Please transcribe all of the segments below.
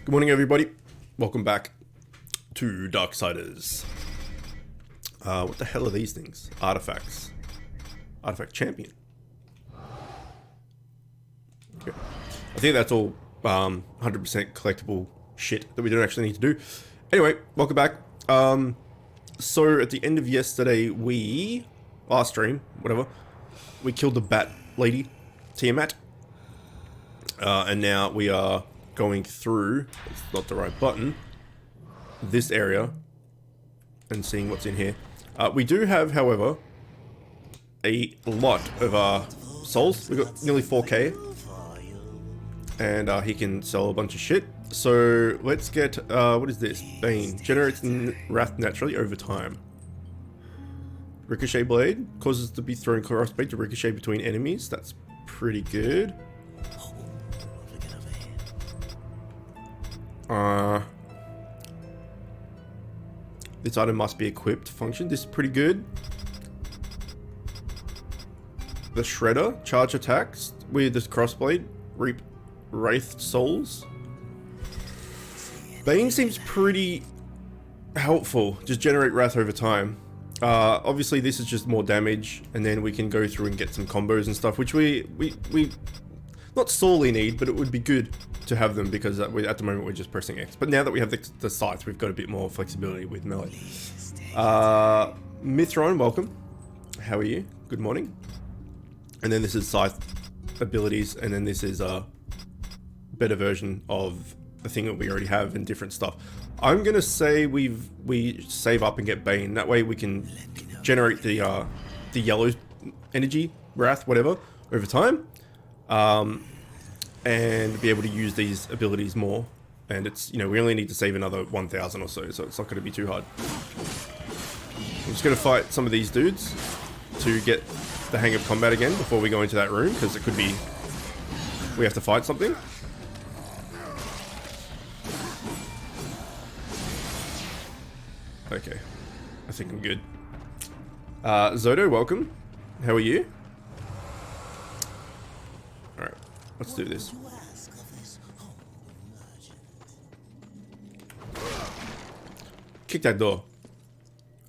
Good morning, everybody. Welcome back to Darksiders. What the hell are these things? Artifacts. Artifact champion. Okay. I think that's all 100% collectible shit that we don't actually need to do. Anyway, welcome back. So at the end of yesterday, last stream, whatever, we killed the bat lady, Tiamat. And now we are going through, it's not the right button, this area and seeing what's in here. We do have, however, a lot of souls. We've got nearly 4k, and he can sell a bunch of shit. So let's get, what is this? Bane. Generates wrath naturally over time. Ricochet blade. Causes to be thrown crossblade to ricochet between enemies. That's pretty good. This item must be equipped function. This is pretty good. The Shredder. Charge attacks with this crossblade. Reap wraith souls. Bane seems pretty helpful. Just generate wrath over time. Obviously this is just more damage, and then we can go through and get some combos and stuff, which we not sorely need, but it would be good to have them because at the moment we're just pressing X. But now that we have the scythe, we've got a bit more flexibility with melee. Mithron, welcome. How are you? Good morning. And then this is scythe abilities, and then this is a better version of the thing that we already have and different stuff. I'm gonna say we save up and get Bane. That way we can generate the yellow energy, wrath, whatever, over time. And be able to use these abilities more. And it's, you know, we only need to save another 1,000 or so it's not going to be too hard. I'm just going to fight some of these dudes to get the hang of combat again before we go into that room, because it could be we have to fight something. Okay, I think I'm good. Zodo, welcome. How are you? Alright, let's do this. Kick that door.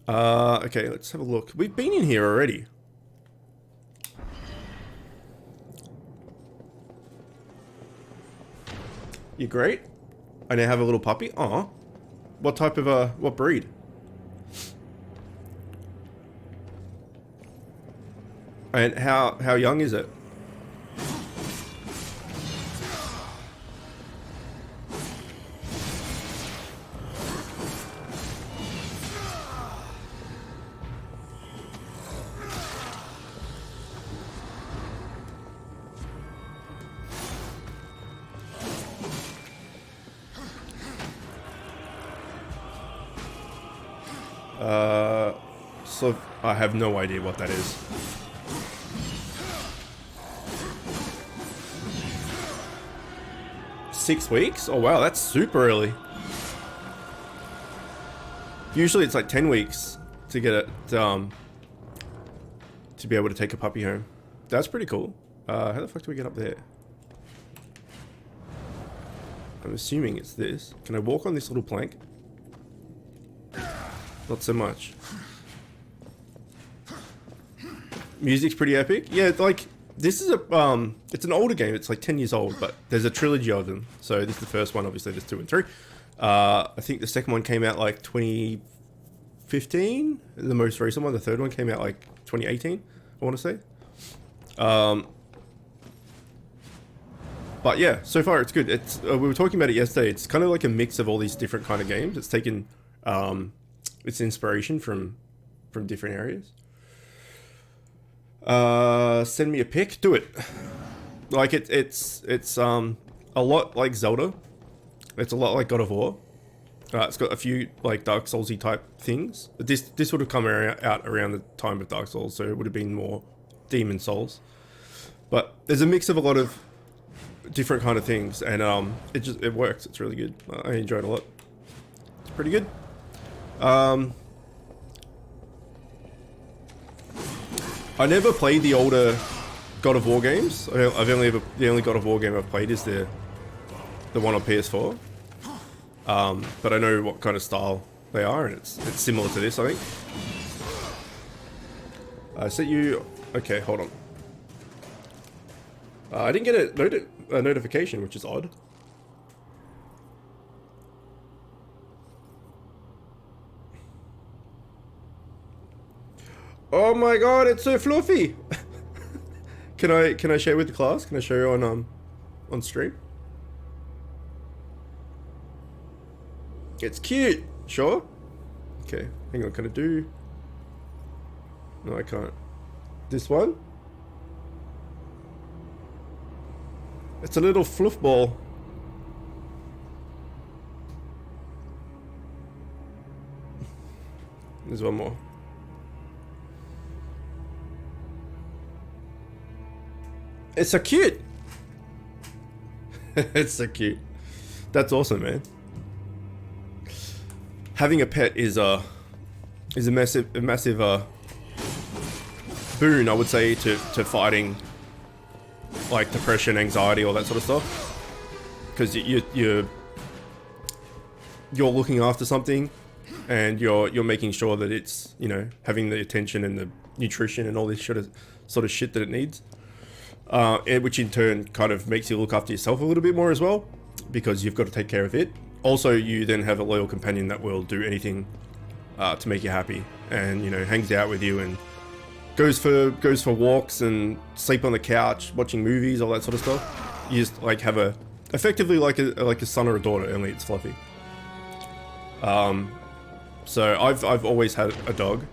Okay, let's have a look. We've been in here already. You're great. I now have a little puppy. Aw. What type of, what breed? And how young is it? So I have no idea what that is. Six weeks? Oh wow, that's super early. Usually it's like 10 weeks to get it, to be able to take a puppy home. That's pretty cool. How the fuck do we get up there? I'm assuming it's this. Can I walk on this little plank? Not so much. Music's pretty epic. Yeah, like, this is a, it's an older game. It's like 10 years old, but there's a trilogy of them. So this is the first one, obviously there's 2 and 3. I think the second one came out like 2015. The most recent one, the third one came out like 2018, I want to say. But yeah, so far it's good. It's we were talking about it yesterday. It's kind of like a mix of all these different kind of games. It's taken its inspiration from different areas. Send me a pic. Do it. Like it's a lot like Zelda. It's a lot like God of War. It's got a few like Dark Soulsy type things. This would have come out around the time of Dark Souls, so it would have been more Demon Souls. But there's a mix of a lot of different kind of things, and it works. It's really good. I enjoyed it a lot. It's pretty good. I never played the older God of War games. The only God of War game I've played is the one on PS4. but I know what kind of style they are, and it's similar to this, I think. I set you... Okay, hold on. I didn't get a notification, which is odd. Oh my god, it's so fluffy! Can I share with the class? Can I show you on stream? It's cute, sure. Okay, hang on, can I do? No, I can't. This one? It's a little fluff ball. There's one more. It's so cute. It's so cute. That's awesome, man. Having a pet is a massive boon, I would say, to fighting like depression, anxiety, all that sort of stuff. Because you're looking after something, and you're making sure that it's, you know, having the attention and the nutrition and all this sort of shit that it needs. And which in turn kind of makes you look after yourself a little bit more as well, because you've got to take care of it. Also, you then have a loyal companion that will do anything to make you happy, and, you know, hangs out with you and goes for walks and sleep on the couch, watching movies, all that sort of stuff. You just like have effectively like a son or a daughter, only it's fluffy. So I've always had a dog.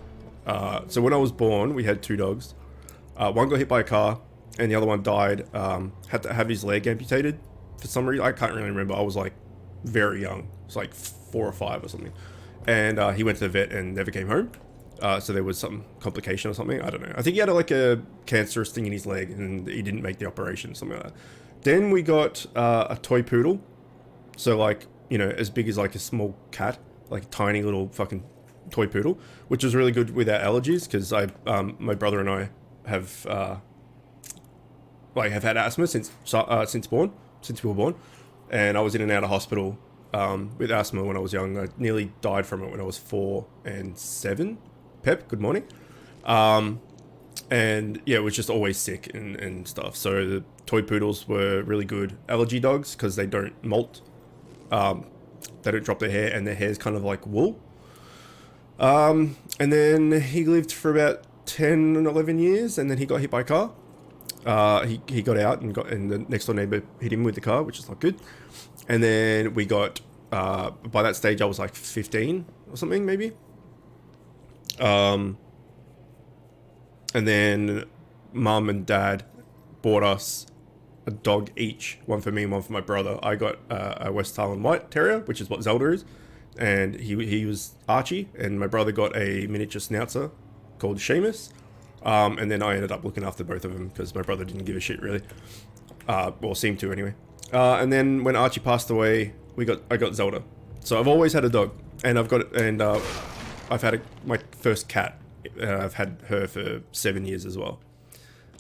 So when I was born, we had 2 dogs. One got hit by a car, and the other one died. Had to have his leg amputated for some reason. I can't really remember. I was like very young. It's like 4 or 5 or something. And he went to the vet and never came home. So there was some complication or something. I don't know. I think he had like a cancerous thing in his leg, and he didn't make the operation, something like that. Then we got a toy poodle. So like, you know, as big as like a small cat, like a tiny little fucking toy poodle, which was really good with our allergies, because my brother and I have had asthma since we were born, and I was in and out of hospital with asthma when I was young. I nearly died from it when I was 4 and 7. Pep, good morning. And yeah, it was just always sick and stuff. So the toy poodles were really good allergy dogs, because they don't molt. They don't drop their hair, and their hair is kind of like wool. And then he lived for about 10 and 11 years, and then he got hit by a car. He got out and the next door neighbor hit him with the car, which is not good. And then we got, by that stage I was like 15 or something, maybe. And then mum and dad bought us a dog each, one for me and one for my brother. I got a West Highland White Terrier, which is what Zelda is, and he was Archie, and my brother got a miniature Schnauzer called Seamus. And then I ended up looking after both of them, because my brother didn't give a shit, really. Well, seemed to anyway. And then when Archie passed away, I got Zelda. So I've always had a dog, and I've had my first cat. I've had her for 7 years as well.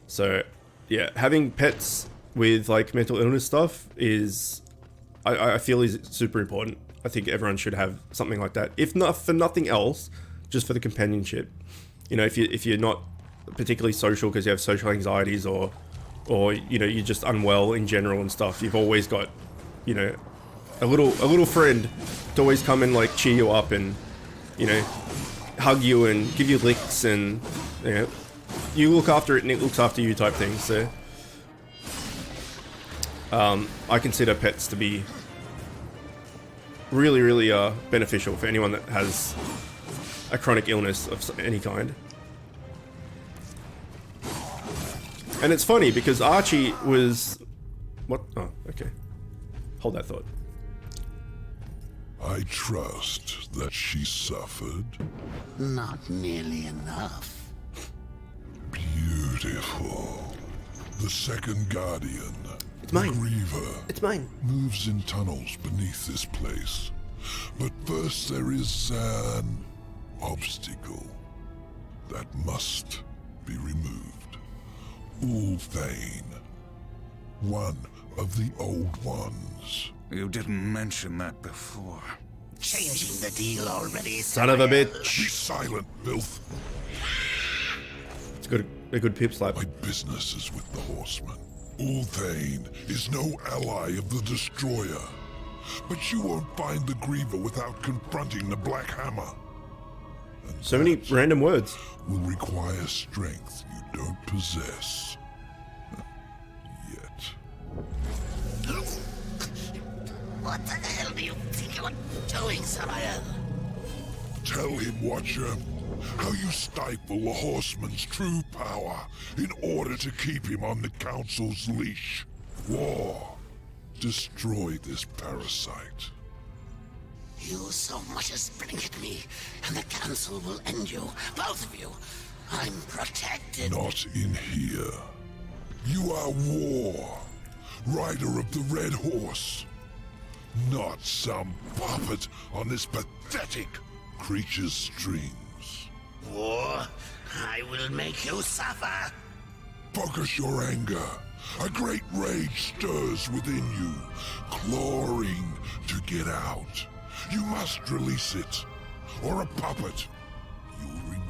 So yeah, having pets with like mental illness stuff is, I feel, is super important. I think everyone should have something like that, if not for nothing else, just for the companionship. You know, if you're not particularly social because you have social anxieties, or you know, you're just unwell in general and stuff, you've always got, you know, a little friend to always come and like cheer you up, and, you know, hug you and give you licks, and, you know, you look after it and it looks after you type thing. So I consider pets to be really, really beneficial for anyone that has a chronic illness of any kind. And it's funny because Archie was... What? Oh, okay. Hold that thought. I trust that she suffered. Not nearly enough. Beautiful. The second guardian, It's mine. the Griever, It's mine. moves in tunnels beneath this place. But first there is an obstacle that must be removed. Ulthane. one of the old ones. You didn't mention that before. Changing the deal already, Son of a Be bitch. silent, filth. It's a good pip slap. My business is with the horseman. Ulthane is no ally of the Destroyer. But you won't find the Griever without confronting the Black Hammer. And So many that random words. will require strength you don't possess. Yet. What the hell do you think you're doing, Samael? Tell him, Watcher, how you stifle the horseman's true power in order to keep him on the Council's leash. War. Destroy this parasite. You so much as blink at me, and the Council will end you, both of you. I'm protected. Not in here. You are War, rider of the Red Horse. Not some puppet on this pathetic creature's strings. War, I will make you suffer. Focus your anger. A great rage stirs within you, clawing to get out. You must release it, or a puppet you'll remain.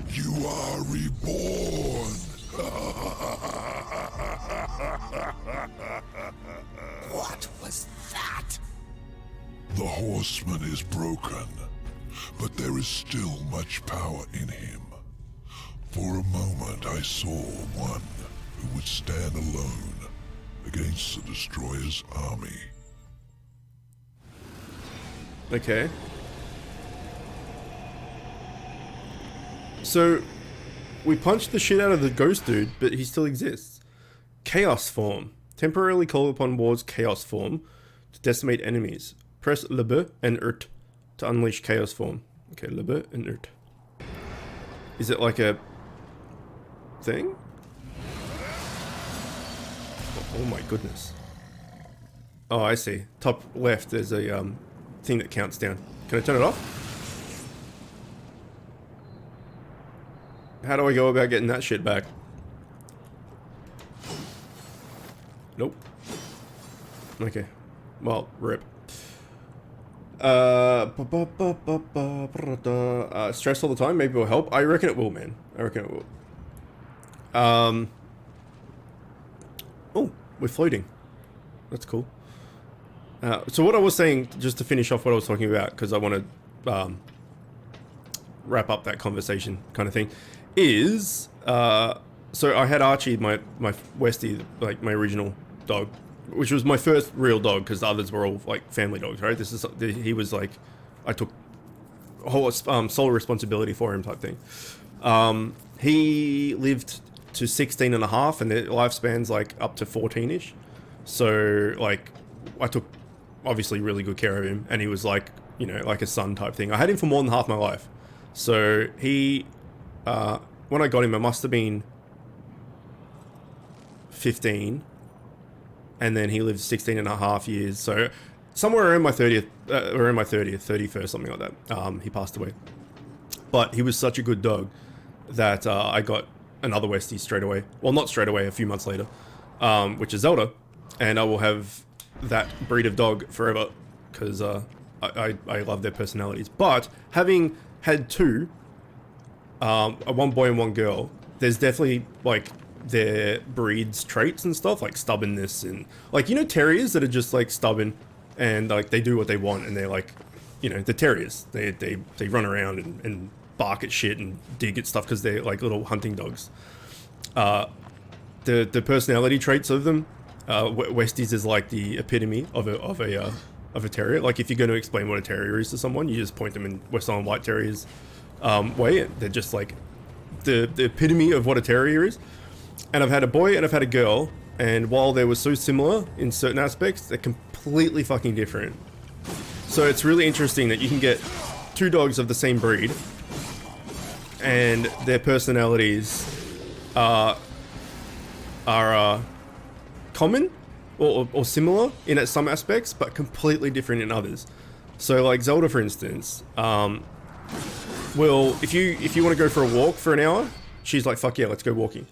You are reborn. What was that? The horseman is broken, but there is still much power in him. For a moment I saw one who would stand alone against the Destroyer's army. Okay. So, we punched the shit out of the ghost dude, but he still exists. Chaos form. Temporarily call upon Ward's chaos form to decimate enemies. Press le B and ert to unleash chaos form. Okay, le B and ert. Is it like a thing? Oh my goodness. Oh, I see. Top left, there's a thing that counts down. Can I turn it off? How do I go about getting that shit back? Nope. Okay. Well, rip. Stress all the time, maybe it'll help. I reckon it will, man. I reckon it will. Oh, we're floating. That's cool. So what I was saying, just to finish off what I was talking about, because I want to wrap up that conversation kind of thing, is so I had Archie, my Westie, like my original dog, which was my first real dog, because the others were all like family dogs, right? He was like, I took whole sole responsibility for him type thing. He lived to 16 and a half, and their lifespan's like up to 14ish. So like I took obviously really good care of him, and he was like, you know, like a son type thing. I had him for more than half my life. So he when I got him, I must have been 15, and then he lived 16 and a half years. So somewhere around my 30th, 31st, something like that, he passed away. But he was such a good dog that I got another Westie straight away. Well, not straight away, a few months later, which is Zelda. And I will have that breed of dog forever, because I love their personalities. But having had two, one boy and one girl, there's definitely like their breeds traits and stuff, like stubbornness, and like, you know, terriers that are just like stubborn and like they do what they want, and they're like, you know, the terriers, they run around and bark at shit and dig at stuff because they're like little hunting dogs. The personality traits of them, Westies is like the epitome of a terrier. Like if you're going to explain what a terrier is to someone, you just point them in West Island White Terriers way. They're just like the epitome of what a terrier is. And I've had a boy and I've had a girl, and while they were so similar in certain aspects, they're completely fucking different. So it's really interesting that you can get two dogs of the same breed and their personalities are common or similar in some aspects, but completely different in others. So like Zelda, for instance, well, if you want to go for a walk for an hour, she's like, fuck yeah, let's go walking.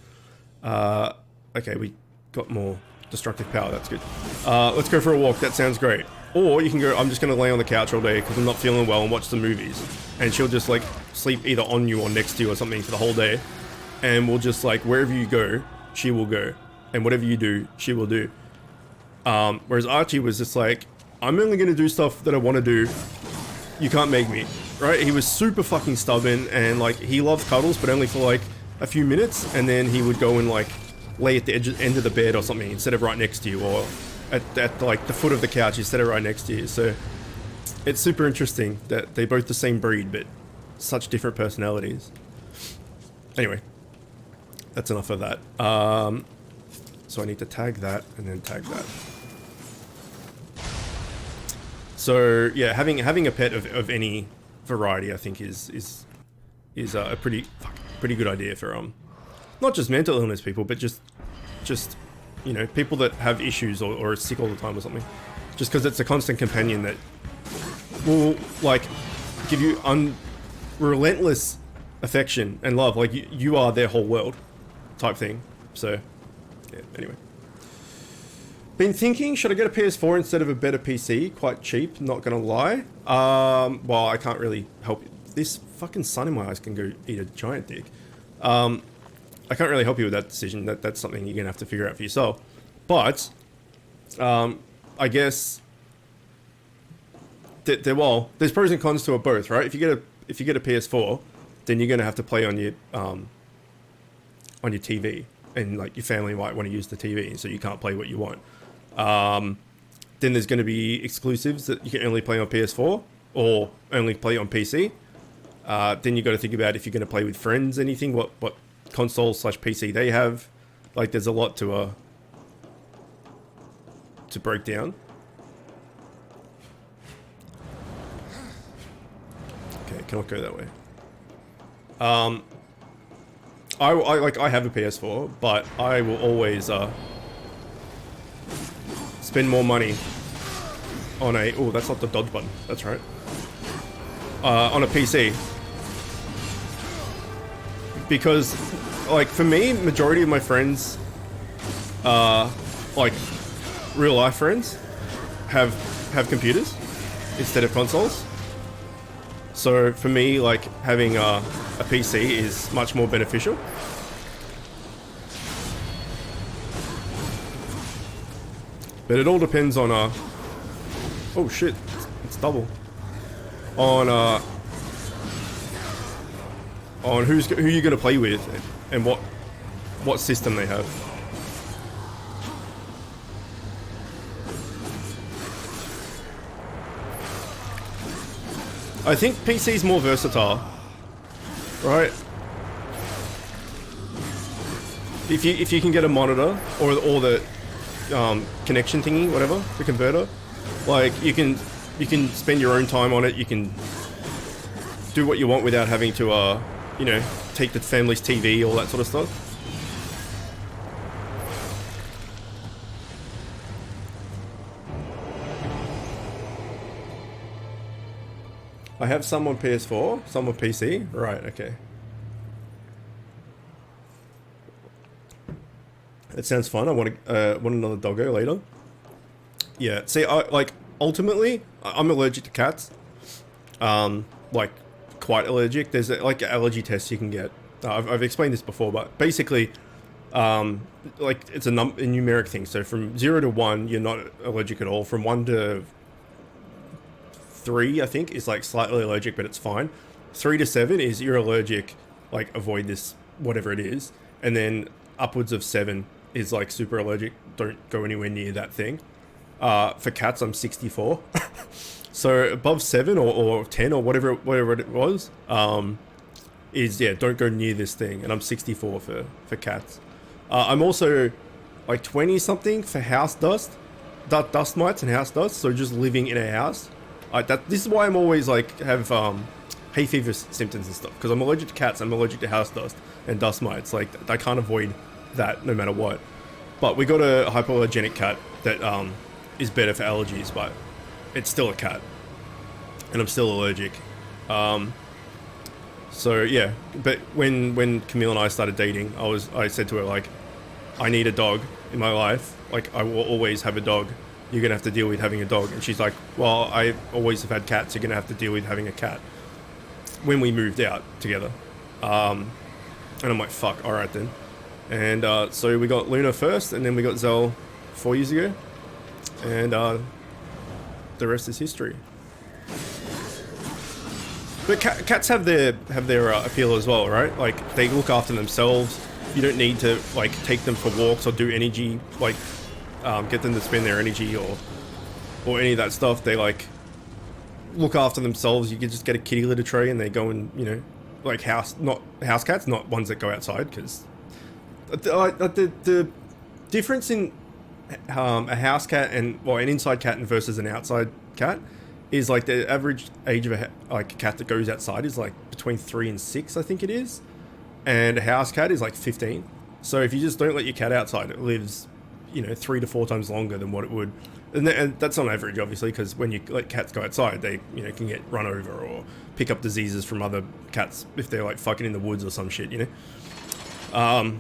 Okay, we got more destructive power, that's good. Let's go for a walk, that sounds great. Or you can go, I'm just going to lay on the couch all day because I'm not feeling well and watch some movies. And she'll just like sleep either on you or next to you or something for the whole day. And we'll just like, wherever you go, she will go. And whatever you do, she will do. Whereas Archie was just like, I'm only going to do stuff that I want to do. You can't make me, right? He was super fucking stubborn and like he loved cuddles, but only for like a few minutes. And then he would go and like lay at the end of the bed or something instead of right next to you, or at like the foot of the couch instead of right next to you. So it's super interesting that they're both the same breed, but such different personalities. Anyway, that's enough of that. So I need to tag that and then tag that. So yeah, having a pet of any variety, I think is a pretty good idea for not just mental illness people, but just you know, people that have issues or are sick all the time or something. Just because it's a constant companion that will like give you relentless affection and love, like you are their whole world type thing. So yeah, anyway. Been thinking, should I get a PS4 instead of a better PC? Quite cheap, not gonna lie. Well, I can't really help you. This fucking sun in my eyes can go eat a giant dick. I can't really help you with that decision. That's something you're gonna have to figure out for yourself. But I guess well, there's pros and cons to it both, right? If you get a PS4, then you're gonna have to play on your TV, and like your family might want to use the TV, so you can't play what you want. Then there's going to be exclusives that you can only play on PS4 or only play on PC. Then you got to think about if you're going to play with friends, anything, what console / PC they have. Like there's a lot to break down. Okay, cannot go that way. I have a PS4, but I will always spend more money on a... Oh, that's not the dodge button. That's right. On a PC. Because, like, for me, majority of my friends, like, real life friends, have computers instead of consoles. So, for me, like, having a PC is much more beneficial. But it all depends on oh shit, it's double. On who you're gonna play with and what system they have. I think PC's more versatile, right? If you can get a monitor or the connection thingy, whatever, the converter, like you can spend your own time on it. You can do what you want without having to you know, take the family's TV, all that sort of stuff. I have some on PS4, some on PC. Right, okay. It sounds fun. I want another doggo later. Yeah, see, ultimately, I'm allergic to cats. Like, quite allergic. There's like allergy tests you can get. I've explained this before, but basically, like, it's a numeric thing. So from 0 to 1, you're not allergic at all. From 1 to 3, I think, is like slightly allergic, but it's fine. 3 to 7 is you're allergic, like, avoid this, whatever it is. And then upwards of 7 is like super allergic, don't go anywhere near that thing. For cats, I'm 64. So above 7 or 10 or whatever it was, is, yeah, don't go near this thing. And I'm 64 for cats. I'm also like 20 something for house dust mites and house dust. So just living in a house. This is why I'm always like have hay fever symptoms and stuff, because I'm allergic to cats. I'm allergic to house dust and dust mites. Like, I can't avoid that no matter what. But we got a hypoallergenic cat that is better for allergies, but it's still a cat. and I'm still allergic. So yeah, but when Camille and I started dating, I said to her, like, I need a dog in my life. Like, I will always have a dog. You're gonna have to deal with having a dog. And she's like, well, I always have had cats. You're gonna have to deal with having a cat. When we moved out together, and I'm like, fuck, all right then. And so we got Luna first, and then we got Zell 4 years ago, and the rest is history. But cats have their appeal as well, right? Like, they look after themselves. You don't need to, like, take them for walks or do energy, like, get them to spend their energy or any of that stuff. They, like, look after themselves. You can just get a kitty litter tray and they go and, you know, like house cats, not ones that go outside, because the difference in a house cat and, well, an inside cat versus an outside cat is, like, the average age of a cat that goes outside is like between 3 and 6, I think it is, and a house cat is like 15. So if you just don't let your cat outside, it lives, you know, 3 to 4 times longer than what it would, and that's on average, obviously, because when you let cats go outside, they, you know, can get run over or pick up diseases from other cats if they're, like, fucking in the woods or some shit, you know.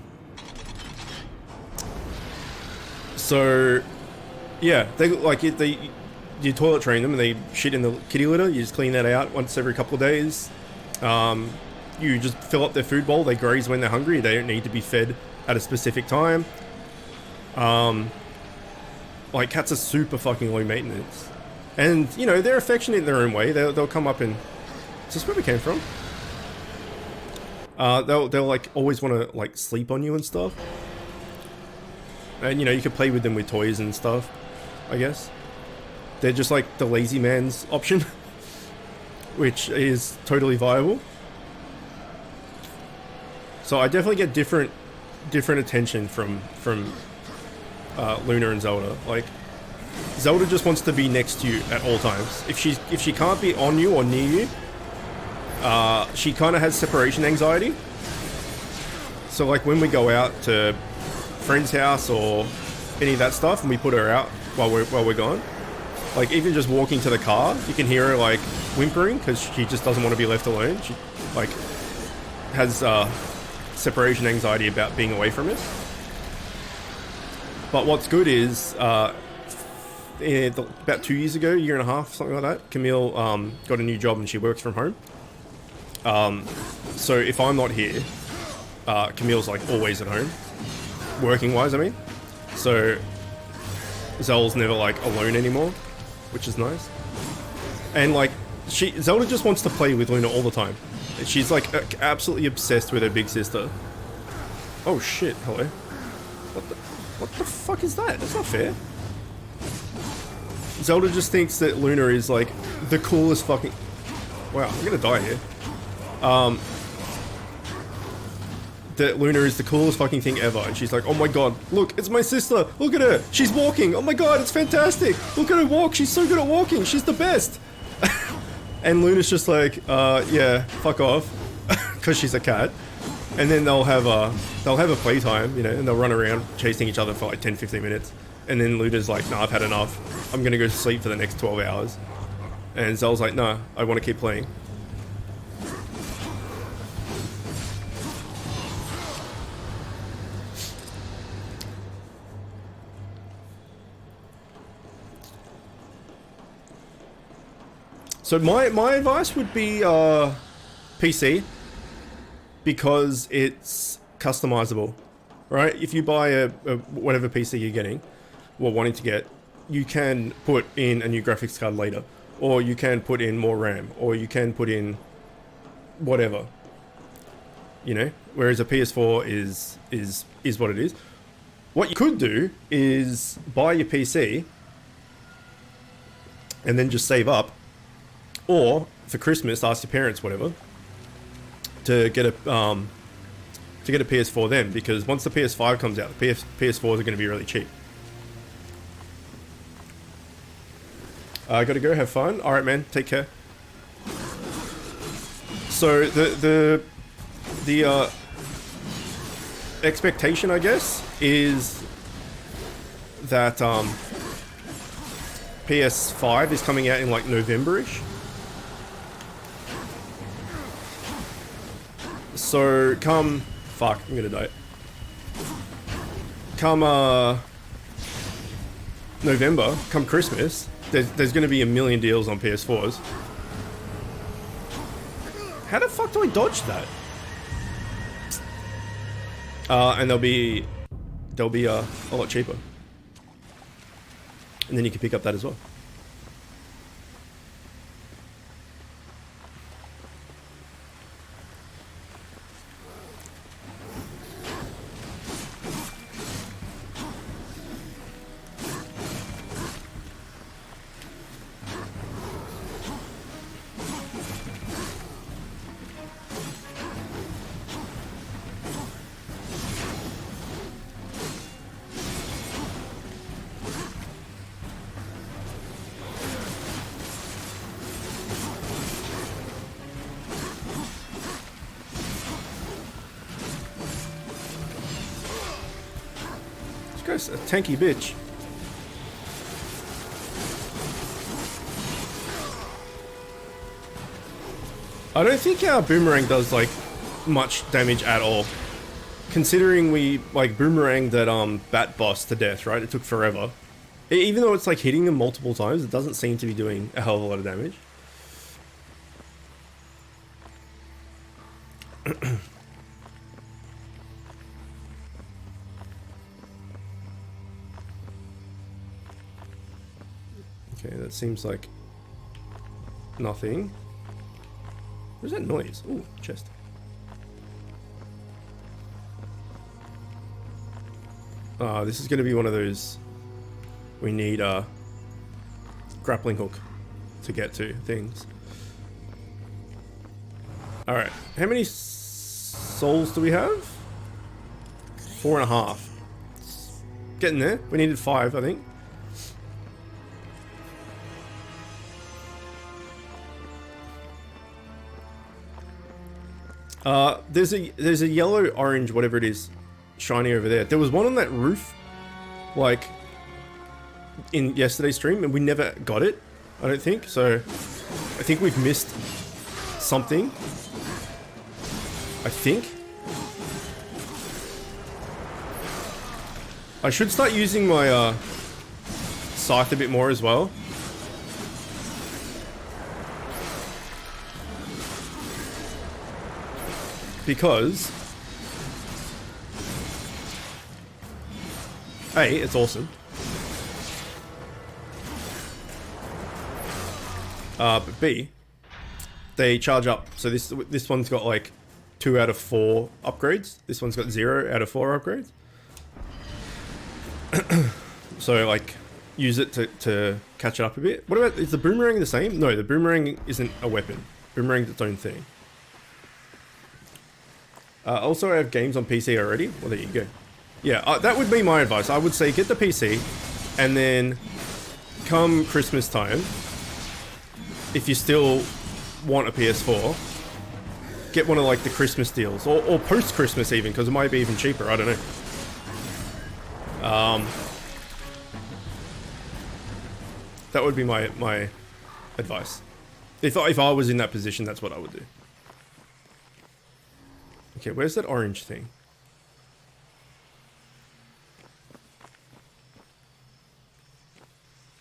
So yeah, they like it. You toilet train them and they shit in the kitty litter. You just clean that out once every couple of days. You just fill up their food bowl. They graze when they're hungry. They don't need to be fed at a specific time. Like, cats are super fucking low maintenance, and, you know, they're affectionate in their own way. They'll come up and, is this where we came from? They'll like always want to, like, sleep on you and stuff. And, you know, you can play with them with toys and stuff, I guess. They're just like the lazy man's option, which is totally viable. So I definitely get different attention from Luna and Zelda. Like, Zelda just wants to be next to you at all times. If she can't be on you or near you, she kind of has separation anxiety. So, like, when we go out to friend's house or any of that stuff and we put her out while we're gone, like, even just walking to the car, you can hear her, like, whimpering because she just doesn't want to be left alone. She, like, has separation anxiety about being away from it. But what's good is about 2 years ago, year and a half, something like that, Camille got a new job and she works from home. So if I'm not here, Camille's, like, always at home, working wise, I mean. So Zell's never, like, alone anymore, which is nice. And, like, Zelda just wants to play with Luna all the time. She's, like, absolutely obsessed with her big sister. Oh shit, hello. What the fuck is that? That's not fair. Zelda just thinks that Luna is, like, the coolest fucking... Wow, I'm gonna die here. That Luna is the coolest fucking thing ever, and she's like, oh my god, look, it's my sister, look at her, she's walking, oh my god, it's fantastic, look at her walk, she's so good at walking, she's the best. And Luna's just like, yeah, fuck off, because she's a cat. And then they'll have a playtime, you know, and they'll run around chasing each other for like 10-15 minutes, and then Luna's like, nah, I've had enough, I'm gonna go to sleep for the next 12 hours. And Zell's like, nah, I want to keep playing. So my advice would be PC, because it's customizable, right? If you buy a whatever PC you're getting, or wanting to get, you can put in a new graphics card later, or you can put in more RAM, or you can put in whatever, you know. Whereas a PS4 is what it is. What you could do is buy your PC and then just save up. Or for Christmas, ask your parents, whatever, to get a PS4 then, because once the PS5 comes out, the PS4s are going to be really cheap. I gotta go, have fun. All right, man, take care. So the expectation, I guess, is that PS5 is coming out in like November-ish. So come, fuck, I'm gonna die. Come November, come Christmas, there's gonna be a million deals on PS4s. How the fuck do I dodge that? And they'll be a lot cheaper. And then you can pick up that as well. This guy's a tanky bitch. I don't think our boomerang does like much damage at all. Considering we like boomeranged that bat boss to death, right? It took forever. Even though it's like hitting them multiple times, it doesn't seem to be doing a hell of a lot of damage. Okay, that seems like nothing. Where's that noise? Ooh, chest. This is going to be one of those. We need a grappling hook to get to things. Alright, how many souls do we have? 4.5. Getting there. We needed 5, I think. There's a yellow, orange, whatever it is, shiny over there. There was one on that roof, like, in yesterday's stream, and we never got it, I don't think. So, I think we've missed something. I think. I should start using my, scythe a bit more as well. Because A, it's awesome. But B, they charge up. So this one's got like 2 out of 4 upgrades. This one's got 0 out of 4 upgrades. So like use it to catch it up a bit. What about, is the boomerang the same? No, the boomerang isn't a weapon. Boomerang's its own thing. Also, I have games on PC already. Well, there you go. Yeah, that would be my advice. I would say get the PC, and then come Christmas time, if you still want a PS4, get one of like the Christmas deals, or post-Christmas even, because it might be even cheaper. I don't know. That would be my advice. If I was in that position, that's what I would do. Okay, where's that orange thing?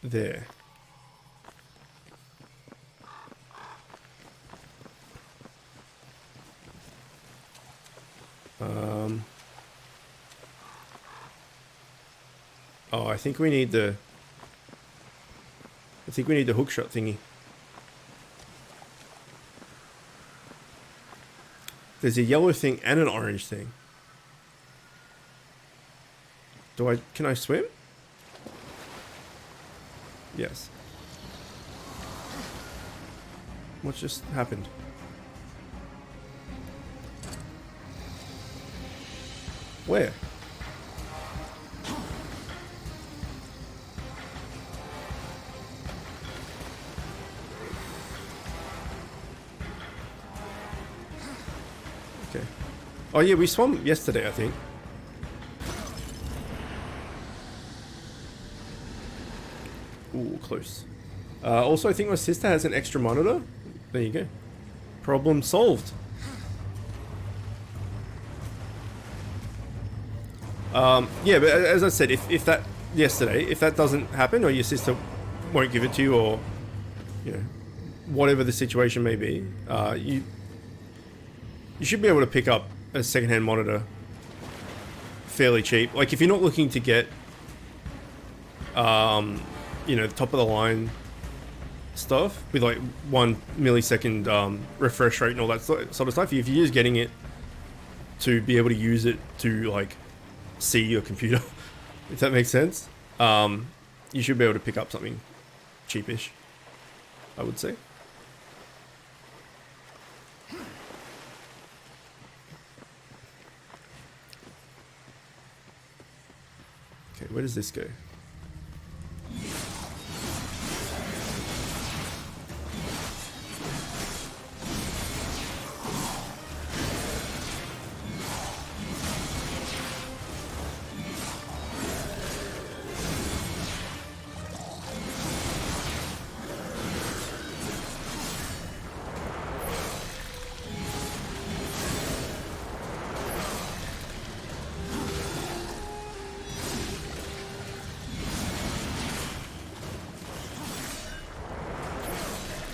There. Oh, I think we need the hookshot thingy. There's a yellow thing and an orange thing. Can I swim? Yes. What just happened? Where? Okay. Oh yeah, we swam yesterday, I think. Ooh, close. Also, I think my sister has an extra monitor. There you go. Problem solved. Yeah, but as I said, if that yesterday, if that doesn't happen, or your sister won't give it to you, or you know, whatever the situation may be, you should be able to pick up a secondhand monitor fairly cheap. Like if you're not looking to get, you know, the top of the line stuff with like 1 millisecond refresh rate and all that sort of stuff. If you're just getting it to be able to use it to like see your computer, if that makes sense, you should be able to pick up something cheapish, I would say. Okay, where does this go?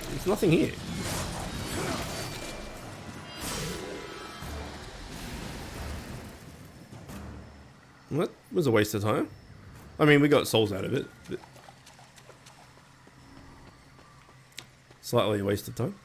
There's nothing here. Well, that was a waste of time. I mean, we got souls out of it, but slightly a waste of time.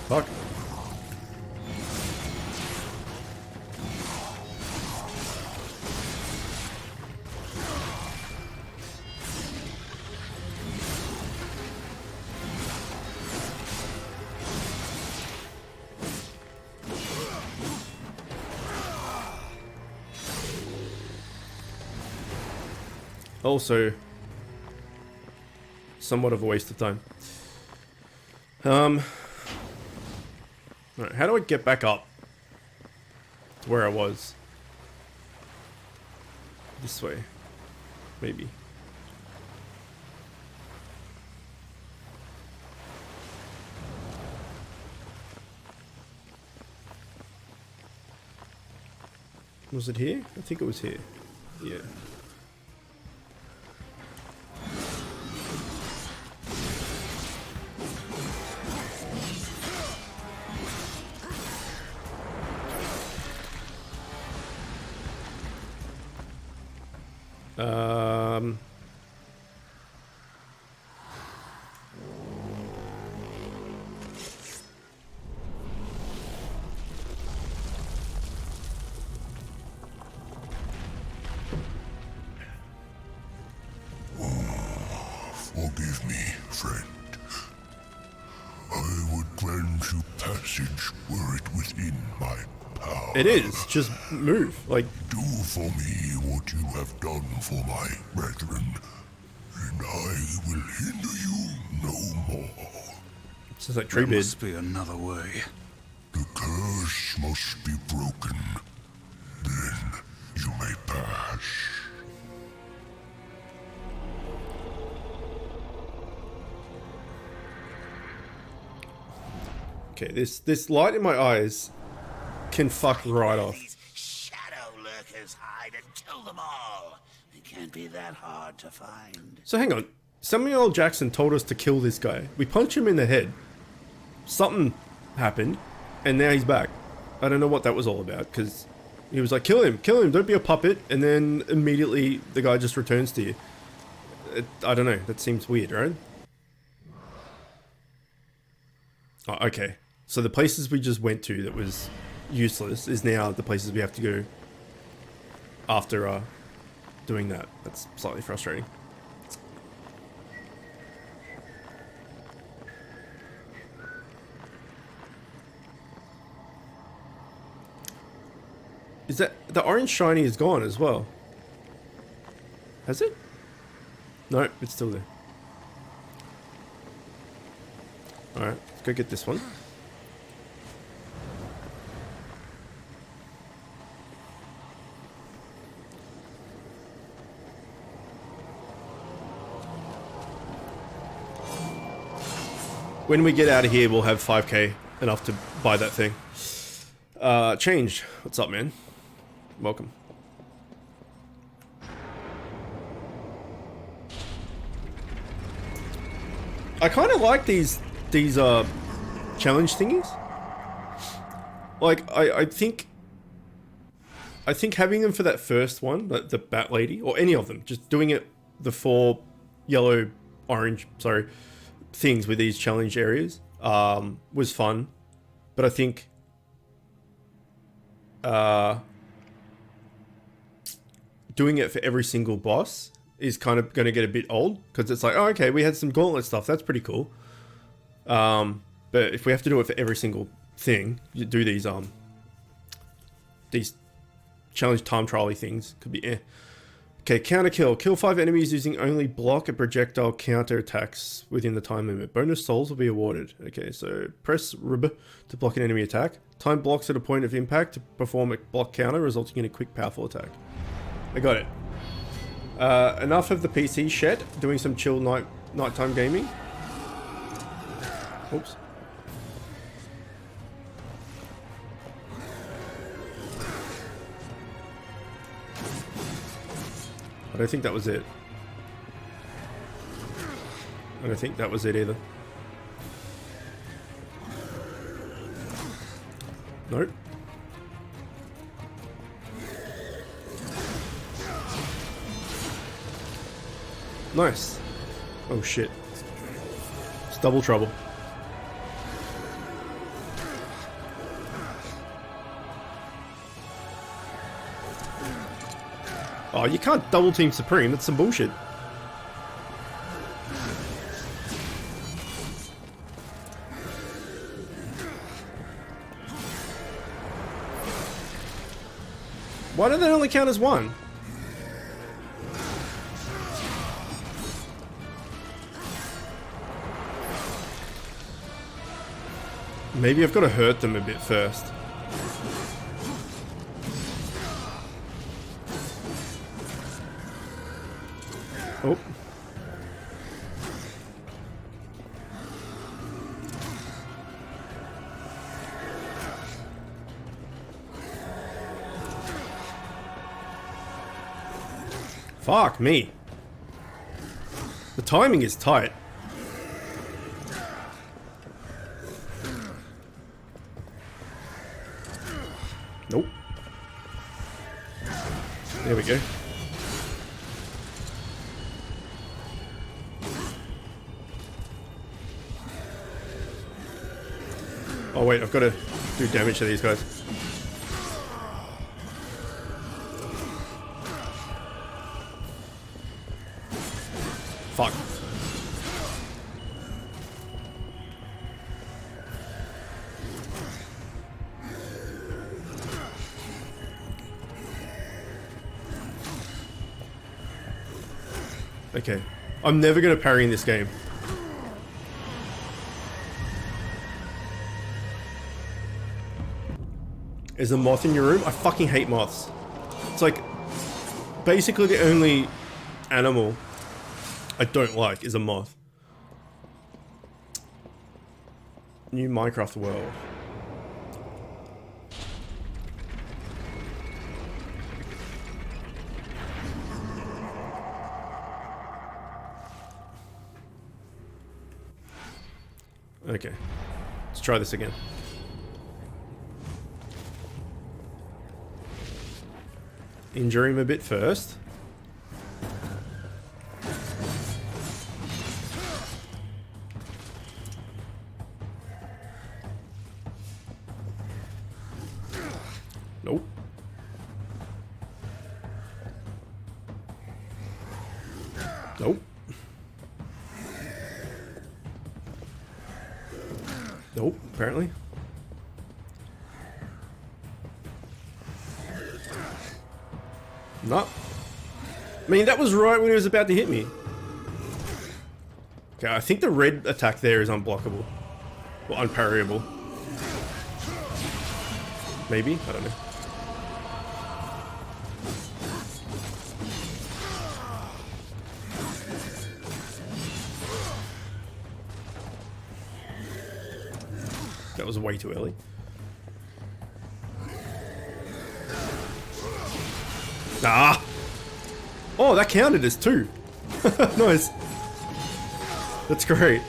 Fuck. Also, somewhat of a waste of time. Alright, how do I get back up to where I was? This way. Maybe. Was it here? I think it was here. Yeah. Forgive me, friend. I would grant you passage were it within my power. It is. Just move. Like, Do for me what you have done for my brethren, and I will hinder you no more. it's just like There tree bid. must be another way. The curse must be broken. Then you may pass. Okay, this light in my eyes can fuck right off. These shadow lurkers hide and kill them all. It can't be that hard to find. So hang on. Samuel L. Jackson told us to kill this guy. We punch him in the head. Something happened, and now he's back. I don't know what that was all about, because he was like, kill him, don't be a puppet, and then immediately the guy just returns to you. I don't know, that seems weird, right? Oh, okay. So the places we just went to that was useless is now the places we have to go after doing that. That's slightly frustrating. Is that the orange shiny is gone as well? Has it? No, it's still there. Alright, let's go get this one. When we get out of here, we'll have 5k, enough to buy that thing. Change. What's up, man? Welcome. I kind of like these challenge thingies. Like I think having them for that first one, like the bat lady or any of them, just doing it the 4 yellow, orange, sorry, things with these challenge areas was fun, but I think doing it for every single boss is kind of going to get a bit old, because it's like, oh, okay, we had some gauntlet stuff, that's pretty cool. But if we have to do it for every single thing, you do these challenge time trial-y things, could be eh. Okay, counter kill. Kill 5 enemies using only block and projectile counter attacks within the time limit. Bonus souls will be awarded. Okay, so press RB to block an enemy attack. Time blocks at a point of impact to perform a block counter, resulting in a quick, powerful attack. I got it. Enough of the PC shit. Doing some chill nighttime gaming. Oops. I don't think that was it. I don't think that was it either. Nope. Nice. Oh shit. It's double trouble. Oh, you can't double team Supreme, that's some bullshit. Why do they only count as one? Maybe I've got to hurt them a bit first. Oh. Fuck me. The timing is tight. Nope. There we go. Oh wait, I've got to do damage to these guys. Fuck. Okay. I'm never gonna parry in this game. Is a moth in your room? I fucking hate moths. It's like basically the only animal I don't like is a moth. New Minecraft world. Okay, let's try this again. Injure him a bit first. Nope. Nope. Nope, apparently. No. I mean, that was right when he was about to hit me. Okay, I think the red attack there is unblockable. Or unparryable. Maybe? I don't know. That was way too early. Ah! Oh, that counted as 2. Nice. That's great.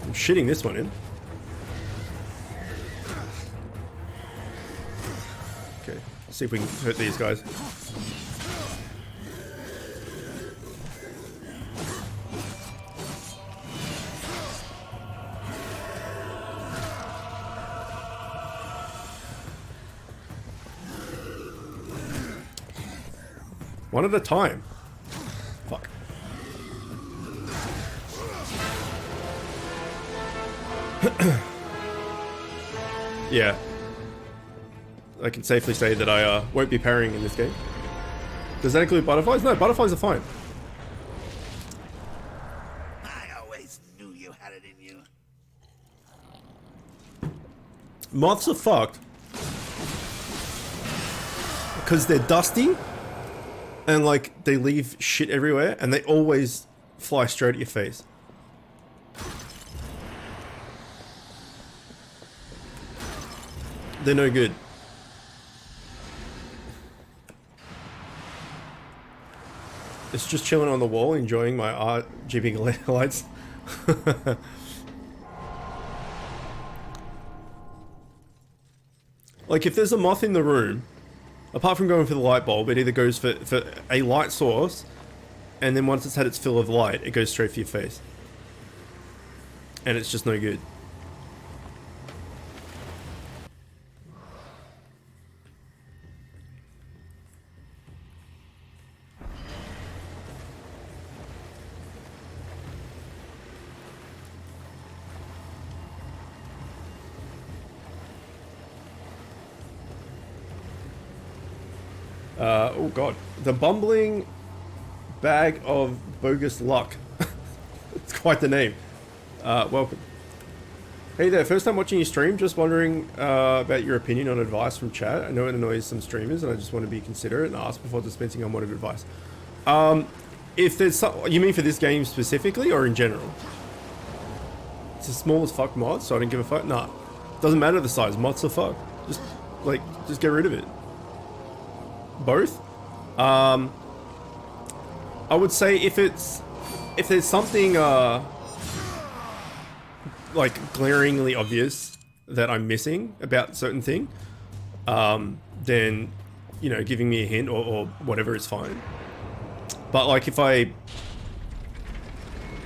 I'm shitting this one in. Okay, let's see if we can hurt these guys. One at a time. Fuck. Yeah. I can safely say that I won't be parrying in this game. Does that include butterflies? No, butterflies are fine. I always knew you had it in you. Moths are fucked. Because they're dusty. And like, they leave shit everywhere. And they always fly straight at your face. They're no good. It's just chilling on the wall, enjoying my RGB lights. Like, if there's a moth in the room, apart from going for the light bulb, it either goes for a light source, and then once it's had its fill of light, it goes straight for your face. And it's just no good. Oh god. The bumbling bag of bogus luck. It's quite the name. Welcome. Hey there, first time watching your stream, just wondering about your opinion on advice from chat. I know it annoys some streamers and I just want to be considerate and ask before dispensing unwanted advice. If there's some, you mean for this game specifically or in general? It's a small as fuck mod, so I don't give a fuck. Nah. Doesn't matter the size, mods are fuck. Just get rid of it. Both. I would say if there's something like glaringly obvious that I'm missing about certain thing, then you know, giving me a hint or whatever is fine. But like if I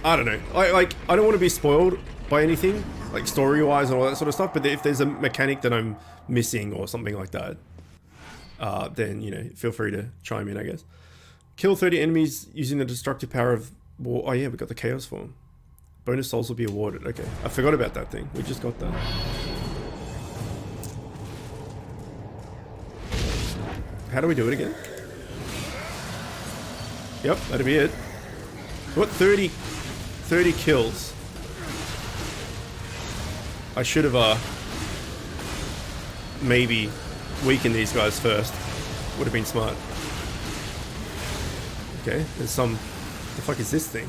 don't know, I don't want to be spoiled by anything like story wise and all that sort of stuff, but if there's a mechanic that I'm missing or something like that, then, you know, feel free to chime in, I guess. Kill 30 enemies using the destructive power of war. Oh yeah, we got the chaos form. Bonus souls will be awarded. Okay, I forgot about that thing. We just got that. How do we do it again? Yep, that'd be it. What, 30 kills. I should have, maybe weaken these guys first. Would have been smart. Okay, there's some... The fuck is this thing?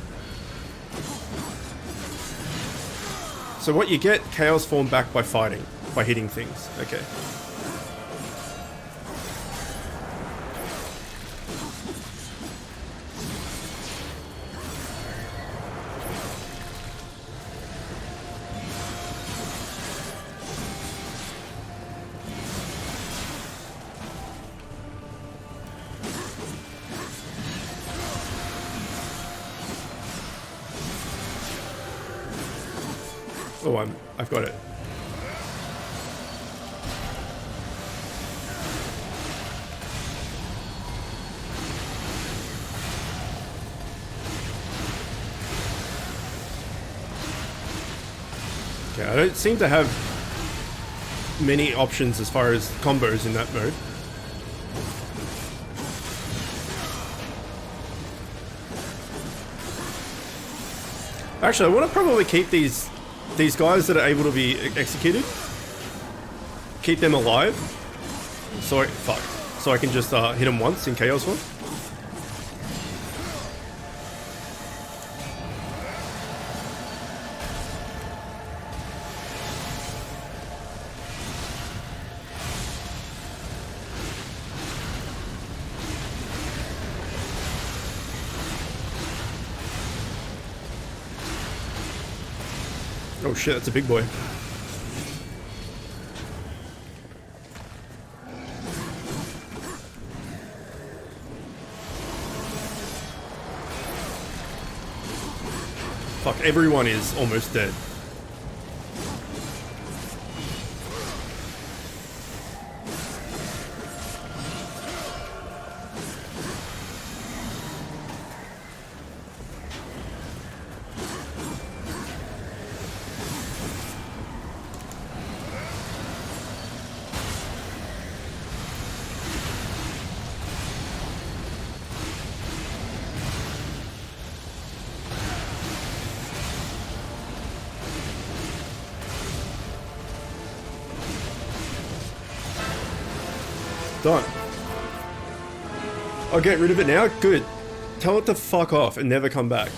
So what you get, chaos form back by fighting. By hitting things. Okay. Oh, I've got it. Okay, I don't seem to have many options as far as combos in that mode. Actually, I want to probably keep these guys that are able to be executed. Keep them alive. So I can just hit them once in Chaos one. Oh shit, that's a big boy. Fuck, everyone is almost dead. Done. I'll get rid of it now? Good. Tell it to fuck off and never come back.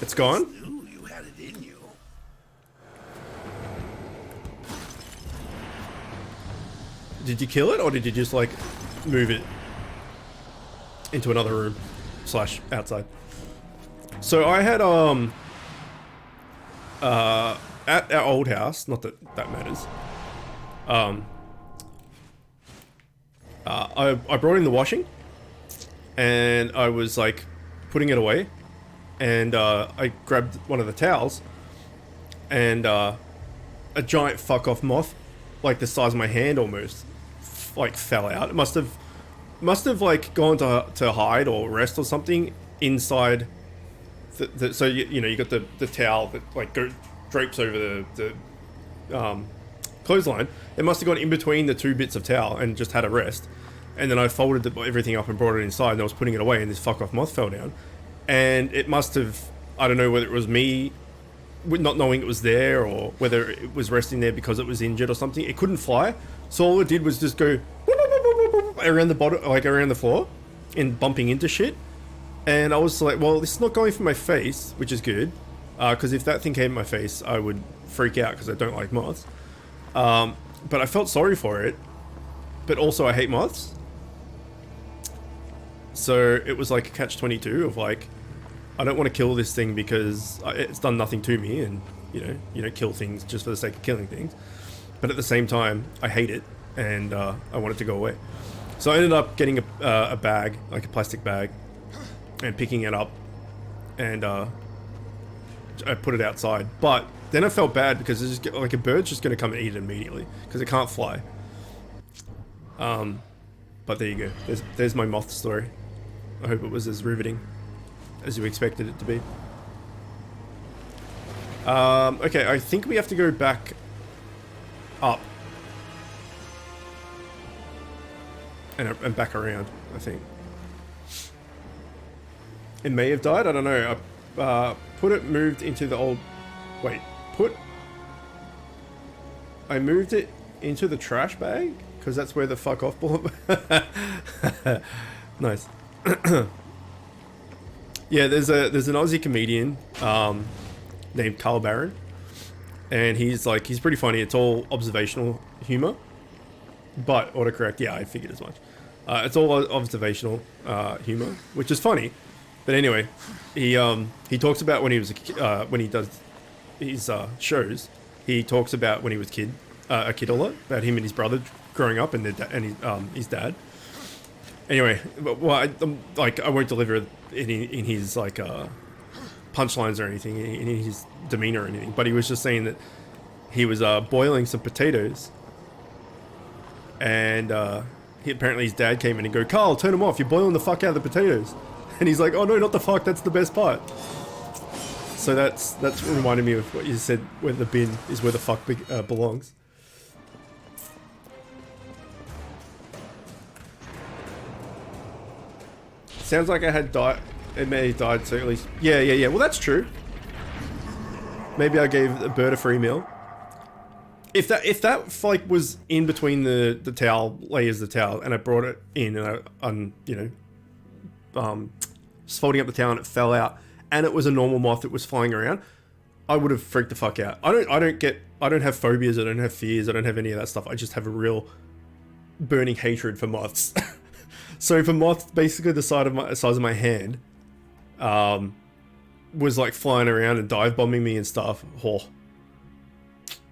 It's gone? Knew you had it in you. Did you kill it or did you just like move it into another room / outside? So I had at our old house, not that that matters. I brought in the washing, and I was like putting it away, and I grabbed one of the towels, and a giant fuck off moth, like the size of my hand almost, like fell out. It must have like gone to hide or rest or something inside. So you know you got the towel that like drapes over the clothesline. It must have gone in between the two bits of towel and just had a rest. And then I folded everything up and brought it inside, and I was putting it away, and this fuck off moth fell down. And it must have, I don't know whether it was me not knowing it was there or whether it was resting there because it was injured or something. It couldn't fly, so all it did was just go around the bottom, like around the floor, and bumping into shit. And I was like, well, this is not going for my face, which is good. Because if that thing came in my face, I would freak out because I don't like moths. But I felt sorry for it. But also I hate moths. So it was like a catch-22 of like, I don't want to kill this thing because it's done nothing to me. And, you don't kill things just for the sake of killing things. But at the same time, I hate it. And I want it to go away. So I ended up getting a bag, like a plastic bag. And picking it up, and I put it outside. But then I felt bad because it's just, like a bird's just going to come and eat it immediately because it can't fly. But there you go. There's my moth story. I hope it was as riveting as you expected it to be. Okay, I think we have to go back up and back around. I think. It may have died, I don't know. I moved into the old... Wait, I moved it into the trash bag? Because that's where the fuck off bullet... Nice. Yeah, there's an Aussie comedian named Carl Barron. And he's pretty funny. It's all observational humor. But, autocorrect, yeah, I figured as much. It's all observational humor, which is funny. But anyway, he talks about when he was when he does his shows. He talks about when he was a kid a lot, about him and his brother growing up and his dad. Anyway, well, I won't deliver in his like punchlines or anything, in his demeanor or anything. But he was just saying that he was boiling some potatoes, and apparently his dad came in and go, "Carl, turn them off. You're boiling the fuck out of the potatoes." And he's like, "Oh no, not the fuck. That's the best part." So that's reminded me of what you said, where the bin is where the fuck belongs. Sounds like I had died. It may have died, so at least. Yeah. Well, that's true. Maybe I gave a bird a free meal. If that like was in between the towel layers of the towel, and I brought it in, and just folding up the towel and it fell out, and it was a normal moth that was flying around, I would have freaked the fuck out. I don't have phobias. I don't have fears. I don't have any of that stuff. I just have a real burning hatred for moths. So if a moth, basically the size of my hand, was like flying around and dive bombing me and stuff,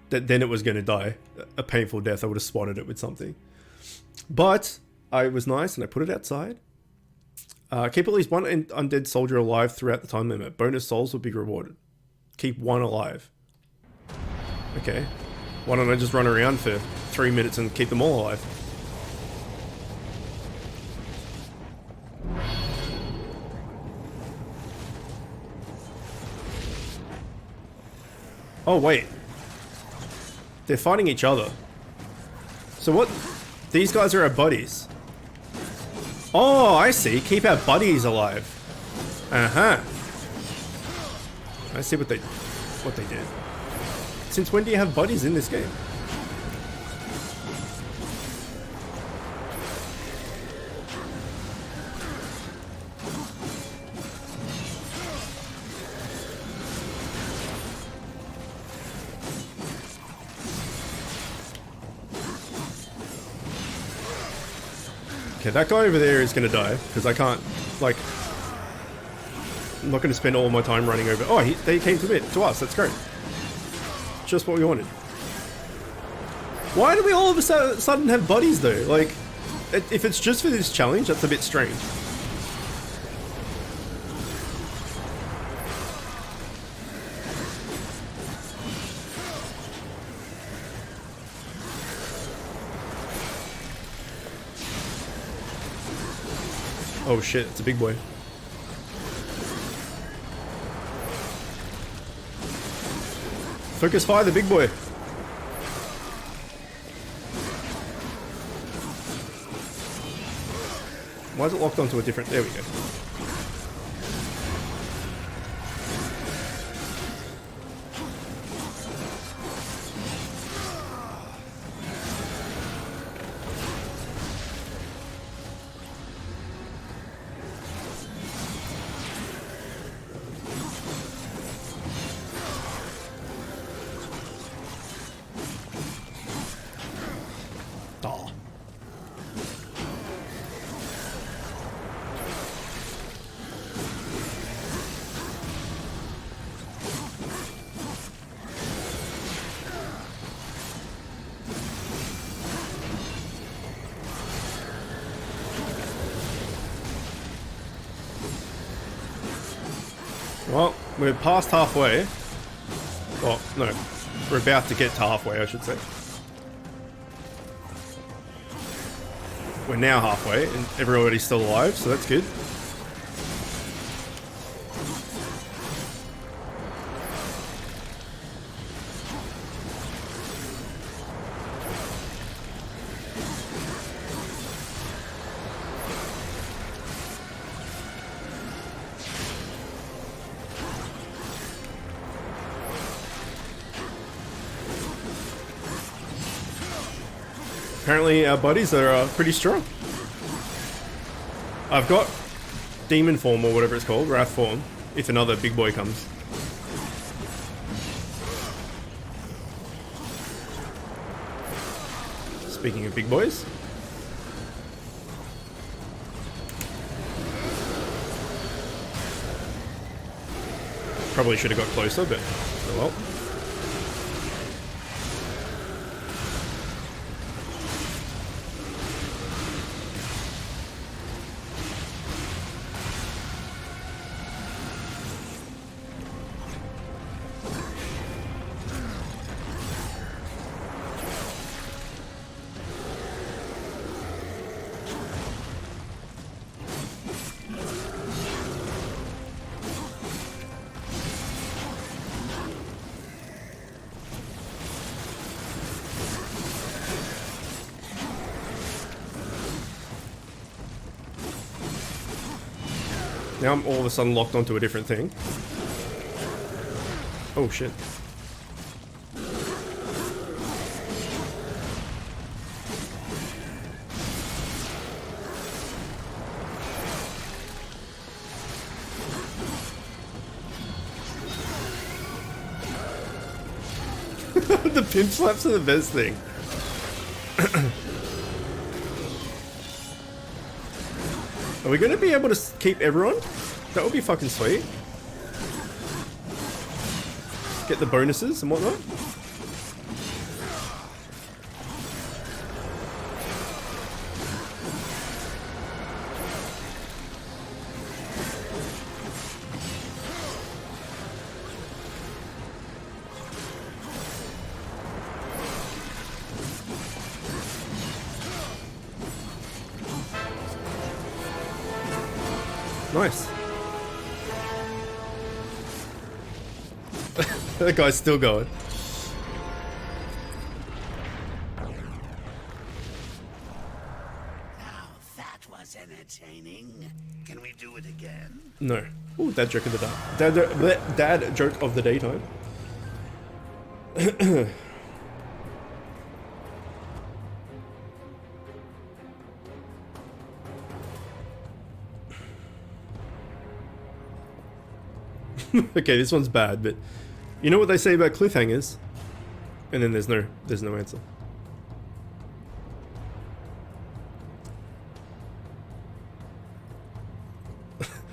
then it was going to die a painful death. I would have swatted it with something. But I was nice and I put it outside. Keep at least one undead soldier alive throughout the time limit. Bonus souls will be rewarded. Keep one alive. Okay. Why don't I just run around for 3 minutes and keep them all alive? Oh, wait. They're fighting each other. So what? These guys are our buddies. Oh, I see. Keep our buddies alive. Uh-huh. I see what they did. Since when do you have buddies in this game? Okay, that guy over there is going to die, because I can't, like... I'm not going to spend all my time running over... Oh, they came to us, that's great. Just what we wanted. Why do we all of a sudden have buddies, though? Like, if it's just for this challenge, that's a bit strange. Oh shit, it's a big boy. Focus fire the big boy. Why is it locked onto a different... There we go. Well, we're past halfway. Well, no. We're about to get to halfway, I should say. We're now halfway, and everybody's still alive, so that's good. Apparently our buddies are pretty strong. I've got demon form or whatever it's called, wrath form, if another big boy comes. Speaking of big boys. Probably should have got closer, but oh well. Now I'm all of a sudden locked onto a different thing. Oh shit. The pimp slaps are the best thing. Are we gonna be able to keep everyone? That would be fucking sweet. Get the bonuses and whatnot. Nice. That guy's still going. Now that was entertaining. Can we do it again? No. Ooh, dad joke of the day. Dad joke of the daytime. Okay, this one's bad, but you know what they say about cliffhangers? And then there's no answer.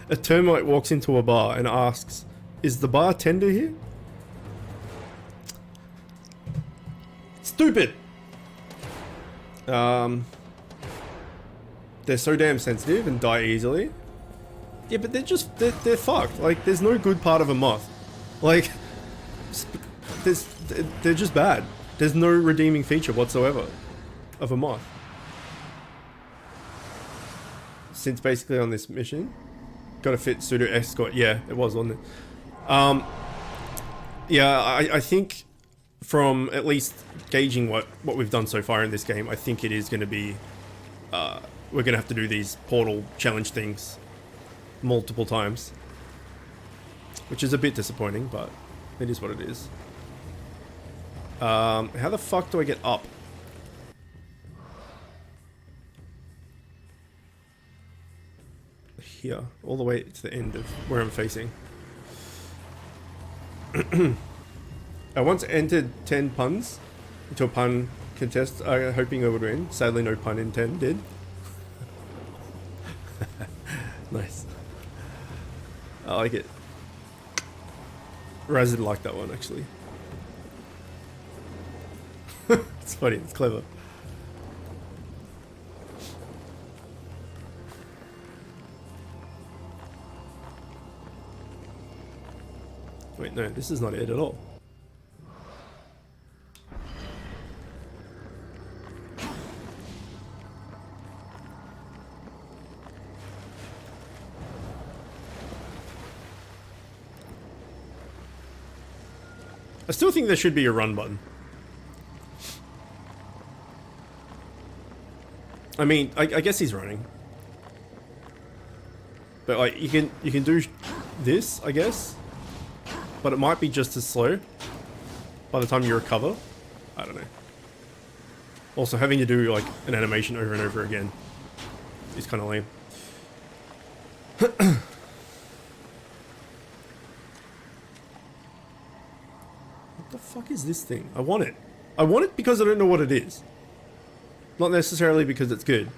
A termite walks into a bar and asks, "Is the bartender here?" Stupid! They're so damn sensitive and die easily. Yeah, but they're fucked. Like, there's no good part of a moth. Like, they're just bad. There's no redeeming feature whatsoever of a moth. Since basically on this mission, gotta fit pseudo escort. Yeah, it was on it. Yeah, I think from at least gauging what we've done so far in this game, I think it is going to be we're gonna have to do these portal challenge things multiple times, which is a bit disappointing, but it is what it is. How the fuck do I get up? Here, all the way to the end of where I'm facing. I once entered 10 puns into a pun contest, hoping I would win. Sadly, no pun intended. Nice. I like it. Raz didn't like that one, actually. It's funny, it's clever. Wait, no, this is not it at all. I still think there should be a run button. I mean, I guess he's running. But like, you can do this, I guess. But it might be just as slow by the time you recover. I don't know. Also, having to do like an animation over and over again is kind of lame. What the fuck is this thing? I want it. I want it because I don't know what it is. Not necessarily because it's good.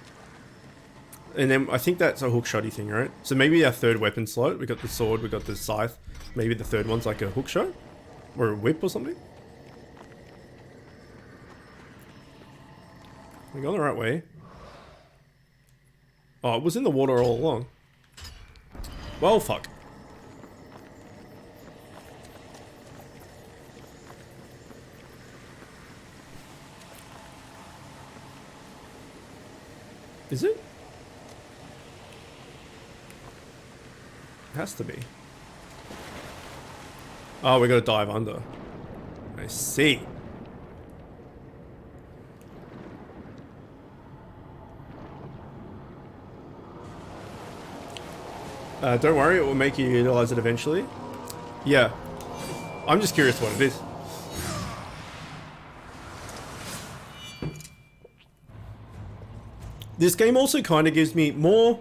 And then I think that's a hookshotty thing, right? So maybe our third weapon slot. We got the sword, we got the scythe. Maybe the third one's like a hookshot? Or a whip or something? We going the right way. Oh, it was in the water all along. Well, fuck. Is it? It has to be. Oh, we gotta dive under. I see. Don't worry, it will make you utilize it eventually. Yeah. I'm just curious what it is. This game also kind of gives me more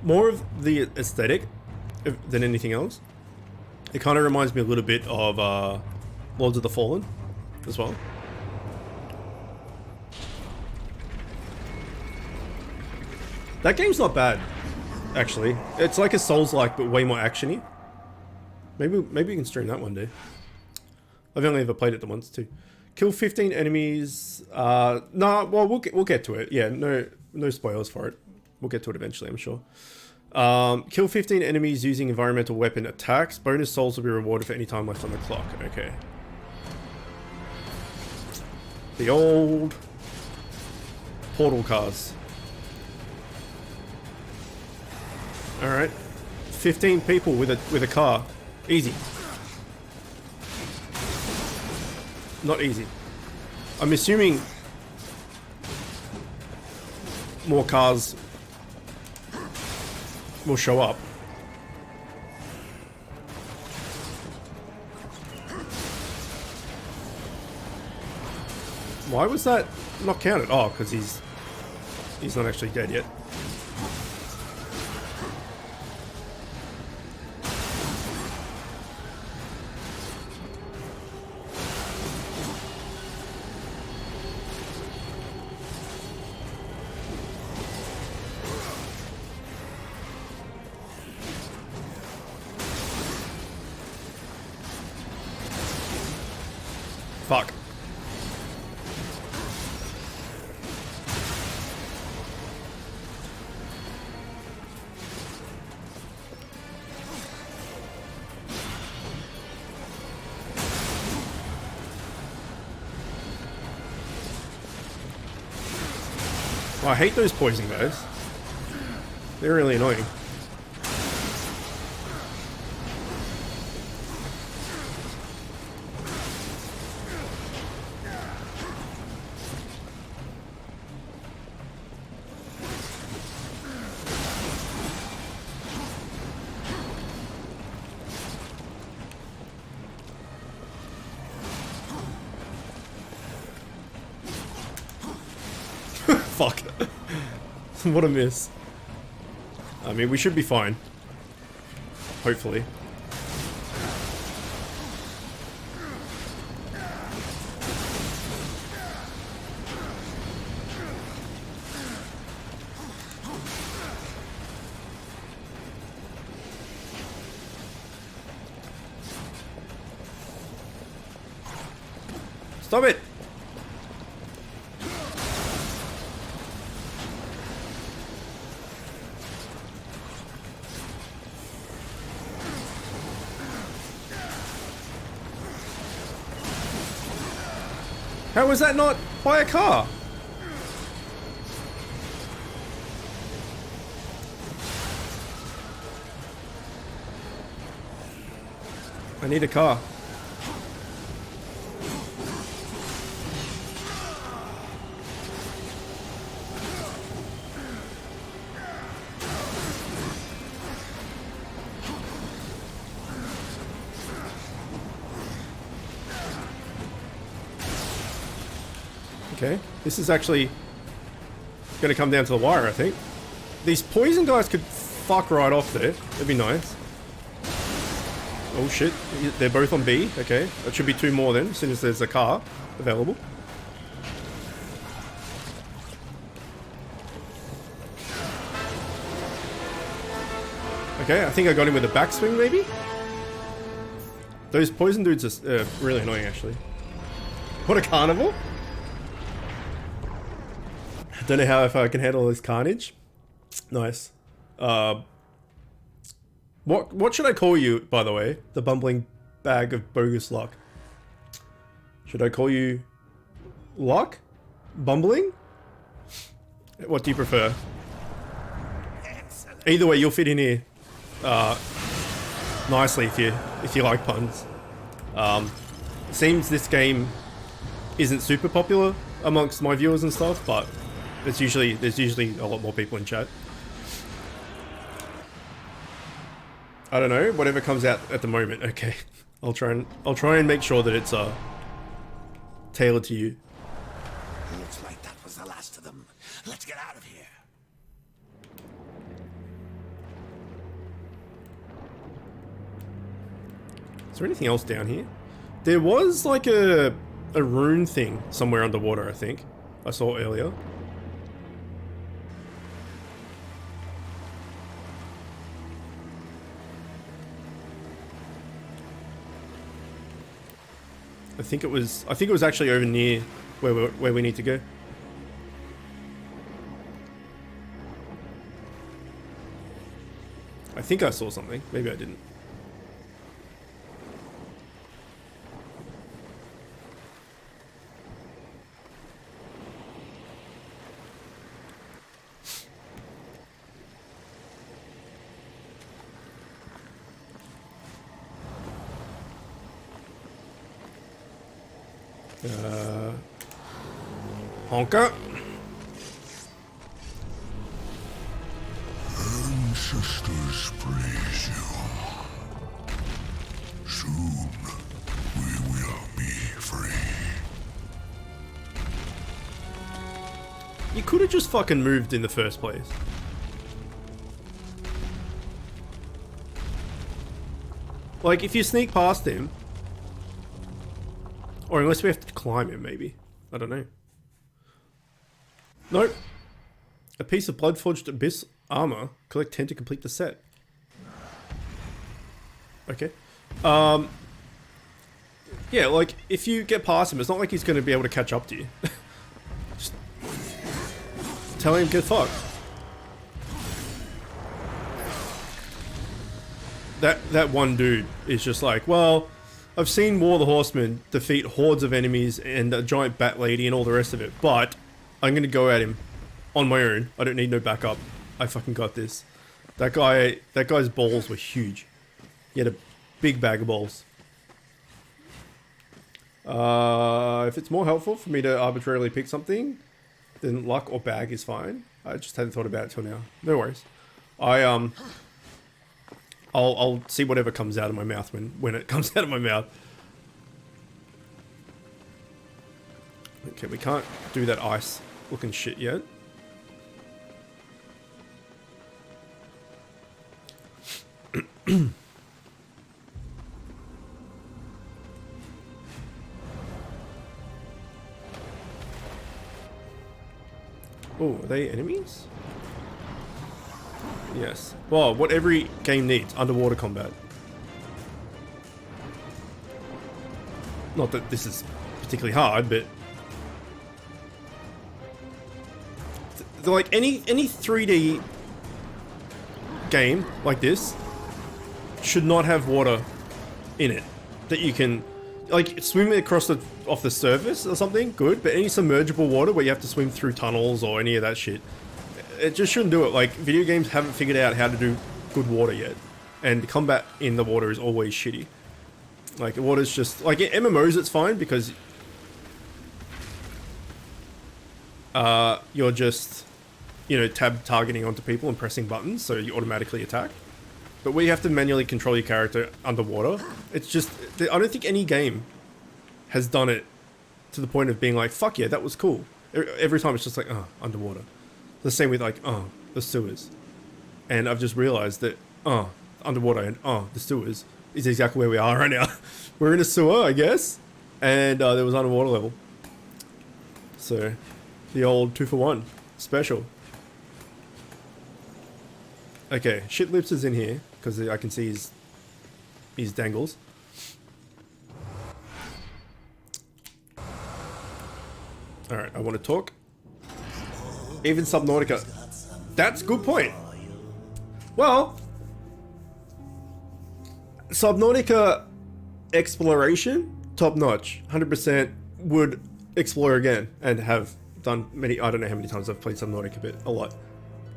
of the aesthetic than anything else. It kind of reminds me a little bit of Lords of the Fallen as well. That game's not bad, actually. It's like a Souls-like, but way more actiony. Maybe we can stream that one day. I've only ever played it the once too. Kill 15 enemies. Nah, well, we'll get to it. Yeah, no spoilers for it. We'll get to it eventually, I'm sure. Kill 15 enemies using environmental weapon attacks. Bonus souls will be rewarded for any time left on the clock. Okay. The old portal cars. All right, 15 people with a car, easy. Not easy. I'm assuming more cars will show up. Why was that not counted? Oh, because he's not actually dead yet. Fuck. Oh, I hate those poison guys. They're really annoying. Fuck. What a miss. I mean, we should be fine. Hopefully. Stop it! How was that not by a car? I need a car. Okay, this is actually going to come down to the wire, I think. These poison guys could fuck right off there. That'd be nice. Oh shit, they're both on B. Okay, that should be two more then, as soon as there's a car available. Okay, I think I got him with a backswing, maybe? Those poison dudes are really annoying, actually. What a carnival! Don't know how if I can handle this carnage. Nice. What should I call you, by the way? The bumbling bag of bogus luck. Should I call you Luck? Bumbling? What do you prefer? Excellent. Either way, you'll fit in here nicely if you like puns. Seems this game isn't super popular amongst my viewers and stuff, but there's usually a lot more people in chat. I don't know, whatever comes out at the moment. Okay. I'll try and make sure that it's tailored to you. Looks like that was the last of them. Let's get out of here. Is there anything else down here? There was like a rune thing somewhere underwater, I think. I saw earlier. I think it was actually over near where we need to go. I think I saw something. Maybe I didn't. Honka. Ancestors praise you. Soon we will be free. You could have just fucking moved in the first place. Like, if you sneak past him, or unless we have to climb him, maybe. I don't know. Nope. A piece of blood-forged abyss armor. Collect 10 to complete the set. Okay. Yeah, like, if you get past him, it's not like he's going to be able to catch up to you. Just tell him, get fucked. That one dude is just like, well, I've seen War of the Horsemen defeat hordes of enemies and a giant bat lady and all the rest of it, but I'm gonna go at him on my own. I don't need no backup. I fucking got this. That guy's balls were huge. He had a big bag of balls. If it's more helpful for me to arbitrarily pick something, then luck or bag is fine. I just hadn't thought about it till now. No worries. I'll see whatever comes out of my mouth when it comes out of my mouth. Okay, we can't do that ice looking shit yet. Oh, are they enemies? Yes. Well, what every game needs, underwater combat. Not that this is particularly hard, but like any 3D game like this should not have water in it that you can like swim across off the surface or something. Good, but any submergible water where you have to swim through tunnels or any of that shit, it just shouldn't do it. Like, video games haven't figured out how to do good water yet. And combat in the water is always shitty. Like, water's just... Like, in MMOs it's fine because... you're just, you know, tab targeting onto people and pressing buttons, so you automatically attack. But where you have to manually control your character underwater, it's just... I don't think any game has done it to the point of being like, fuck yeah, that was cool. Every time it's just like, oh, underwater. The same with like, oh, the sewers. And I've just realized that, oh, underwater and oh, the sewers is exactly where we are right now. We're in a sewer, I guess. And there was underwater level. So, the old 2-for-1 special. Okay, Shit Lips is in here, because I can see his dangles. Alright, I want to talk. Even Subnautica. That's a good point. Well, Subnautica exploration, top notch. 100% would explore again and have done many. I don't know how many times I've played Subnautica, but a lot.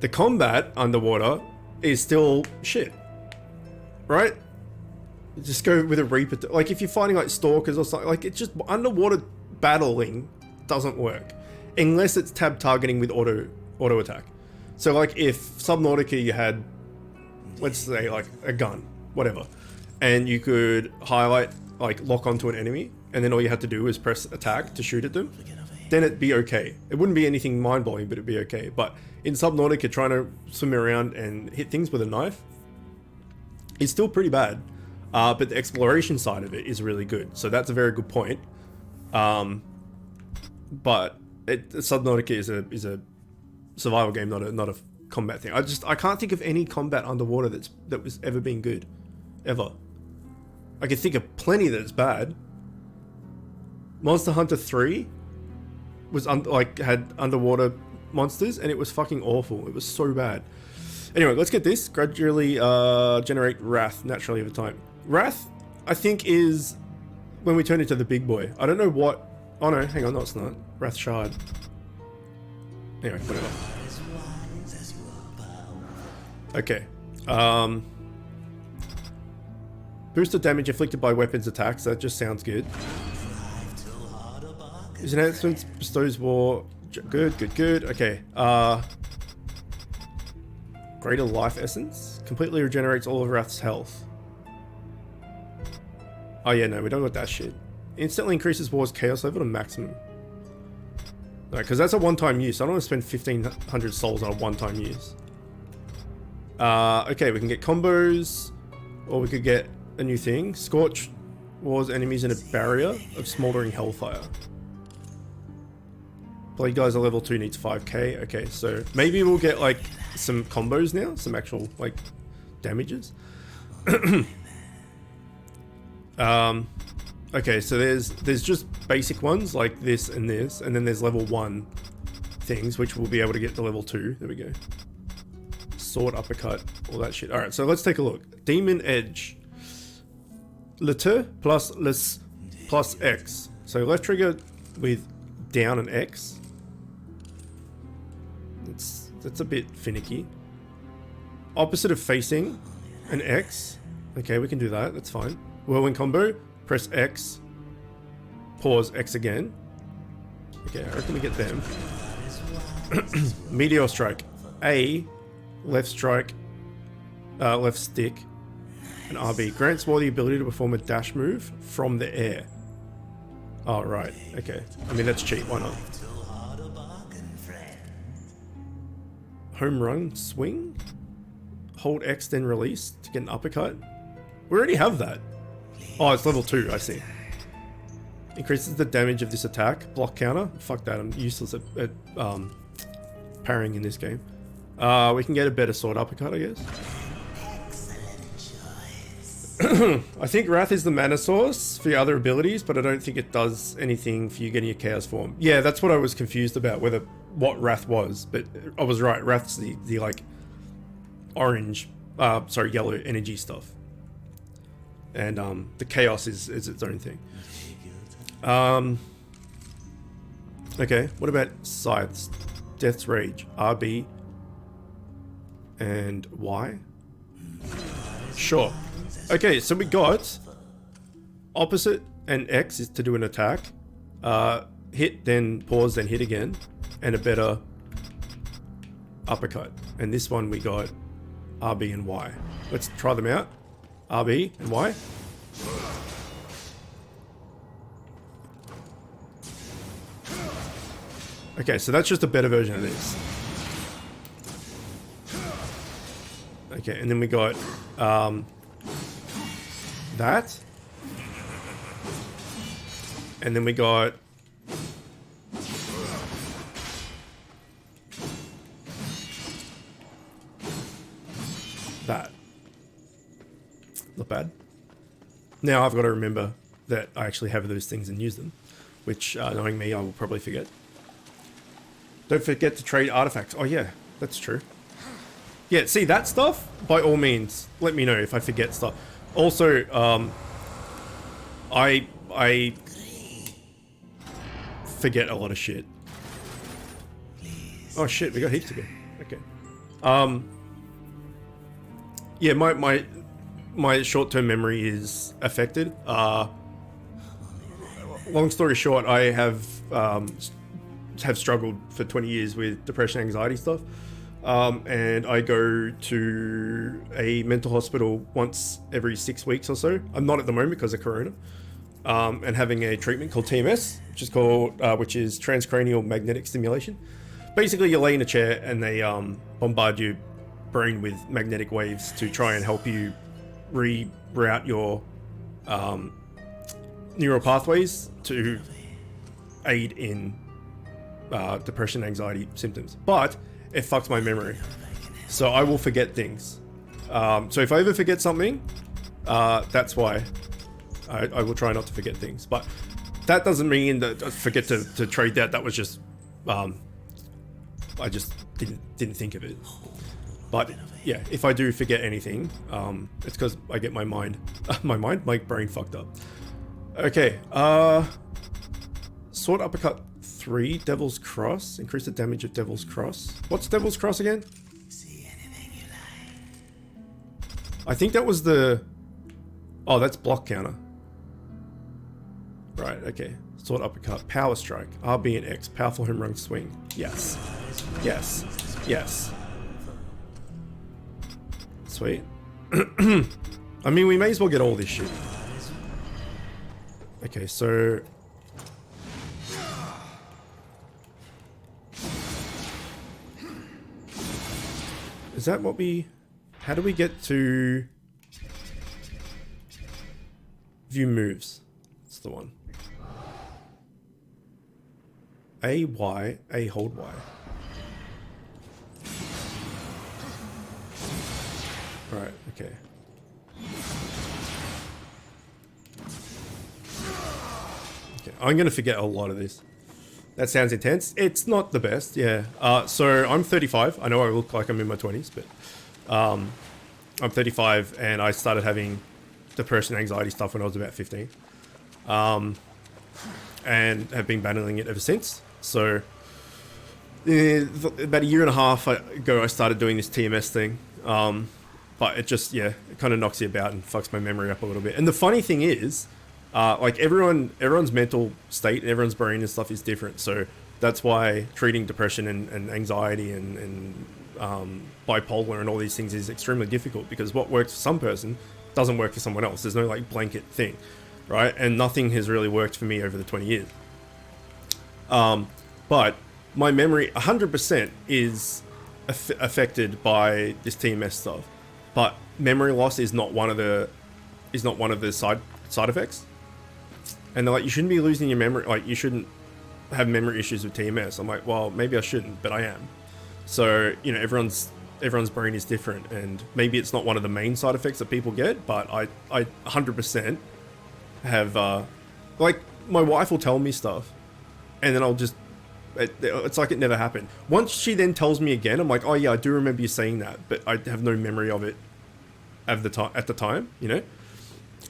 The combat underwater is still shit. Right? Just go with a Reaper. Like, if you're fighting like stalkers or something, like, it's just underwater battling doesn't work. Unless it's tab targeting with auto attack. So like if Subnautica you had, let's say like a gun, whatever. And you could highlight, like lock onto an enemy, and then all you had to do was press attack to shoot at them. Then it'd be okay. It wouldn't be anything mind-blowing, but it'd be okay. But in Subnautica, trying to swim around and hit things with a knife is still pretty bad. But the exploration side of it is really good. So that's a very good point. But Subnautica is a survival game, not a combat thing. I can't think of any combat underwater that was ever been good, ever. I can think of plenty that's bad. Monster Hunter 3 was had underwater monsters, and it was fucking awful. It was so bad. Anyway, let's get this. Gradually generate wrath naturally over time. Wrath, I think, is when we turn into the big boy. I don't know what. Oh no, hang on, no, it's not. Wrath Shard. Anyway, whatever. Okay. Boosted damage inflicted by weapons attacks. That just sounds good. His enhancements bestows war. Good. Okay. Greater life essence. Completely regenerates all of Wrath's health. Oh yeah, no, we don't got that shit. Instantly increases war's chaos level to maximum. No, because that's a one-time use. I don't want to spend 1,500 souls on a one-time use. Okay, we can get combos, or we could get a new thing. Scorch wars enemies in a barrier of smoldering hellfire. Blade Guys are level 2, needs 5k. Okay, so maybe we'll get like some combos now, some actual like damages. Okay, so there's just basic ones like this, and then there's level 1 things which we'll be able to get to level 2. There we go. Sword uppercut, all that shit. All right, so let's take a look. Demon Edge. Letter plus les plus X. So left trigger with down and X. That's a bit finicky. Opposite of facing an X. Okay, we can do that. That's fine. Whirlwind combo. Press X. Pause X again. Okay, I reckon we get them. Meteor strike. A. Left strike. Left stick. And RB grants War the ability to perform a dash move from the air. Oh, right. Okay. I mean, that's cheap. Why not? Home run swing. Hold X, then release to get an uppercut. We already have that. Oh, it's level 2. I see. Increases the damage of this attack. Block counter. Fuck that. I'm useless at parrying in this game. We can get a better sword uppercut, I guess. I think Wrath is the mana source for your other abilities, but I don't think it does anything for you getting your Chaos form. Yeah, that's what I was confused about, what Wrath was, but I was right. Wrath's the like orange, yellow energy stuff, and the Chaos is its own thing. Okay, what about Scythes? Death's Rage, RB, and Y. Sure. Okay, so we got opposite and X is to do an attack. Hit, then pause, then hit again. And a better uppercut. And this one we got RB and Y. Let's try them out. RB and Y. Okay, so that's just a better version of this. Okay, and then we got that, and then we got that. Not bad. Now I've got to remember that I actually have those things and use them, which knowing me, I will probably forget. Don't forget to trade artifacts. Oh yeah, that's true. Yeah, see that stuff? By all means, let me know if I forget stuff. Also, I forget a lot of shit. Oh shit, we got heaps again. Okay. Yeah, my short-term memory is affected. Long story short, I have struggled for 20 years with depression, anxiety stuff. and I go to a mental hospital once every 6 weeks or so. I'm not at the moment because of Corona. And having a treatment called TMS, which is transcranial magnetic stimulation. Basically, you lay in a chair and they bombard your brain with magnetic waves to try and help you reroute your neural pathways to aid in depression, anxiety symptoms. But it fucks my memory, so I will forget things. So if I ever forget something, that's why I will try not to forget things. But that doesn't mean that I forget to trade that. That was just I just didn't think of it. But yeah, if I do forget anything, it's because I get my brain fucked up. Okay, Sword Uppercut 3, Devil's Cross. Increase the damage of Devil's Cross. What's Devil's Cross again? See anything you like. I think that was the... Oh, that's block counter. Right, okay. Sword Uppercut, Power Strike, RB and X, Powerful Home Run Swing. Yes. Yes. Yes. Sweet. I mean, we may as well get all this shit. Okay, so... Is that what we... How do we get to... View moves? That's the one. A, Y, A, hold Y. Right, okay. Okay, I'm gonna forget a lot of this. That sounds intense. It's not the best, yeah. So I'm 35. I know I look like I'm in my 20s, but I'm 35 and I started having depression, anxiety stuff when I was about 15. And have been battling it ever since. So about a year and a half ago, I started doing this TMS thing. But it just, yeah, it kind of knocks you about and fucks my memory up a little bit. And the funny thing is, like everyone's mental state and everyone's brain and stuff is different. So that's why treating depression and anxiety and bipolar and all these things is extremely difficult, because what works for some person doesn't work for someone else. There's no like blanket thing, right? And nothing has really worked for me over the 20 years. But my memory 100% is affected by this TMS stuff. But memory loss is not one of the side effects. And they're like, you shouldn't be losing your memory, like you shouldn't have memory issues with TMS. I'm like, well, maybe I shouldn't, but I am. So, you know, everyone's brain is different, and maybe it's not one of the main side effects that people get, but I 100% have like my wife will tell me stuff and then I'll just it's like it never happened. Once she then tells me again, I'm like, oh yeah, I do remember you saying that, but I have no memory of it at the time, you know?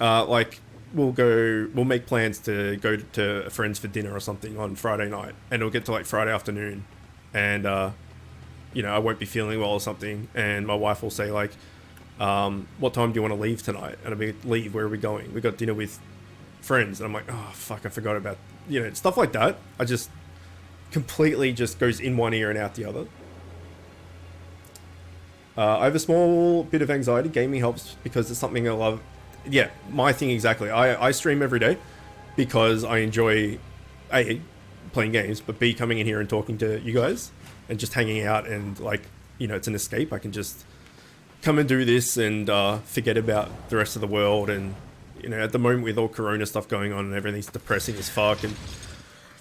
Like we'll make plans to go to a friend's for dinner or something on Friday night, and it'll get to like Friday afternoon, and you know, I won't be feeling well or something, and my wife will say like, what time do you want to leave tonight? And I'll be, leave, where are we going? We got dinner with friends. And I'm like, oh fuck, I forgot about, you know, stuff like that. I just completely just goes in one ear and out the other. I have a small bit of anxiety. Gaming helps because it's something I love. Yeah, my thing exactly. I stream every day because I enjoy A, playing games, but B, coming in here and talking to you guys and just hanging out, and like, you know, it's an escape. I can just come and do this and forget about the rest of the world. And, you know, at the moment with all Corona stuff going on and everything's depressing as fuck and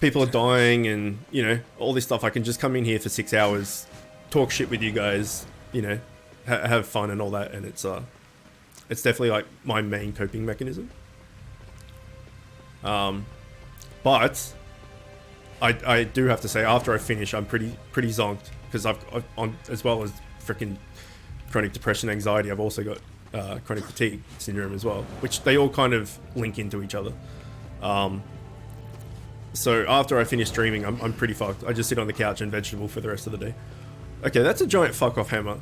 people are dying and, you know, all this stuff, I can just come in here for 6 hours, talk shit with you guys, you know, have fun and all that. And it's definitely like my main coping mechanism. But I do have to say, after I finish, I'm pretty zonked, because I've on, as well as freaking chronic depression, anxiety, I've also got chronic fatigue syndrome as well, which they all kind of link into each other. So after I finish streaming, I'm pretty fucked. I just sit on the couch and vegetable for the rest of the day. Okay, that's a giant fuck off hammer.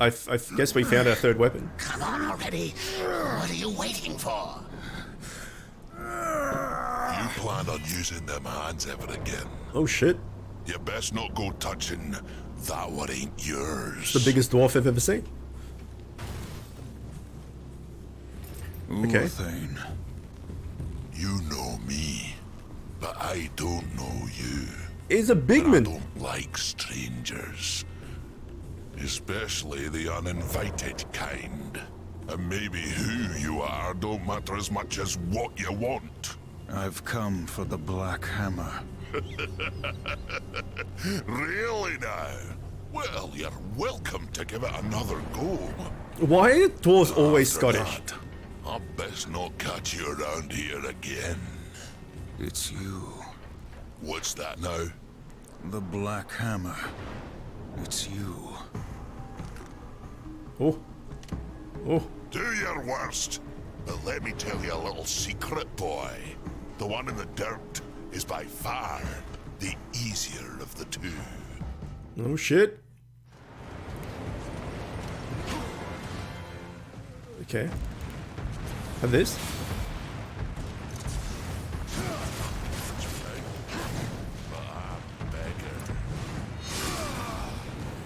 I guess we found our third weapon. Come on already. What are you waiting for? You plan on using them hands ever again? Oh shit. You best not go touching that what ain't yours. The biggest dwarf I've ever seen. Okay. Thane. You know me, but I don't know you. He's a big I man. don't like strangers. Especially the uninvited kind. And maybe who you are don't matter as much as what you want. I've come for the Black Hammer. Really now? Well, you're welcome to give it another go. Why are dwarves always After Scottish? that, I best not catch you around here again. It's you. What's that now? The Black Hammer. It's you. Oh. Oh. Do your worst. But let me tell you a little secret, boy. The one in the dirt is by far the easier of the two. Oh shit. Okay. Have this.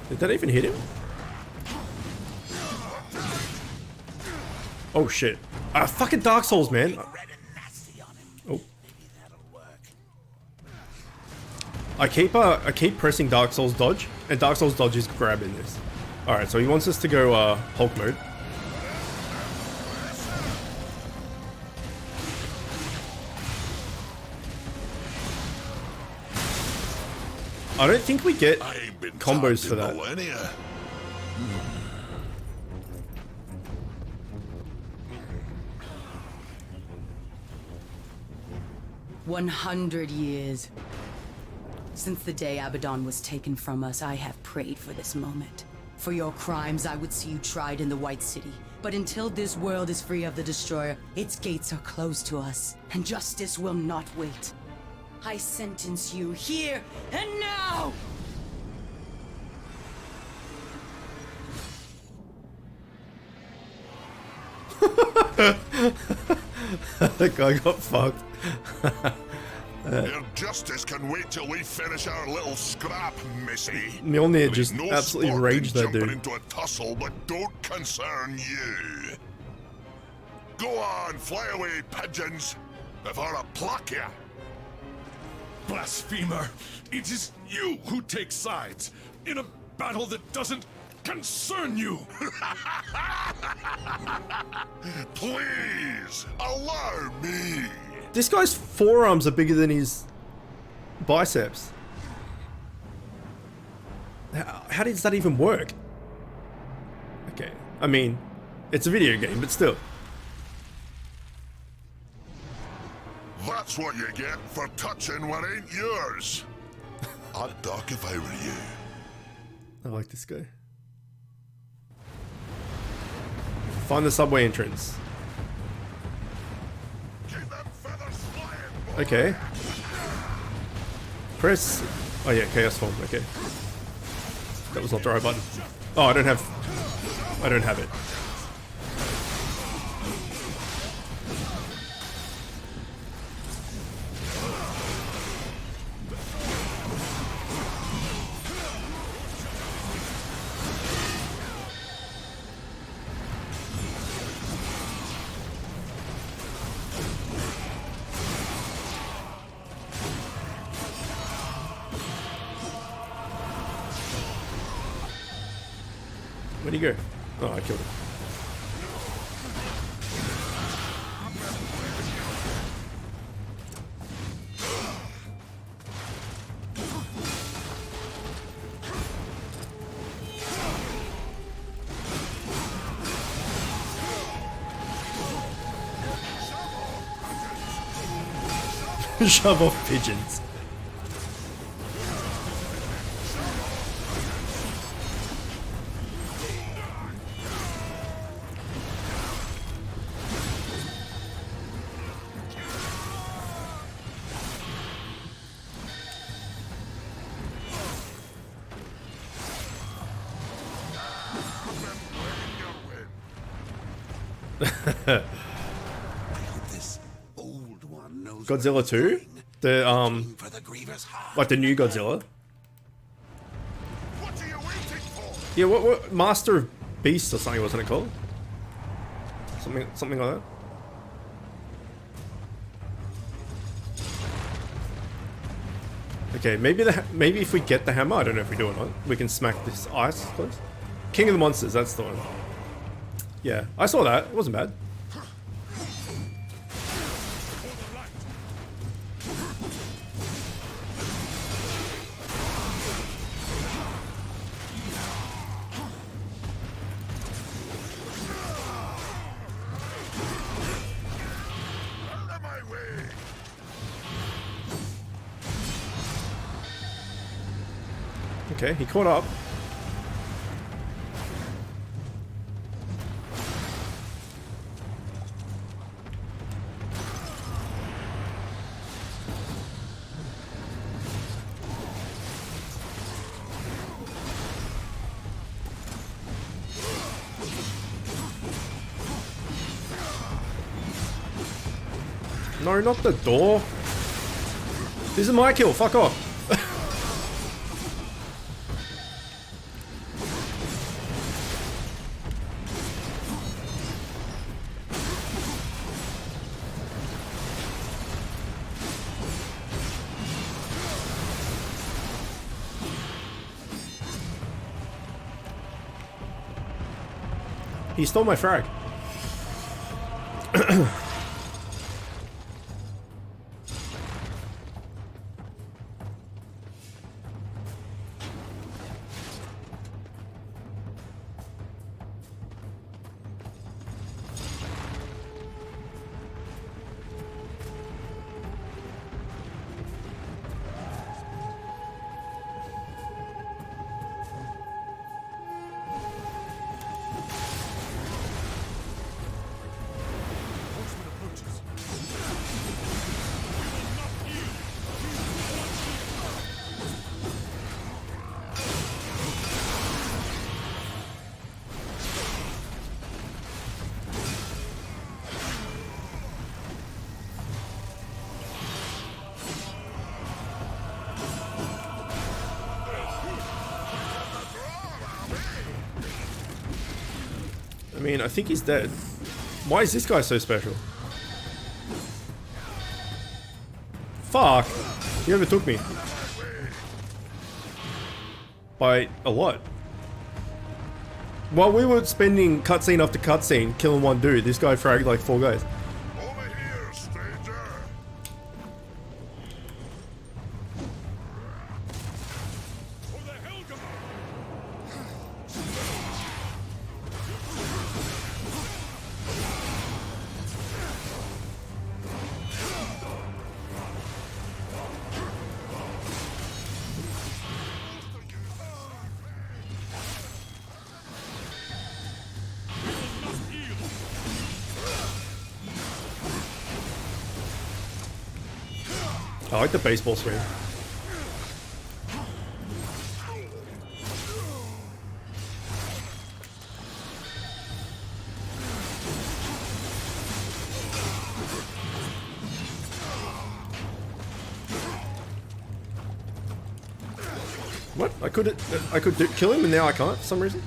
Did that even hit him? Oh shit. Ah, fucking Dark Souls, man. Oh. I keep pressing Dark Souls dodge, and Dark Souls dodge is grabbing this. Alright, so he wants us to go Hulk mode. I don't think we get I ain't been combos tapped for in that. millennia. 100 years. Since the day Abaddon was taken from us, I have prayed for this moment. For your crimes, I would see you tried in the White City. But until this world is free of the Destroyer, its gates are closed to us, and justice will not wait. I sentence you here and now! That guy got fucked. Your justice can wait till we finish our little scrap, missy. Mjolnir There's just no absolutely sport in raged that jumping dude. into a tussle, but don't concern you. Go on, fly away, pigeons, before I pluck you. Blasphemer! It is you who take sides in a battle that doesn't concern you! Please, allow me. This guy's forearms are bigger than his biceps. How does that even work? Okay, I mean, it's a video game, but still. That's what you get for touching what ain't yours. I'd duck if I were you. I like this guy. Find the subway entrance. Keep them feathers flying, boy. Okay. Press. Oh yeah, chaos form. Okay. That was not the right button. Oh, I don't have it. Where'd he go? Oh, I killed him. Shove off pigeons. This old one knows Godzilla 2? The for the Griever's heart. like the new Godzilla? Yeah, what Master of Beasts or something wasn't it called? Something like that. Okay, maybe if we get the hammer, I don't know if we do or not, we can smack this ice close. King of the Monsters, that's the one. Yeah, I saw that. It wasn't bad. Okay, he caught up. No, not the door. This is my kill, fuck off. He stole my frag. I mean, I think he's dead. Why is this guy so special? Fuck! He overtook me. By a lot. While we were spending cutscene after cutscene killing one dude, this guy fragged like 4 guys. Over here, stranger. For the Helga! I like the baseball swing. What? I could kill him and now I can't for some reason?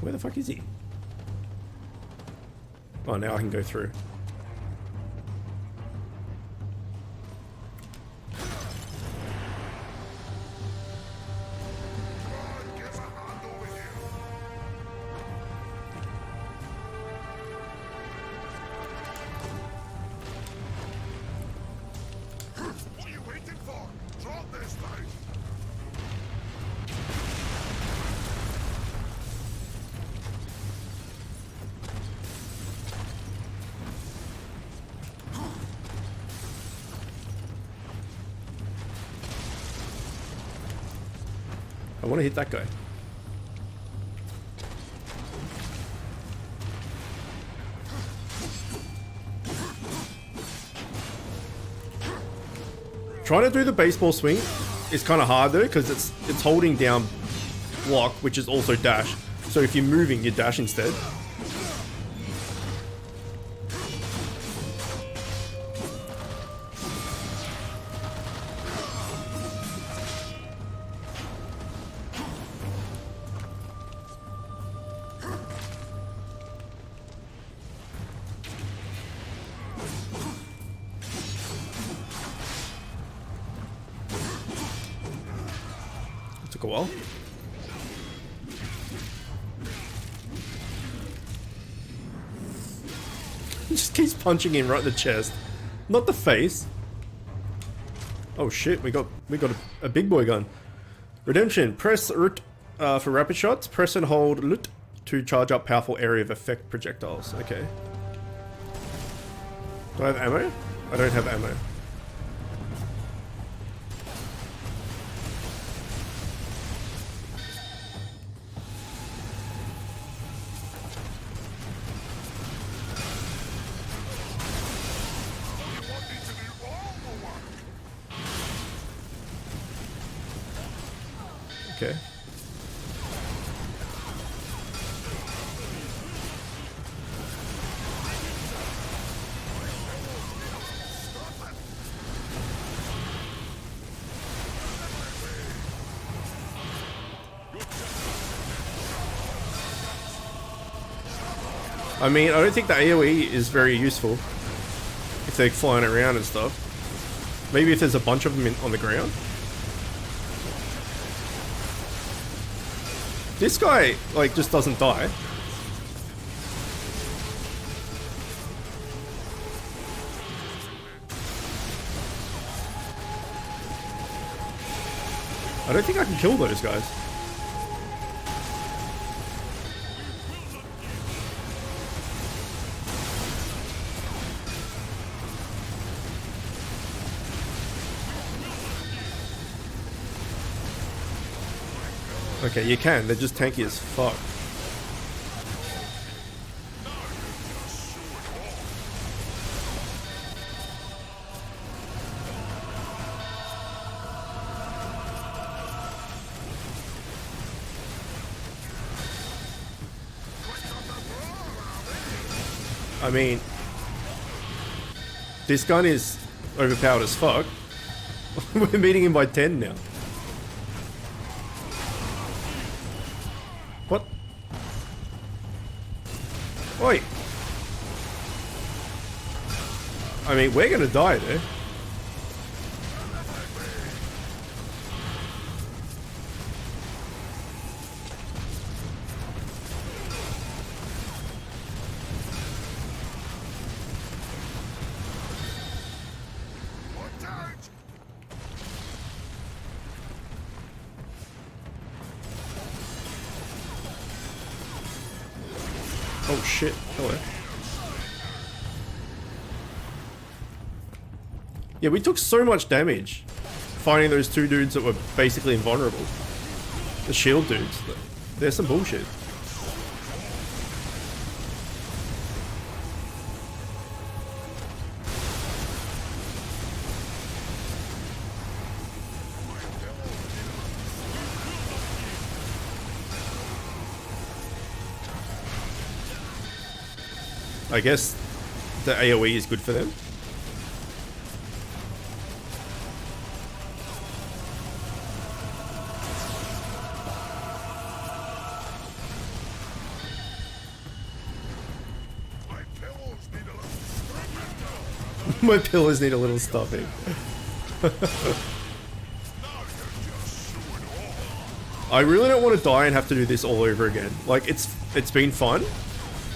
Where the fuck is he? Oh, now I can go through. What are you waiting for? Drop this thing. I want to hit that guy. Trying to do the baseball swing is kind of hard though, because it's holding down block, which is also dash. So if you're moving, you dash instead. Took a while. He just keeps punching him right in the chest, not the face. Oh shit! We got a big boy gun. Redemption. Press RT for rapid shots. Press and hold LT to charge up powerful area of effect projectiles. Okay. Do I have ammo? I don't have ammo. Okay. I mean, I don't think the AoE is very useful if they're flying around and stuff. Maybe if there's a bunch of them on the ground. This guy, like, just doesn't die. I don't think I can kill those guys. Okay, you can. They're just tanky as fuck. I mean, this gun is overpowered as fuck. We're beating him by 10 now. What? Oi! I mean, we're gonna die there. Oh shit, hello. Yeah, we took so much damage fighting those two dudes that were basically invulnerable. The shield dudes. They're some bullshit. I guess the AoE is good for them. My pillows need a little stuffing. I really don't want to die and have to do this all over again. Like, it's been fun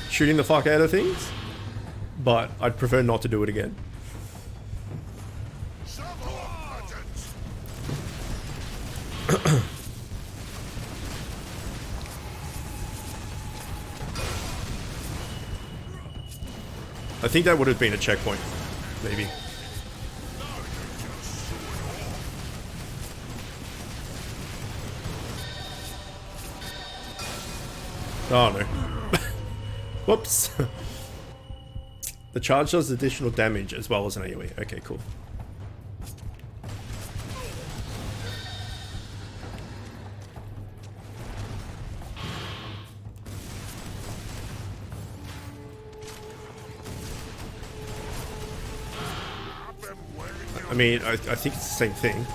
shooting the fuck out of things, but I'd prefer not to do it again. I think that would have been a checkpoint, maybe. Oh no. Whoops. The charge does additional damage as well as an AoE. Okay, cool. I mean, I think it's the same thing.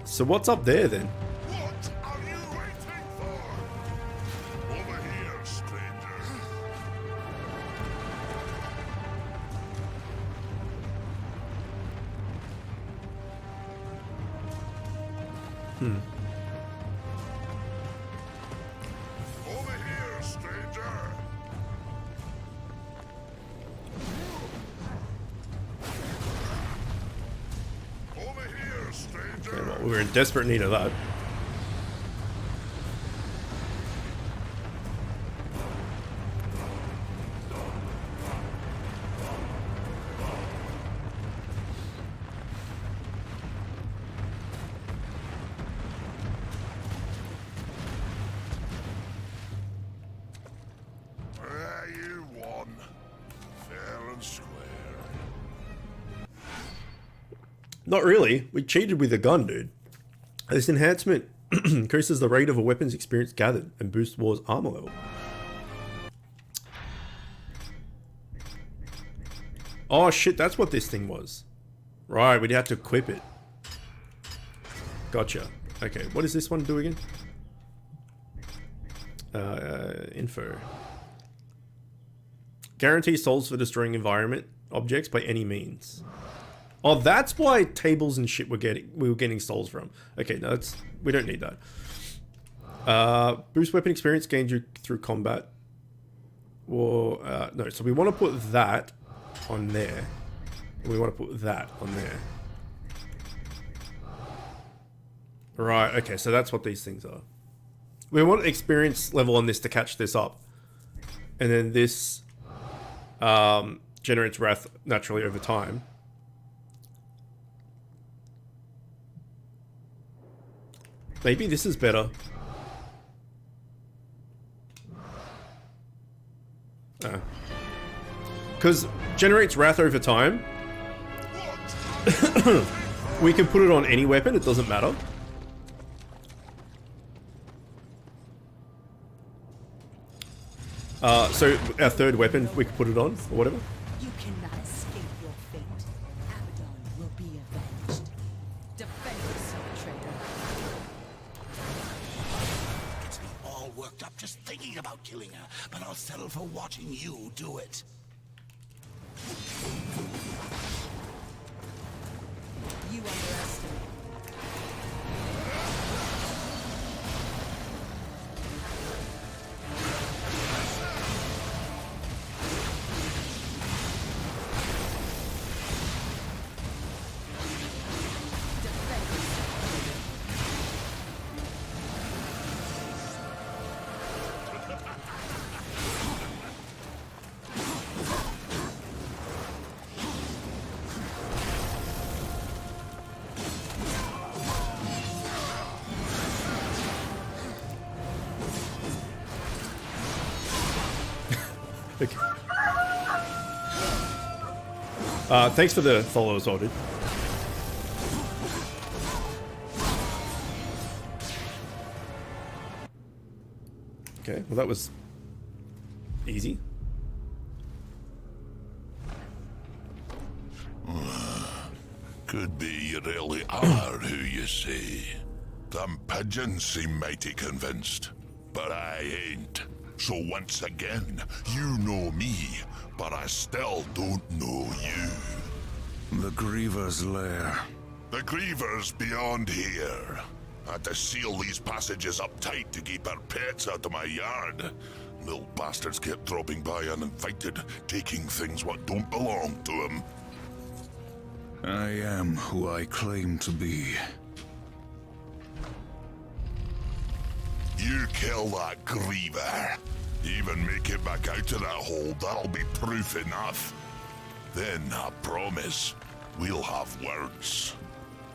So what's up there then? What are you waiting for? Over here, stranger. Over here, stranger. Over here, stranger. Okay, well, we were in desperate need of that. You won. Fair and square. Not really. We cheated with a gun, dude. This enhancement increases the rate of a weapon's experience gathered and boosts war's armor level. Oh shit, that's what this thing was. Right, we'd have to equip it. Gotcha. Okay, what does this one do again? Info. Guarantee souls for destroying environment objects by any means. Oh, that's why tables and shit we were getting souls from. Okay, no, we don't need that. Boost weapon experience gained you through combat. Or no, so we want to put that on there. And we want to put that on there. Right, okay, so that's what these things are. We want experience level on this to catch this up. And then this generates wrath naturally over time. Maybe this is better. Because generates wrath over time. We can put it on any weapon, it doesn't matter. So our third weapon, we can put it on, or whatever. You cannot escape your fate. Abaddon will be avenged. Defend yourself, traitor. Gets me all worked up just thinking about killing her, but I'll settle for watching you do it. You underestimate. Okay. Thanks for the follow as well, dude. Okay, well that was easy. Could be you really are who you say. Them pigeons seem mighty convinced, but I ain't. So once again, you know me, but I still don't know you. The Griever's lair. The Griever's beyond here. I had to seal these passages up tight to keep our pets out of my yard. Little bastards kept dropping by uninvited, taking things what don't belong to them. I am who I claim to be. You you kill that griever, even make it back out of that hole, that'll be proof enough. Then, I promise, we'll have words.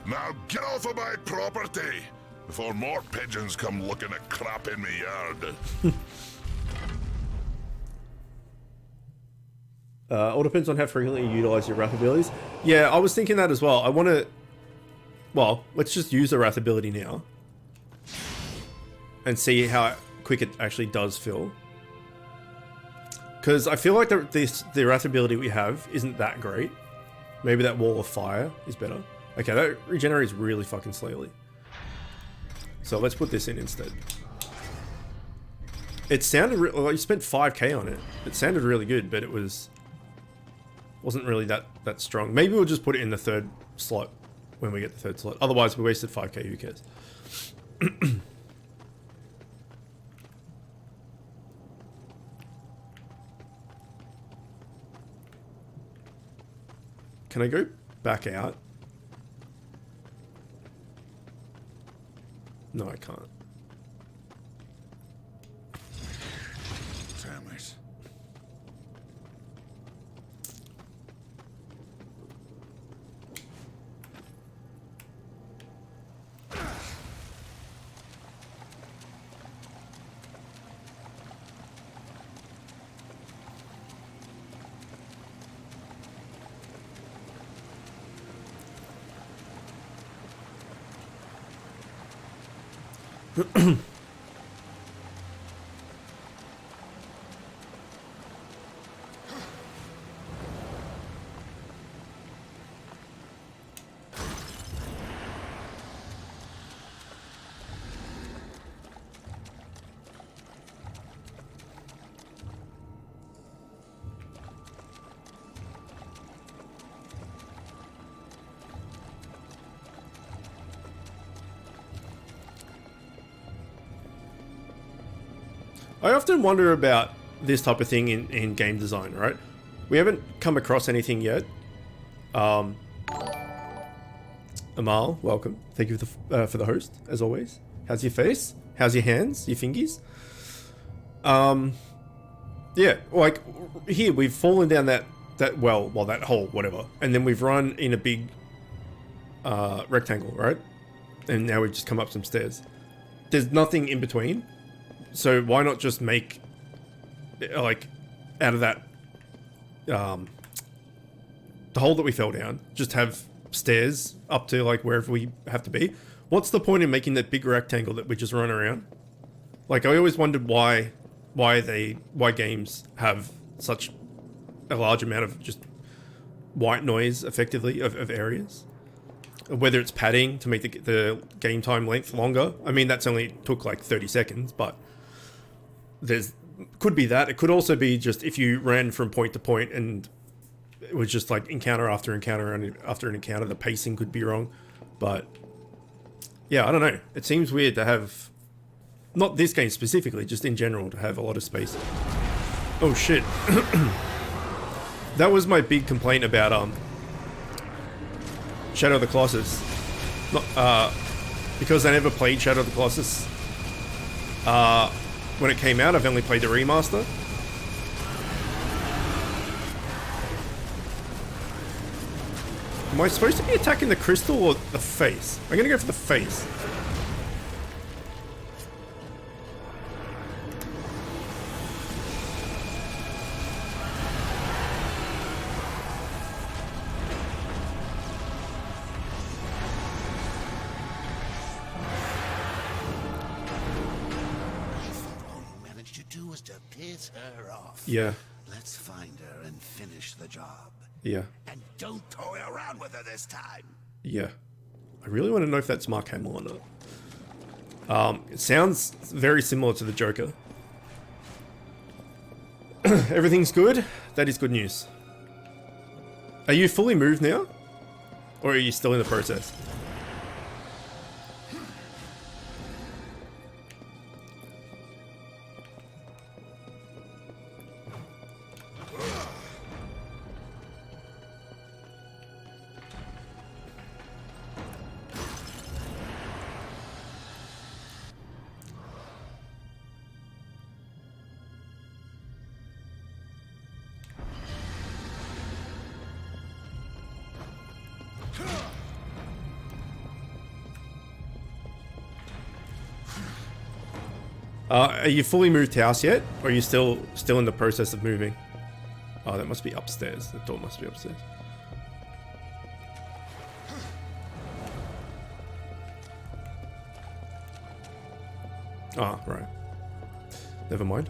Now get off of my property before more pigeons come looking at crap in my yard. All depends on how frequently you utilize your wrath abilities. Yeah, I was thinking that as well. I want to... Well, let's just use the wrath ability now. And see how quick it actually does fill. Because I feel like the wrath ability we have isn't that great. Maybe that wall of fire is better. Okay, that regenerates really fucking slowly. So let's put this in instead. It sounded... Like you spent 5k on it. It sounded really good, but it wasn't really that strong. Maybe we'll just put it in the third slot when we get the third slot. Otherwise, we wasted 5k, who cares? Can I go back out? No, I can't. Damn it. I often wonder about this type of thing in game design, right? We haven't come across anything yet. Amal, welcome. Thank you for the host, as always. How's your face? How's your hands? Your fingies? Yeah, like, here, we've fallen down that hole, whatever. And then we've run in a big rectangle, right? And now we've just come up some stairs. There's nothing in between. So why not just make, like, out of that, the hole that we fell down, just have stairs up to, like, wherever we have to be? What's the point in making that big rectangle that we just run around? Like, I always wondered why games have such a large amount of just white noise, effectively, of areas. Whether it's padding to make the game time length longer. I mean, that's only took, like, 30 seconds, but... could be that. It could also be just if you ran from point to point and it was just like encounter after encounter and after an encounter, the pacing could be wrong. But yeah, I don't know. It seems weird to have, not this game specifically, just in general, to have a lot of space. Oh shit. That was my big complaint about Shadow of the Colossus. Not, because I never played Shadow of the Colossus. When it came out, I've only played the remaster. Am I supposed to be attacking the crystal or the face? I'm gonna go for the face. Her off. Yeah. Let's find her and finish the job. Yeah. And don't toy around with her this time. Yeah. I really want to know if that's Mark Hamill or not. It sounds very similar to the Joker. Everything's good? That is good news. Are you fully moved now? Or are you still in the process? Are you fully moved house yet? Or are you still in the process of moving? Oh, that must be upstairs. The door must be upstairs. Ah, right. Never mind.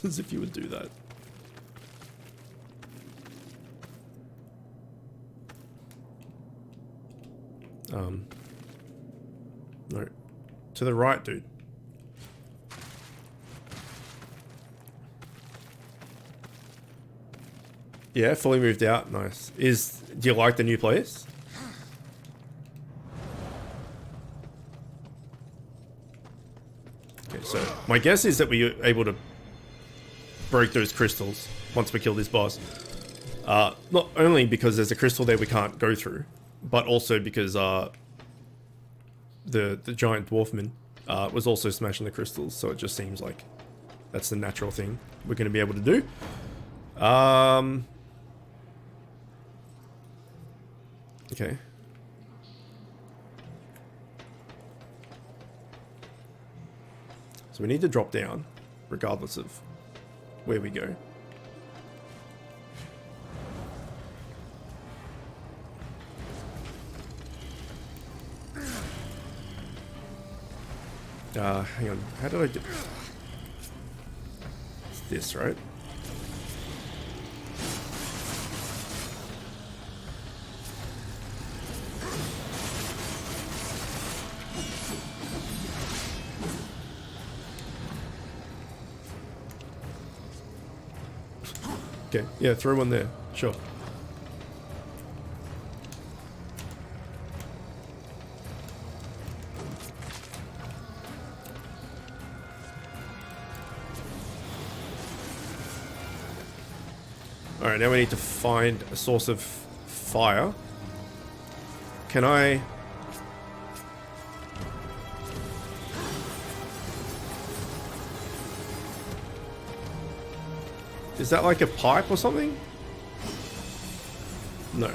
As if you would do that. No. To the right, dude. Yeah, fully moved out. Nice. Do you like the new place? Okay, so my guess is that we were able to break those crystals once we kill this boss. Not only because there's a crystal there we can't go through, but also because the giant dwarfman was also smashing the crystals, so it just seems like that's the natural thing we're going to be able to do. Okay. So we need to drop down, regardless of where we go. Hang on. How did I do? It's this, right? Okay, yeah, throw one there. Sure. Alright, now we need to find a source of fire. Can I... Is that like a pipe or something? No.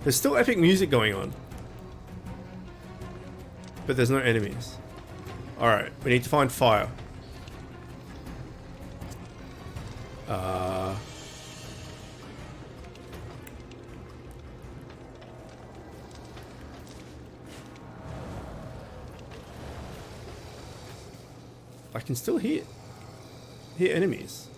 There's still epic music going on. But there's no enemies. Alright, we need to find fire. I can still hear enemies.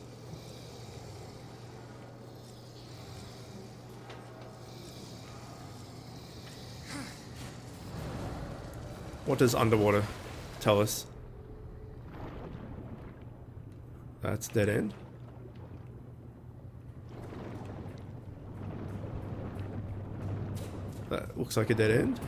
What does underwater tell us? That's dead end. That looks like a dead end.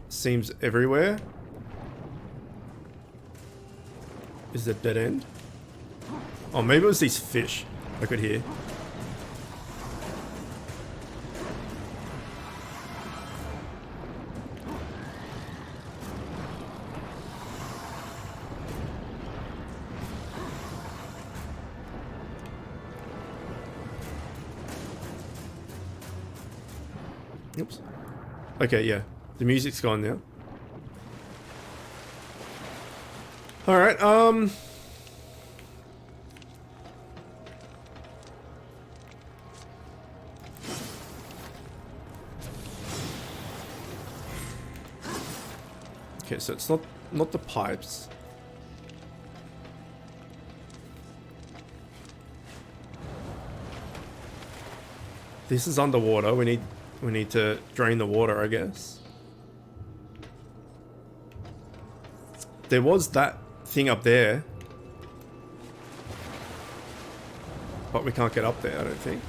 Seems everywhere. Is that dead end? Oh, maybe it was these fish I could hear. Oops. Okay, yeah. The music's gone now. Alright, okay, so it's not the pipes. This is underwater. We need to drain the water, I guess. There was that thing up there. But we can't get up there, I don't think.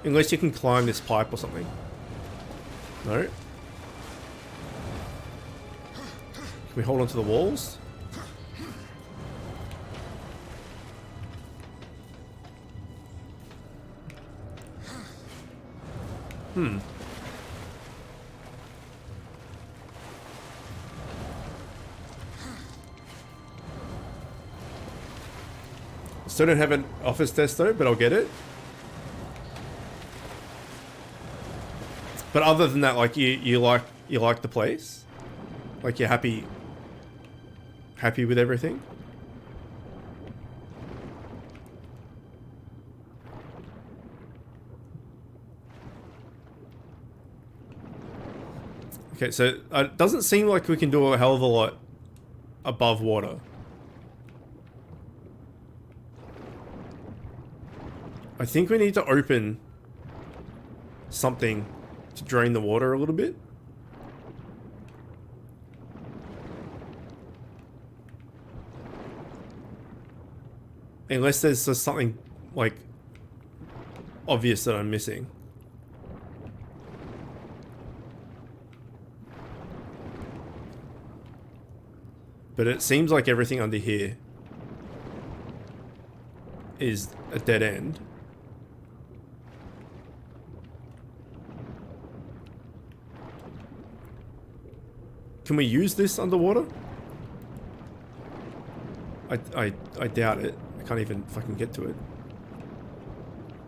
Unless you can climb this pipe or something. No. Can we hold on to the walls? Still don't have an office desk though, but I'll get it. But other than that, like you like the place? Like you're happy with everything? Okay, so it doesn't seem like we can do a hell of a lot above water. I think we need to open something to drain the water a little bit. Unless there's just something like obvious that I'm missing. But it seems like everything under here is a dead end. Can we use this underwater? I doubt it. I can't even fucking get to it.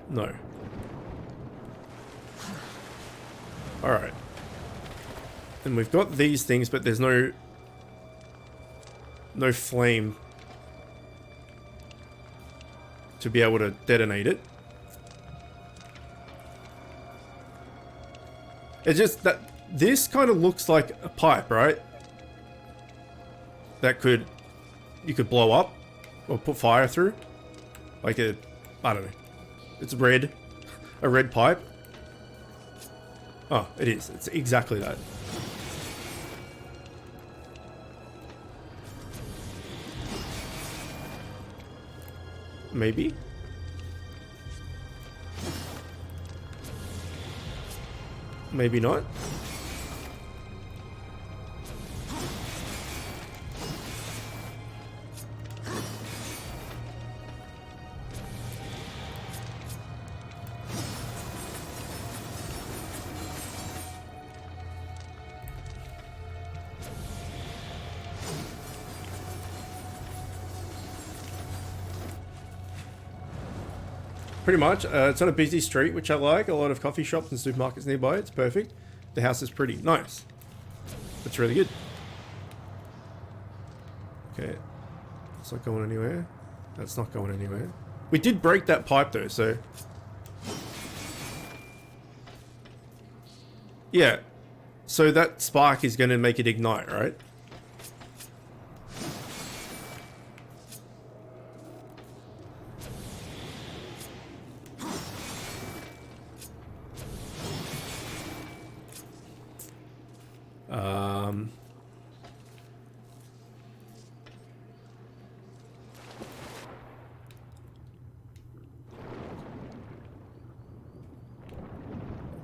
No. Alright. And we've got these things, but there's no flame to be able to detonate it. It's just that this kind of looks like a pipe, right? That you could blow up or put fire through. Like I don't know. It's red. A red pipe. Oh, it is. It's exactly that. Maybe? Maybe not. Pretty much. It's on a busy street, which I like. A lot of coffee shops and supermarkets nearby. It's perfect. The house is pretty nice. That's really good. Okay. It's not going anywhere. That's not going anywhere. We did break that pipe though, so... Yeah. So that spark is going to make it ignite, right?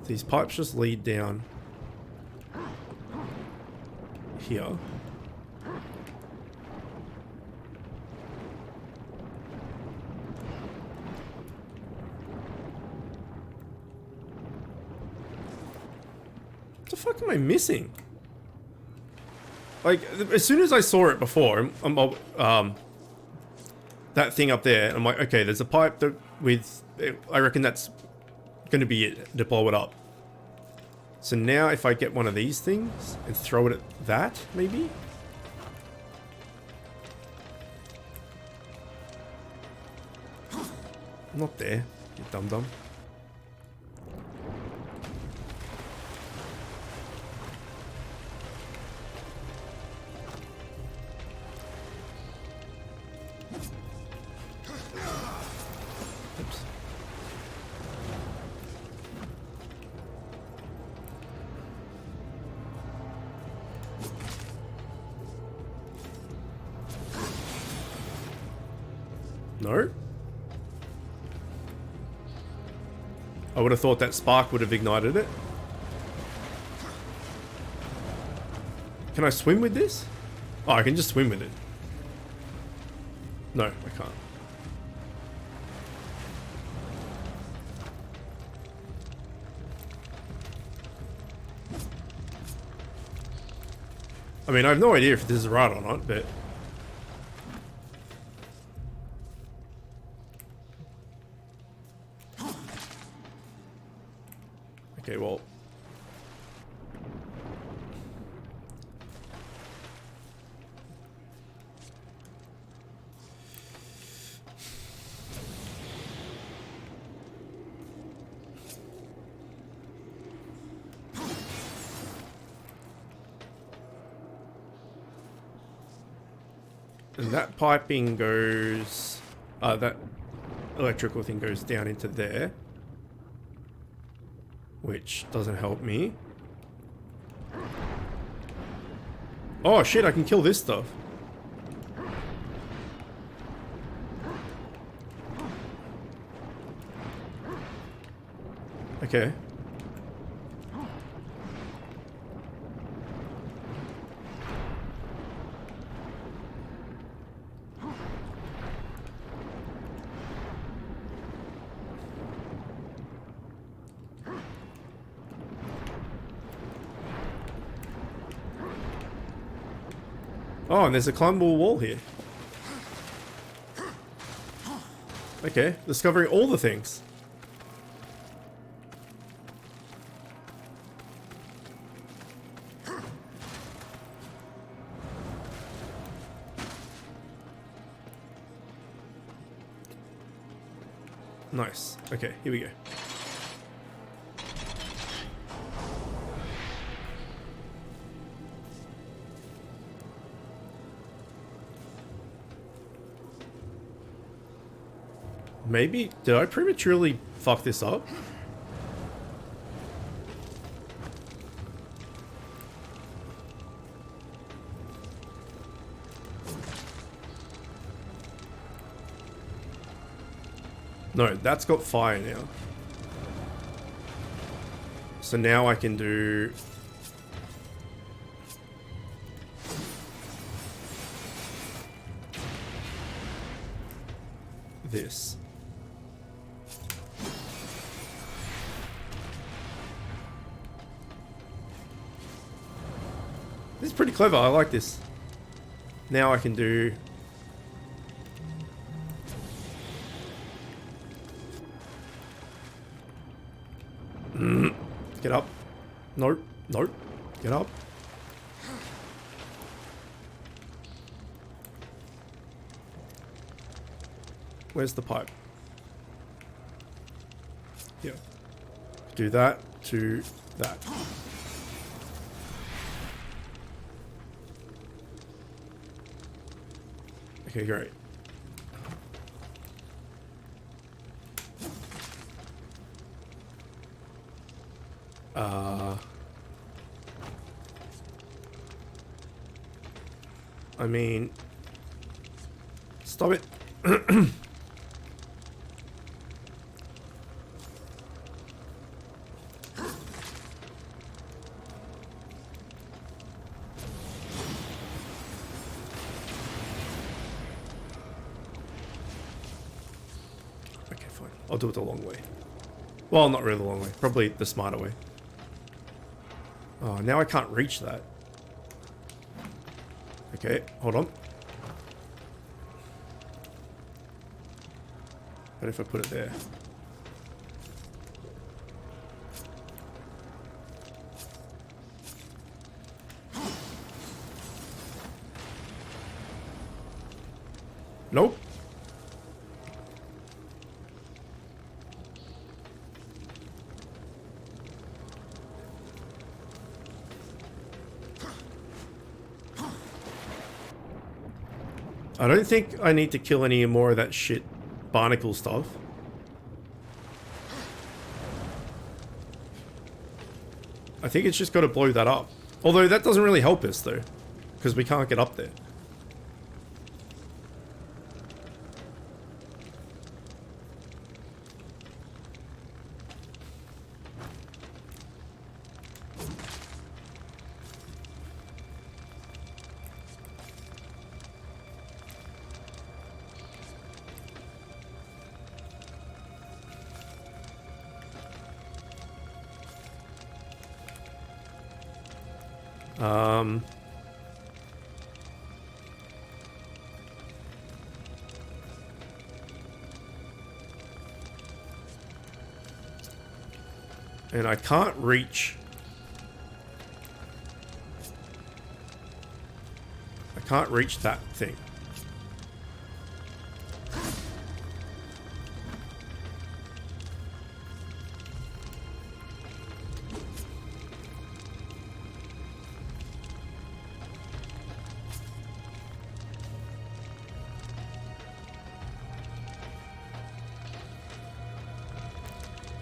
These pipes just lead down here. What the fuck am I missing? Like, as soon as I saw it before, that thing up there, I'm like, okay, there's a pipe that with, I reckon that's going to be it to blow it up. So now if I get one of these things and throw it at that, maybe? Not there, you dum-dum. Oops. No? I would have thought that spark would have ignited it. Can I swim with this? Oh, I can just swim with it. No, I can't. I mean, I have no idea if this is right or not, but... Okay, well... And that piping goes... that electrical thing goes down into there. Which doesn't help me. Oh shit, I can kill this stuff. Okay. Oh, and there's a climbable wall here. Okay, discovering all the things. Nice. Okay, here we go. Maybe, did I prematurely fuck this up? No, that's got fire now. So now I can do... this. This is pretty clever, I like this. Now I can do... Get up. Nope. Nope. Get up. Where's the pipe? Yeah. Do that to that. Okay, great. I mean, stop it. Okay, fine. I'll do it the long way. Well, not really the long way. Probably the smarter way. Oh, now I can't reach that. Okay, hold on. What if I put it there? Nope. I don't think I need to kill any more of that shit barnacle stuff. I think it's just got to blow that up. Although that doesn't really help us though, because we can't get up there. And I can't reach. I can't reach that thing.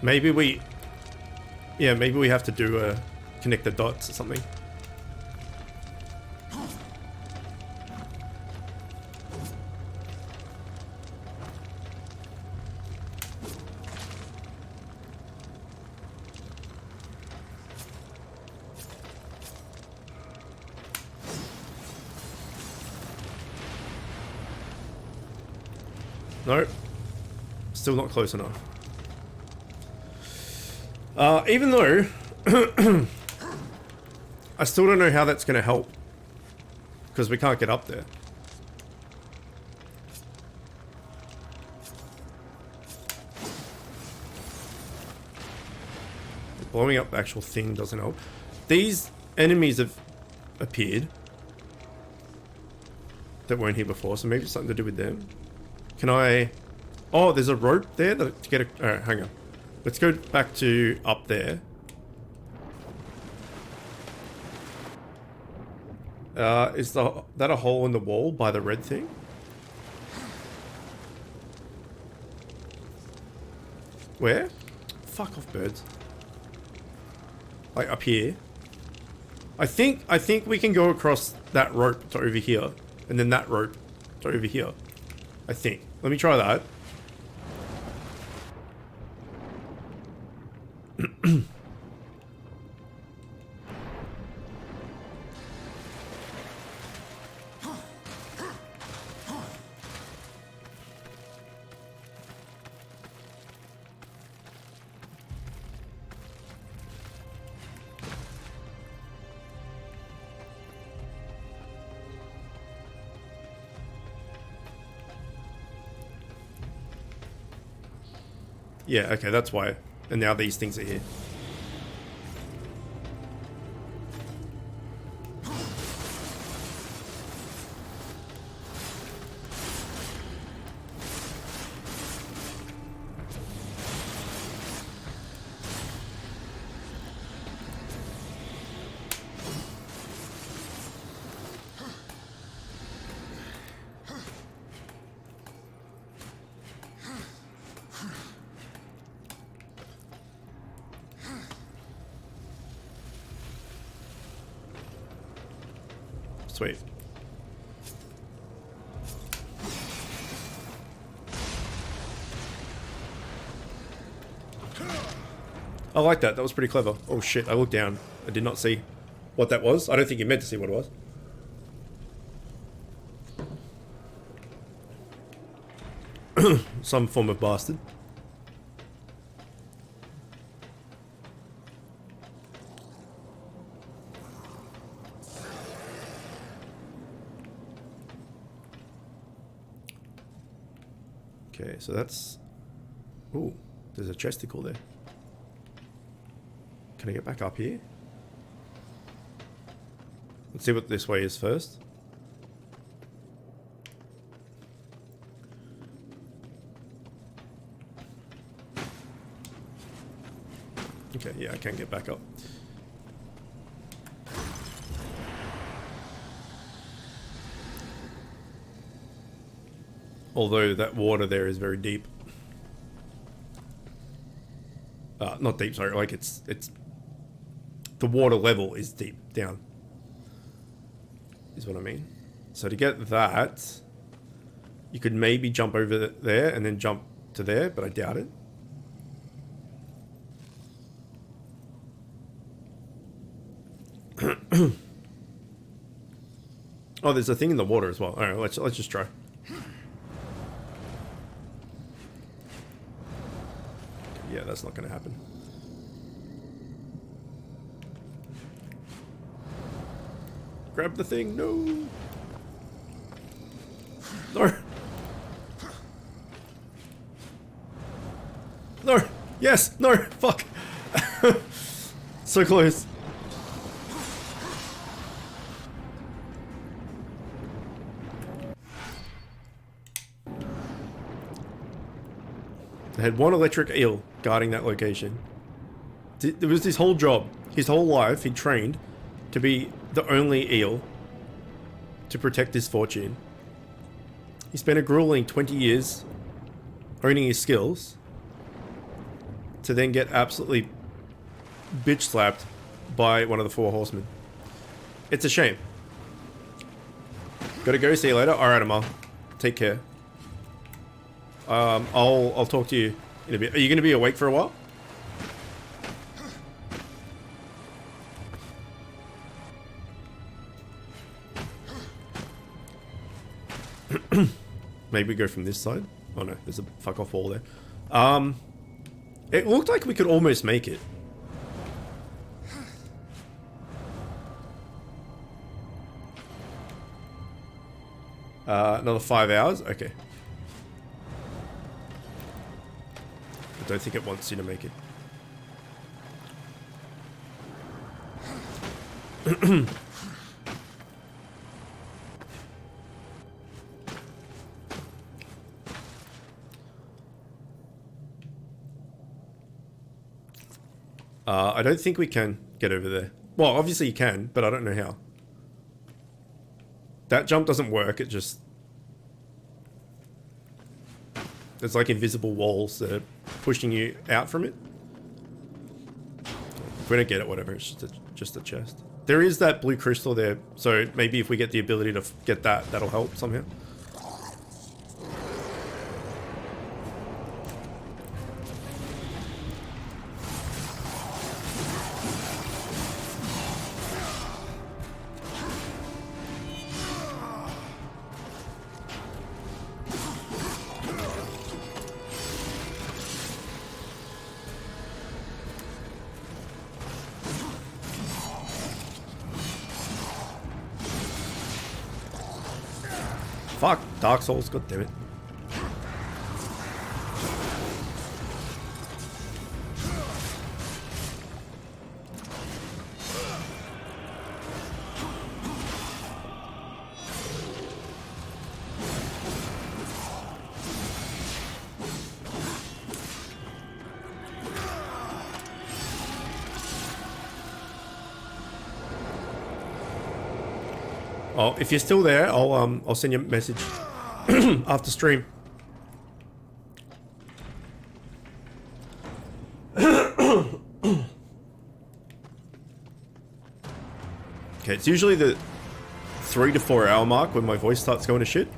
Maybe we... Yeah, maybe we have to do a connect the dots or something. Nope. Still not close enough. Even though I still don't know how that's going to help because we can't get up there. Blowing up the actual thing doesn't help. These enemies have appeared that weren't here before, so maybe it's something to do with them. Can I... Oh, there's a rope there to get a... Alright, hang on. Let's go back to up there. Is that a hole in the wall by the red thing? Where? Fuck off, birds. Like up here. I think we can go across that rope to over here, and then that rope to over here. I think. Let me try that. Yeah, okay, that's why. And now these things are here. Sweet. I like that. That was pretty clever. Oh shit, I looked down. I did not see what that was. I don't think you meant to see what it was. Some form of bastard. Okay, so that's... Ooh, there's a chesticle there. Can I get back up here? Let's see what this way is first. Okay, yeah, I can get back up. Although that water there is very deep. Not deep, sorry, like it's... The water level is deep down. Is what I mean. So to get that, you could maybe jump over there and then jump to there, but I doubt it. Oh, there's a thing in the water as well. Alright, let's just try. Yeah, that's not gonna happen. Grab the thing. No. No. No. Yes. No. Fuck. So close. They had one electric eel guarding that location. There was his whole job. His whole life, he trained to be the only eel to protect his fortune. He spent a grueling 20 years honing his skills to then get absolutely bitch slapped by one of the four horsemen. It's a shame. Gotta go, see you later. Alright, Amal. Take care. I'll talk to you in a bit. Are you gonna be awake for a while? Maybe we go from this side. Oh no, there's a fuck off wall there. It looked like we could almost make it. Another 5 hours? Okay. I don't think it wants you to make it. I don't think we can get over there. Well, obviously you can, but I don't know how. That jump doesn't work, it just... There's like invisible walls that are pushing you out from it. If we don't get it, whatever, it's just a chest. There is that blue crystal there, so maybe if we get the ability to get that, that'll help somehow. Fuck, Dark Souls, god damn it. Oh, if you're still there, I'll send you a message after stream. Okay, it's usually the 3 to 4 hour mark when my voice starts going to shit.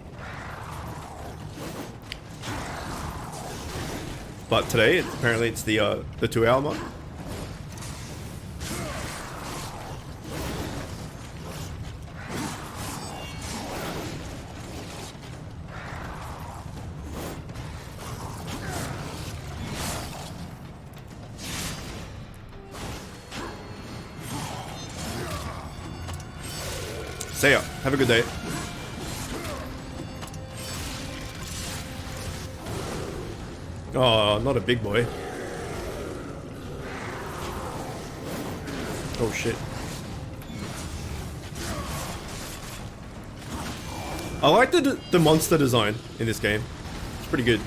But today, apparently it's the 2 hour mark. See ya. Have a good day. Oh, not a big boy. Oh shit. I like the monster design in this game. It's pretty good.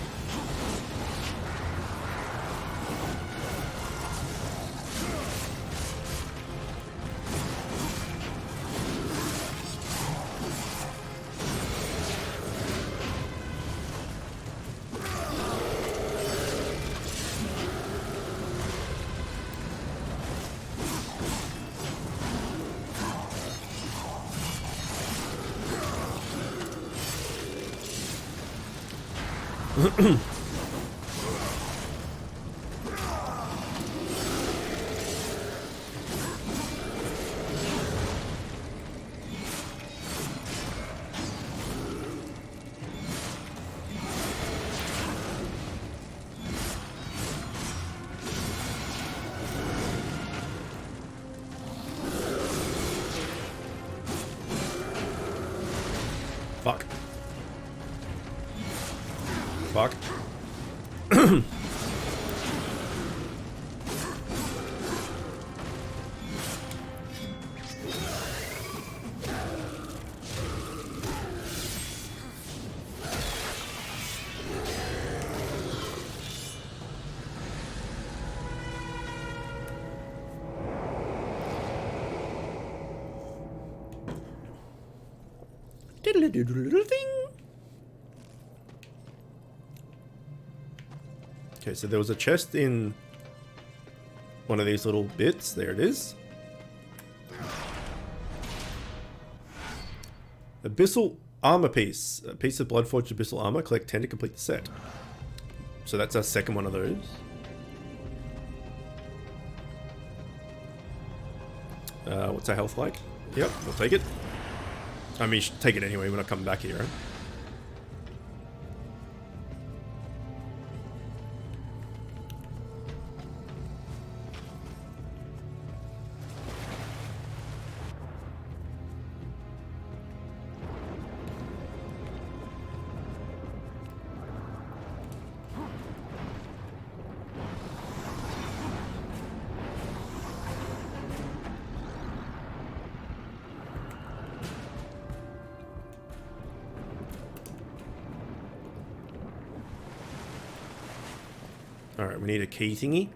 Fuck. Okay, so there was a chest in one of these little bits. There it is. Abyssal armor piece. A piece of blood-forged abyssal armor. Collect 10 to complete the set. So that's our second one of those. What's our health like? Yep, we'll take it. I mean, you should take it anyway when I come back here, right? Alright, we need a key thingy.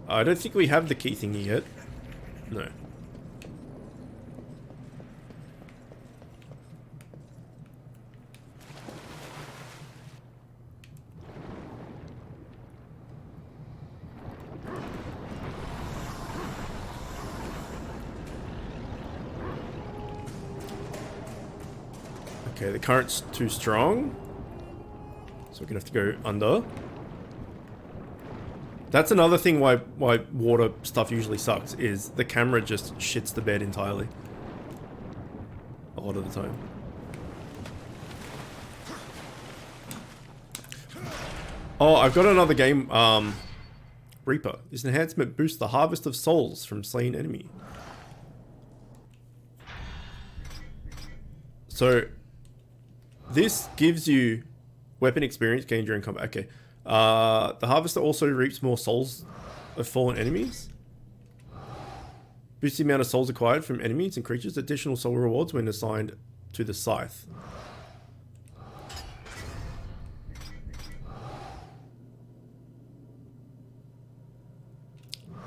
I don't think we have the key thingy yet. No. Okay, the current's too strong. So we're gonna have to go under. That's another thing why water stuff usually sucks, is the camera just shits the bed entirely. A lot of the time. Oh, I've got another game, Reaper. This enhancement boosts the harvest of souls from slain enemy. So, this gives you weapon experience gained during combat. Okay. The harvester also reaps more souls of fallen enemies. Boosts the amount of souls acquired from enemies and creatures. Additional soul rewards when assigned to the scythe.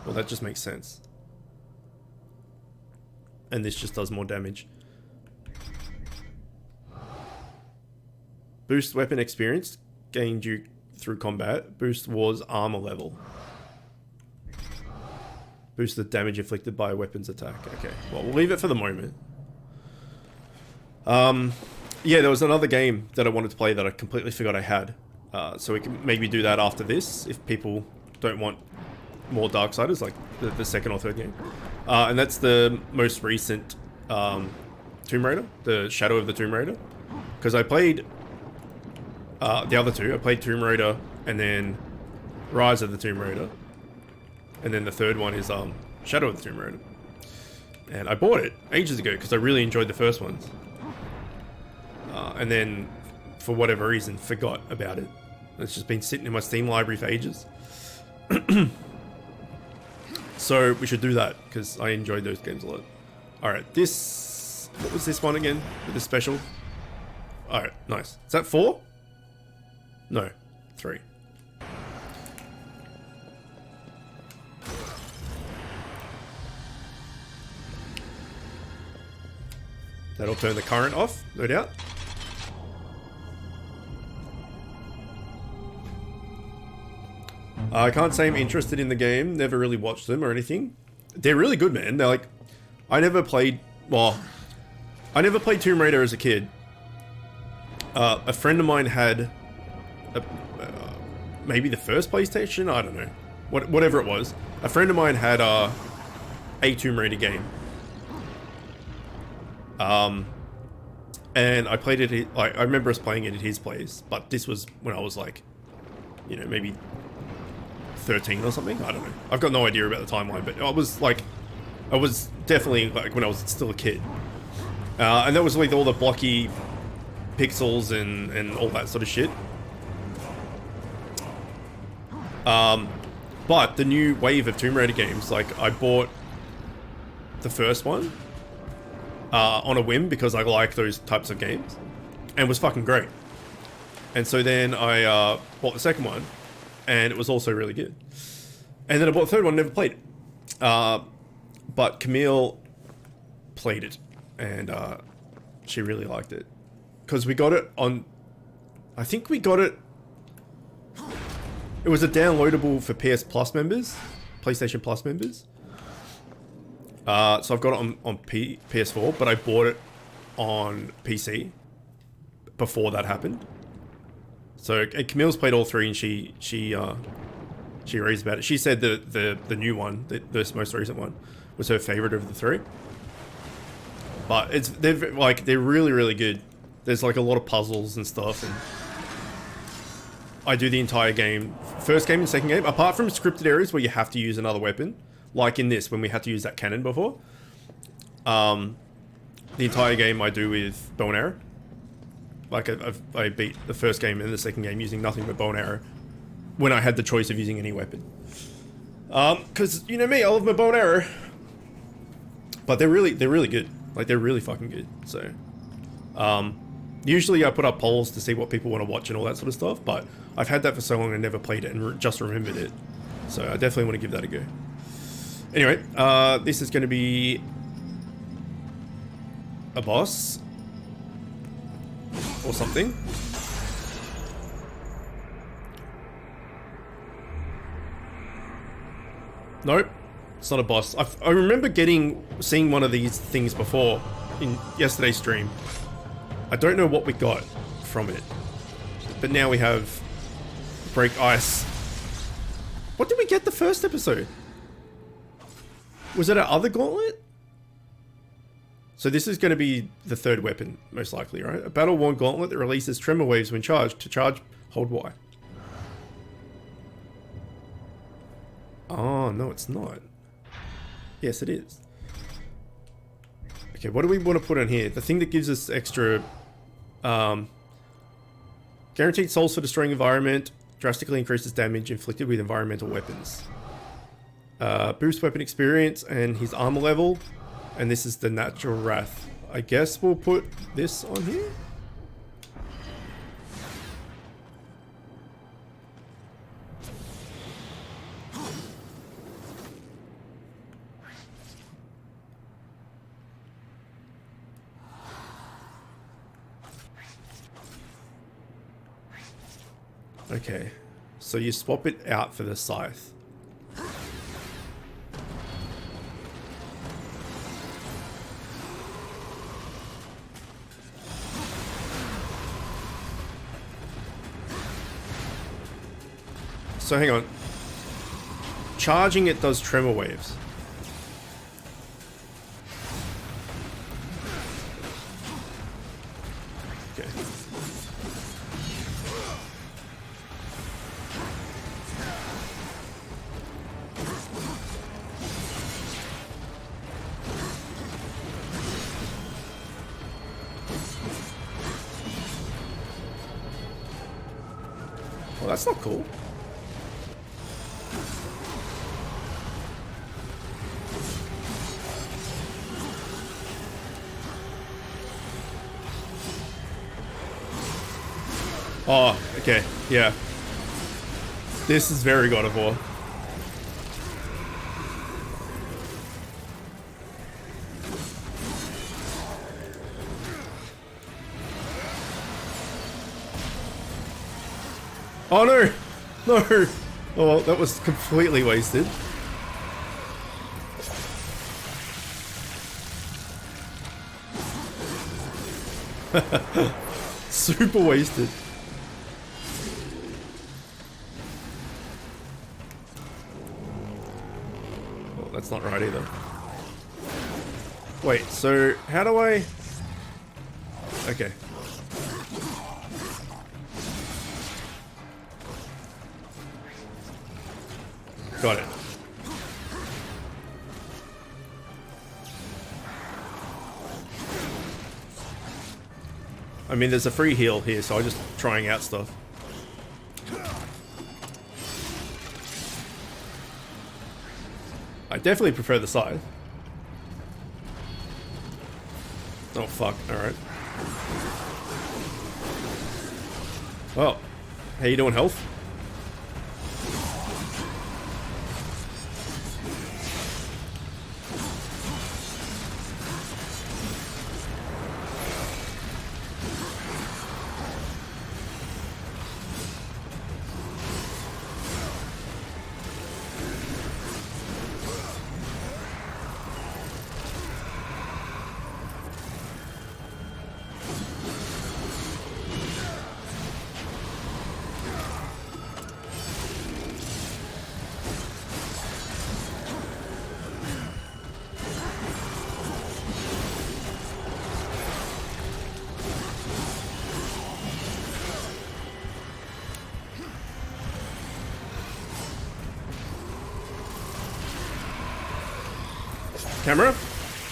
Well, that just makes sense. And this just does more damage. Boost weapon experience gained you through combat. Boost war's armor level. Boost the damage inflicted by a weapon's attack. Okay, well, we'll leave it for the moment. Yeah, there was another game that I wanted to play that I completely forgot I had. So we can maybe do that after this if people don't want more Darksiders, like the second or third game. And that's the most recent Tomb Raider, the Shadow of the Tomb Raider. Because I played the other two. I played Tomb Raider and then Rise of the Tomb Raider. And then the third one is Shadow of the Tomb Raider. And I bought it ages ago because I really enjoyed the first ones. And then, for whatever reason, forgot about it. It's just been sitting in my Steam library for ages. So we should do that because I enjoyed those games a lot. Alright, this... What was this one again? With the special? Alright, nice. Is that 4? No, 3. That'll turn the current off, no doubt. I can't say I'm interested in the game, never really watched them or anything. They're really good, man. They're like... I never played Tomb Raider as a kid. A friend of mine had... maybe the first PlayStation? I don't know. Whatever it was. A friend of mine had a Tomb Raider game. And I played it, I remember us playing it at his place, but this was when I was like, you know, maybe 13 or something. I don't know. I've got no idea about the timeline, but I was definitely like when I was still a kid. And that was like all the blocky pixels and all that sort of shit. But the new wave of Tomb Raider games, like I bought the first one on a whim because I like those types of games, and it was fucking great. And so then I bought the second one, and it was also really good. And then I bought the third one, never played it. But Camille played it, and she really liked it. Because we got it on... I think we got it... It was a downloadable for PS Plus members. PlayStation Plus members. So I've got it on PS4, but I bought it on PC before that happened. So Camille's played all three, and she raves about it. She said the new one, the most recent one, was her favorite of the three. But they're really, really good. There's like a lot of puzzles and stuff, and I do the entire game, first game and second game, apart from scripted areas where you have to use another weapon, like in this when we had to use that cannon before. The entire game I do with bow and arrow. Like I beat the first game and the second game using nothing but bow and arrow when I had the choice of using any weapon. Because you know me, I love my bow and arrow. But they're really good. Like they're really fucking good. So usually I put up polls to see what people want to watch and all that sort of stuff, but I've had that for so long I never played it and just remembered it. So I definitely want to give that a go. Anyway, this is going to be a boss or something. Nope, it's not a boss. I remember seeing one of these things before in yesterday's stream. I don't know what we got from it, but now we have break ice. What did we get the first episode? Was it our other gauntlet? So this is going to be the third weapon, most likely, right? A battle-worn gauntlet that releases tremor waves when charged. To charge, hold Y. Oh, no, it's not. Yes, it is. Okay, what do we want to put on here? The thing that gives us extra... guaranteed souls for destroying environment. Drastically increases damage inflicted with environmental weapons. Boost weapon experience and his armor level. And this is the natural wrath. I guess we'll put this on here. Okay, so you swap it out for the scythe. So hang on. Charging it does tremor waves. Okay. Well, that's not cool. Oh, okay, yeah. This is very God of War. Oh no! No! Oh well, that was completely wasted. Super wasted. That's not right either. Wait, so how do I... Okay. Got it. I mean, there's a free heal here, so I'm just trying out stuff. I definitely prefer the scythe. Oh fuck, alright. Well, how you doing, health? Camera?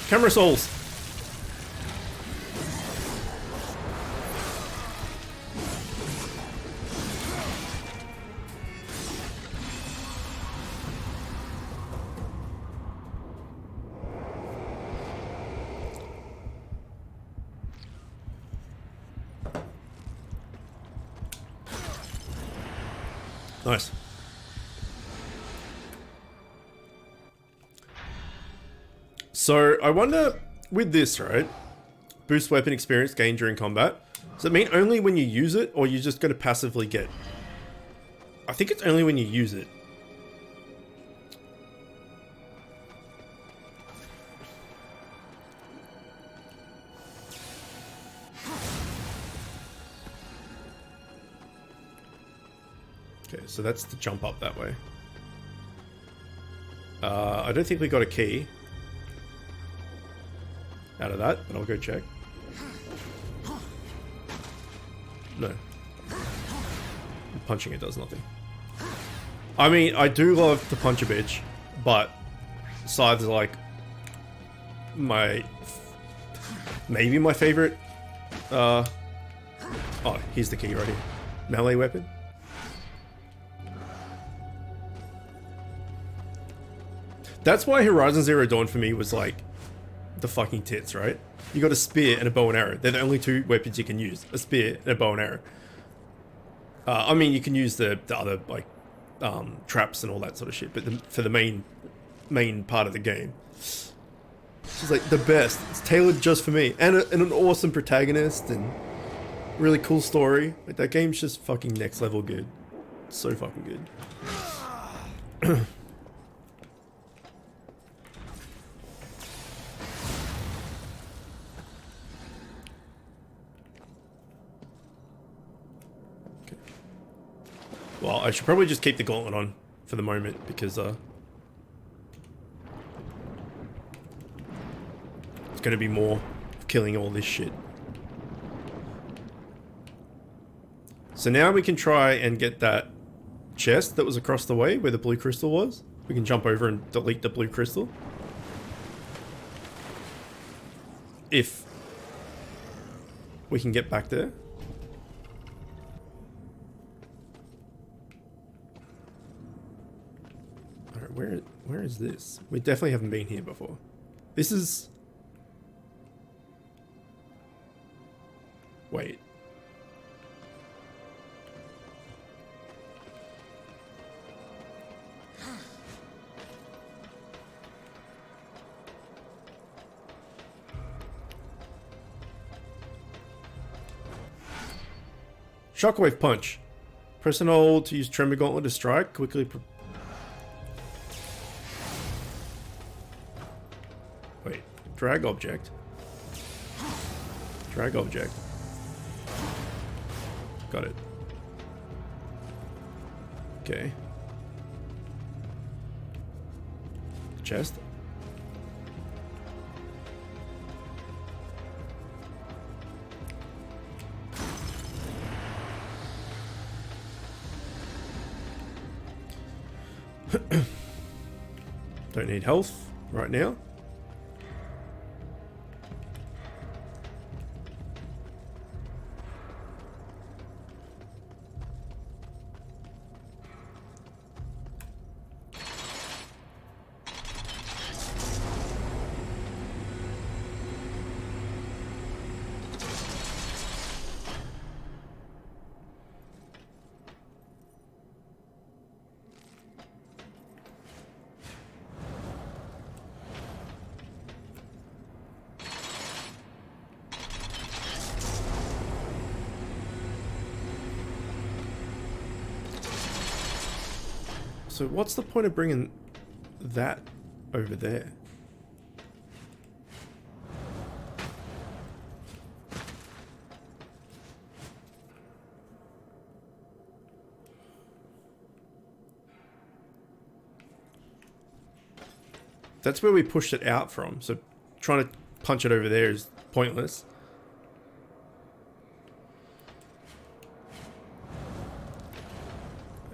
Camera souls. Nice. So, I wonder, with this, right? Boost weapon experience gained during combat. Does it mean only when you use it, or you just going to passively get? I think it's only when you use it. Okay, so that's the jump up that way. I don't think we got a key out of that, but I'll go check. No. Punching it does nothing. I mean, I do love to punch a bitch, but scythes are like maybe my favorite. Oh, here's the key right here. Melee weapon. That's why Horizon Zero Dawn for me was like the fucking tits, right? You got a spear and a bow and arrow. They're the only two weapons you can use. A spear and a bow and arrow. I mean, you can use the other, like, traps and all that sort of shit, but for the main part of the game. It's just like the best. It's tailored just for me. And an awesome protagonist and really cool story. Like, that game's just fucking next level good. It's so fucking good. Well, I should probably just keep the gauntlet on for the moment because it's going to be more killing all this shit. So now we can try and get that chest that was across the way where the blue crystal was. We can jump over and delete the blue crystal. If we can get back there. Where is this? We definitely haven't been here before. This is... Wait. Shockwave punch. Press and hold to use Tremor Gauntlet to strike. Quickly... Wait. Drag object. Drag object. Got it. Okay. Chest. Don't need health right now. So what's the point of bringing that over there? That's where we pushed it out from, so trying to punch it over there is pointless.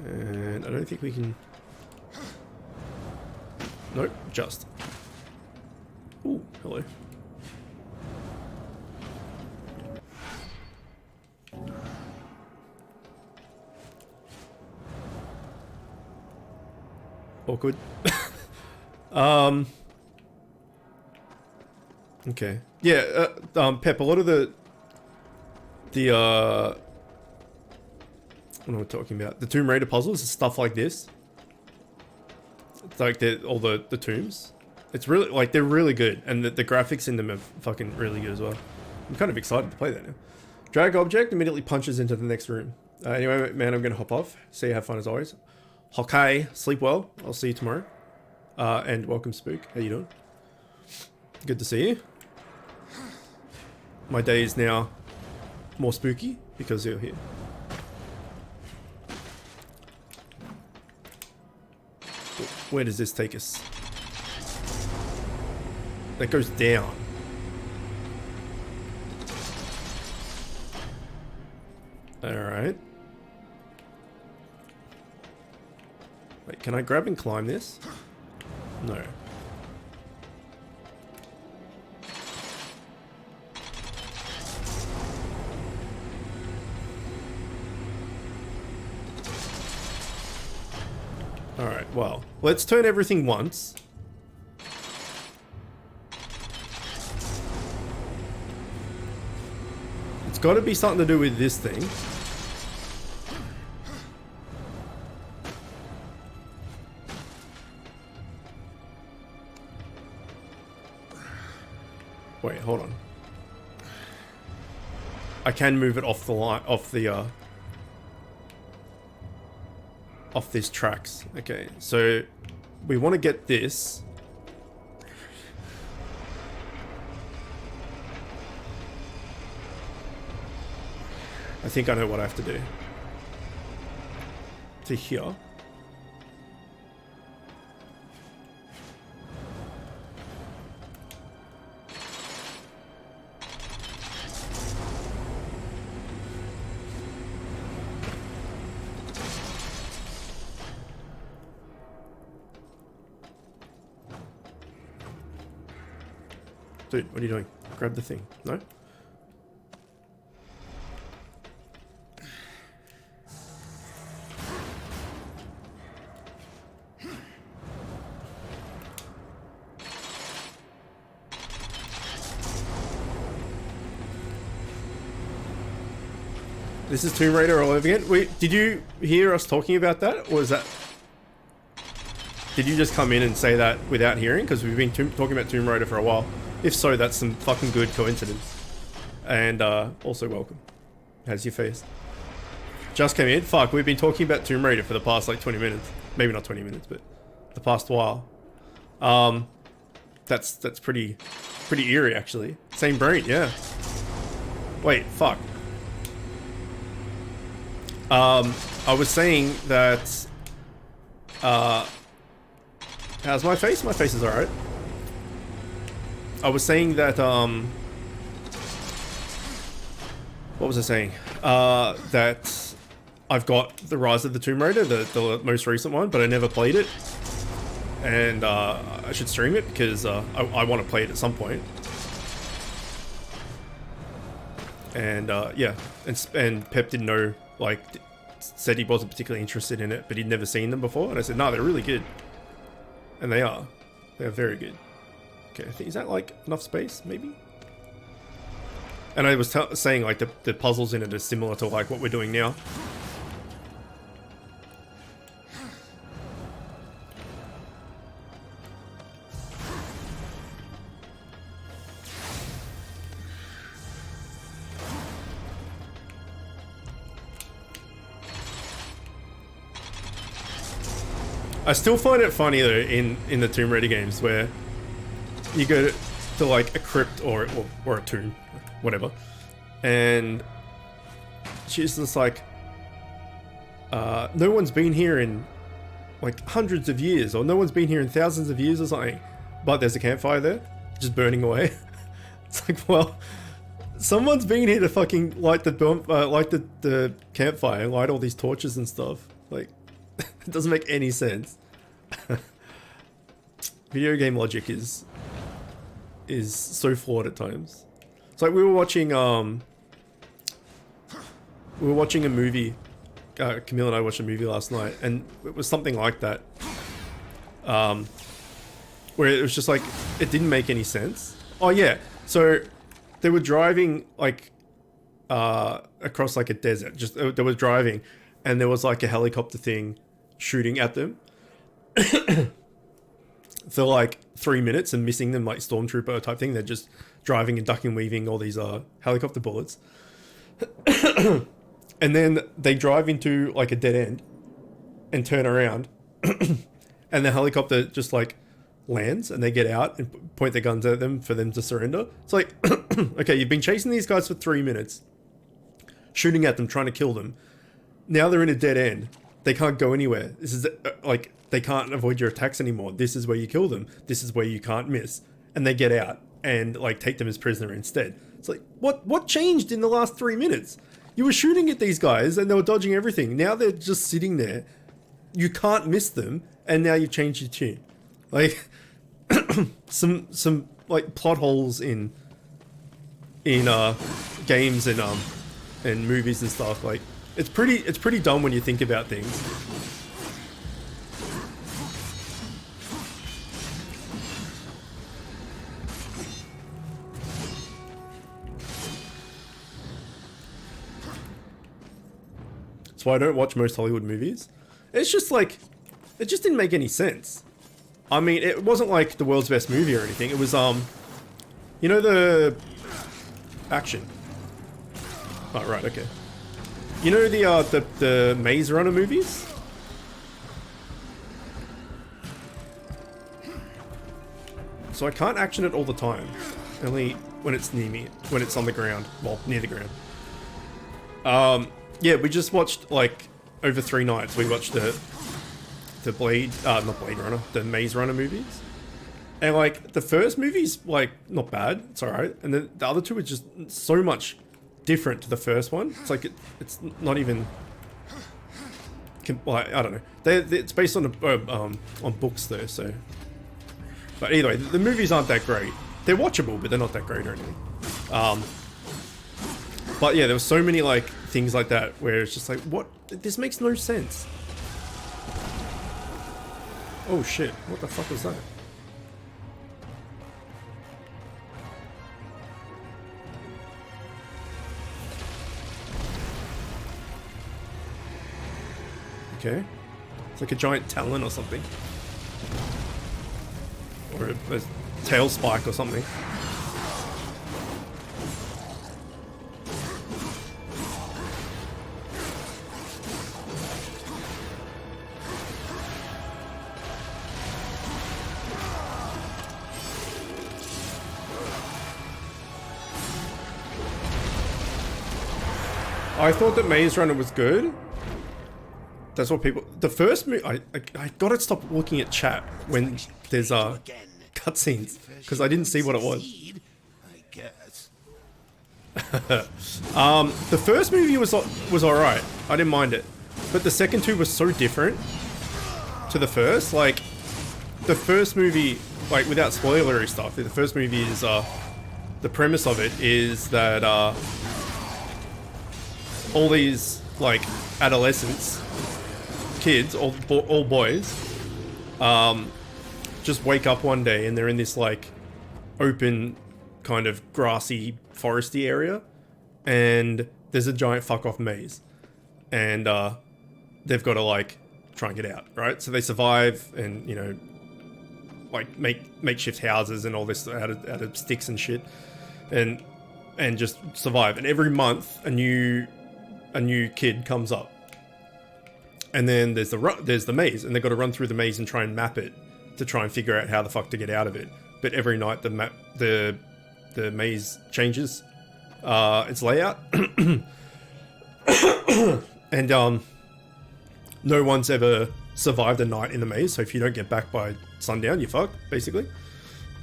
And I don't think we can... Nope, just. Ooh, hello. Awkward. Okay. Yeah, Pep, a lot of the what am I talking about? The Tomb Raider puzzles and stuff like this. It's like all the tombs. It's really, like, they're really good. And the graphics in them are fucking really good as well. I'm kind of excited to play that now. Drag object immediately punches into the next room. Anyway, man, I'm going to hop off. See you, have fun as always. Okay, sleep well. I'll see you tomorrow. And welcome, Spook. How you doing? Good to see you. My day is now more spooky because you're here. Where does this take us? That goes down. Alright. Wait, can I grab and climb this? No. Alright, well, let's turn everything once. It's got to be something to do with this thing. Wait, hold on. I can move it off the line, off these tracks. Okay, so we want to get this. I think I know what I have to do. To here. Dude, what are you doing? Grab the thing. No? This is Tomb Raider all over again. Wait, did you hear us talking about that? Or was that... Did you just come in and say that without hearing? Because we've been talking about Tomb Raider for a while. If so, that's some fucking good coincidence. And also welcome. How's your face? Just came in? Fuck, we've been talking about Tomb Raider for the past like 20 minutes. Maybe not 20 minutes, but the past while. That's pretty eerie actually. Same brain, yeah. Wait, fuck. I was saying that how's my face? My face is alright. I was saying that what was I saying? That I've got the Rise of the Tomb Raider, the most recent one, but I never played it. And I should stream it because I want to play it at some point. And yeah, and Pep didn't know, like, said he wasn't particularly interested in it, but he'd never seen them before. And I said, no, they're really good. And they are. They're very good. Okay, I think, is that like enough space, maybe? And I was saying like the puzzles in it are similar to like what we're doing now. I still find it funny though in the Tomb Raider games where you go to like a crypt or a tomb, whatever, and she's just like, no one's been here in like hundreds of years, or no one's been here in thousands of years or something, but there's a campfire there, just burning away. It's like, well, someone's been here to fucking light the campfire and light all these torches and stuff. Like, it doesn't make any sense. Video game logic is so flawed at times. It's like we were watching a movie. Camille and I watched a movie last night, and it was something like that. Where it was just like, it didn't make any sense. Oh yeah, so they were driving like across like a desert. Just they were driving, and there was like a helicopter thing shooting at them for like 3 minutes and missing them, like stormtrooper type thing. They're just driving and ducking, weaving all these helicopter bullets. And then they drive into like a dead end and turn around and the helicopter just like lands, and they get out and point their guns at them for them to surrender. It's like, okay, you've been chasing these guys for 3 minutes, shooting at them, trying to kill them. Now they're in a dead end. They can't go anywhere. This is like, they can't avoid your attacks anymore. This is where you kill them. This is where you can't miss. And they get out and like take them as prisoner instead. It's like, what changed in the last 3 minutes? You were shooting at these guys and they were dodging everything. Now they're just sitting there. You can't miss them, and now you've changed your tune. Like, some like plot holes in games and movies and stuff. Like, it's pretty dumb when you think about things. That's why I don't watch most Hollywood movies. It's just like, it just didn't make any sense. I mean, it wasn't like the world's best movie or anything. It was, you know, the action. Oh, right, okay. You know the Maze Runner movies? So I can't action it all the time. Only when it's near me, when it's on the ground. Well, near the ground. Yeah, we just watched, like, over 3 nights, we watched the not Blade Runner, the Maze Runner movies. And, like, the first movie's, like, not bad, it's alright. And then the other two are just so much different to the first one. It's like, it's not even... Like, I don't know. It's based on books, though, so... But either way, the movies aren't that great. They're watchable, but they're not that great or anything. But yeah, there were so many like things like that where it's just like, what? This makes no sense. Oh shit, what the fuck was that? Okay. It's like a giant talon or something. Or a tail spike or something. I thought that Maze Runner was good. That's what people... The first movie... I gotta stop looking at chat when there's cutscenes, because I didn't see what it was. I guess. The first movie was alright. I didn't mind it. But the second two were so different to the first. Like, the first movie, like, without spoilery stuff, the first movie is, the premise of it is that, all these, like, adolescents, kids, all boys, just wake up one day and they're in this, like, open, kind of grassy, foresty area, and there's a giant fuck-off maze. And, they've got to, like, try and get out, right? So they survive and, you know, like, make makeshift houses and all this out of sticks and shit, and just survive. And every month, a new kid comes up, And then there's the maze, and they've got to run through the maze and try and map it to try and figure out how the fuck to get out of it. But every night the maze changes its layout, and no one's ever survived a night in the maze. So if you don't get back by sundown, you're fucked, basically.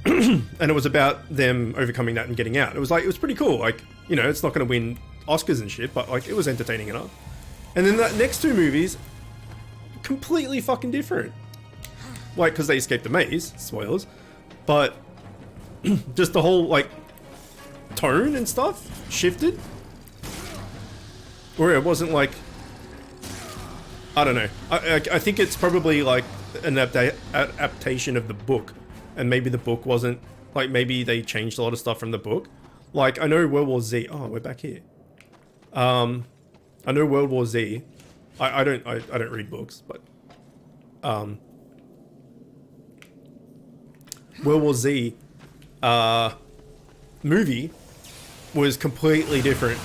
And it was about them overcoming that and getting out. It was pretty cool. Like, you know, it's not going to win Oscars and shit, but like it was entertaining enough. And then the next two movies, completely fucking different. Like, because they escaped the maze, spoilers, but just the whole like tone and stuff shifted, or it wasn't like, I don't know. I think it's probably like an adaptation of the book, and maybe the book wasn't like, maybe they changed a lot of stuff from the book. Like, I know World War Z. Oh, we're back here. I know World War Z. I don't read books, but World War Z movie was completely different.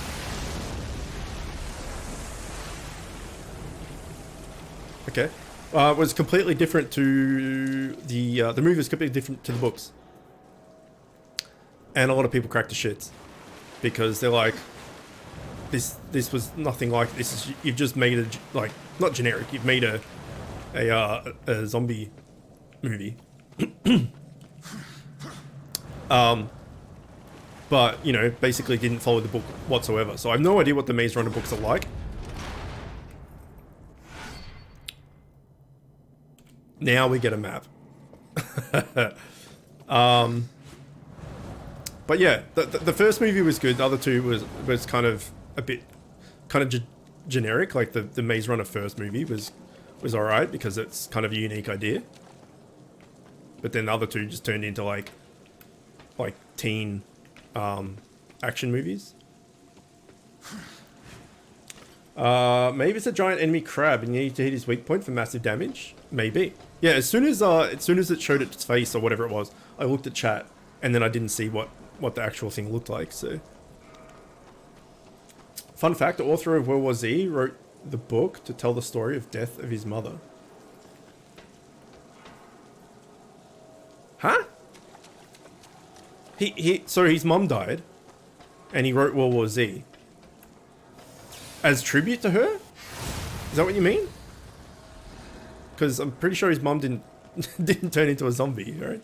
Okay. Was completely different to the movie was completely different to the books. And a lot of people cracked the shits because they're like, this was nothing like this. You've just made like, not generic. You've made a zombie movie. But you know, basically didn't follow the book whatsoever. So I have no idea what the Maze Runner books are like. Now we get a map. But yeah, the first movie was good. The other two was kind of a bit generic. Like the Maze Runner first movie was alright because it's kind of a unique idea. But then the other two just turned into like teen action movies. Maybe it's a giant enemy crab and you need to hit his weak point for massive damage. Maybe. Yeah, as soon as it showed its face or whatever it was, I looked at chat and then I didn't see what the actual thing looked like. So, fun fact: the author of World War Z wrote the book to tell the story of death of his mother. Huh? So his mum died, and he wrote World War Z as tribute to her. Is that what you mean? Because I'm pretty sure his mum didn't turn into a zombie, right?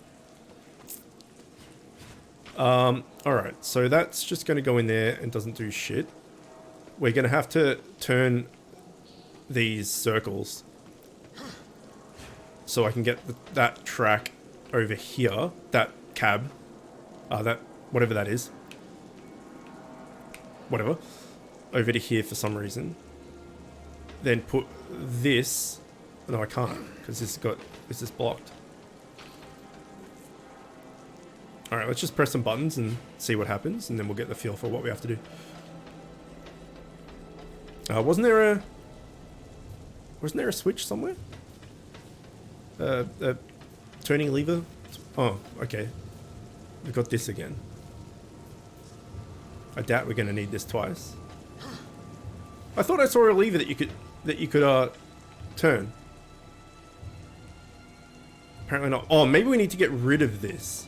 Alright, so that's just going to go in there and doesn't do shit. We're going to have to turn these circles so I can get that track over here, that cab, that, whatever that is. Whatever. Over to here for some reason. Then put this... No, I can't, because this is blocked. Alright, let's just press some buttons and see what happens, and then we'll get the feel for what we have to do. Wasn't there a switch somewhere? A turning lever? Oh, okay. We've got this again. I doubt we're going to need this twice. I thought I saw a lever that you could turn. Apparently not. Oh, maybe we need to get rid of this.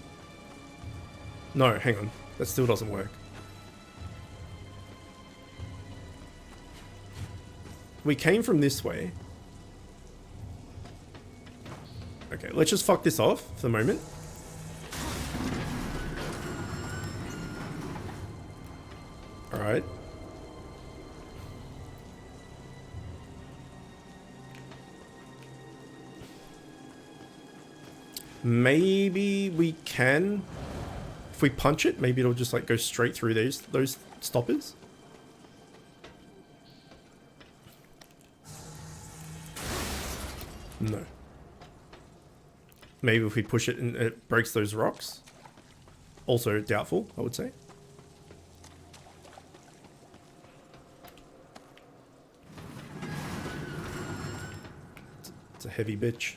No, hang on. That still doesn't work. We came from this way. Okay, let's just fuck this off for the moment. Alright. Maybe we can... If we punch it, maybe it'll just like go straight through those stoppers. No. Maybe if we push it and it breaks those rocks. Also doubtful, I would say. It's a heavy bitch.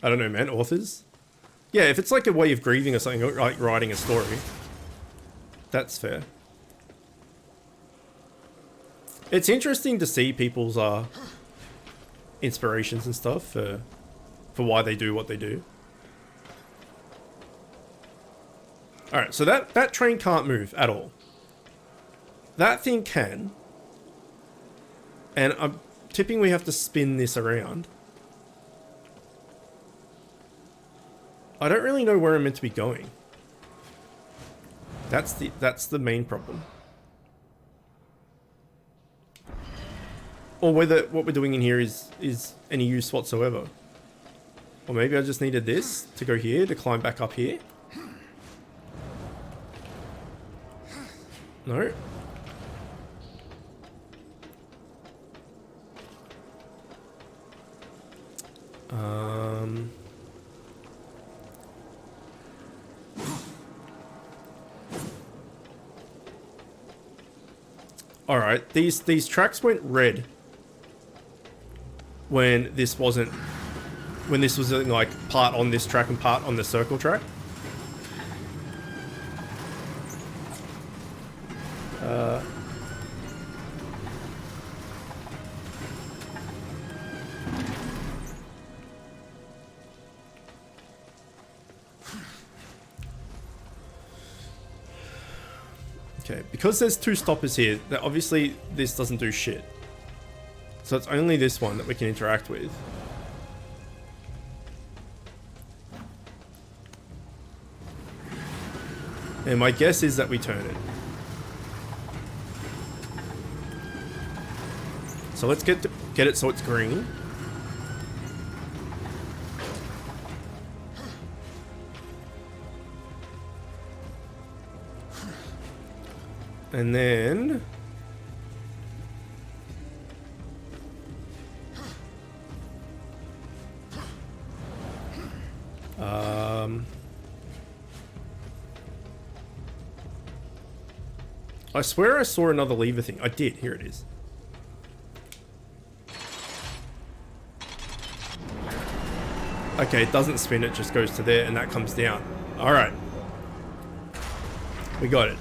I don't know, man. Authors? Yeah, if it's like a way of grieving or something, like writing a story, that's fair. It's interesting to see people's inspirations and stuff for why they do what they do. Alright, so that train can't move at all. That thing can. And I'm tipping we have to spin this around. I don't really know where I'm meant to be going. That's the main problem. Or whether what we're doing in here is any use whatsoever. Or maybe I just needed this to go here, to climb back up here. No. All right, these tracks went red when this wasn't, when this was like part on this track and part on the circle track. Okay, because there's two stoppers here, that obviously this doesn't do shit. So it's only this one that we can interact with. And my guess is that we turn it. So let's get it so it's green. And then I swear I saw another lever thing. I did. Here it is. Okay, it doesn't spin, it just goes to there and that comes down. Alright. We got it.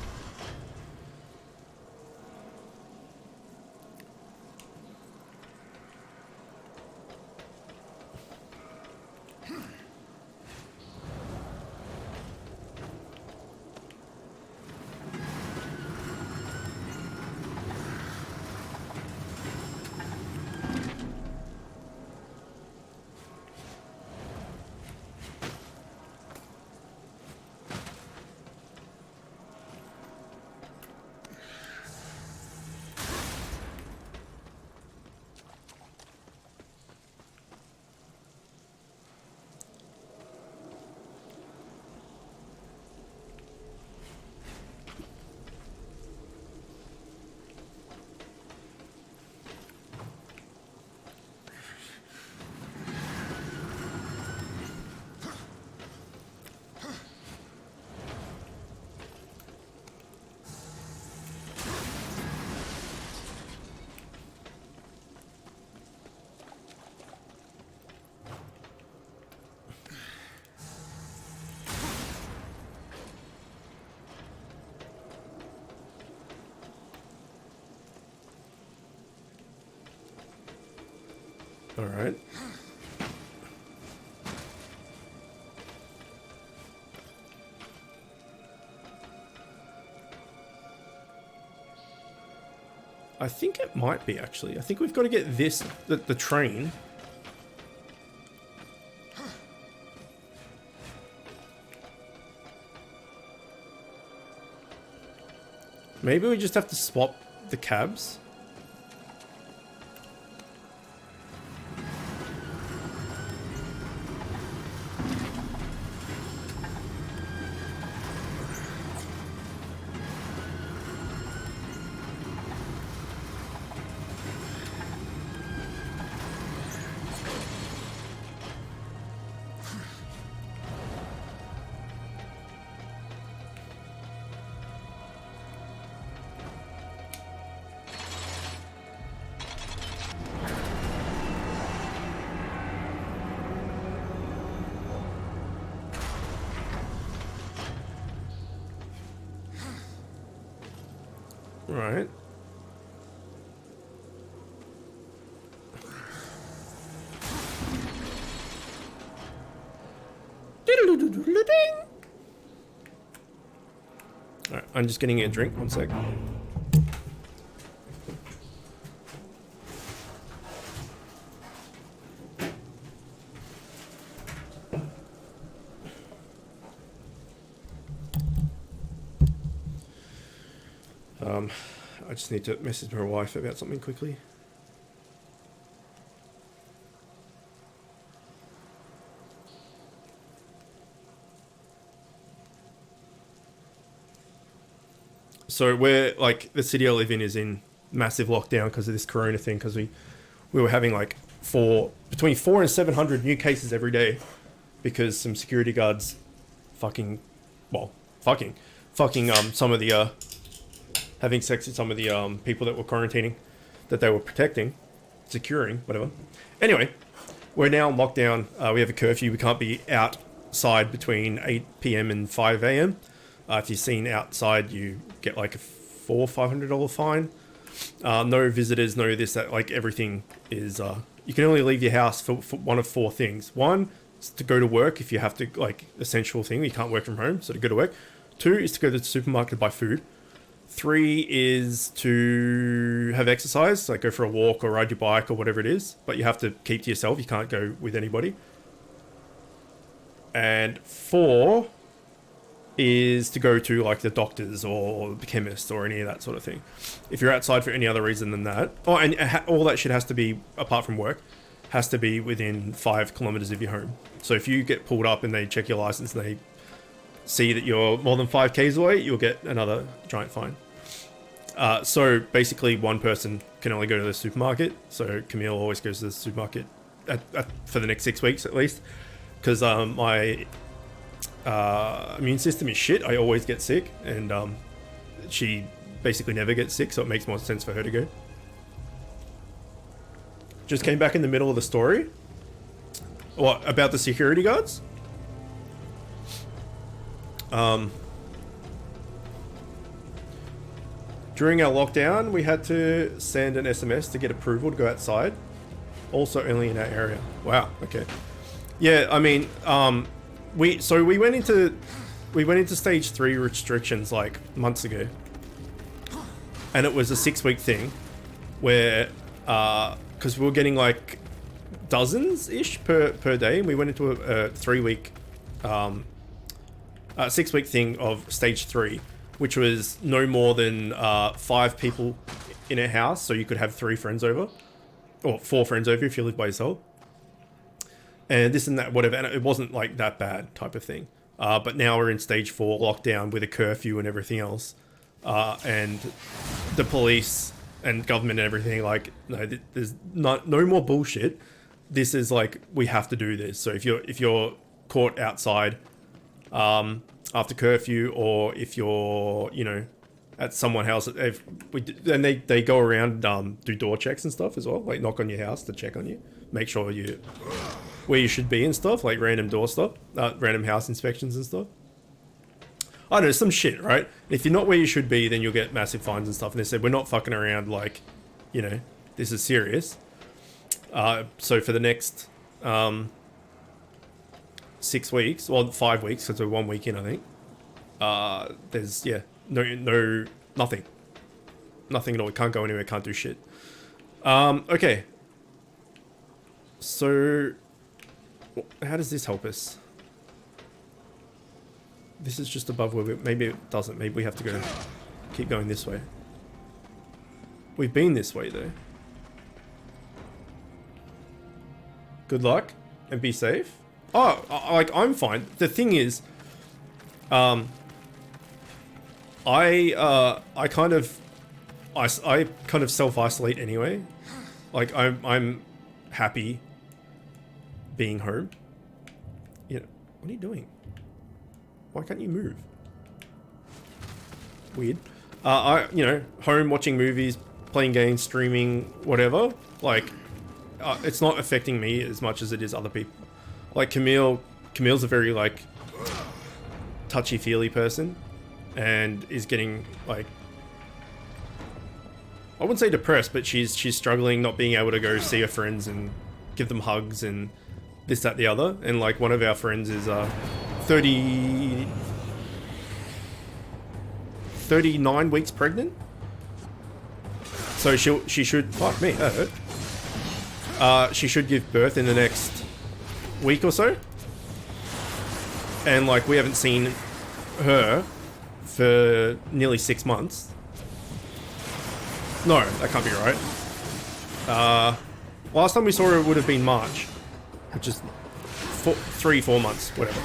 All right. I think it might be, actually. I think we've got to get this, the train. Maybe we just have to swap the cabs. Right. Alright, I'm just getting a drink. One sec. I just need to message my wife about something quickly. So we're like, the city I live in is in massive lockdown because of this corona thing, because we were having like between 400 and 700 new cases every day because some security guards fucking some of the having sex with some of the people that were quarantining, that they were protecting, securing, whatever. Anyway, we're now in lockdown. We have a curfew. We can't be outside between 8 p.m. and 5 a.m. If you're seen outside, you get like a $500 fine. No visitors, no this, that, like everything is, you can only leave your house for one of four things. One is to go to work if you have to, like, essential thing, you can't work from home, so to go to work. 2 is to go to the supermarket to buy food. 3 is to have exercise, like go for a walk or ride your bike or whatever it is, but you have to keep to yourself, you can't go with anybody. And 4 is to go to like the doctors or the chemist or any of that sort of thing. If you're outside for any other reason than that, all that shit has to be, apart from work, has to be within 5 kilometers of your home. So if you get pulled up and they check your license and they see that you're more than 5 k's away, you'll get another giant fine. So basically one person can only go to the supermarket. So Camille always goes to the supermarket for the next 6 weeks at least, because my immune system is shit. I always get sick, and she basically never gets sick, so it makes more sense for her to go. Just came back in the middle of the story. What about the security guards? During our lockdown, we had to send an SMS to get approval to go outside. Also only in our area. Wow, okay. Yeah, I mean, we went into stage 3 restrictions like months ago. And it was a 6-week thing where, because we were getting like dozens-ish per day, and we went into a 3-week, 6-week thing of stage 3, which was no more than 5 people in a house, so you could have 3 friends over, or 4 friends over if you live by yourself, and this and that, whatever. And it wasn't like that bad type of thing. But now we're in stage 4 lockdown with a curfew and everything else, and the police and government and everything, like, no, there's no more bullshit. This is like, we have to do this. So if you're caught outside after curfew, or if you're, you know, at someone else, and they go around, do door checks and stuff as well, like knock on your house to check on you, make sure you where you should be and stuff, like random door stuff, random house inspections and stuff. I don't know, some shit, right? If you're not where you should be, then you'll get massive fines and stuff. And they said, we're not fucking around, like, you know, this is serious. So for the next 6 weeks, well, 5 weeks, because we're 1 week in, I think. There's, yeah, nothing at all. We can't go anywhere, can't do shit. Okay. So, how does this help us? This is just above where maybe it doesn't. Maybe we have to keep going this way. We've been this way though. Good luck and be safe. Oh, like, I'm fine. The thing is, I kind of self-isolate anyway. Like, I'm happy being home. You know, what are you doing? Why can't you move? Weird. You know, home, watching movies, playing games, streaming, whatever. Like, it's not affecting me as much as it is other people. Like Camille's a very, like, touchy-feely person, and is getting, like, I wouldn't say depressed, but she's struggling not being able to go see her friends and give them hugs and this, that, the other. And like, one of our friends is 39 weeks pregnant. So she should, fuck me, that hurt. She should give birth in the next week or so. And like, we haven't seen her for nearly 6 months. No, that can't be right. Last time we saw her would have been March, which is 3-4 months, whatever.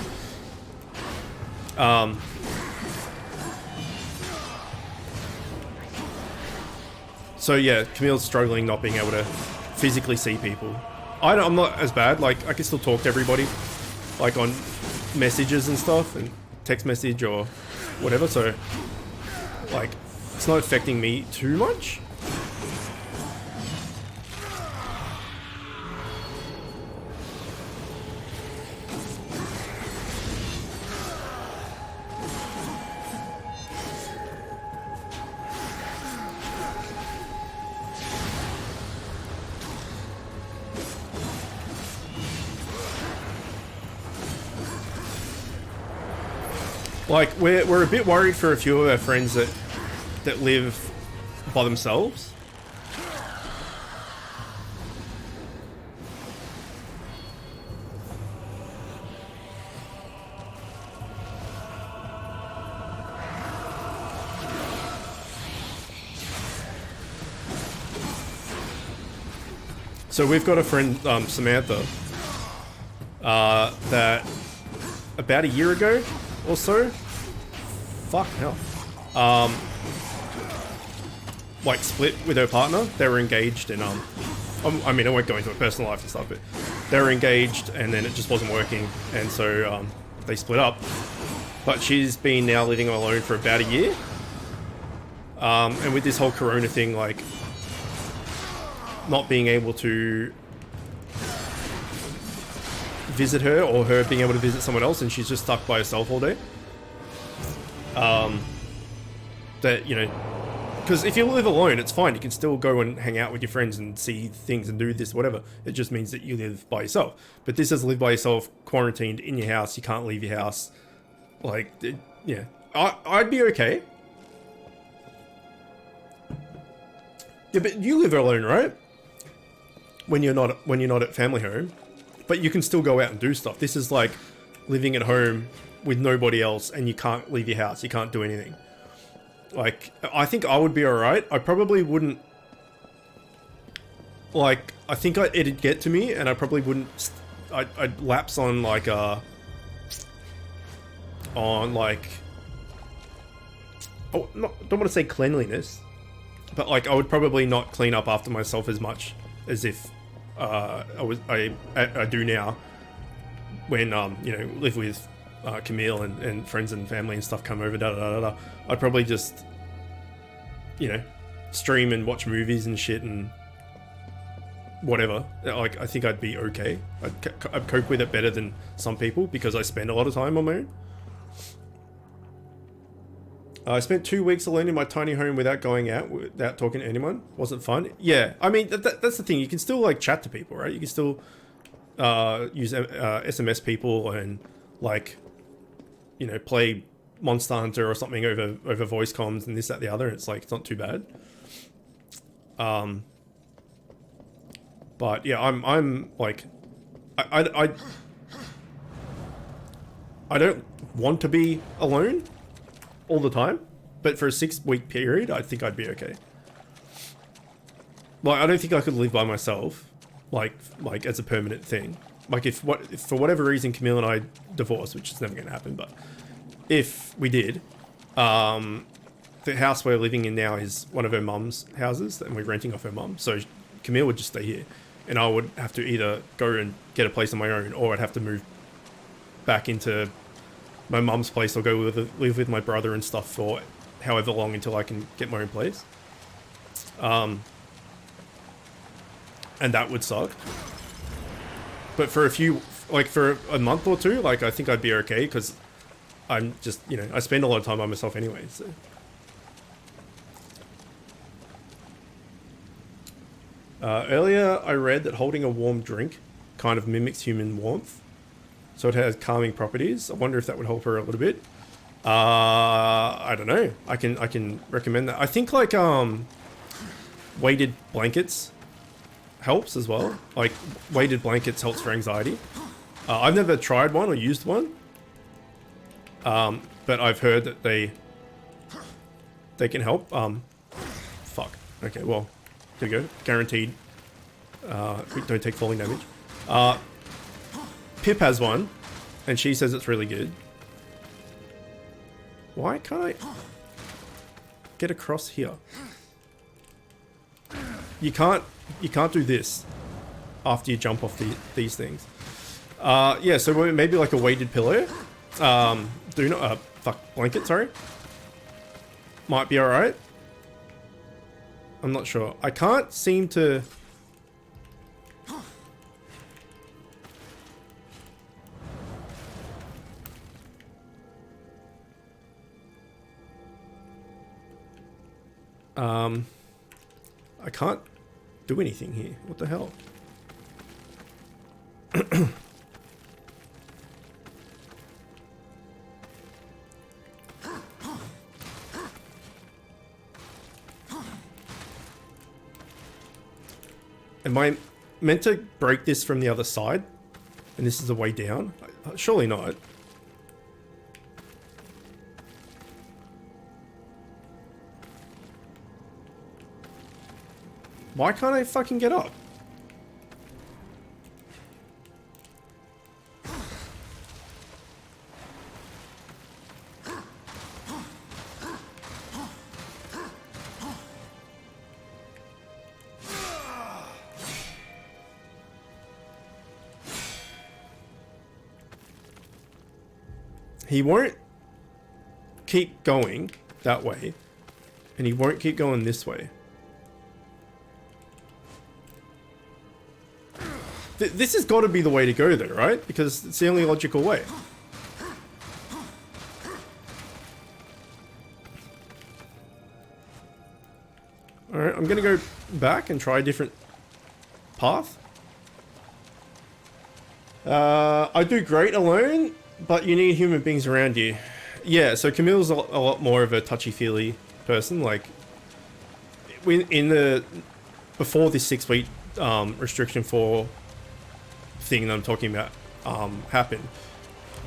So yeah, Camille's struggling not being able to physically see people. I'm not as bad, like I can still talk to everybody, like on messages and stuff, and text message or whatever, so like it's not affecting me too much. Like, we're a bit worried for a few of our friends that live by themselves. So we've got a friend, Samantha, that about a year ago or so, fuck hell, like split with her partner. They were engaged and I mean, I won't go into her personal life and stuff, but they were engaged and then it just wasn't working, and so they split up. But she's been now living alone for about a year, and with this whole corona thing, like not being able to visit her, or her being able to visit someone else, and she's just stuck by herself all day. That, you know, because if you live alone, it's fine. You can still go and hang out with your friends and see things and do this, whatever. It just means that you live by yourself. But this is live by yourself, quarantined in your house. You can't leave your house. Like, yeah, I'd be okay. Yeah, but you live alone, right? When you're not at family home. But you can still go out and do stuff. This is like living at home with nobody else, and you can't leave your house. You can't do anything. Like, I think I would be alright. I probably wouldn't... Like, I think it'd get to me, and I probably wouldn't... I'd lapse on, like, oh, don't want to say cleanliness, but, like, I would probably not clean up after myself as much as if I do now, when you know, live with Camille and friends and family and stuff come over. I'd probably just, you know, stream and watch movies and shit and whatever. Like, I think I'd be okay. I'd cope with it better than some people because I spend a lot of time on my own. I spent 2 weeks alone in my tiny home without going out, without talking to anyone. Wasn't fun. Yeah, I mean, that's the thing. You can still, like, chat to people, right? You can still use SMS people and, like, you know, play Monster Hunter or something over voice comms and this, that, the other. It's, like, it's not too bad. But, yeah, I'm like... I don't want to be alone all the time, but for a 6-week period, I think I'd be okay. Like, I don't think I could live by myself, like as a permanent thing. Like, if for whatever reason Camille and I divorced, which is never going to happen, but if we did, the house we're living in now is one of her mum's houses, and we're renting off her mum. So Camille would just stay here, and I would have to either go and get a place on my own, or I'd have to move back into my mum's place, or go live with my brother and stuff for however long until I can get my own place. And that would suck. But for for a month or two, like, I think I'd be okay, because I'm just, you know, I spend a lot of time by myself anyway, so. Earlier I read that holding a warm drink kind of mimics human warmth. So it has calming properties. I wonder if that would help her a little bit. I don't know. I can recommend that. I think like weighted blankets helps as well. Like weighted blankets helps for anxiety. I've never tried one or used one. But I've heard that they can help. Fuck. Okay, well, there you go. Guaranteed. We don't take falling damage. Pip has one, and she says it's really good. Why can't I get across here? You can't do this after you jump off these things. Yeah, so maybe like a weighted pillow. Blanket, sorry. Might be alright. I'm not sure. I can't seem to... I can't do anything here. What the hell? Am I meant to break this from the other side? And this is the way down? Surely not. Why can't I fucking get up? He won't keep going that way, and he won't keep going this way. This has got to be the way to go though, right? Because it's the only logical way. Alright, I'm gonna go back and try a different path. I do great alone, but you need human beings around you. Yeah, so Camille's a lot more of a touchy-feely person. Like, before this 6-week restriction for thing that I'm talking about happened,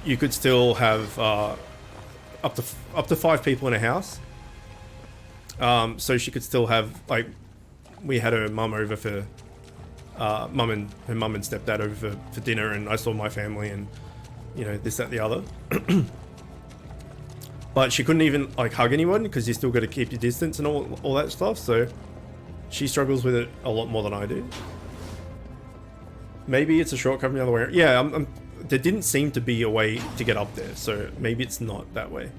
you could still have up to 5 people in a house. So she could still have, like, we had her mum over for her mum and stepdad over for dinner, and I saw my family and, you know, this, that, the other. But she couldn't even like hug anyone because you still got to keep your distance and all that stuff. So she struggles with it a lot more than I do. Maybe it's a shortcut from the other way. Yeah, there didn't seem to be a way to get up there, so maybe it's not that way.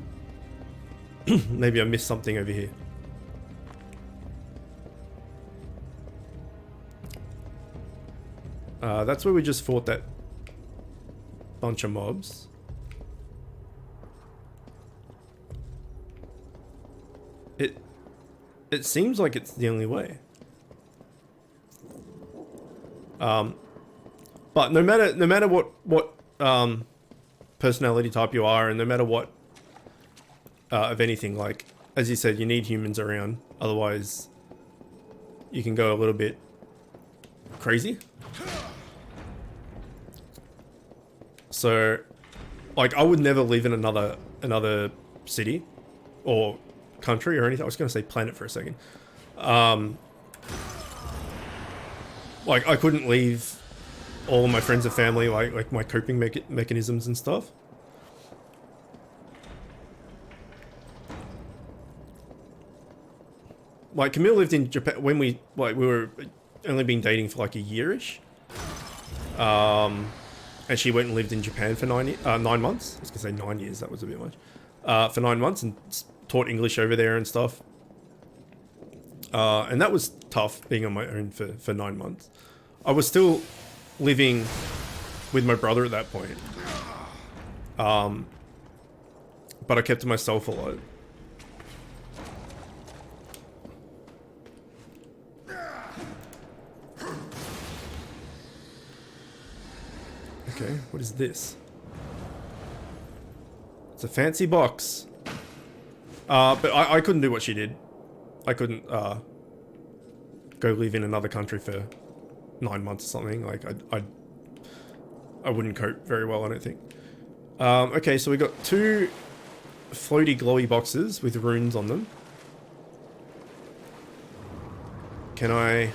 Maybe I missed something over here. That's where we just fought that bunch of mobs. It seems like it's the only way. But no matter what personality type you are, and no matter what of anything, like as you said, you need humans around, otherwise you can go a little bit crazy. So, like, I would never live in another city or country or anything. I was going to say planet for a second. Like, I couldn't leave all of my friends and family, like my coping mechanisms and stuff. Like, Camille lived in Japan when we were only been dating for like a year-ish. And she went and lived in Japan for 9 months. I was gonna say 9 years, that was a bit much. For 9 months, and taught English over there and stuff. And that was tough, being on my own for 9 months. I was still living with my brother at that point. But I kept to myself a lot. Okay, what is this? It's a fancy box. But I couldn't do what she did. I couldn't go live in another country for 9 months or something. Like I wouldn't cope very well, I don't think. Okay, so we got 2 floaty glowy boxes with runes on them. Can I...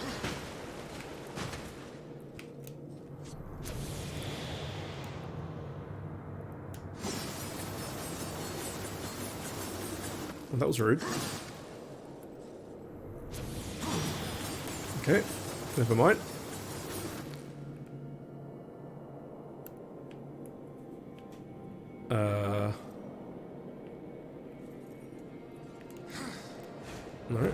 Well, that was rude. Okay, never mind. No.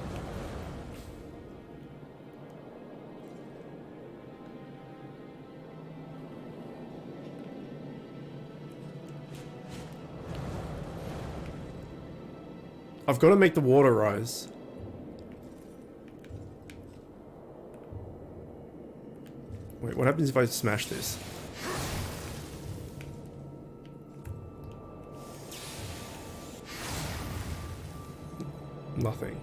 I've got to make the water rise. Wait, what happens if I smash this? Nothing.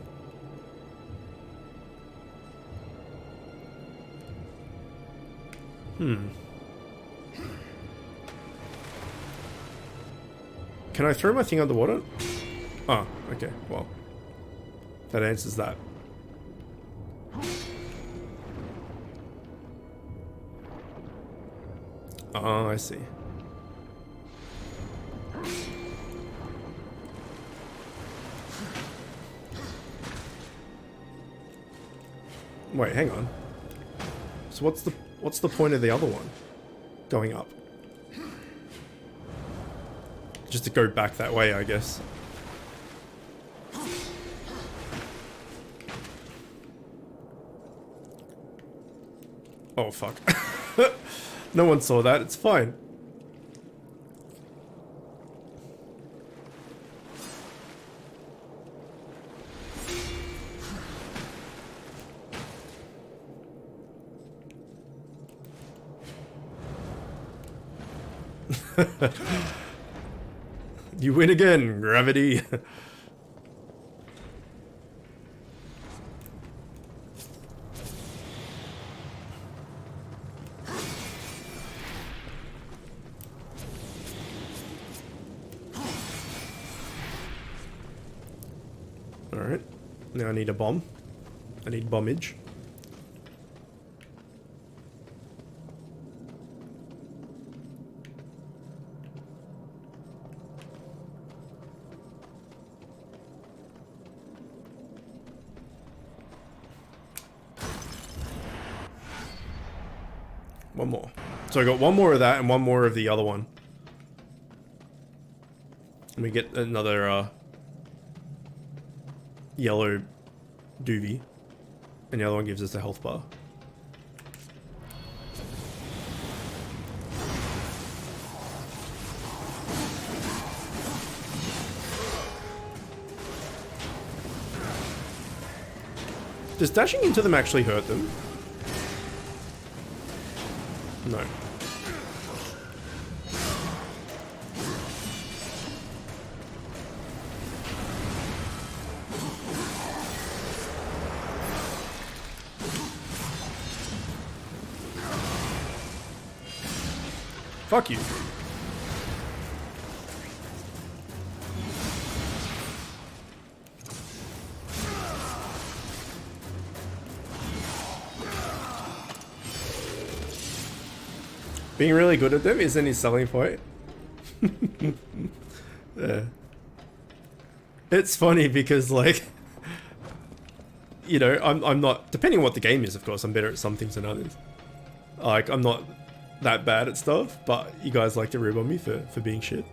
Can I throw my thing underwater? Oh, okay, well. That answers that. Oh, I see. Wait, hang on. So what's the point of the other one? Going up. Just to go back that way, I guess. Oh, fuck. No one saw that, it's fine. You win again, gravity. Alright, now I need a bomb. I need bombage. One more. So I got one more of that and one more of the other one. And we get another yellow doobie. And the other one gives us a health bar. Does dashing into them actually hurt them? No. Fuck you. Being really good at them isn't his selling point. Yeah. It's funny because, like, you know, I'm not, depending on what the game is, of course, I'm better at some things than others. Like, I'm not that bad at stuff, but you guys like to rib on me for being shit.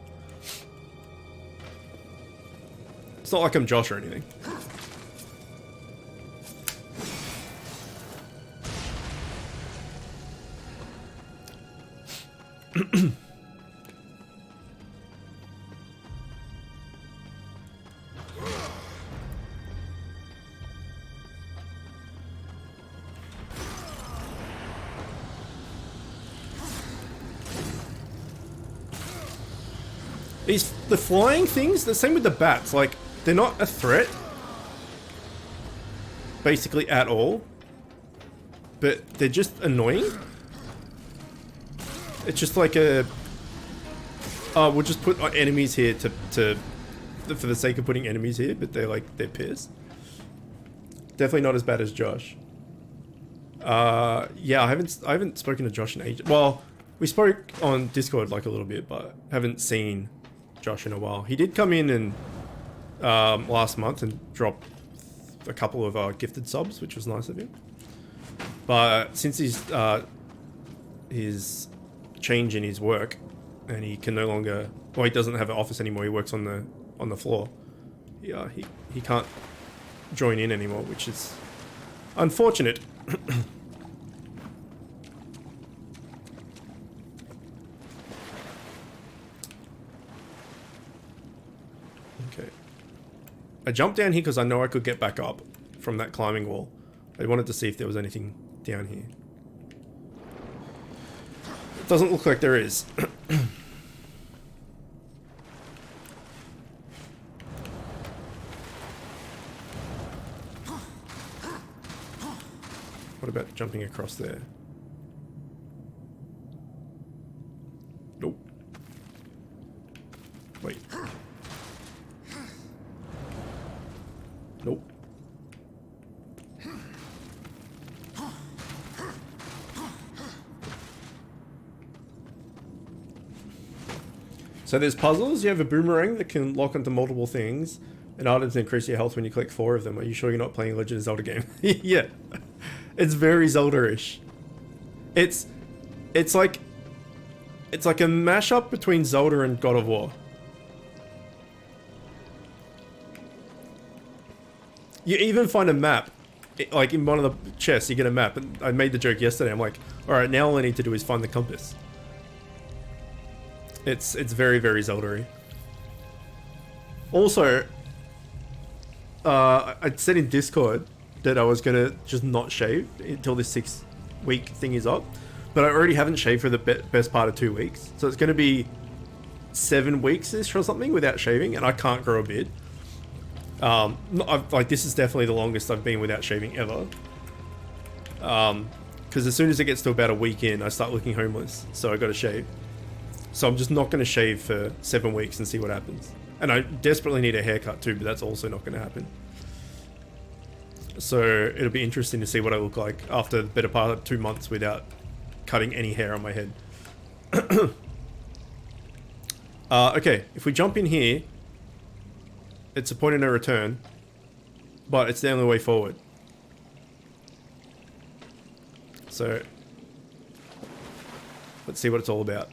It's not like I'm Josh or anything. The flying things, the same with the bats, like, they're not a threat, basically at all, but they're just annoying. It's just like a, we'll just put enemies here for the sake of putting enemies here, but they're pissed. Definitely not as bad as Josh. Yeah, I haven't spoken to Josh in ages. Well, we spoke on Discord like a little bit, but haven't seen Josh in a while. He did come in and last month and drop a couple of gifted subs, which was nice of him. But since his change in his work, and he can no longer, well, he doesn't have an office anymore. He works on the floor. Yeah, he can't join in anymore, which is unfortunate. Okay. I jumped down here because I know I could get back up from that climbing wall. I wanted to see if there was anything down here. It doesn't look like there is. What about jumping across there? Nope. Wait. Nope. So there's puzzles. You have a boomerang that can lock onto multiple things, and items increase your health when you collect 4 of them. Are you sure you're not playing a Legend of Zelda game? Yeah. It's very Zelda-ish. It's like a mashup between Zelda and God of War. You even find a map. Like in one of the chests, you get a map. And I made the joke yesterday. I'm like, alright, now all I need to do is find the compass. It's very, very Zelda-y. Also, I said in Discord that I was gonna just not shave until this 6-week thing is up, but I already haven't shaved for the best part of 2 weeks, so it's gonna be 7 weeks-ish or something without shaving, and I can't grow a beard. Like, this is definitely the longest I've been without shaving ever. Because as soon as it gets to about a week in, I start looking homeless, so I gotta shave. So I'm just not gonna shave for 7 weeks and see what happens. And I desperately need a haircut too, but that's also not gonna happen. So it'll be interesting to see what I look like after the better part of 2 months without cutting any hair on my head. Okay, if we jump in here, it's a point of no return, but it's the only way forward. So let's see what it's all about.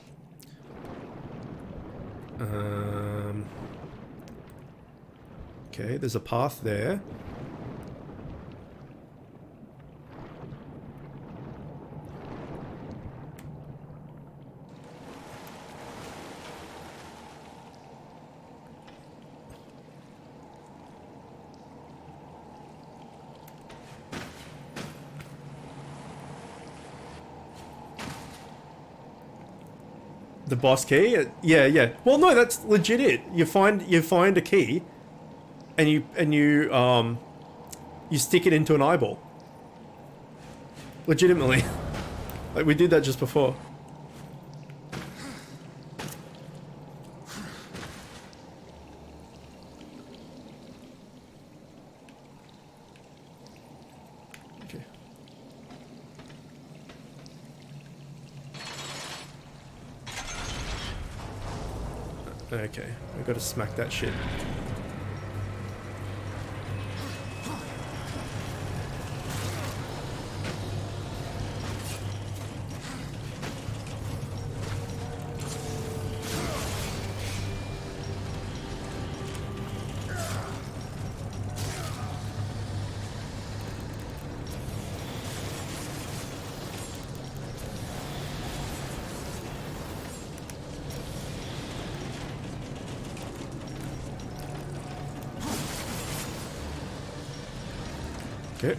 Okay, there's a path there. The boss key? Yeah. Well, no, that's legit it. You find a key, and you stick it into an eyeball. Legitimately. Like, we did that just before. Okay. Okay, I gotta smack that shit. Okay.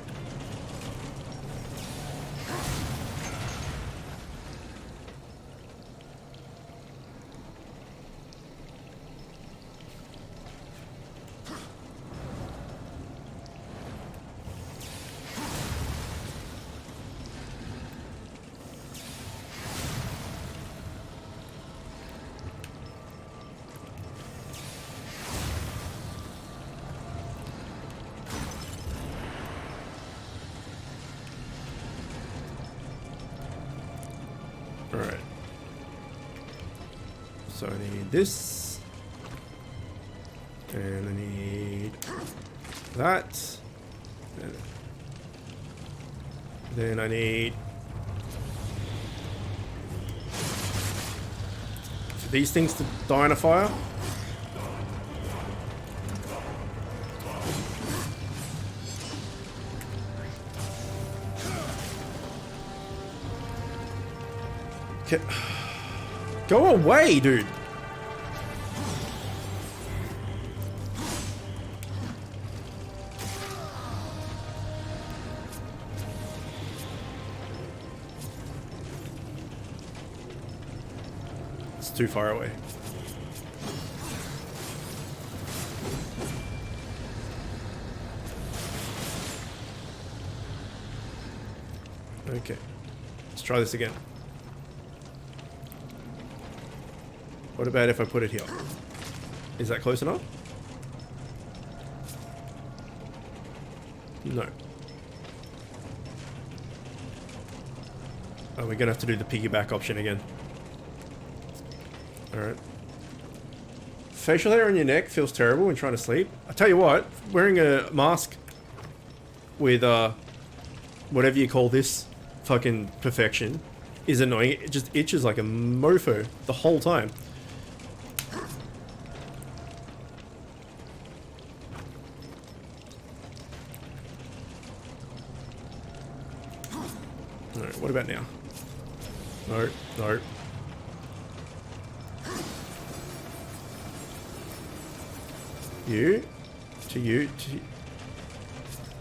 So I need this. And I need that. And then I need these things to die in a fire. Okay. Go away, dude. It's too far away. Okay. Let's try this again. What about if I put it here? Is that close enough? No. Oh, we're gonna have to do the piggyback option again. Alright. Facial hair on your neck feels terrible when trying to sleep. I tell you what, wearing a mask with whatever you call this fucking perfection is annoying. It just itches like a mofo the whole time. Alright, what about now? No, no. You, to you,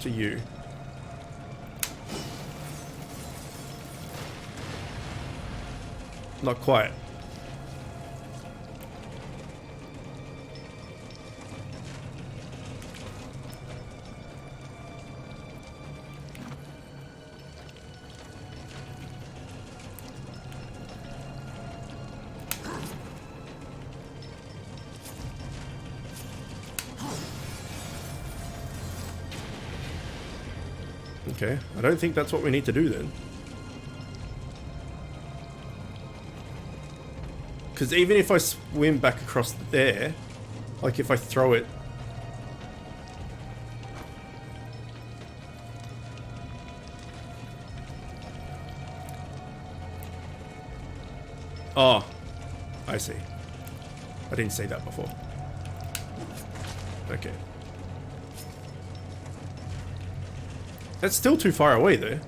to you. Not quite. Okay, I don't think that's what we need to do then. Because even if I swim back across there, like if I throw it... Oh, I see. I didn't say that before. Okay. That's still too far away though.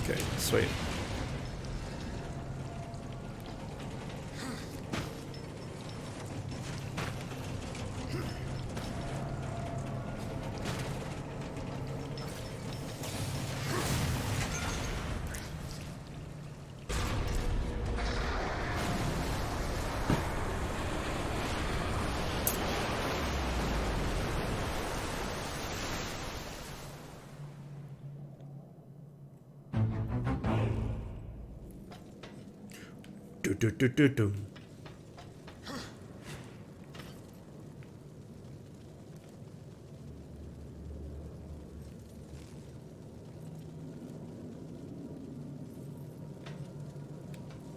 Okay, sweet. Do.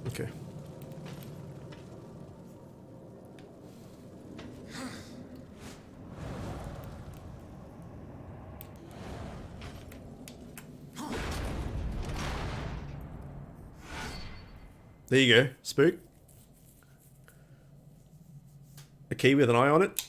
Okay. There you go, Spook. A key with an eye on it.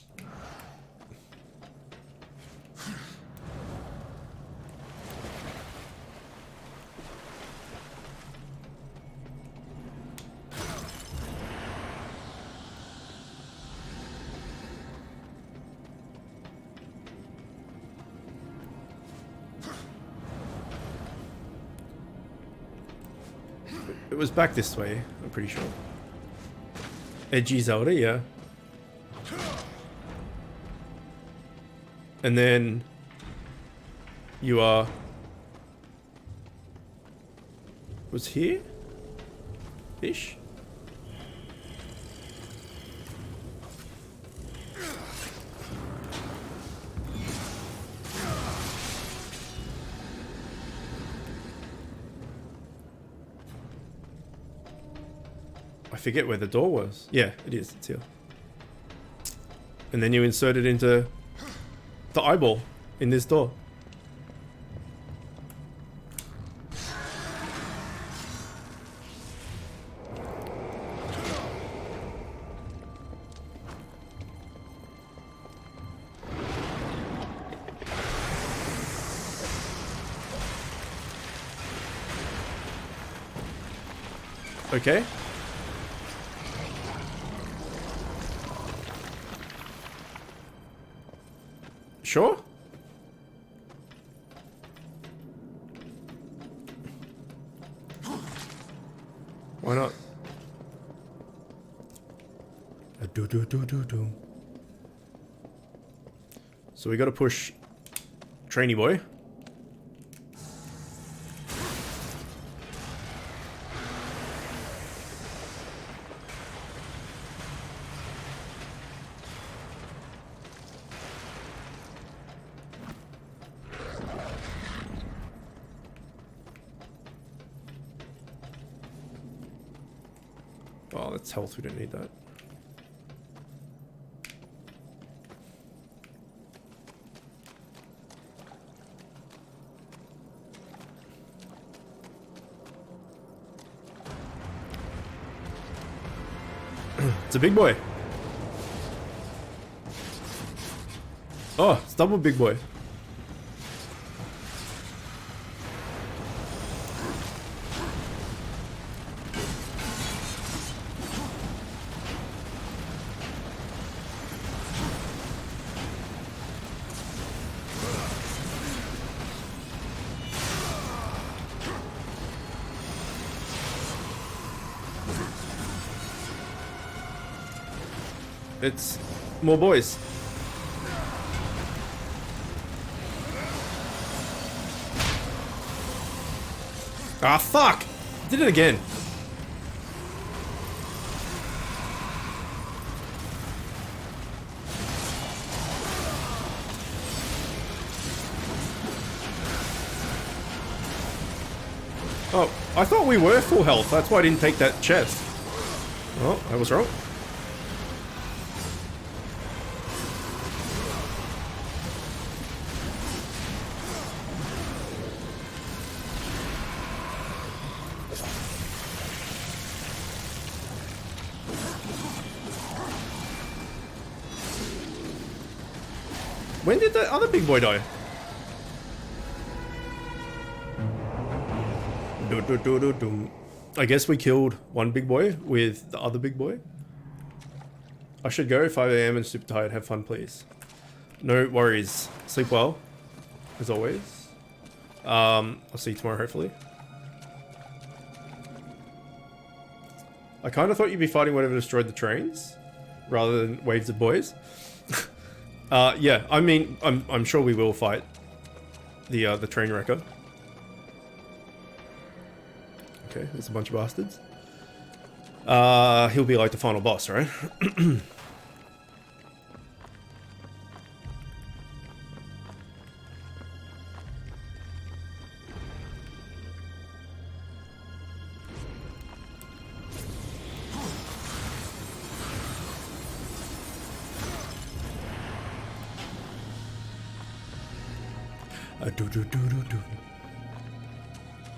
was back this way, I'm pretty sure. Edgy Zelda, yeah. And then you are... was here? Ish? I forget where the door was. Yeah, it is. It's here. And then you insert it into the eyeball in this door. Okay. Sure. Why not? Do. So we gotta push Trainee Boy. Oh, that's health. We don't need that. It's a big boy. Oh, it's double big boy. It's more boys. Ah, fuck! Did it again. Oh, I thought we were full health. That's why I didn't take that chest. Oh, I was wrong. When did the other big boy die? I guess we killed one big boy with the other big boy. I should go. 5 AM and super tired. Have fun, please. No worries. Sleep well, as always. I'll see you tomorrow, hopefully. I kind of thought you'd be fighting whatever destroyed the trains, rather than waves of boys. Yeah, I mean, I'm sure we will fight the train wrecker. Okay, there's a bunch of bastards. He'll be like the final boss, right?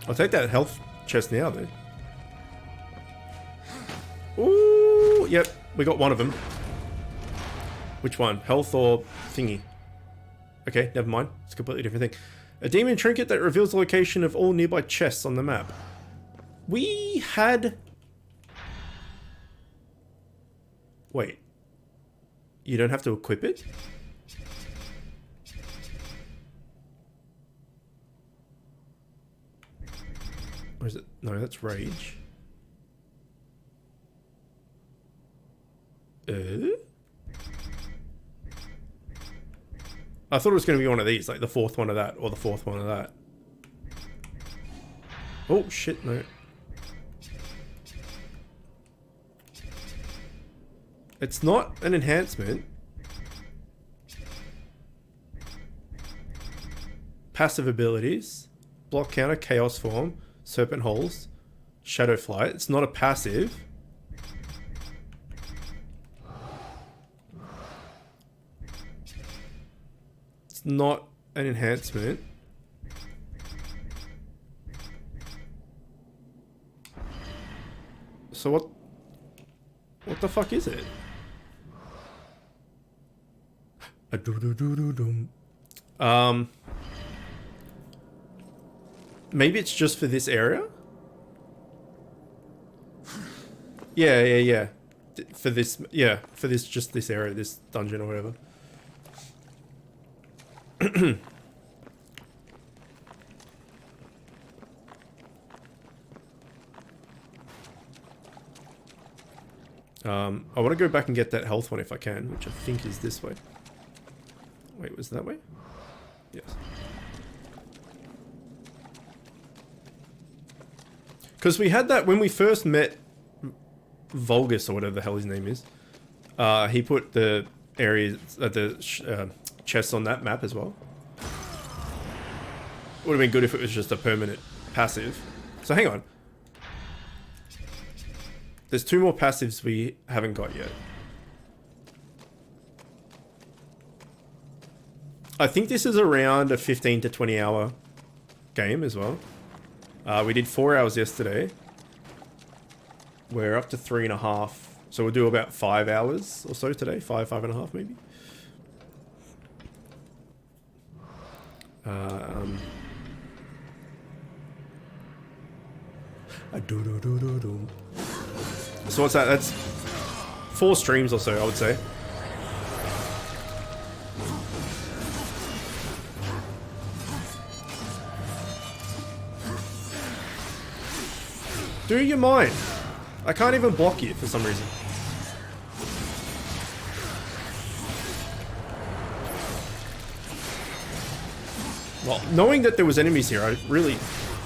I'll take that health chest now, dude. Ooh, yep, we got one of them. Which one? Health or thingy? Okay, never mind. It's a completely different thing. A demon trinket that reveals the location of all nearby chests on the map. We had... Wait. You don't have to equip it? Or is it? No, that's rage. I thought it was going to be one of these, like the fourth one of that, or the fourth one of that. Oh, shit, no. It's not an enhancement. Passive abilities. Block counter, chaos form, serpent holes, shadow flight. It's not a passive. It's not an enhancement. So what the fuck is it? Maybe it's just for this area? Yeah. For this, just this area, this dungeon or whatever. I want to go back and get that health one if I can, which I think is this way. Wait, was it that way? Yes. Because we had that when we first met Vulgus, or whatever the hell his name is. He put the areas, chests on that map as well. Would have been good if it was just a permanent passive. So hang on. There's 2 more passives we haven't got yet. I think this is around a 15 to 20 hour game as well. We did 4 hours yesterday. We're up to 3.5. So we'll do about 5 hours or so today. 5.5 maybe. So what's that? That's 4 streams or so, I would say. Do you mind? I can't even block you for some reason. Well, knowing that there was enemies here, I really...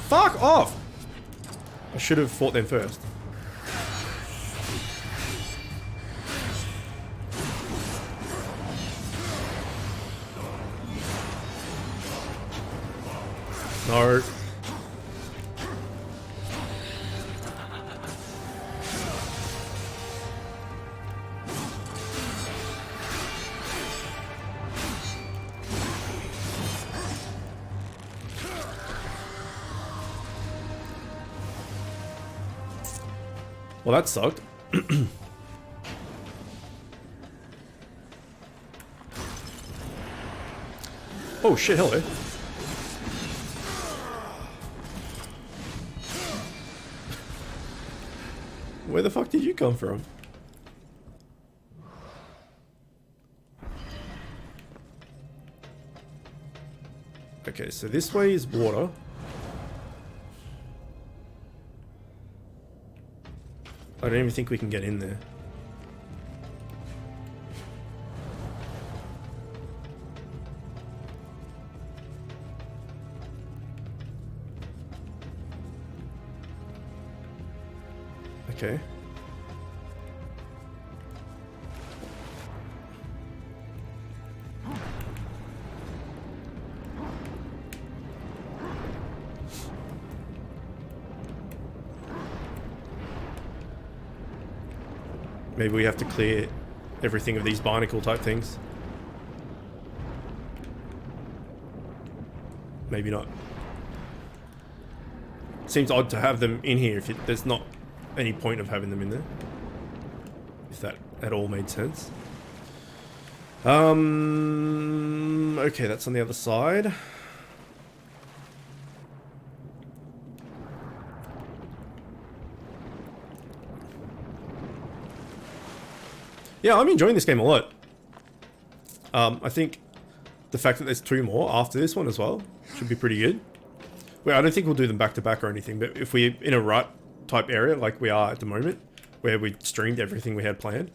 Fuck off! I should have fought them first. No. Well, that sucked. Oh shit, hello. Where the fuck did you come from? Okay, so this way is water. I don't even think we can get in there. Okay. Maybe we have to clear everything of these barnacle type things. Maybe not. Seems odd to have them in here if there's not any point of having them in there. If that at all made sense. Okay, that's on the other side. Yeah, I'm enjoying this game a lot. I think the fact that there's 2 more after this one as well should be pretty good. Well, I don't think we'll do them back to back or anything, but if we're in a rut type area like we are at the moment, where we streamed everything we had planned,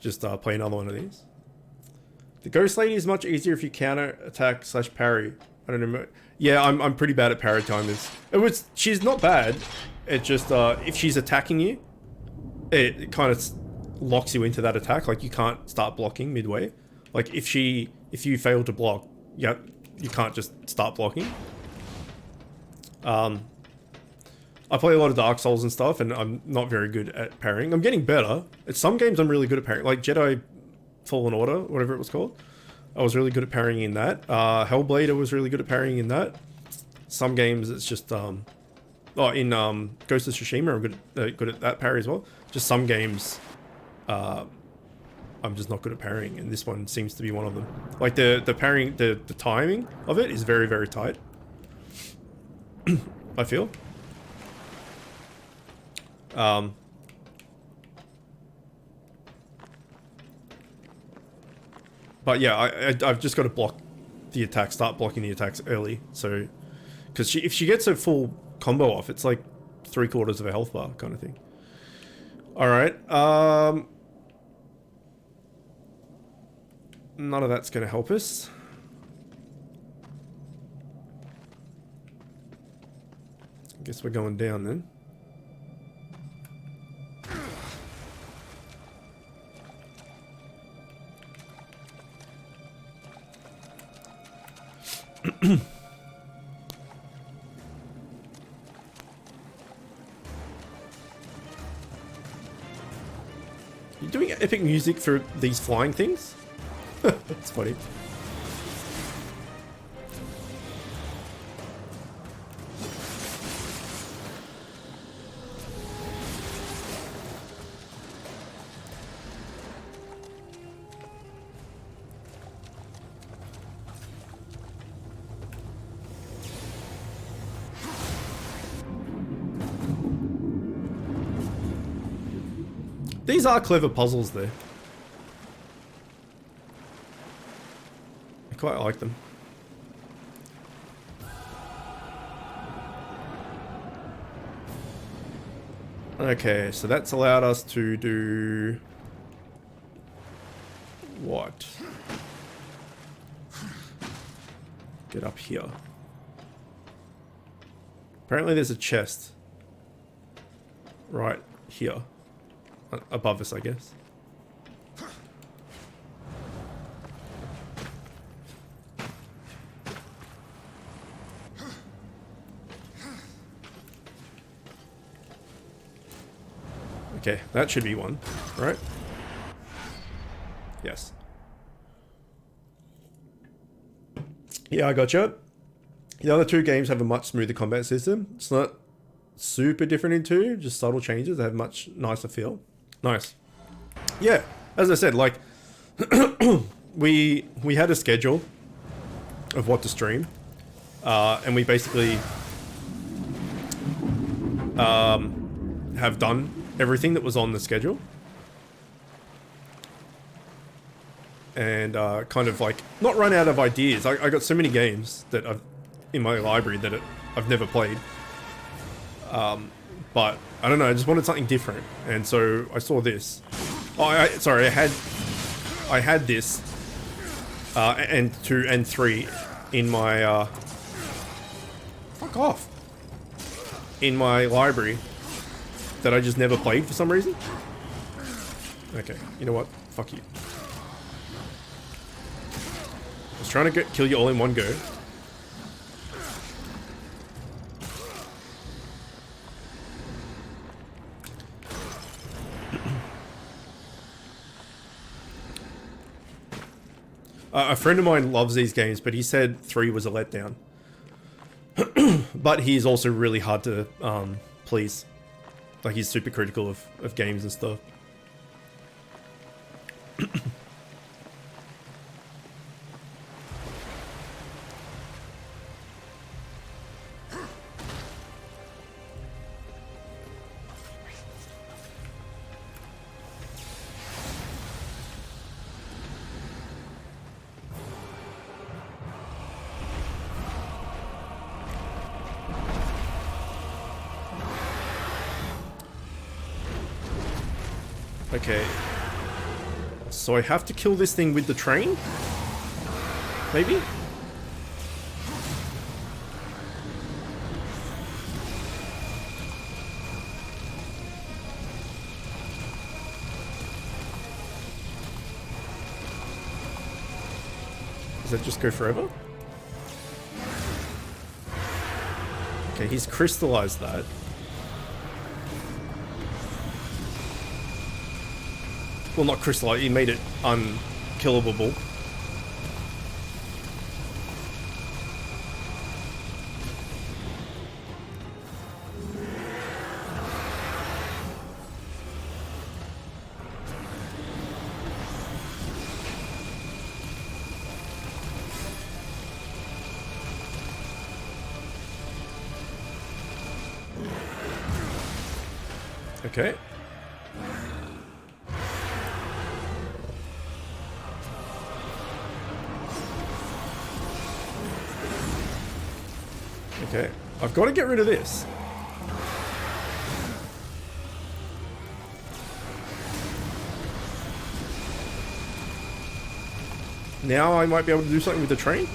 just play another one of these. The Ghost Lady is much easier if you counter attack / parry. I don't know. Yeah, I'm pretty bad at parry timers. She's not bad. It just if she's attacking you, it kind of locks you into that attack. Like you can't start blocking midway. Like if you fail to block, yeah, you can't just start blocking. I play a lot of Dark Souls and stuff, and I'm not very good at parrying. I'm getting better. At some games, I'm really good at parrying. Like Jedi Fallen Order, whatever it was called. I was really good at parrying in that. Hellblade, I was really good at parrying in that. Some games, it's just... in Ghost of Tsushima, I'm good at that parry as well. Just some games, I'm just not good at parrying, and this one seems to be one of them. Like, the parrying, the timing of it is very, very tight. I feel. But yeah, I've just got to block the attack, start blocking the attacks early. So, because if she gets a full combo off, it's like 3/4 of a health bar kind of thing. All right. None of that's going to help us. I guess we're going down then. You're doing epic music for these flying things? That's funny. These are clever puzzles there. I quite like them. Okay, so that's allowed us to do... what? Get up here. Apparently there's a chest. Right here. Above us, I guess. Okay, that should be one, right? Yes. Yeah, I gotcha. The other two games have a much smoother combat system. It's not super different in two, just subtle changes. They have much nicer feel. Nice. Yeah, as I said, like we had a schedule of what to stream, and we basically have done everything that was on the schedule, and kind of like not run out of ideas. I got so many games that I've in my library that I've never played. But I don't know, I just wanted something different, and so I saw this. Oh, sorry, I had this, and 2 and 3 in my, fuck off, in my library that I just never played for some reason. Okay, you know what? Fuck you. I was trying to kill you all in one go. A friend of mine loves these games, but he said 3 was a letdown. But he's also really hard to please. Like, he's super critical of games and stuff. Okay. So I have to kill this thing with the train? Maybe? Does that just go forever? Okay, he's crystallized that. Well, not crystallized, he made it unkillable. Okay. Okay, I've got to get rid of this. Now I might be able to do something with the train?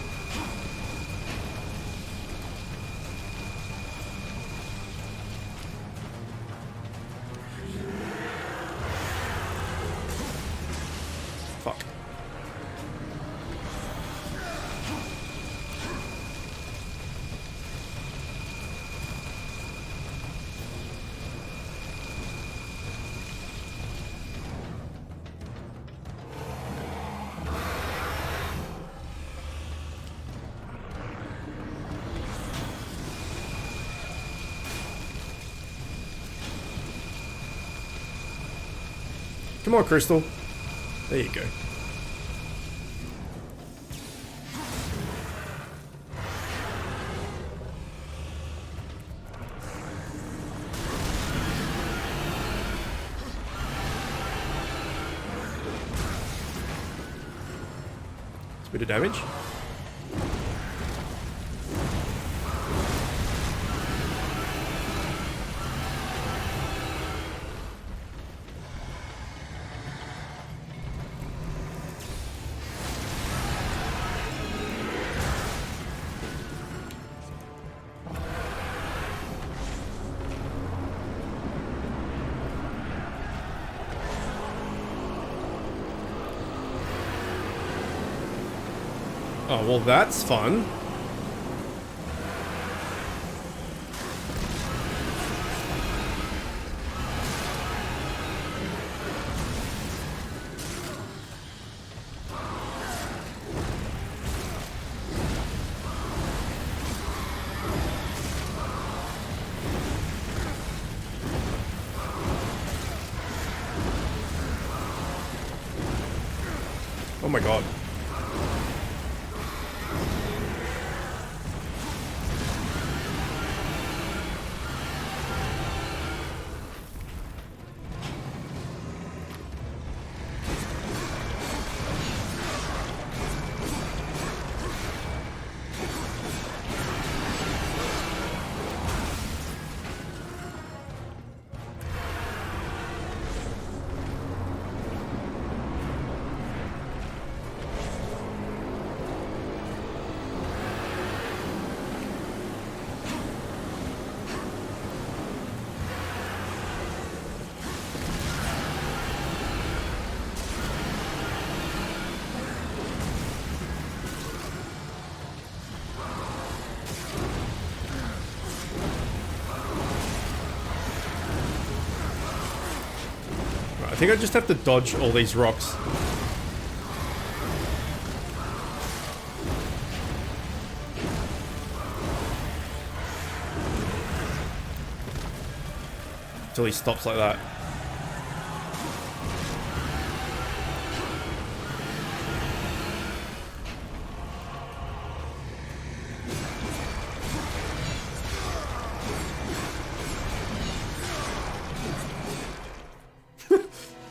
Fuck. Come on, Crystal. There you go. It's a bit of damage. Oh, well, that's fun. Oh my god. I think I just have to dodge all these rocks. Until he stops like that.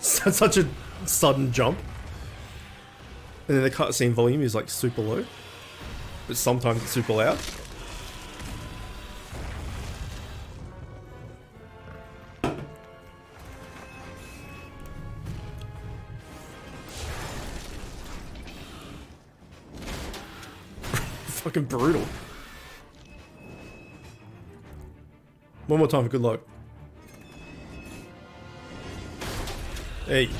Such a sudden jump. And then the cutscene volume is like super low. But sometimes it's super loud. fucking brutal. One more time for good luck. There you go.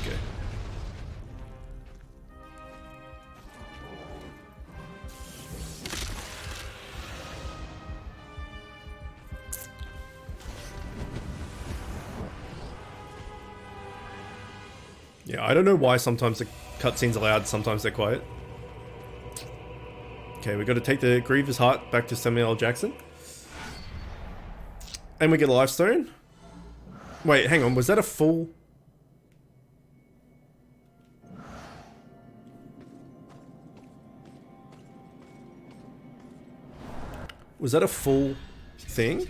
Yeah, I don't know why sometimes the cutscenes are loud, sometimes they're quiet. Okay, we got to take the Griever's Heart back to Samuel L. Jackson. And we get a life stone. Wait, hang on, was that a full... Was that a full thing?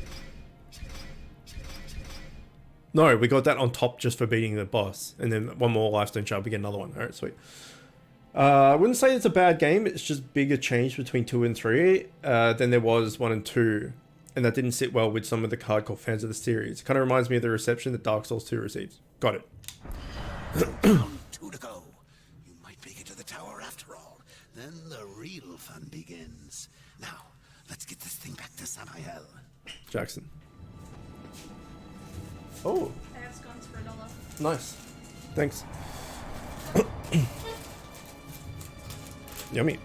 No, we got that on top just for beating the boss. And then one more lifestone shard, we get another one. Alright, sweet. I wouldn't say it's a bad game, it's just bigger change between 2 and 3 than there was 1 and 2. And that didn't sit well with some of the hardcore fans of the series. It kind of reminds me of the reception that Dark Souls 2 receives. Got it. 2 to go. You might make it to the tower after all. Then the real fun begins. Now, let's get this thing back to Samael. Jackson. Oh. I have scones for $1. Nice. Thanks. Yummy.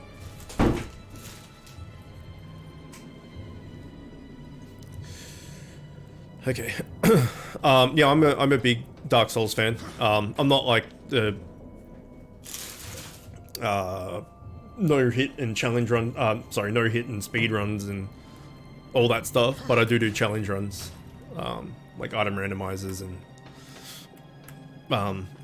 Okay. Yeah, I'm a big Dark Souls fan. I'm not like the no hit and challenge run. Sorry, no hit and speed runs and all that stuff. But I do challenge runs, like item randomizers and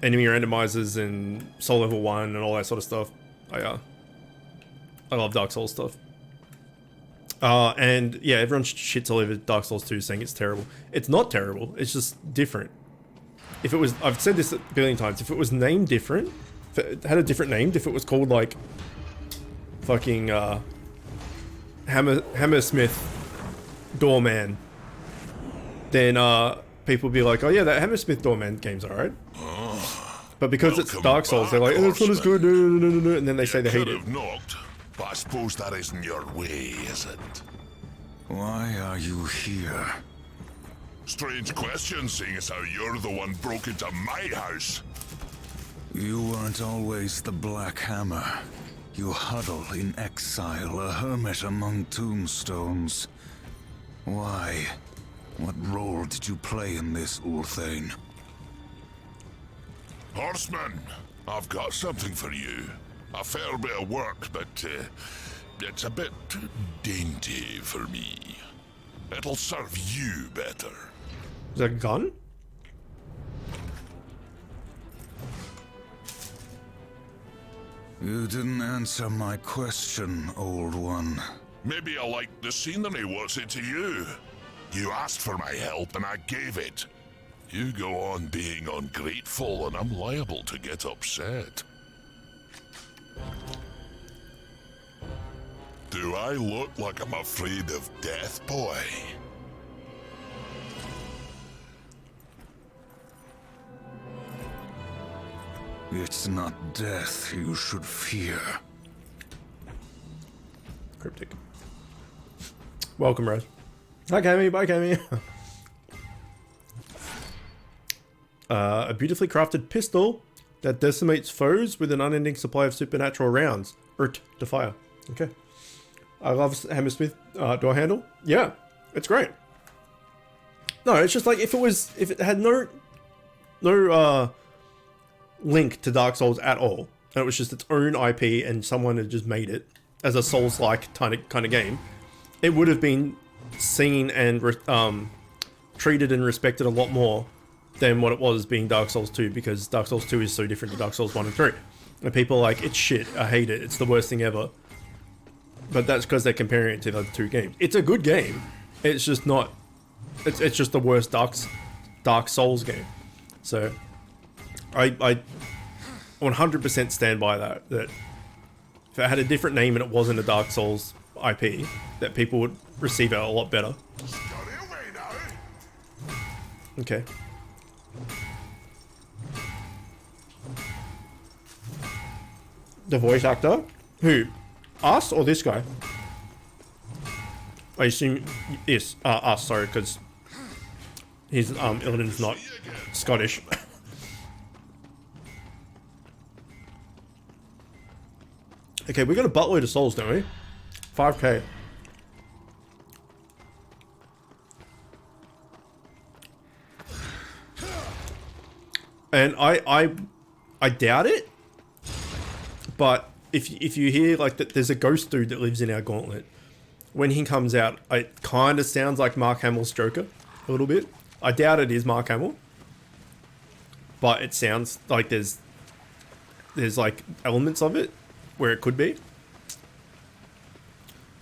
enemy randomizers and soul level 1 and all that sort of stuff. I love Dark Souls stuff. And yeah, everyone shits all over Dark Souls 2 saying it's terrible. It's not terrible, it's just different. If it was, I've said this a billion times, if it was named different, if it had a different name, if it was called like fucking Hammersmith Doorman, then people would be like, oh yeah, that Hammersmith Doorman game's alright. But because it's Dark Souls, they're like, oh, it's not as good, no, and then they say they hate it. Knocked, but I suppose that isn't your way, is it? Why are you here? Strange question, seeing as how you're the one broke into my house. You weren't always the Black Hammer. You huddle in exile, a hermit among tombstones. Why? What role did you play in this, Ulthane? Horseman, I've got something for you. A fair bit of work, but it's a bit dainty for me. It'll serve you better. Is that a gun? You didn't answer my question, old one. Maybe I like the scenery, what's it to you? You asked for my help and I gave it. You go on being ungrateful and I'm liable to get upset. Do I look like I'm afraid of death, boy? It's not death you should fear. Cryptic. Welcome, Rose. Hi, Cammy. Bye, Cammy. A beautifully crafted pistol that decimates foes with an unending supply of supernatural rounds. Urt to fire. Okay. I love Hammersmith door handle. Yeah, it's great. No, it's just like if it had no link to Dark Souls at all, and it was just its own IP and someone had just made it as a Souls-like kind of game, it would have been seen and treated and respected a lot more than what it was being Dark Souls 2, because Dark Souls 2 is so different to Dark Souls 1 and 3. And people are like, it's shit, I hate it, it's the worst thing ever. But that's because they're comparing it to the other two games. It's a good game, it's just not, it's just the worst Dark Souls game. So, I 100% stand by that if it had a different name and it wasn't a Dark Souls IP, that people would receive it a lot better. Okay. The voice actor? Who? Us or this guy? I assume yes. Us, sorry, because his Illidan's not Scottish. Okay, we got a buttload of souls, don't we? 5k. And I doubt it. But if you hear like that, there's a ghost dude that lives in our gauntlet. When he comes out, it kind of sounds like Mark Hamill's Joker a little bit. I doubt it is Mark Hamill, but it sounds like there's like elements of it where it could be.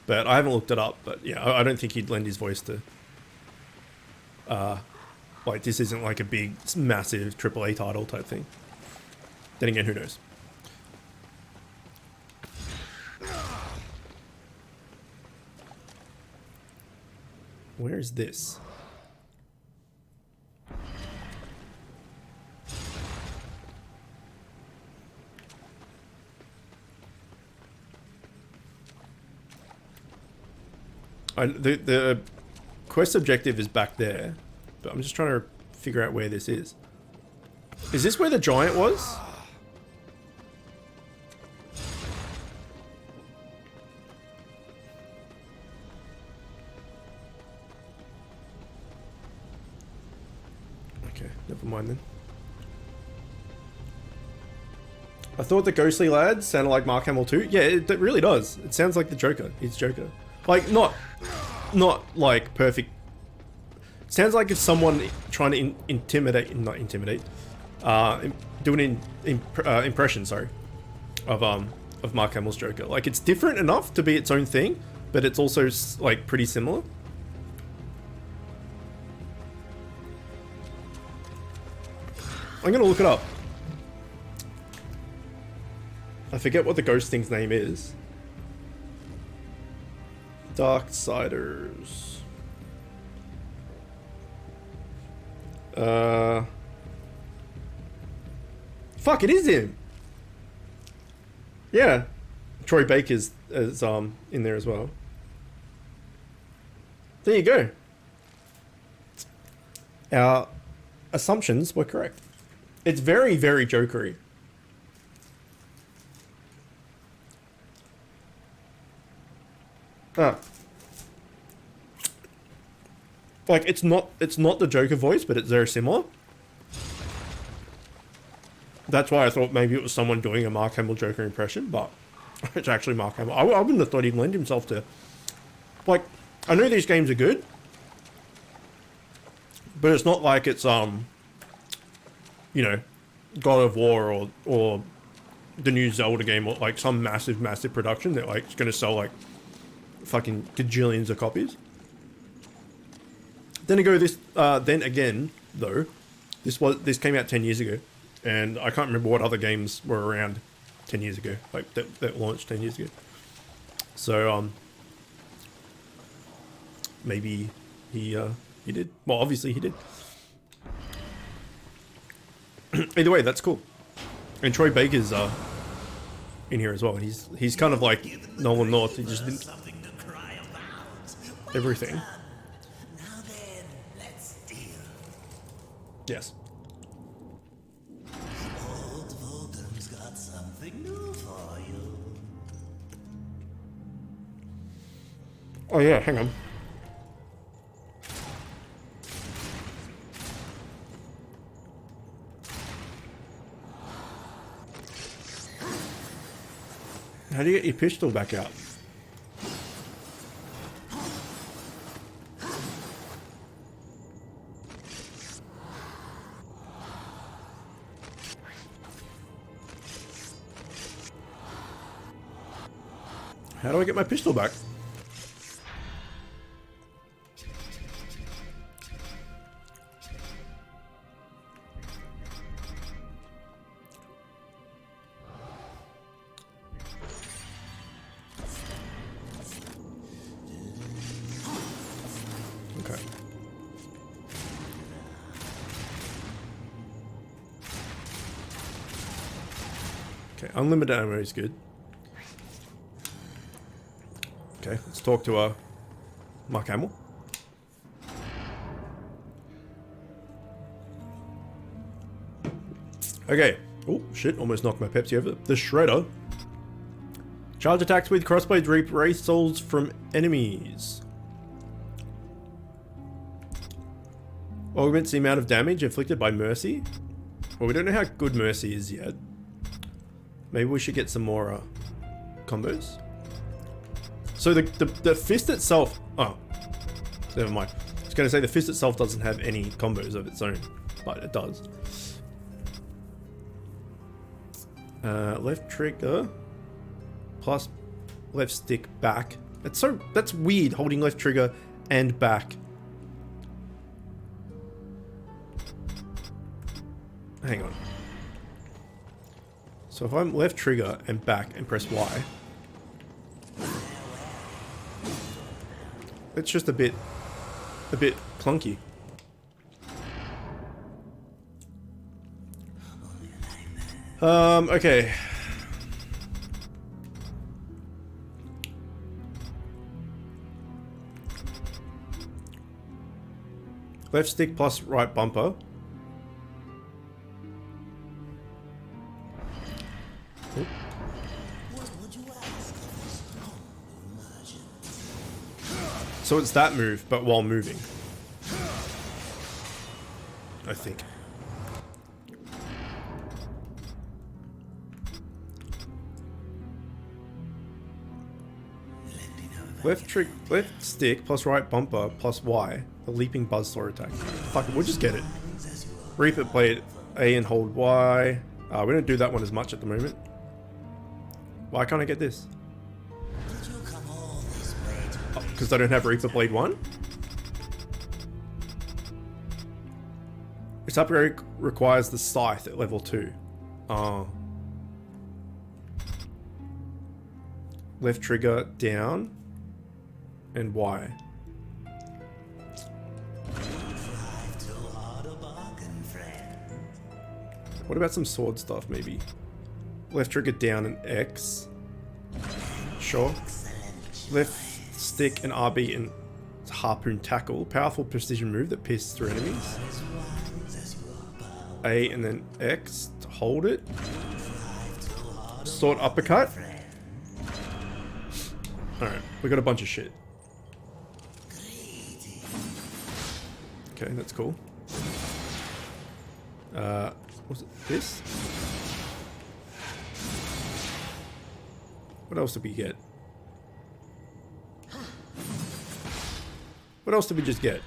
But I haven't looked it up. But yeah, I don't think he'd lend his voice to. Like this isn't like a big, massive AAA title type thing. Then again, who knows? Where is this? The quest objective is back there, but I'm just trying to figure out where this is. Is this where the giant was? Okay, never mind then. I thought the ghostly lad sounded like Mark Hamill too. Yeah, it really does. It sounds like the Joker. He's Joker. Like, not like perfect. Sounds like if someone trying to not intimidate, do an impression, sorry, of Mark Hamill's Joker. Like, it's different enough to be its own thing, but it's also like pretty similar. I'm gonna look it up. I forget what the ghost thing's name is. Darksiders. Fuck, it is him. Yeah. Troy Baker's is in there as well. There you go. Our assumptions were correct. It's very, very Jokery. Like it's not the Joker voice, but it's very similar. That's why I thought maybe it was someone doing a Mark Hamill Joker impression, but it's actually Mark Hamill. I wouldn't have thought he'd lend himself to. Like, I know these games are good, but it's not like it's you know, God of War or the new Zelda game, or like some massive production that like is gonna sell like fucking gajillions of copies. Then again, though, this came out 10 years ago, and I can't remember what other games were around 10 years ago, like that launched 10 years ago. So maybe he did. Well, obviously he did. Either way, that's cool. And Troy Baker's in here as well. He's kind of like Nolan North. He just didn't everything. Now then, let's deal. Yes. Old Vulcan's got something new for you. Oh yeah, hang on. How do you get your pistol back out? How do I get my pistol back? Okay. Okay, unlimited ammo is good. Okay, let's talk to Mark Hamill. Okay. Oh, shit. Almost knocked my Pepsi over. The Shredder. Charge attacks with crossblades reap wraith souls from enemies. Augments the amount of damage inflicted by Mercy. Well, we don't know how good Mercy is yet. Maybe we should get some more combos. So the fist itself... Oh. Never mind. I was going to say the fist itself doesn't have any combos of its own. But it does. Left trigger plus left stick back. That's weird, holding left trigger and back. Hang on. So if I'm left trigger and back and press Y, it's just a bit clunky. Okay. Left stick plus right bumper. Oop. So it's that move, but while moving. I think. Left stick plus right bumper plus Y. The leaping buzzsaw attack. Fuck it, we'll just get it. Reap it, play it A and hold Y. We don't do that one as much at the moment. Why can't I get this? Because I don't have Reaper Blade 1? This upgrade requires the scythe at level 2. Oh. Left trigger down and Y. What about some sword stuff maybe? Left trigger down and X. Sure. Left stick and RB and harpoon tackle. Powerful precision move that pierces through enemies. A and then X to hold it. Sword uppercut. Alright, we got a bunch of shit. Okay, that's cool. Was it this? What else did we get? What else did we just get?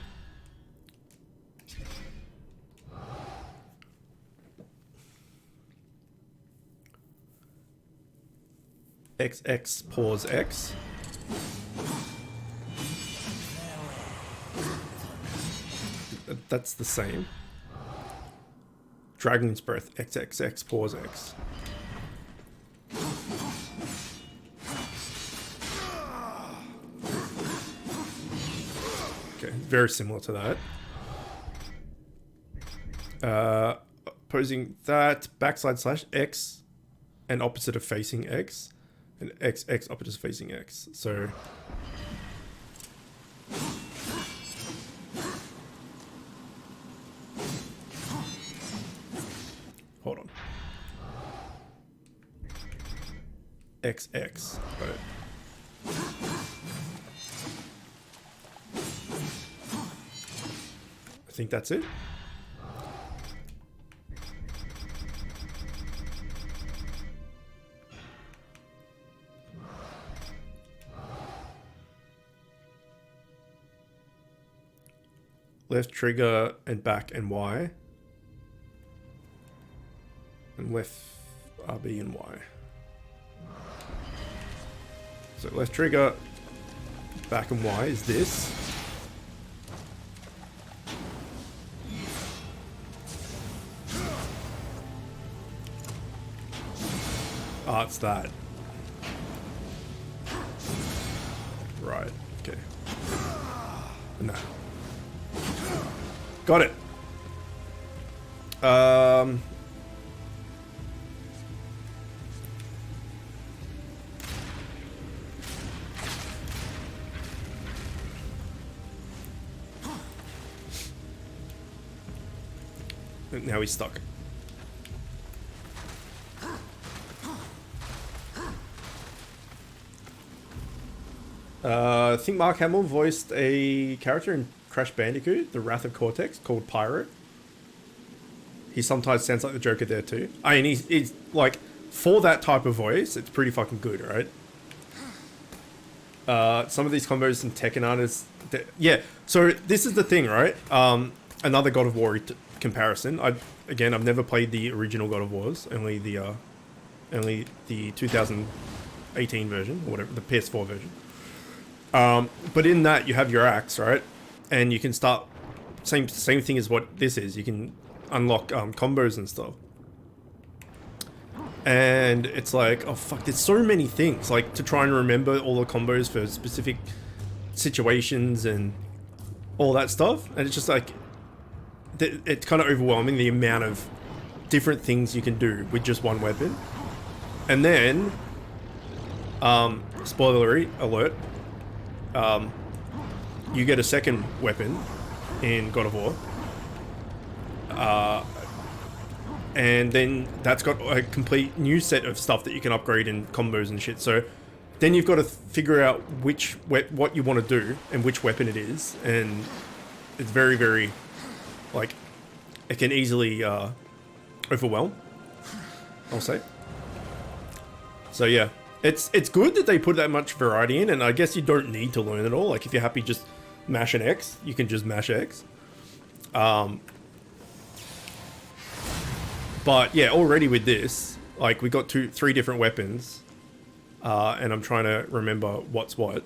XX pause X. That's the same. Dragon's Breath XXX pause X. Okay, very similar to that. Opposing that, backside slash X and opposite of facing X. And XX opposite of facing X. So hold on. XX. Got it. I think that's it. Left trigger and back and Y. And left RB and Y. So left trigger, back and Y is this. Ah, it's that. Right, okay. No. Got it. now he's stuck. I think Mark Hamill voiced a character in Crash Bandicoot, The Wrath of Cortex, called Pyro. He sometimes sounds like the Joker there too. I mean, he's like, for that type of voice, it's pretty fucking good, right? Some of these combos in Tekken artists, yeah. So this is the thing, right? Another God of War comparison. I've never played the original God of Wars, only the 2018 version or whatever, the PS4 version. But in that you have your axe, right? And you can start same thing as what this is. You can unlock combos and stuff. And it's like, oh fuck, there's so many things, like, to try and remember all the combos for specific situations and all that stuff. And it's just like, it's kind of overwhelming, the amount of different things you can do with just one weapon. And then, spoiler alert, you get a second weapon in God of War. And then that's got a complete new set of stuff that you can upgrade in combos and shit. So then you've got to figure out what you want to do and which weapon it is. And it's very, very, like, it can easily overwhelm, I'll say. So yeah, it's good that they put that much variety in, and I guess you don't need to learn it all. Like, if you're happy just mash an X, you can just mash X. But yeah, already with this, like, we got 3 different weapons, and I'm trying to remember what's what.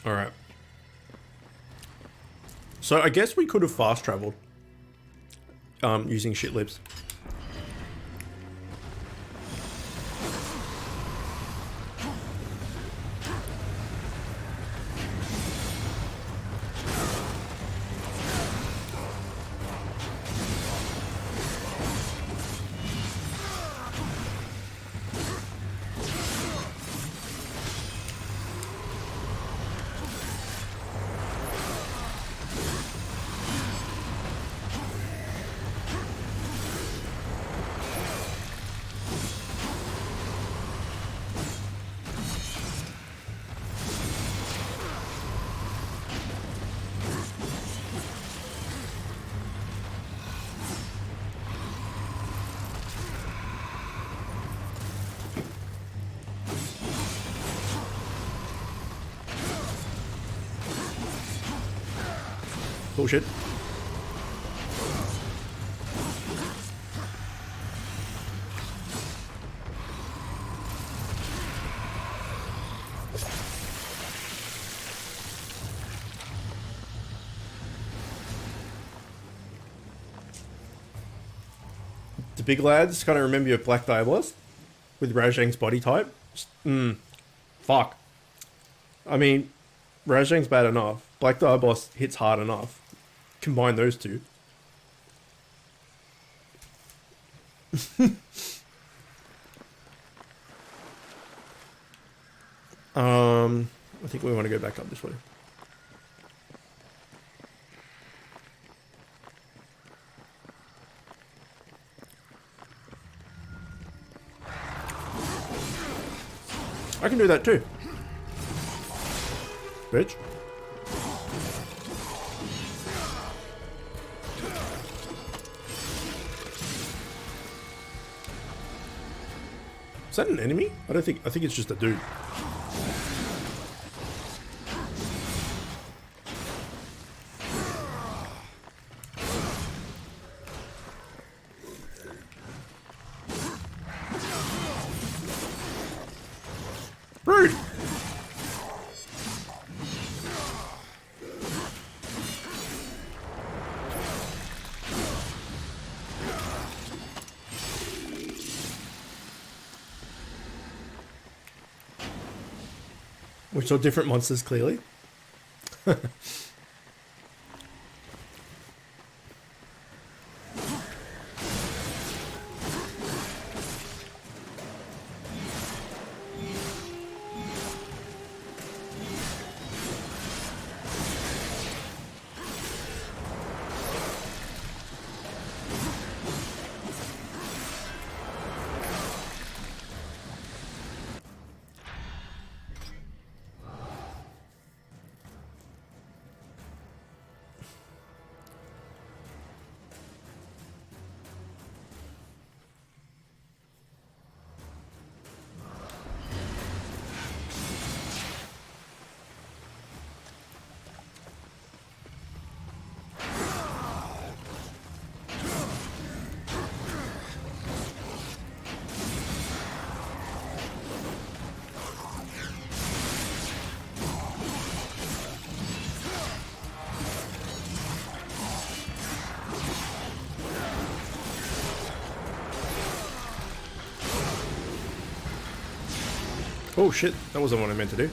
Alright. So I guess we could have fast traveled using shit lips. Bullshit. The big lads kind of remember your Black Diabolist with Rajang's body type. Fuck. I mean, Rajang's bad enough. Black Diabolist hits hard enough. Combine those two. I think we want to go back up this way. I can do that too. Bitch. Is that an enemy? I think it's just a dude. Rude. Which are different monsters, clearly. Oh shit, that wasn't what I meant to do.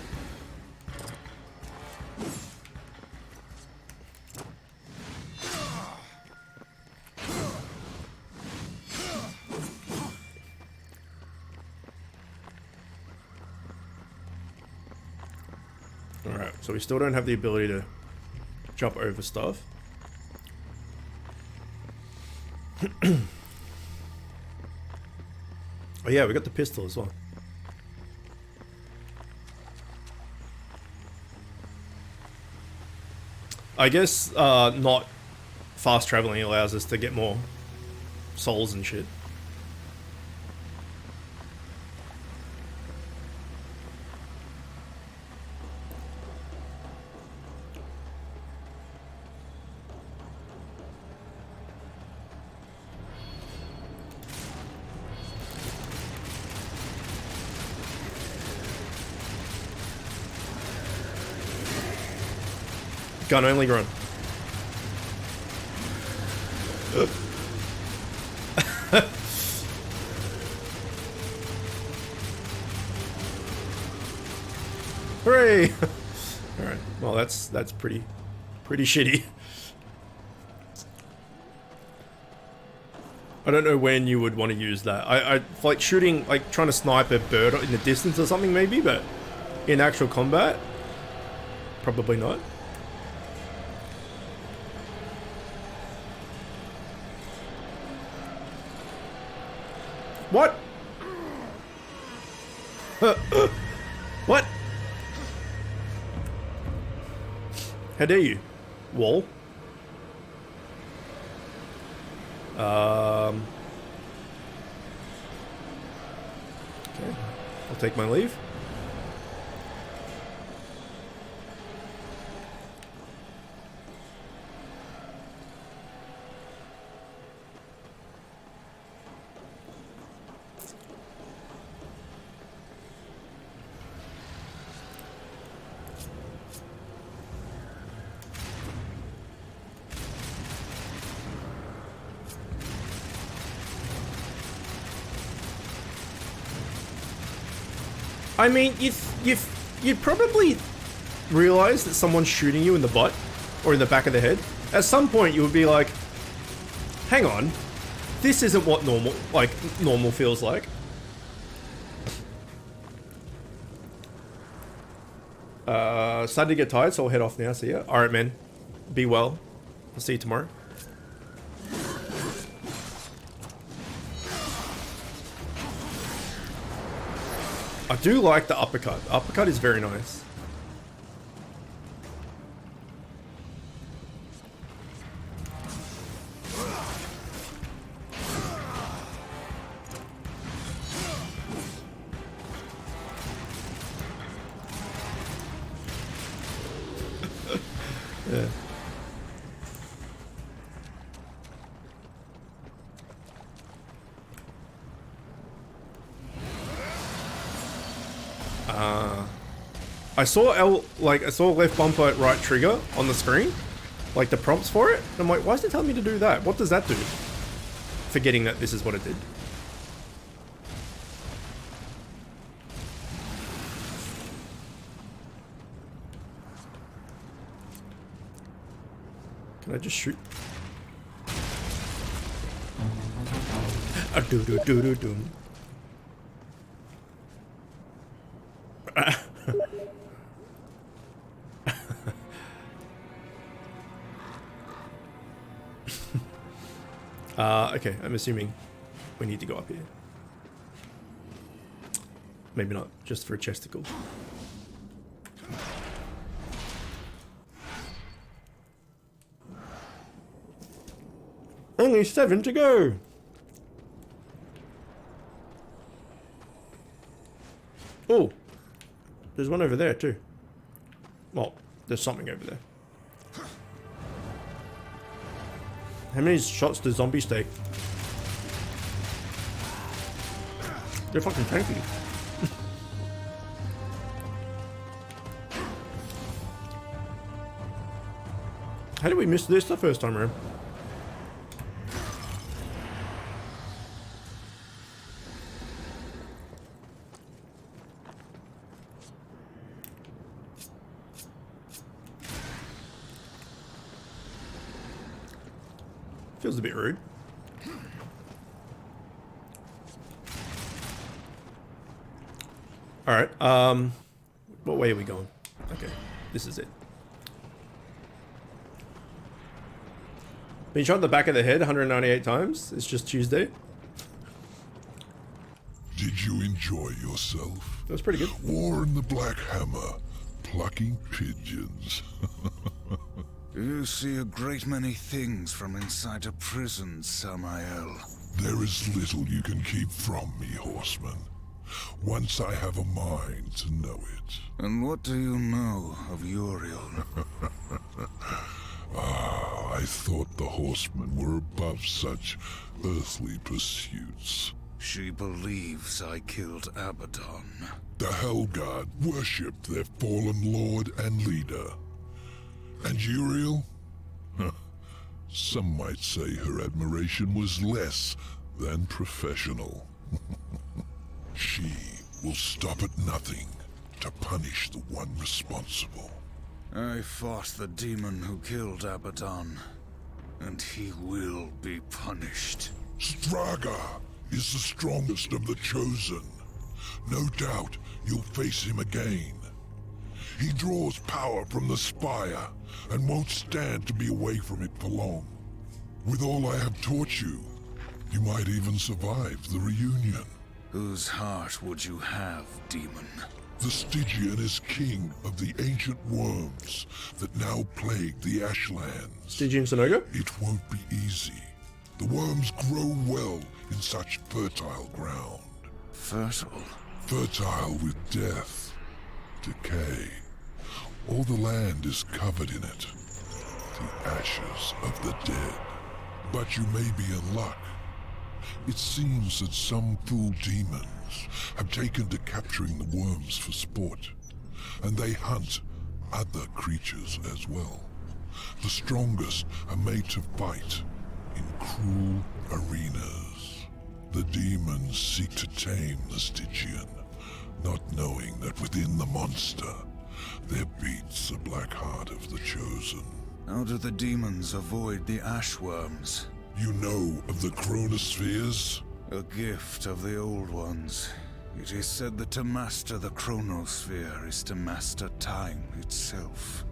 Alright, so we still don't have the ability to jump over stuff. Oh yeah, we got the pistol as well. I guess not fast traveling allows us to get more souls and shit. Gun only run. Hooray! Alright, well that's pretty shitty. I don't know when you would want to use that. I like shooting, like trying to snipe a bird in the distance or something maybe, but in actual combat, probably not. What? What? How dare you? Wall? Okay. I'll take my leave. I mean, you'd probably realize that someone's shooting you in the butt or in the back of the head. At some point, you would be like, "Hang on, this isn't what normal feels like." Starting to get tired, so I'll head off now. So yeah, all right, man. Be well. I'll see you tomorrow. I do like the uppercut. The uppercut is very nice. Yeah. I saw I saw left bumper, right trigger on the screen, like the prompts for it. And I'm like, why is it telling me to do that? What does that do? Forgetting that this is what it did. Can I just shoot? A do do do do do. Okay, I'm assuming we need to go up here. Maybe not, just for a chesticle. Only 7 to go! Oh! There's one over there too. Well, there's something over there. How many shots does zombies take? They're fucking tanky. How did we miss this the first time around? Feels a bit rude. Alright, what way are we going? Okay, this is it. Been shot in the back of the head 198 times. It's just Tuesday. Did you enjoy yourself? That was pretty good. War in the Black Hammer, plucking pigeons. You see a great many things from inside a prison, Samael. There is little you can keep from me, horseman. Once I have a mind to know it. And what do you know of Uriel? I thought the horsemen were above such earthly pursuits. She believes I killed Abaddon. The Hellguard worshipped their fallen lord and leader. And Uriel? Some might say her admiration was less than professional. She will stop at nothing to punish the one responsible. I fought the demon who killed Abaddon, and he will be punished. Straga is the strongest of the Chosen. No doubt you'll face him again. He draws power from the spire and won't stand to be away from it for long. With all I have taught you, you might even survive the reunion. Whose heart would you have, demon? The Stygian is king of the ancient worms that now plague the Ashlands. Stygian Sonogo? It won't be easy. The worms grow well in such fertile ground. Fertile? Fertile with death, decay. All the land is covered in it. The ashes of the dead. But you may be in luck. It seems that some fool demons have taken to capturing the worms for sport, and they hunt other creatures as well. The strongest are made to fight in cruel arenas. The demons seek to tame the Stygian, not knowing that within the monster there beats the black heart of the Chosen. How do the demons avoid the ashworms? You know of the chronospheres? A gift of the old ones. It is said that to master the chronosphere is to master time itself.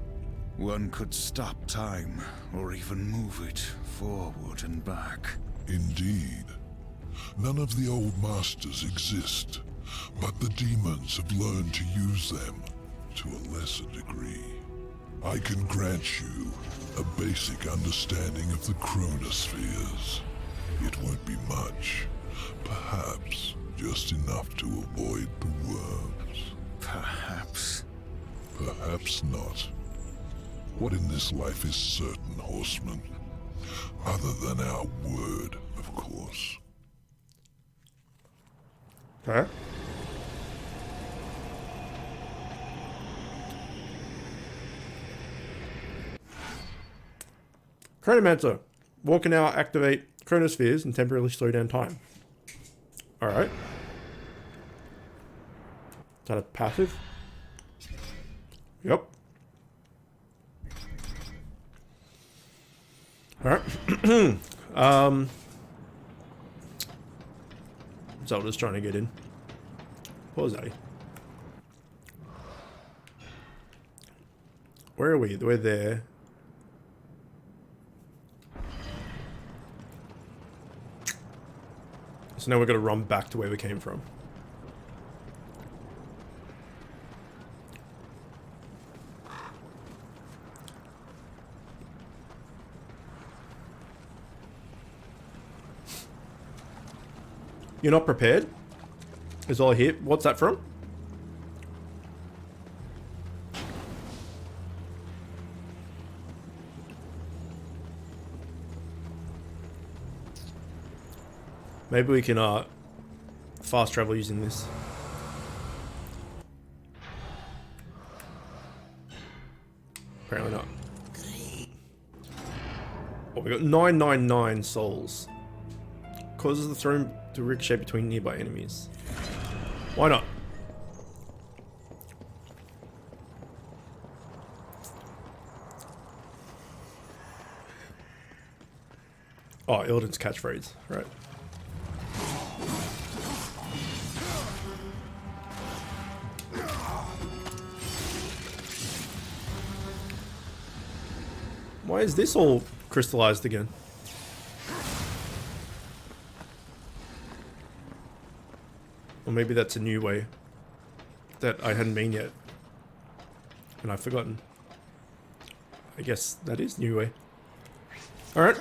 One could stop time, or even move it forward and back. Indeed. None of the old masters exist, but the demons have learned to use them to a lesser degree. I can grant you a basic understanding of the chronospheres. It won't be much. Perhaps just enough to avoid the worms. Perhaps. Perhaps not. What in this life is certain, horseman? Other than our word, of course. Okay. Chronomancer. Walk an hour, activate chronospheres, and temporarily slow down time. Alright. Is that a passive? Yep. Alright. Zelda's trying to get in. What was that? Where are we? We're there. So now we've got to run back to where we came from. You're not prepared? Is all I hear. What's that from? Maybe we can fast travel using this. Apparently not. Oh, we got 999 souls. Causes the throne to ricochet between nearby enemies. Why not? Oh, Illidan's catchphrase, right. Why is this all crystallized again? Or maybe that's a new way that I hadn't been yet. And I've forgotten. I guess that is new way. Alright.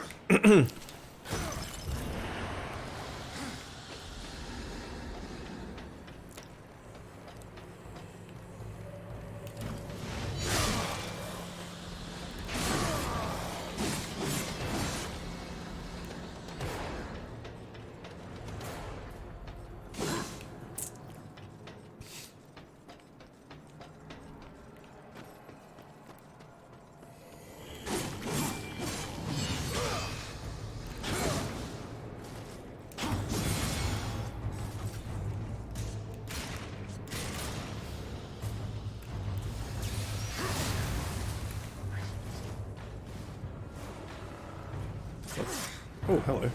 Oh, hello.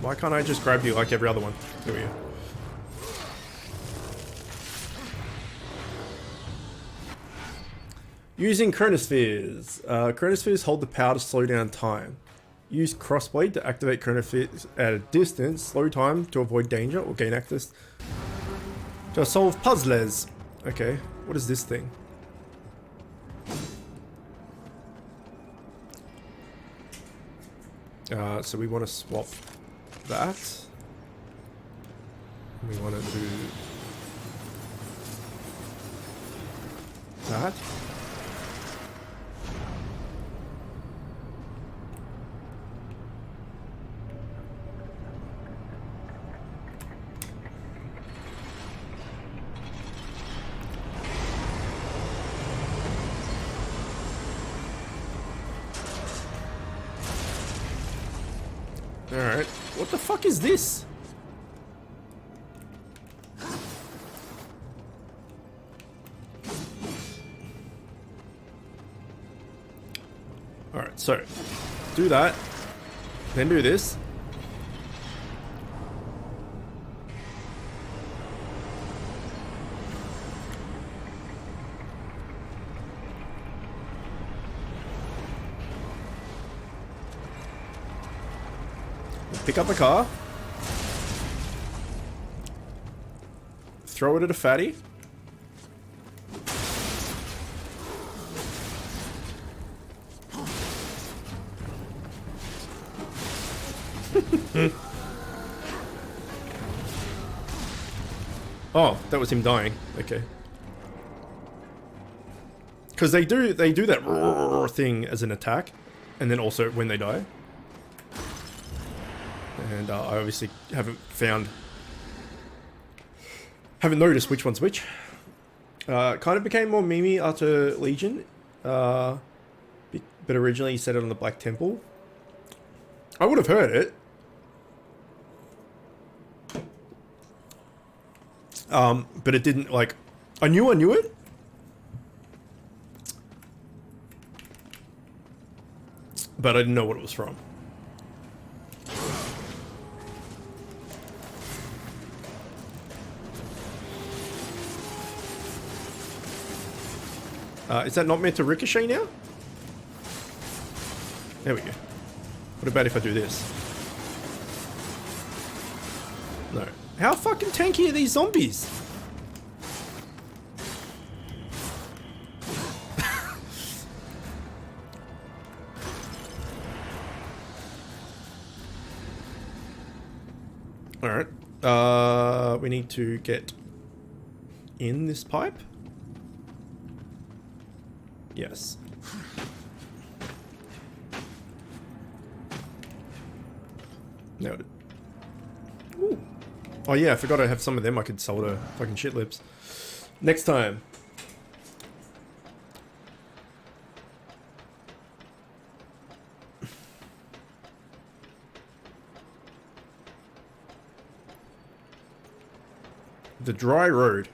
Why can't I just grab you like every other one? There we go. Using chronospheres. Chronospheres hold the power to slow down time. Use crossblade to activate chronospheres at a distance, slow time to avoid danger or gain access to solve puzzles. Okay, what is this thing? So we want to swap that. We want to do that. Alright, what the fuck is this? Alright, so do that, then do this. Pick up a car. Throw it at a fatty. Oh, that was him dying. Okay. Because they do that roar thing as an attack, and then also when they die. And I obviously haven't noticed which one's which. Kind of became more memey after Legion, but originally he said it on the Black Temple. I would have heard it. But it didn't, like, I knew it. but I didn't know what it was from. Is that not meant to ricochet now? There we go. What about if I do this? No. How fucking tanky are these zombies? Alright. We need to get in this pipe. Yes. Nailed it. Ooh. Oh yeah, I forgot I have some of them I could solder fucking shit lips. Next time. The Dry Road.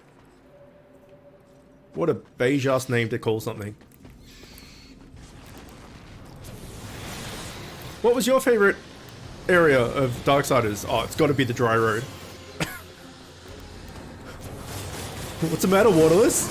What a beige ass name to call something. What was your favorite area of Darksiders? Oh, it's got to be the Dry Road. What's the matter, Waterless?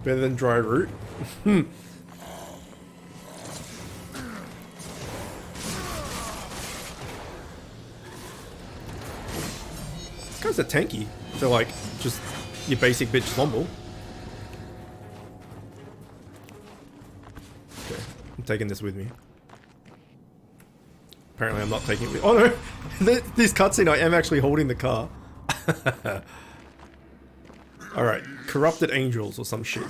Better than Dry Root? Guys are tanky. They're like just your basic bitch Slumble. Okay, I'm taking this with me. Apparently I'm not taking it with— oh no! This cutscene, I am actually holding the car. Alright, corrupted angels or some shit.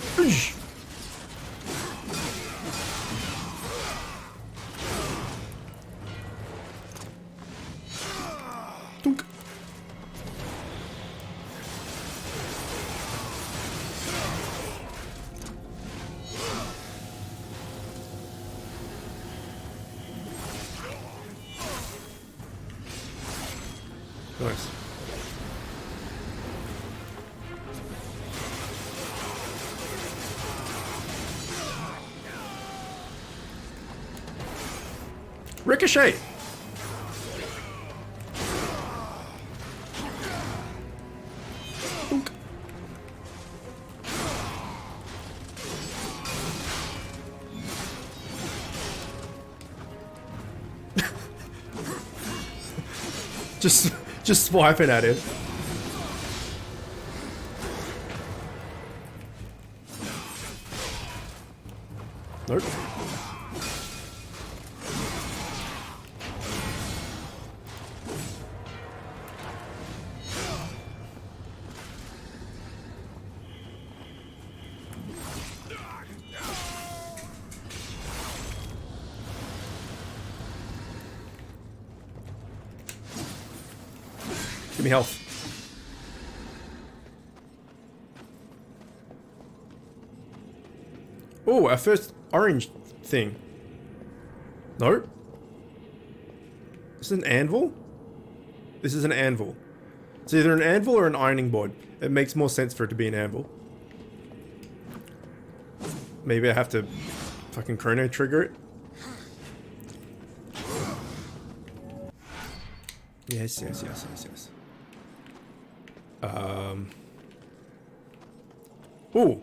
Dunk. Nice. Ricochet! Dunk. just swiping at him. Nope. Give me health. Oh, our first orange thing. No? This is an anvil? This is an anvil. It's either an anvil or an ironing board. It makes more sense for it to be an anvil. Maybe I have to fucking chrono trigger it. Yes. Ooh.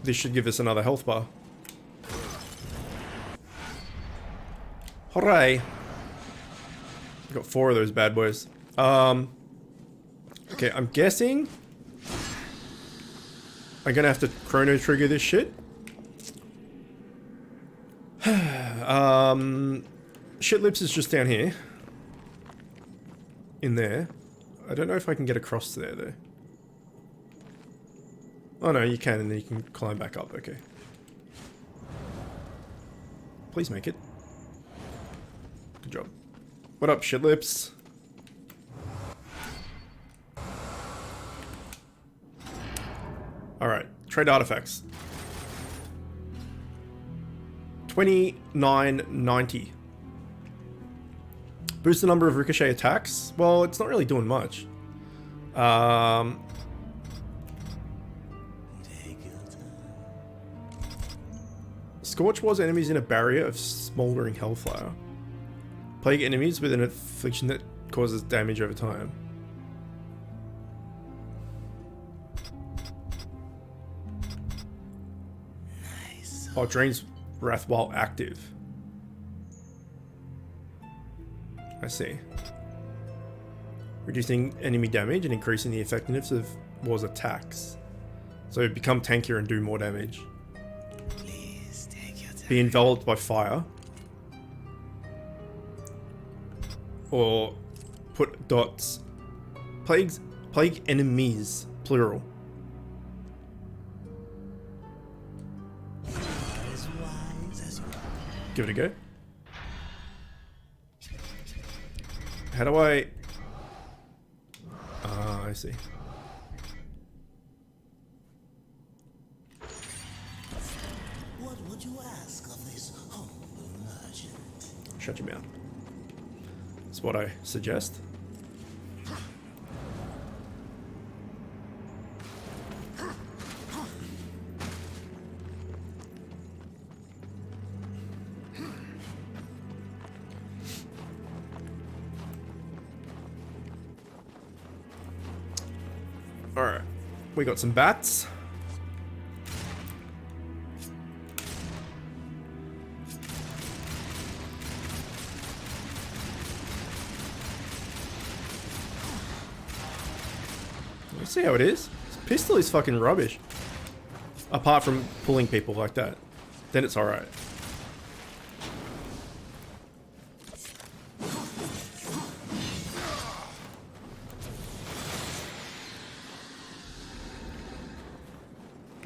This should give us another health bar. Hooray. Got 4 of those bad boys. Okay, I'm guessing I'm gonna have to chrono trigger this shit. Shit lips is just down here. In there. I don't know if I can get across there though. Oh no, you can, and then you can climb back up, okay. Please make it. Good job. What up, shit lips? Alright, trade artifacts. 2990. Boost the number of ricochet attacks. Well, it's not really doing much. Scorch wars enemies in a barrier of smoldering hellfire. Plague enemies with an affliction that causes damage over time. Nice. Oh, drains wrath while active. I see. Reducing enemy damage and increasing the effectiveness of war's attacks. So become tankier and do more damage. Please take your time. Be enveloped by fire. Or put dots. Plague enemies, plural. As wise as you are. Give it a go. How do I... Ah, I see. What would you ask of this humble merchant? Shut your mouth. That's what I suggest. Alright, we got some bats. Let's see how it is. This pistol is fucking rubbish. Apart from pulling people like that. Then it's alright.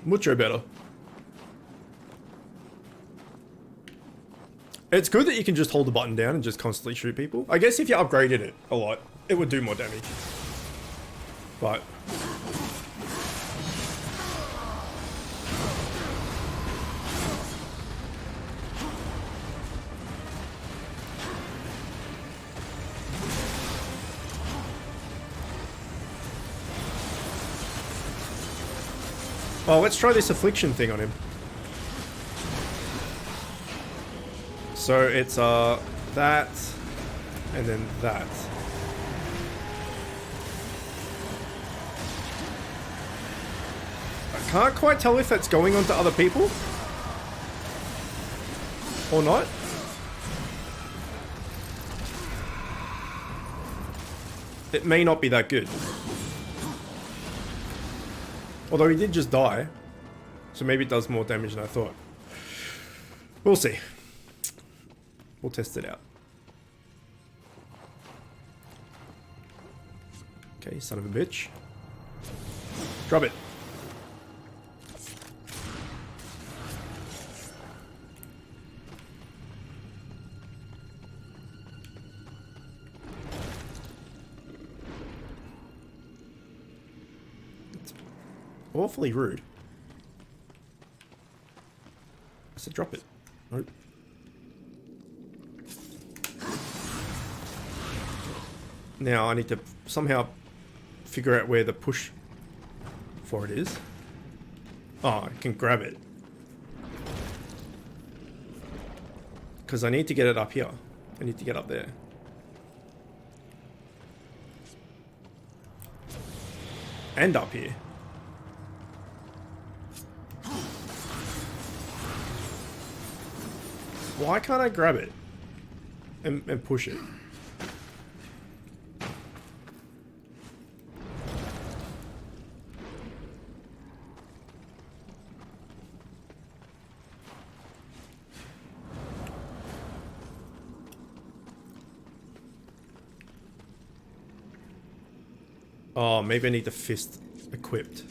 Mucho better. It's good that you can just hold the button down and just constantly shoot people. I guess if you upgraded it a lot, it would do more damage. But... oh, let's try this affliction thing on him. So it's that, and then that. I can't quite tell if that's going on to other people or not. It may not be that good. Although he did just die. So maybe it does more damage than I thought. We'll see. We'll test it out. Okay, son of a bitch. Drop it. Awfully rude. I said drop it. Nope. Now I need to somehow figure out where the push for it is. Oh, I can grab it. Because I need to get it up here. I need to get up there. And up here. Why can't I grab it and push it? Oh, maybe I need the fist equipped.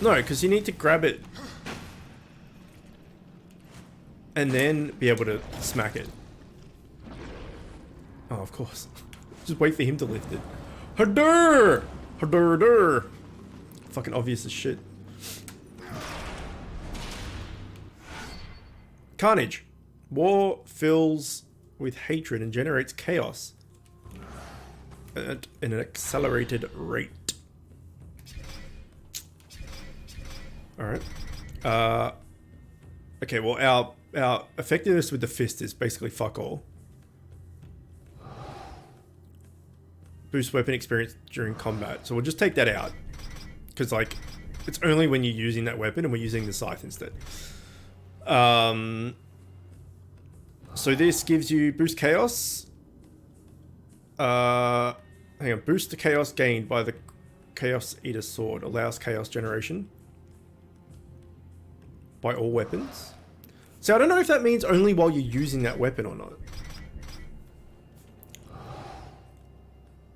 No, because you need to grab it and then be able to smack it. Oh, of course. Just wait for him to lift it. Hadur! Hadur! Fucking obvious as shit. Carnage. War fills with hatred and generates chaos at an accelerated rate. Alright. Okay, well, our effectiveness with the fist is basically fuck all. Boost weapon experience during combat. So we'll just take that out. Because, like, it's only when you're using that weapon and we're using the scythe instead. So this gives you boost chaos. Hang on. Boost the chaos gained by the Chaos Eater sword. Allows chaos generation. By all weapons. So I don't know if that means only while you're using that weapon or not.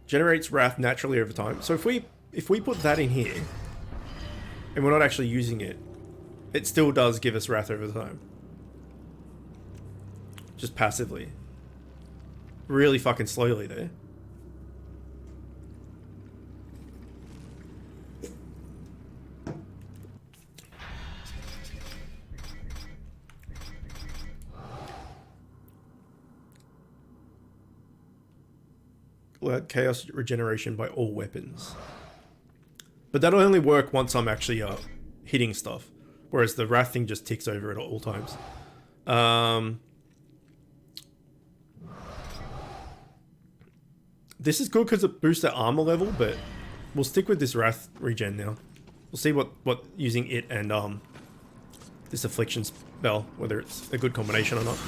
Generates wrath naturally over time. So if we put that in here and we're not actually using it, it still does give us wrath over time. Just passively. Really fucking slowly there. Chaos regeneration by all weapons. But that'll only work once I'm actually hitting stuff. Whereas the wrath thing just ticks over at all times. This is good because it boosts their armor level, but we'll stick with this wrath regen now. We'll see what using it and this affliction spell, whether it's a good combination or not.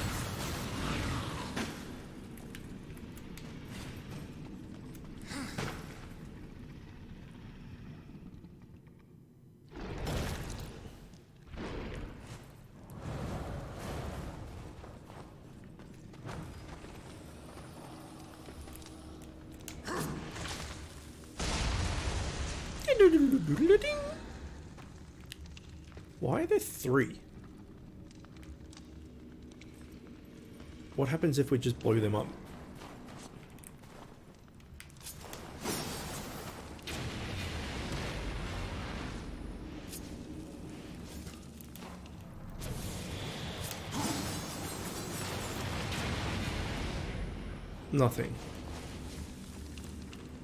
Why are there 3? What happens if we just blow them up? Nothing.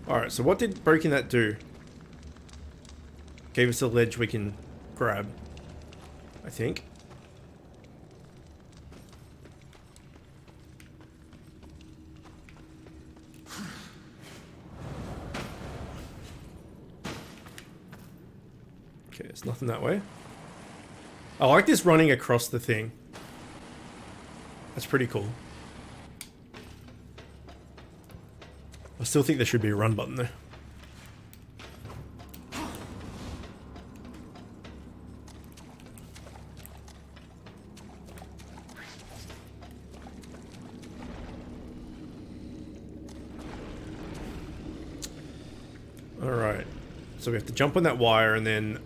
Alright, so what did breaking that do? Gave us a ledge we can grab, I think. Okay, there's nothing that way. I like this running across the thing. That's pretty cool. I still think there should be a run button there. Alright. So we have to jump on that wire and then...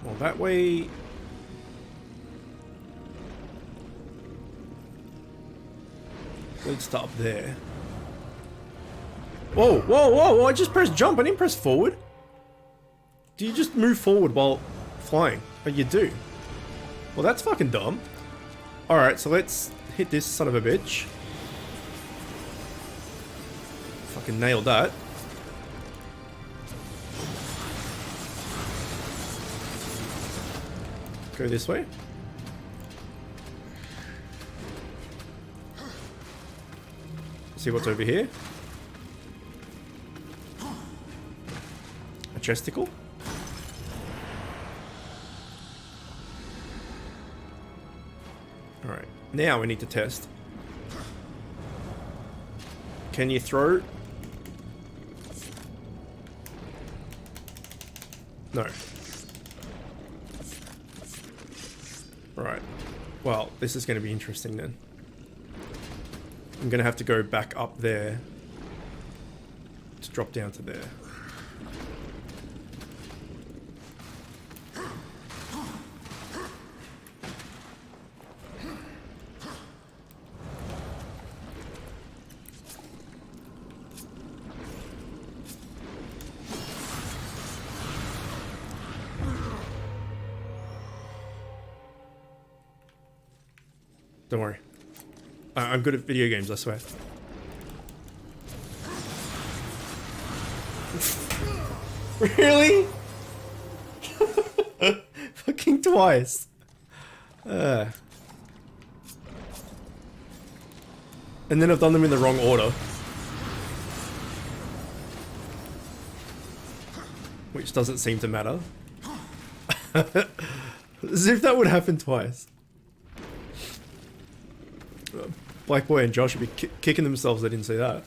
Well, that way... leads to up there. Whoa, whoa, whoa, I just pressed jump, I didn't press forward. Do you just move forward while flying? Oh, you do. Well, that's fucking dumb. Alright, so let's hit this son of a bitch. Fucking nailed that. Go this way. See what's over here. A chesticle. Alright, now we need to test. Can you throw? No. Right. Well, this is going to be interesting then. I'm going to have to go back up there to drop down to there. Don't worry. I'm good at video games, I swear. Really? Fucking twice. And then I've done them in the wrong order. Which doesn't seem to matter. As if that would happen twice. Black Boy and Josh would be kicking themselves they didn't see that.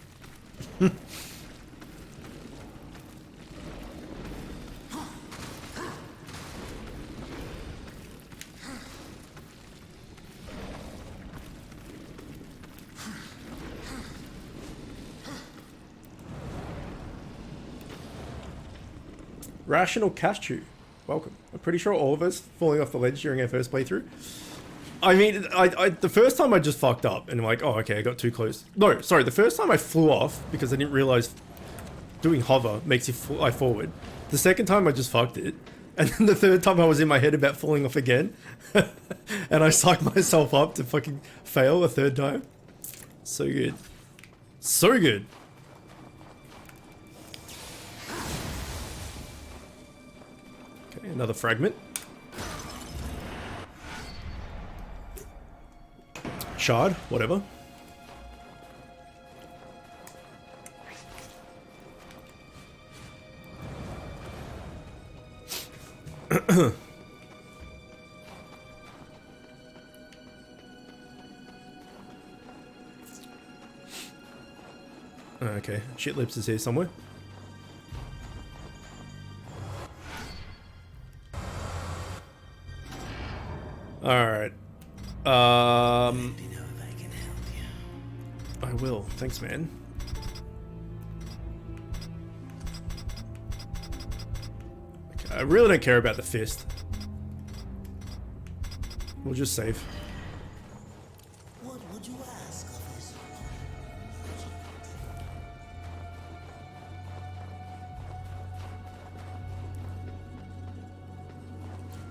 Rational Cashew, welcome. I'm pretty sure all of us falling off the ledge during our first playthrough. I mean, the first time I just fucked up and I'm like, oh, okay, I got too close. No, sorry, the first time I flew off because I didn't realize doing hover makes you fly forward. The second time I just fucked it. And then the third time I was in my head about falling off again. And I psyched myself up to fucking fail a third time. So good. So good. Okay, another fragment. Shard, whatever. Okay, Shit Lips is here somewhere. Alright. I will. Thanks, man. Okay, I really don't care about the fist. We'll just save. What would you ask of us?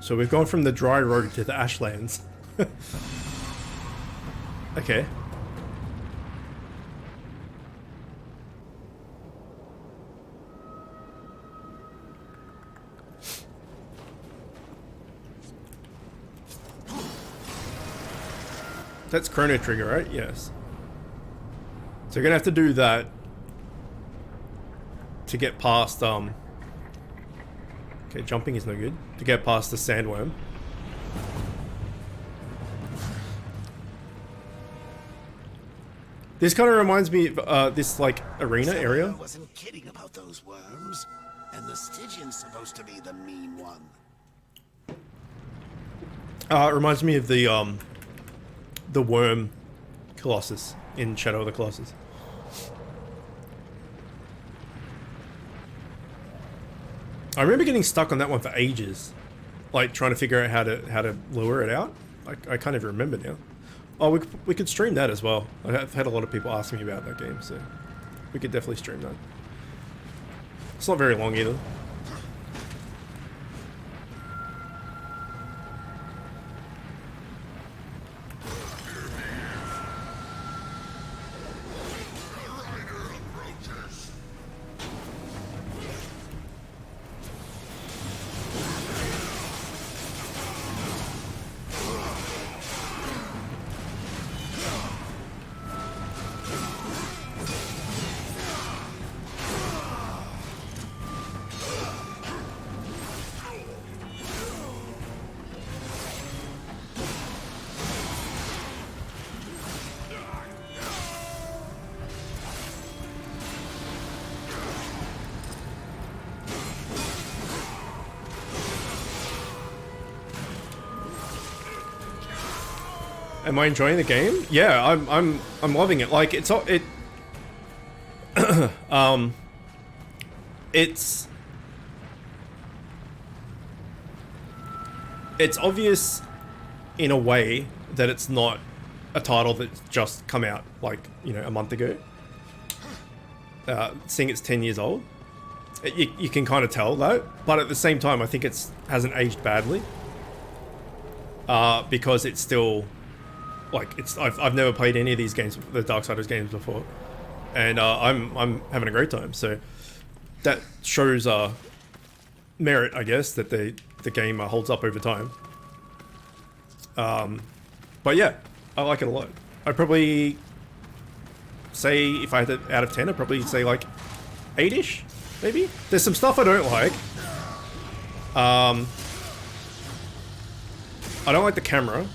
So we've gone from the dry road to the ashlands. Okay. That's Chrono Trigger, right? Yes. So you're gonna have to do that to get past, okay, jumping is no good. To get past the sandworm. This kind of reminds me of this, like, arena area. I wasn't kidding about those worms. And the Stygian's supposed to be the mean one. It reminds me of the worm Colossus in Shadow of the Colossus. I remember getting stuck on that one for ages, like trying to figure out how to lure it out. I can't even remember now. Oh, we could stream that as well. I've had a lot of people ask me about that game, so we could definitely stream that. It's not very long either. Am I enjoying the game? Yeah, I'm loving it. Like it's obvious in a way that it's not a title that's just come out like, you know, a month ago. Seeing it's 10 years old, you can kind of tell that, but at the same time I think it hasn't aged badly, because it's still Like I've never played any of these games, the Darksiders games before, and I'm having a great time. So that shows merit, I guess, that the game holds up over time. But yeah, I like it a lot. I'd probably say, if I had it out of 10, I'd probably say like 8-ish, maybe. There's some stuff I don't like. I don't like the camera.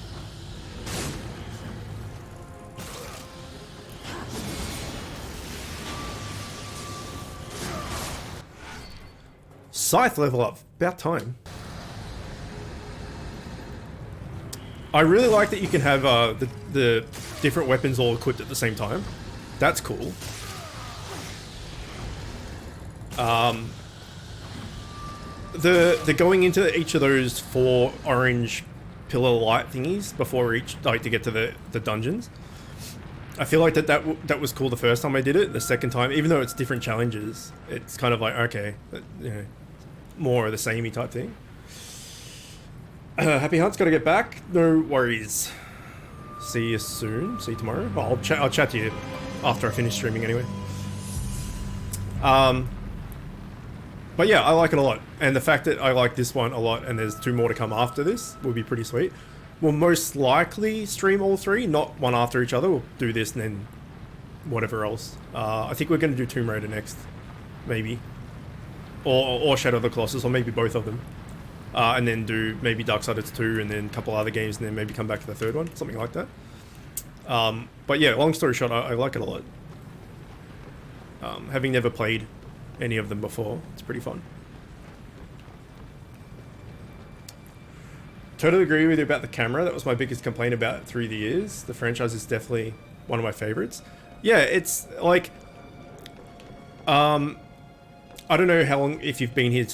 Scythe level up, about time. I really like that you can have the different weapons all equipped at the same time. That's cool. The going into each of those 4 orange pillar light thingies before each, like, to get to the dungeons. I feel like that was cool the first time I did it. The second time, even though it's different challenges, it's kind of like, okay, you know, more of the samey type thing. Happy Hunt's got to get back. No worries. See you soon. See you tomorrow. Oh, I'll chat to you after I finish streaming anyway. But yeah, I like it a lot. And the fact that I like this one a lot and there's 2 more to come after this will be pretty sweet. We'll most likely stream all 3, not one after each other. We'll do this and then whatever else. I think we're going to do Tomb Raider next. Maybe. Or Shadow of the Colossus, or maybe both of them. And then do maybe Darksiders 2 and then a couple other games and then maybe come back to the 3rd one. Something like that. But yeah, long story short, I like it a lot. Having never played any of them before, it's pretty fun. Totally agree with you about the camera. That was my biggest complaint about it through the years. The franchise is definitely one of my favorites. Yeah, it's like... I don't know how long, if you've been here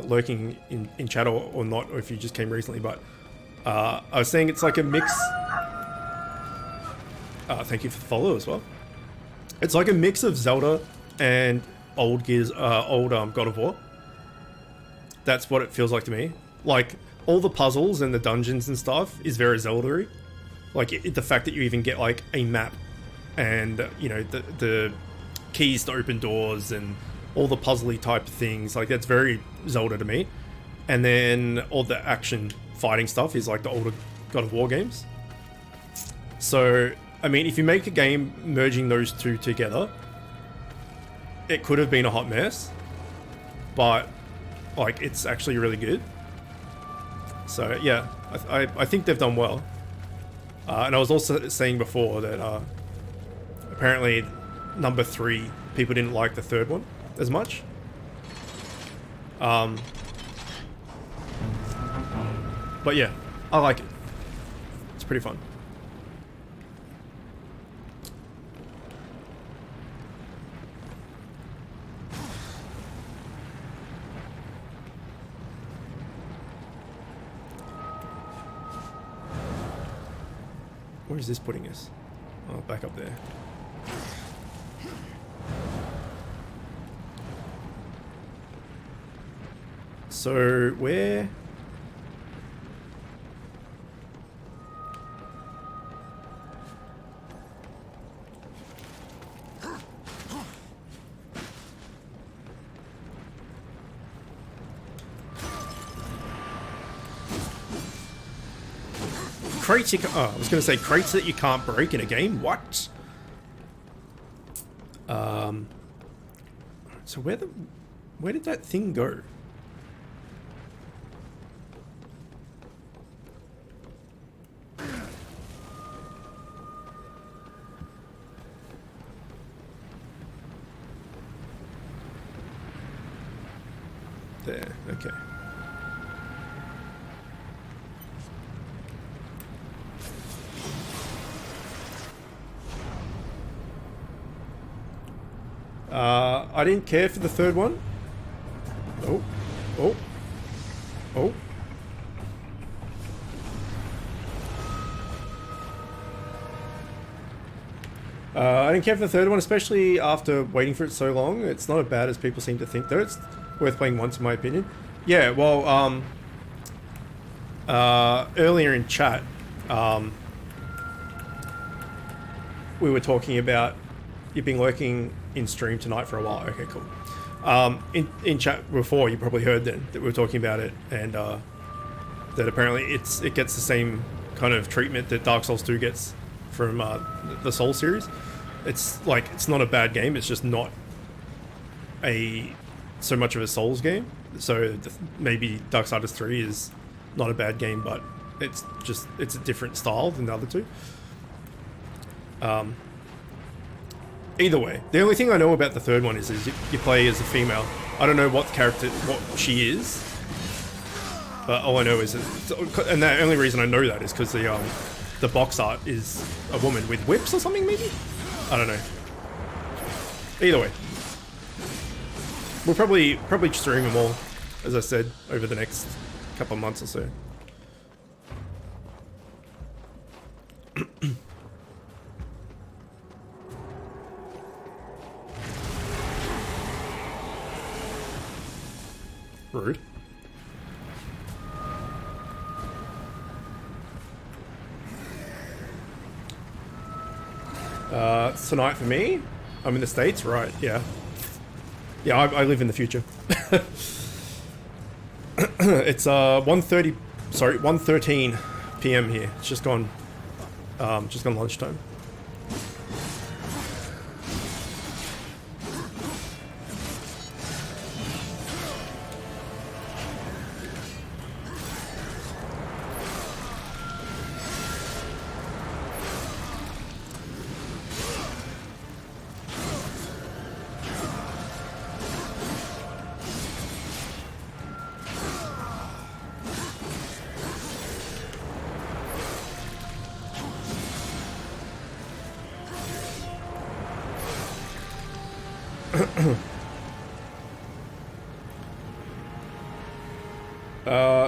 lurking in chat or not, or if you just came recently, but I was saying it's like a mix... thank you for the follow as well. It's like a mix of Zelda and old God of War. That's what it feels like to me. Like, all the puzzles and the dungeons and stuff is very Zelda-y. Like, the fact that you even get, like, a map and, you know, the keys to open doors and all the puzzly type things, like, that's very Zelda to me. And then all the action fighting stuff is like the older God of War games. So, I mean, if you make a game merging those 2 together, it could have been a hot mess, but like, it's actually really good. So yeah, I think they've done well. And I was also saying before that apparently number 3, people didn't like the 3rd one as much. But yeah, I like it. It's pretty fun. Where is this putting us? Oh, back up there. So, where... Crates you can, oh, I was going to say crates that you can't break in a game? What? So where did that thing go? There, okay. I didn't care for the 3rd one. Oh. Oh. Oh. I didn't care for the 3rd one, especially after waiting for it so long. It's not as bad as people seem to think, though. It's worth playing once, in my opinion. Yeah, well, earlier in chat, we were talking about you've been lurking in stream tonight for a while. Okay, cool. In chat before, you probably heard then that we were talking about it, and that apparently it gets the same kind of treatment that Dark Souls 2 gets from the Souls series. It's like, it's not a bad game, it's just not so much of a Souls game. So maybe Darksiders 3 is not a bad game, but it's a different style than the other two. Either way, the only thing I know about the third one is you play as a female. I don't know what she is, but all I know is and the only reason I know that is because the box art is a woman with whips or something, maybe? I don't know. Either way, we'll probably stream them all, as I said, over the next couple of months or so. Rude. Tonight for me? I'm in the States? Right, yeah. Yeah, I live in the future. It's 1:13 p.m. here. It's just gone lunchtime.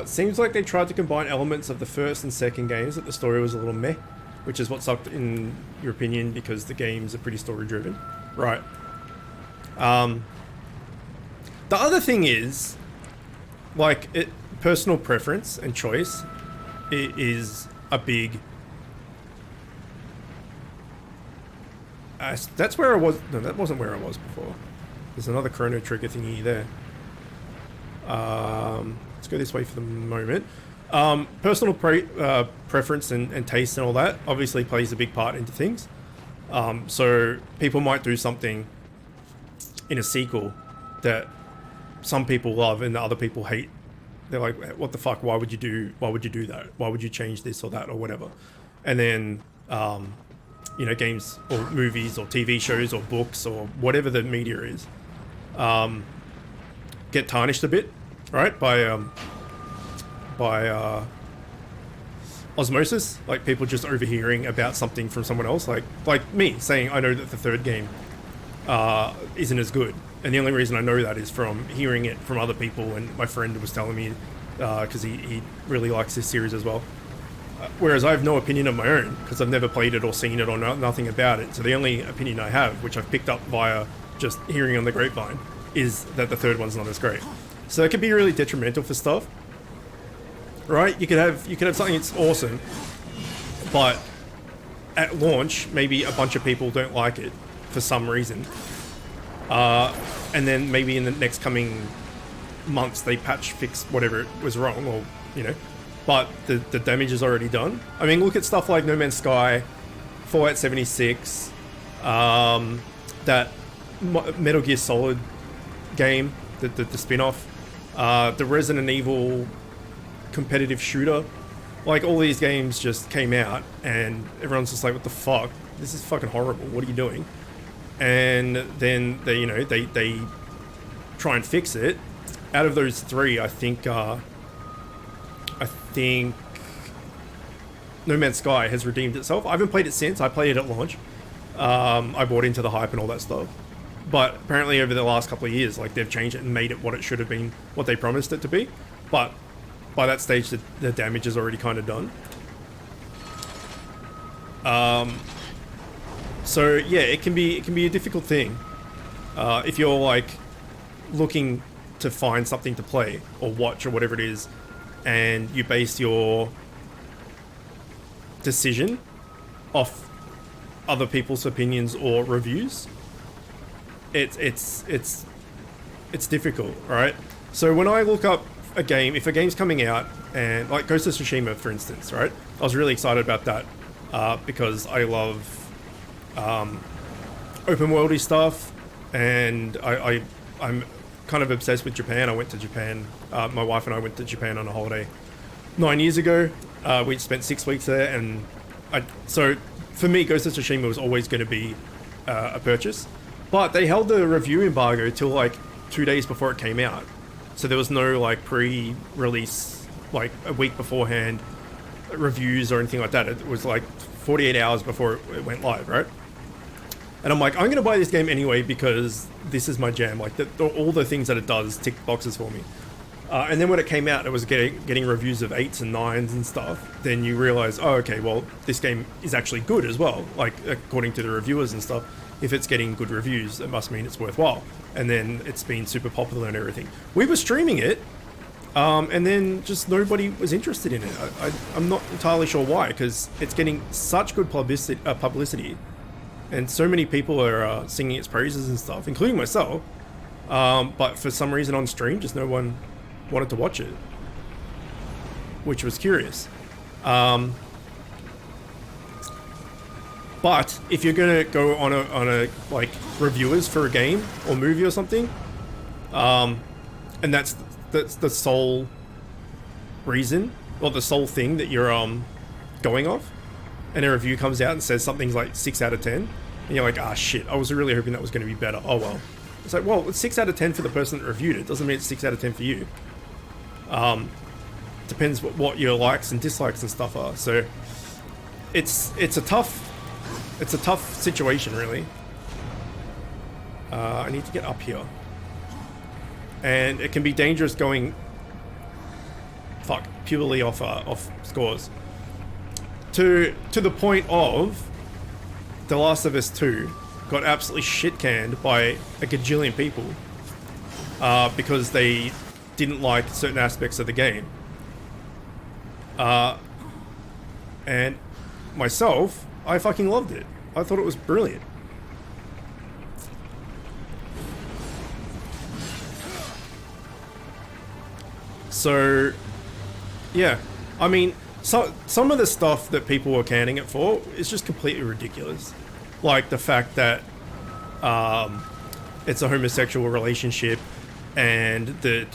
Seems like they tried to combine elements of the first and second games, but the story was a little meh, which is what sucked in your opinion because the games are pretty story driven. Right. The other thing is, like, personal preference and choice is a big... that's where I was... No, that wasn't where I was before. There's another chrono trigger thingy there. Let's go this way for the moment. Personal preference and taste and all that obviously plays a big part into things. So people might do something in a sequel that some people love and the other people hate. They're like, what the fuck, why would you do that? Why would you change this or that or whatever? And then, you know, games or movies or TV shows or books or whatever the media is, get tarnished a bit, right? By osmosis, like people just overhearing about something from someone else, like me saying I know that the third game isn't as good, and the only reason I know that is from hearing it from other people, and my friend was telling me because he really likes this series as well. Whereas I have no opinion of my own because I've never played it or seen it or nothing about it. So the only opinion I have, which I've picked up via just hearing on the grapevine, is that the third one's not as great. So it can be really detrimental for stuff, right? You could have something that's awesome, but at launch maybe a bunch of people don't like it for some reason, and then maybe in the next coming months they fix whatever was wrong, or you know, but the damage is already done. I mean, look at stuff like No Man's Sky, Fallout 76, that Metal Gear Solid game, the spin-off, the Resident Evil competitive shooter. Like, all these games just came out and everyone's just like, what the fuck, this is fucking horrible, what are you doing? And then they, you know, they try and fix it. Out of those three, I think No Man's Sky has redeemed itself. I haven't played it since. I played it at launch. I bought into the hype and all that stuff. But apparently over the last couple of years, like, they've changed it and made it what it should have been, what they promised it to be. But by that stage, the damage is already kind of done. So yeah, it can be a difficult thing if you're like looking to find something to play or watch or whatever it is, and you base your decision off other people's opinions or reviews, it's difficult, right? So when I look up a game, if a game's coming out, and like Ghost of Tsushima, for instance, right? I was really excited about that because I love open worldy stuff, and I'm kind of obsessed with Japan. I went to Japan. My wife and I went to Japan on a holiday 9 years ago. We spent 6 weeks there, and so for me, Ghost of Tsushima was always going to be a purchase. But they held the review embargo till like 2 days before it came out, so there was no like pre-release, like a week beforehand reviews or anything like that. It was like 48 hours before it went live, right? And I'm like, I'm gonna buy this game anyway because this is my jam. Like all the things that it does tick boxes for me. And then when it came out, it was getting reviews of 8s and 9s and stuff. Then you realize, oh, okay, well, this game is actually good as well. Like according to the reviewers and stuff, if it's getting good reviews, it must mean it's worthwhile. And then it's been super popular and everything. We were streaming it, and then just nobody was interested in it. I'm not entirely sure why, because it's getting such good publicity, and so many people are singing its praises and stuff, including myself. But for some reason on stream, just no one wanted to watch it, which was curious. But if you're gonna go on a like reviewers for a game or movie or something, and that's the sole reason or the sole thing that you're going off, and a review comes out and says something's like 6 out of 10, and you're like, ah, shit, I was really hoping that was going to be better. Oh well. It's like, well, it's 6 out of 10 for the person that reviewed it. Doesn't mean it's 6 out of 10 for you. Depends what your likes and dislikes and stuff are. So it's a tough situation, really. I need to get up here, and it can be dangerous going purely off scores to the point of The Last of Us 2 got absolutely shit canned by a gajillion people because they didn't like certain aspects of the game. And myself, I fucking loved it. I thought it was brilliant. So, yeah. I mean, some of the stuff that people were canning it for is just completely ridiculous. Like the fact that it's a homosexual relationship, and that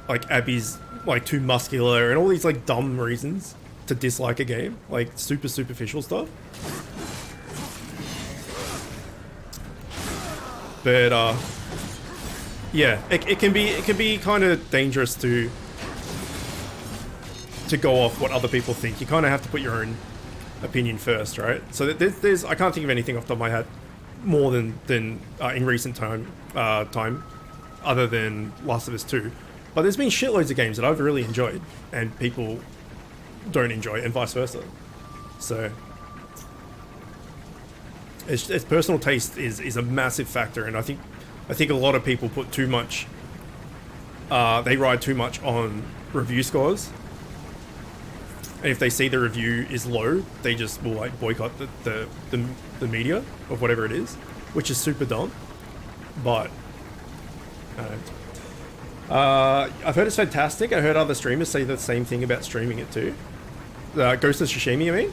like Abby's like too muscular, and all these like dumb reasons to dislike a game, like super superficial stuff. But yeah, it can be kind of dangerous to go off what other people think. You kind of have to put your own opinion first, right? So there's I can't think of anything off the top of my head more than in recent time other than Last of Us 2. But there's been shitloads of games that I've really enjoyed and people don't enjoy, and vice versa. So it's personal taste is a massive factor, and I think a lot of people put too much they ride too much on review scores. And if they see the review is low, they just will like boycott the media of whatever it is, which is super dumb. But I've heard it's fantastic. I heard other streamers say the same thing about streaming it too. Ghost of Tsushima, you mean?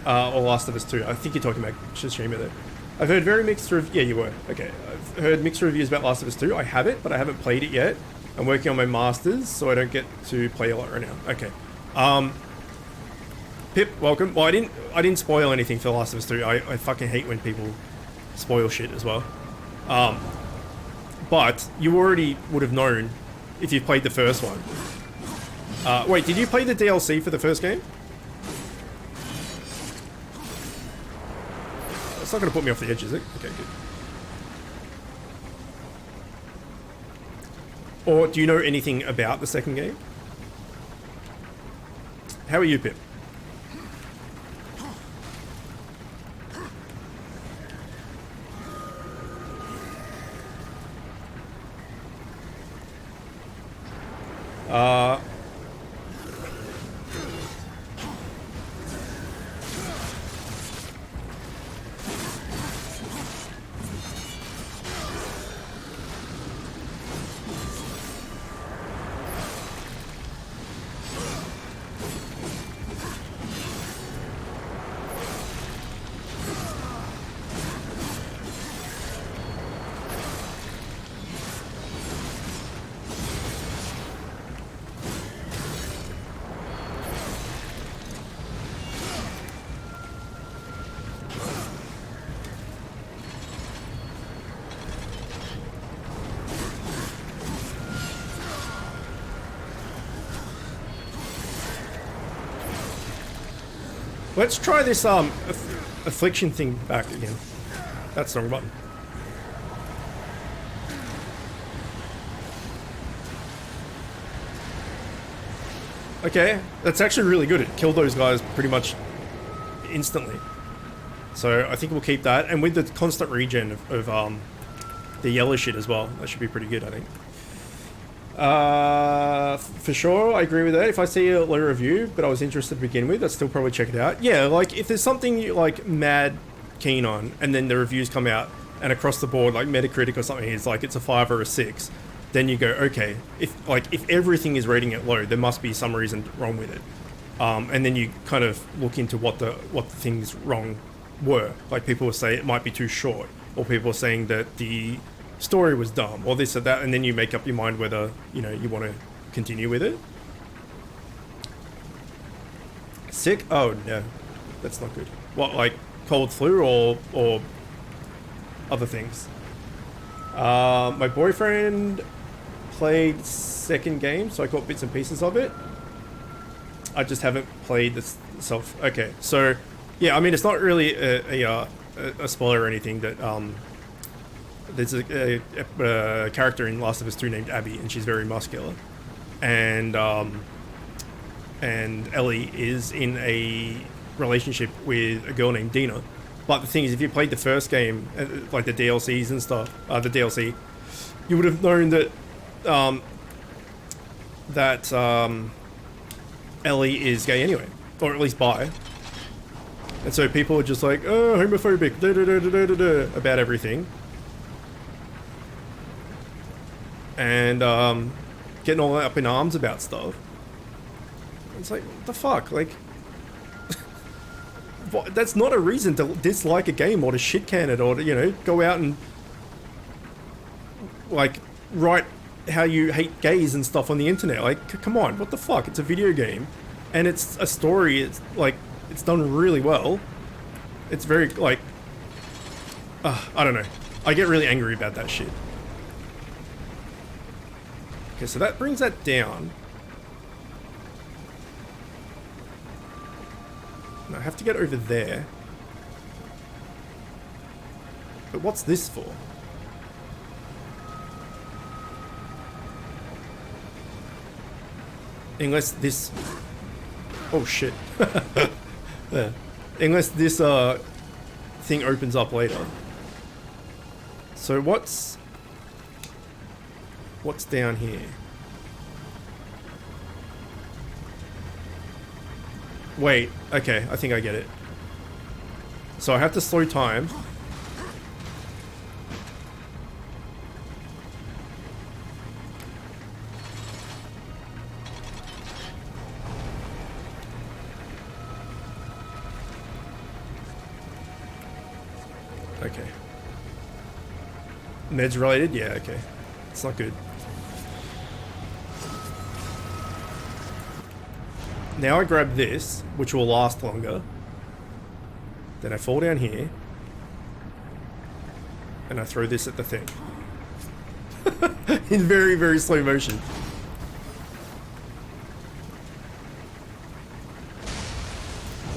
Or Last of Us 2. I think you're talking about Tsushima there. I've heard very mixed reviews. Yeah, you were. Okay. I've heard mixed reviews about Last of Us 2. I have it, but I haven't played it yet. I'm working on my masters, so I don't get to play a lot right now. Okay. Pip, welcome. Well, I didn't spoil anything for The Last of Us 2. I fucking hate when people spoil shit as well. But you already would have known if you played the first one. Wait, did you play the DLC for the first game? It's not going to put me off the edge, is it? Okay, good. Or do you know anything about the second game? How are you, Pip? Let's try this affliction thing back again. That's the wrong button. Okay, that's actually really good. It killed those guys pretty much instantly. So I think we'll keep that, and with the constant regen of the yellow shit as well, that should be pretty good, I think. For sure, I agree with that. If I see a low review, but I was interested to begin with, I'd still probably check it out. Yeah, like if there's something you like mad keen on, and then the reviews come out, and across the board, like Metacritic or something, is like it's a 5 or a 6, then you go, okay, if everything is rating it low, there must be some reason wrong with it. And then you kind of look into what the things wrong were. Like people will say it might be too short, or people are saying that the story was dumb, or this or that, and then you make up your mind whether, you know, you want to continue with it. Sick? Oh no, that's not good. What, like cold flu or other things? My boyfriend played second game, so I got bits and pieces of it. I just haven't played this self. Okay, so yeah, I mean it's not really a spoiler or anything that there's a character in Last of Us 2 named Abby, and she's very muscular, and Ellie is in a relationship with a girl named Dina. But the thing is, if you played the first game, like the DLCs and stuff, the DLC, you would have known that Ellie is gay anyway, or at least bi. And so people are just like, oh, homophobic, about everything. And getting all up in arms about stuff. It's like, what the fuck? Like, that's not a reason to dislike a game or to shit can it or to, you know, go out and like write how you hate gays and stuff on the internet. Like, come on, what the fuck? It's a video game, and it's a story. It's like, it's done really well. It's very like, I don't know. I get really angry about that shit. Okay, so that brings that down. I have to get over there. But what's this for? Unless this... Oh shit. Yeah. Unless this thing opens up later. So what's down here? Wait, okay, I think I get it. So I have to slow time. Okay. Meds related? Yeah, okay. It's not good. Now I grab this, which will last longer. Then I fall down here. And I throw this at the thing. In very, very slow motion.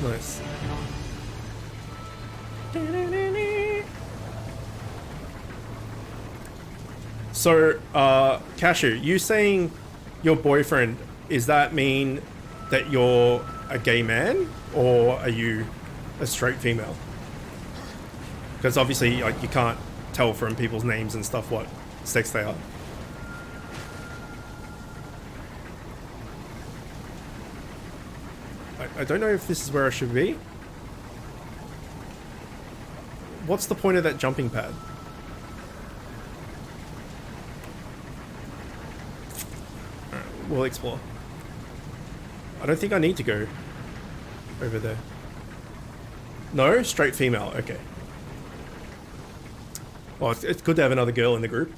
Nice. So, Cashew, you saying your boyfriend, does that mean that you're a gay man, or are you a straight female? Because obviously, like, you can't tell from people's names and stuff what sex they are. I don't know if this is where I should be. What's the point of that jumping pad? Alright, we'll explore. I don't think I need to go over there. No? Straight female. Okay. Well, it's good to have another girl in the group.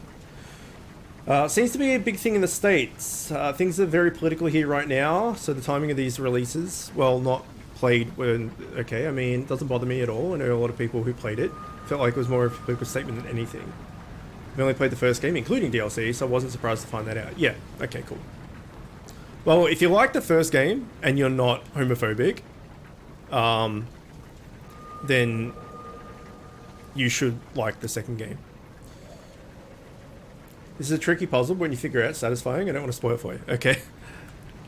Seems to be a big thing in the States. Things are very political here right now, so the timing of these releases, well, not played when... Okay, I mean, it doesn't bother me at all. I know a lot of people who played it. Felt like it was more of a political statement than anything. I've only played the first game, including DLC, so I wasn't surprised to find that out. Yeah, okay, cool. Well, if you like the first game and you're not homophobic, then you should like the second game. This is a tricky puzzle, but when you figure it out, satisfying. I don't want to spoil it for you. Okay.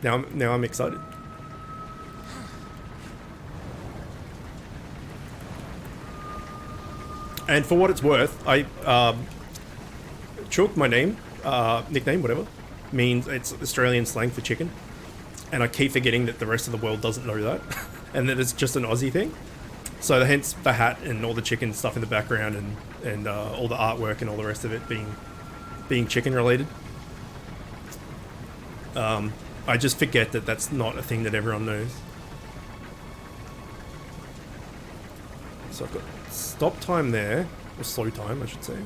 Now I'm excited. And for what it's worth, Chook, my name, nickname, whatever, means it's Australian slang for chicken. And I keep forgetting that the rest of the world doesn't know that. And that it's just an Aussie thing. So hence the hat and all the chicken stuff in the background and all the artwork and all the rest of it being chicken related. I just forget that that's not a thing that everyone knows. So I've got stop time there, or slow time I should say.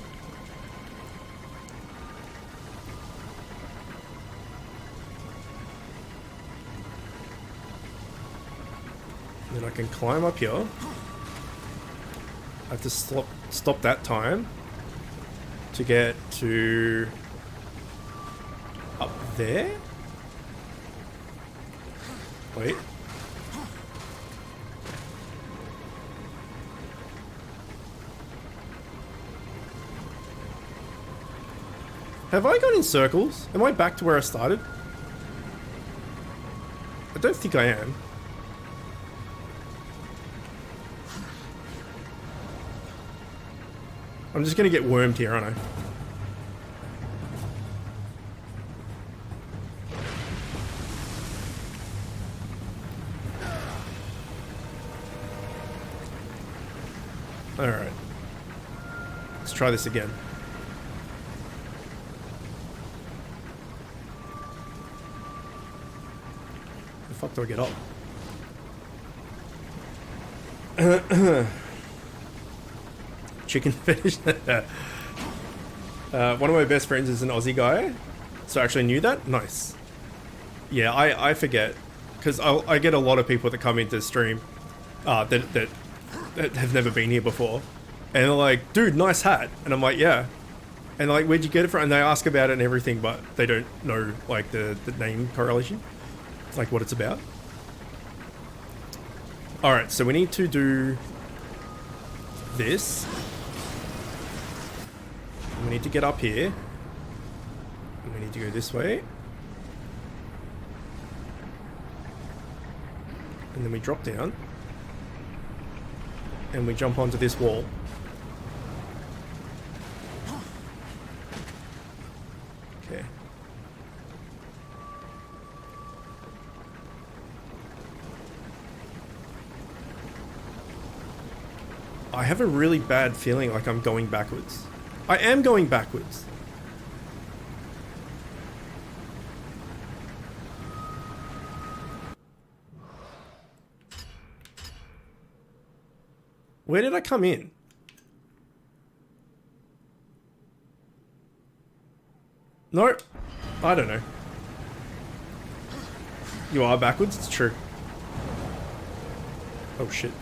Then I can climb up here. I have to stop that time to get to up there. Wait. Have I gone in circles? Am I back to where I started? I don't think I am. I'm just gonna get wormed here, aren't I? Alright. Let's try this again. How the fuck do I get up? Chicken fetish. One of my best friends is an Aussie guy, so I actually knew that. Nice. Yeah, I forget because I get a lot of people that come into the stream that have never been here before, and they're like, "Dude, nice hat," and I'm like, "Yeah," and they're like, "Where'd you get it from?" And they ask about it and everything, but they don't know like the name correlation, like what it's about. All right, so we need to do this. We need to get up here. And we need to go this way. And then we drop down. And we jump onto this wall. Okay. I have a really bad feeling like I'm going backwards. I am going backwards. Where did I come in? Nope. I don't know. You are backwards? It's true. Oh shit.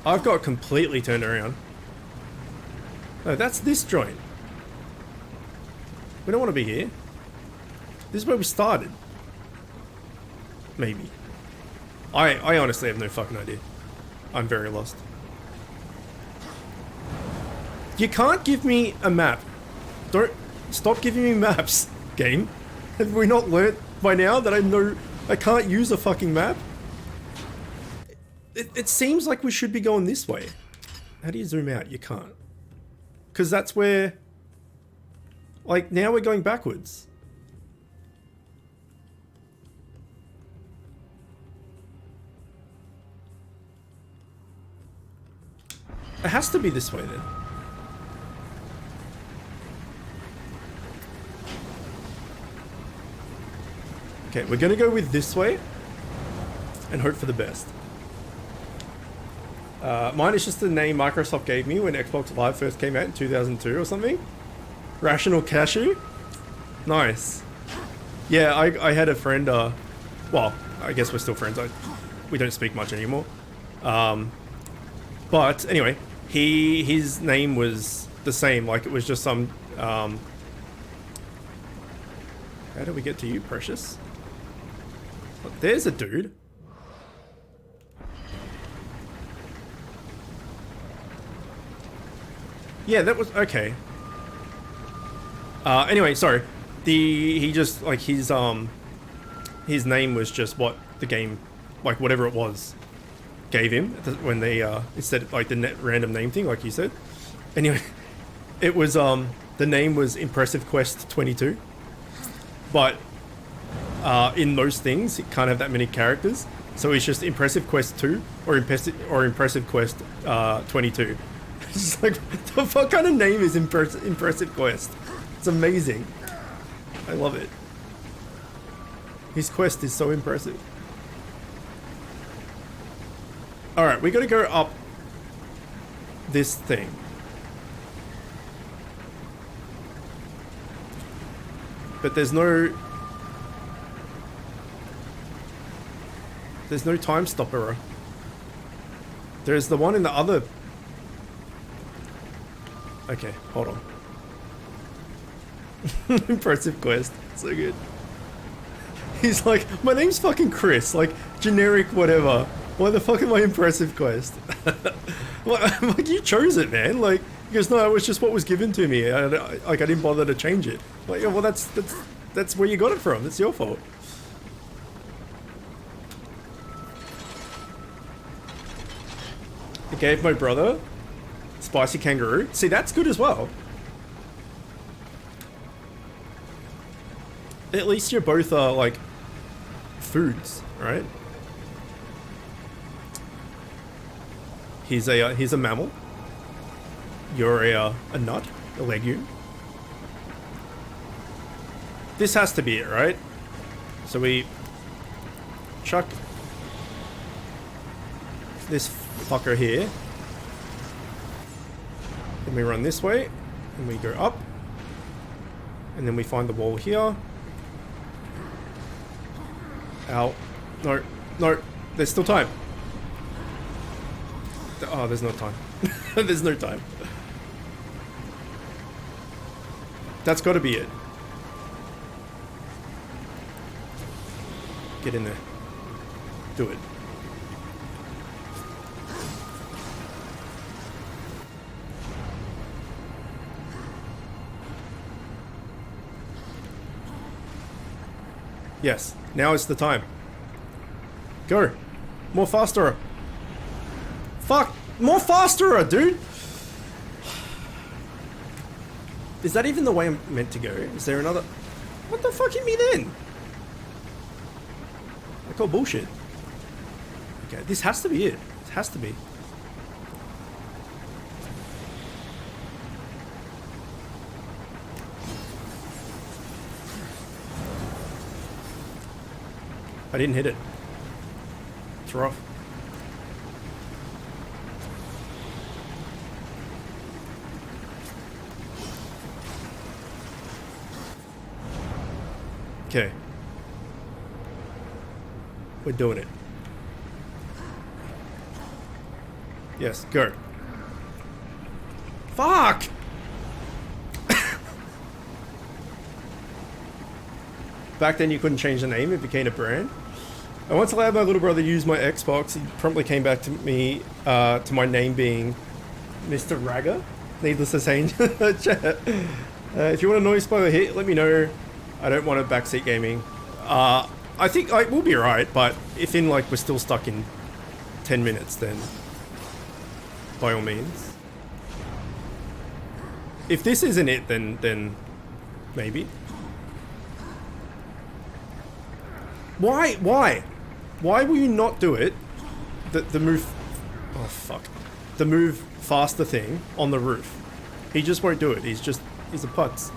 I've got completely turned around. No, that's this joint. We don't want to be here. This is where we started. Maybe. I honestly have no fucking idea. I'm very lost. You can't give me a map. Don't stop giving me maps, game. Have we not learnt by now that I can't use a fucking map? It seems like we should be going this way. How do you zoom out? You can't. Because that's where... Like, now we're going backwards. It has to be this way then. Okay, we're gonna go with this way. And hope for the best. Mine is just the name Microsoft gave me when Xbox Live first came out in 2002 or something. Rational Cashew? Nice. Yeah, I had a friend, well, I guess we're still friends. We don't speak much anymore. But anyway, his name was the same. Like it was just some. How do we get to you, Precious? Look, there's a dude. Yeah, that was okay. Anyway, sorry. He just like his name was just what the game, like whatever it was, gave him when they instead of like the random name thing, like you said. Anyway, it was the name was Impressive Quest 22, but in most things it can't have that many characters, so it's just Impressive Quest 2 or Impressive Quest 22. It's like, what kind of name is Impressive Quest? It's amazing. I love it. His quest is so impressive. Alright, we gotta go up this thing. But there's no time stopper. There's the one in the other. Okay, hold on. Impressive Quest. So good. He's like, my name's fucking Chris. Like, generic whatever. Why the fuck am I Impressive Quest? Like, you chose it, man. Like, he goes, no, it was just what was given to me. I didn't bother to change it. Like, yeah, well, that's where you got it from. It's your fault. I gave my brother spicy kangaroo. See, that's good as well. At least you're both like foods, right? He's a mammal. You're a nut, a legume. This has to be it, right? So we chuck this fucker here. Then we run this way, and we go up. And then we find the wall here. Ow. No. No. There's still time. Oh, there's no time. There's no time. That's gotta be it. Get in there. Do it. Yes, now is the time. Go. More faster. Fuck. More faster, dude. Is that even the way I'm meant to go? Is there another? What the fuck you mean then? I call bullshit. Okay, this has to be it. It has to be. I didn't hit it. It's rough. Okay. We're doing it. Yes, go. Fuck! Back then you couldn't change the name, it became a brand. I once allowed my little brother to use my Xbox. He promptly came back to me, to my name being Mr. Ragger. Needless to say in the chat. If you want a noise spoiler hit, let me know. I don't want a backseat gaming. I think like, we'll be alright, but if in like we're still stuck in 10 minutes, then by all means. If this isn't it, then maybe. Why? Why will you not do it? The move... Oh, fuck. The move faster thing on the roof. He just won't do it. He's a putz.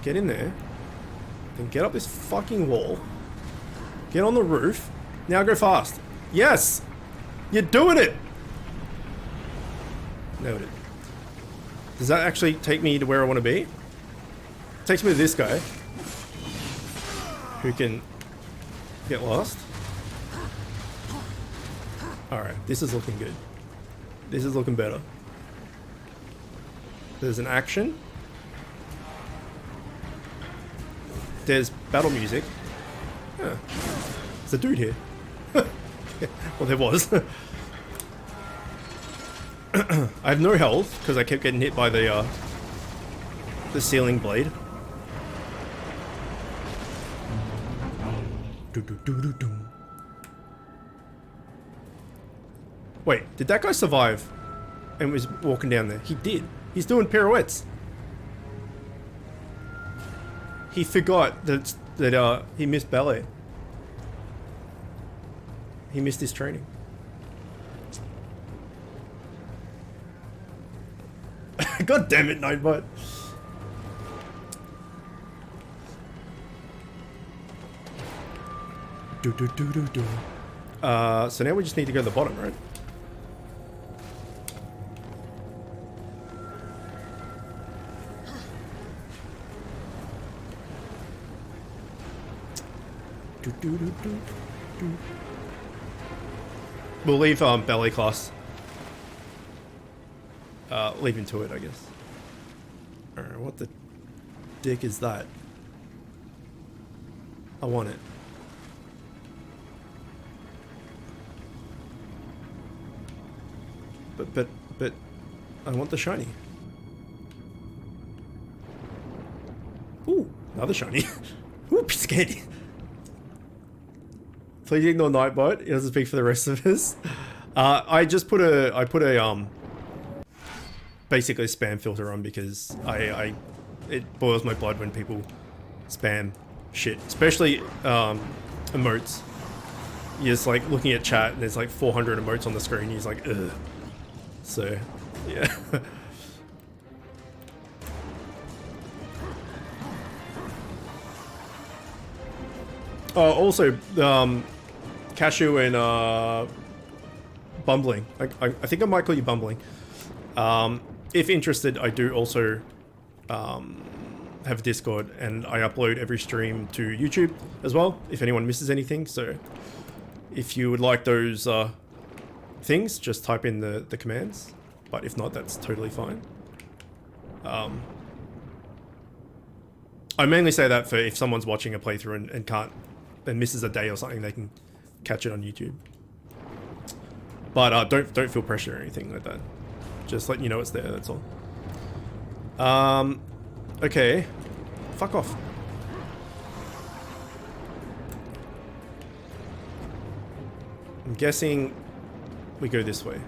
Get in there. Then get up this fucking wall. Get on the roof. Now go fast. Yes! You're doing it! Nailed it. Does that actually take me to where I want to be? Takes me to this guy. who can get lost. Alright, this is looking good. This is looking better. There's an action. There's battle music. Huh. There's a dude here. Well, there was. I have no health because I kept getting hit by the ceiling blade. Wait, did that guy survive and was walking down there? He did. He's doing pirouettes. He forgot that he missed ballet. He missed his training. God damn it, Nightbot. So now we just need to go to the bottom, right? We'll leave ballet class. Leave into it, I guess. Alright, what the dick is that? I want it. But I want the shiny. Ooh, another shiny. Ooh, scared. Please ignore Nightbot. He doesn't speak for the rest of us. I put a basically a spam filter on because it boils my blood when people spam shit, especially emotes. You're just like looking at chat and there's like 400 emotes on the screen. He's like, ugh. So, yeah. Oh, also, Cashew and Bumbling. I think I might call you Bumbling. If interested, I do also have Discord, and I upload every stream to YouTube as well, if anyone misses anything. So if you would like those things, just type in the commands. But if not, that's totally fine. I mainly say that for if someone's watching a playthrough and can't, and misses a day or something, they can catch it on YouTube. But don't feel pressure or anything like that. Just let you know it's there, that's all. Okay. Fuck off. I'm guessing we go this way.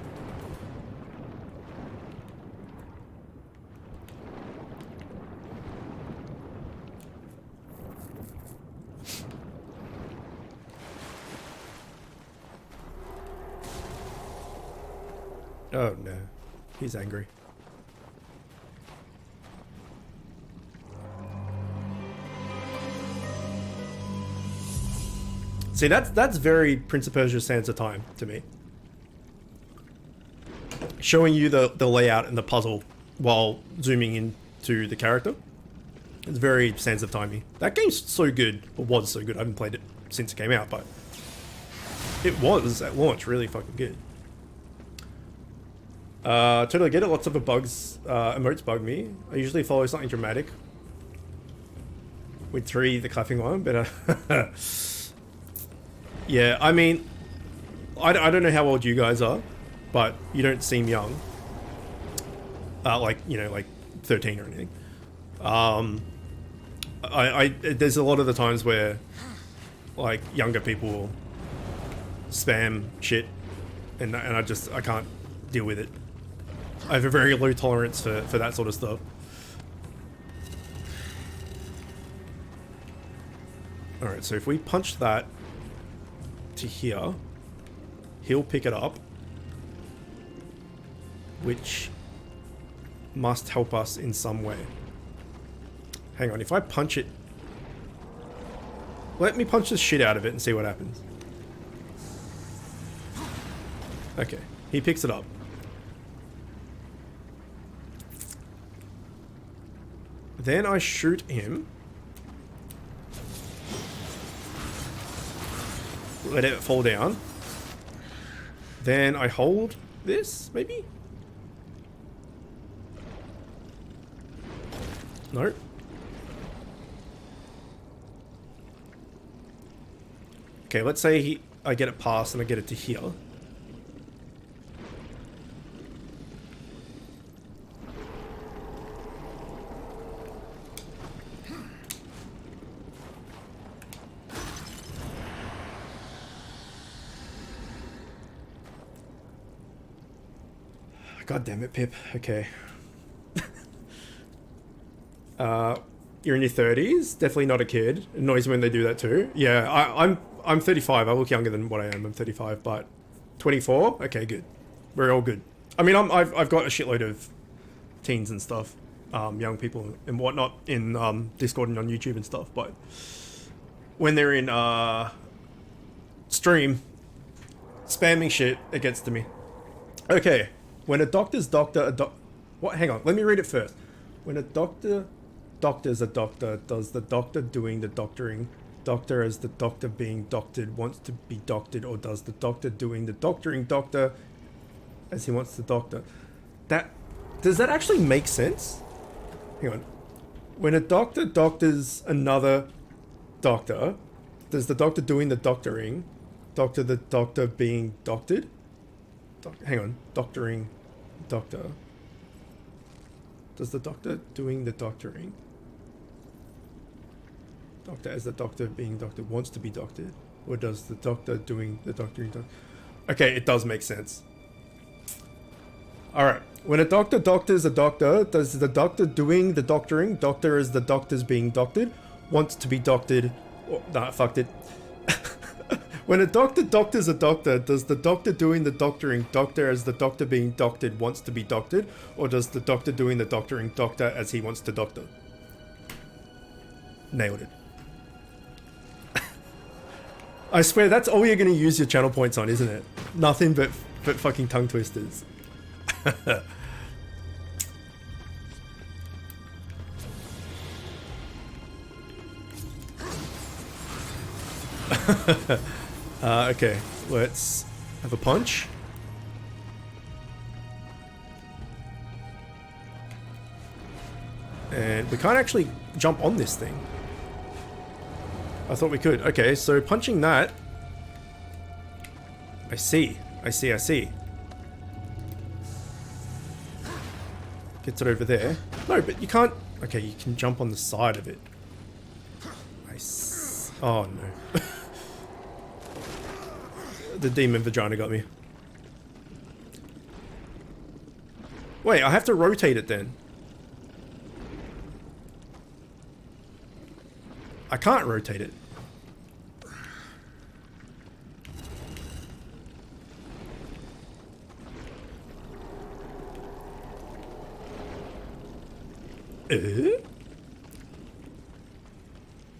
Oh no, he's angry. See, that's very Prince of Persia Sands of Time to me. Showing you the layout and the puzzle while zooming into the character. It's very Sands of Timey. That game's so good, or was so good. I haven't played it since it came out, but it was at launch really fucking good. Totally get it. Lots of the bugs, emotes bug me. I usually follow something dramatic. With 3, the clapping one, but yeah, I mean, I don't know how old you guys are, but you don't seem young. Like, you know, like 13 or anything. There's a lot of the times where, like, younger people will spam shit, and I can't deal with it. I have a very low tolerance for that sort of stuff. Alright, so if we punch that to here, he'll pick it up, which must help us in some way. Hang on, if I punch it... Let me punch the shit out of it and see what happens. Okay, he picks it up. Then I shoot him. let it fall down. Then I hold this, maybe? No. Okay, let's say I get it past and I get it to here. God damn it, Pip. Okay. You're in your 30s? Definitely not a kid. It annoys me when they do that too. Yeah, I'm 35. I look younger than what I am. I'm 35, but 24? Okay, good. We're all good. I mean, I've got a shitload of teens and stuff, young people and whatnot in Discord and on YouTube and stuff, but when they're in stream spamming shit, it gets to me. Okay. When a doctor's doctor, what? Hang on, let me read it first. When a doctor's a doctor, does the doctor doing the doctoring, doctor as the doctor being doctored wants to be doctored, or does the doctor doing the doctoring doctor as he wants to doctor? Does that actually make sense? Hang on. When a doctor doctors another doctor, does the doctor doing the doctoring doctor the doctor being doctored? Hang on, doctoring doctor. Does the doctor doing the doctoring, doctor as the doctor being doctored wants to be doctored, or does the doctor doing the doctoring Okay, it does make sense. Alright, when a doctor doctors a doctor, does the doctor doing the doctoring, doctor as the doctor's being doctored, wants to be doctored, nah, fucked it. When a doctor doctors a doctor, does the doctor doing the doctoring, doctor as the doctor being doctored wants to be doctored, or does the doctor doing the doctoring, doctor as he wants to doctor? Nailed it. I swear that's all you're going to use your channel points on, isn't it? Nothing but fucking tongue twisters. Okay, let's have a punch. And we can't actually jump on this thing. I thought we could. Okay, so punching that. I see. Gets it over there. No, but you can't. Okay, you can jump on the side of it. Oh no. The demon vagina got me. Wait, I have to rotate it then. I can't rotate it.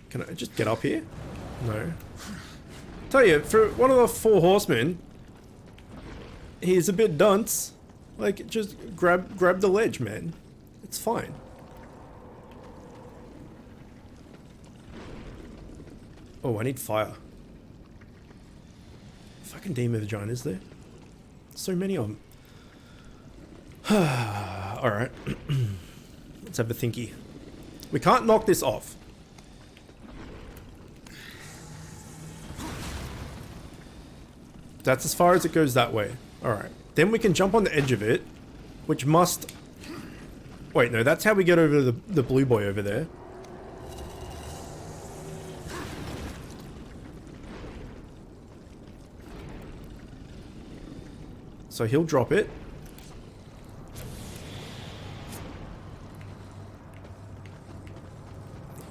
Can I just get up here? No. Tell you, for one of the four horsemen, he's a bit dunce. Like, just grab the ledge, man. It's fine. Oh, I need fire. Fucking demon vaginas there. So many of them. Alright. Let's have a thinky. We can't knock this off. That's as far as it goes that way. Alright. Then we can jump on the edge of it, which must... Wait, no, that's how we get over the blue boy over there. So he'll drop it.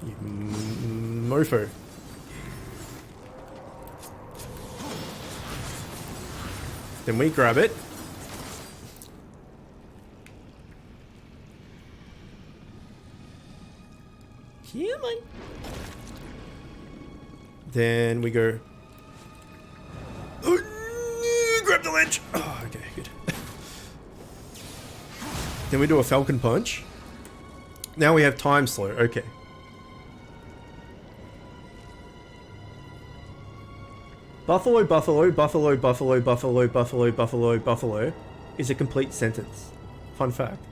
You mofo. Then we grab it. Come on. Then we go. Oh, grab the ledge. Oh, okay, good. Then we do a falcon punch. Now we have time slow. Okay. Buffalo, buffalo, buffalo, buffalo, buffalo, buffalo, buffalo, buffalo is a complete sentence. Fun fact.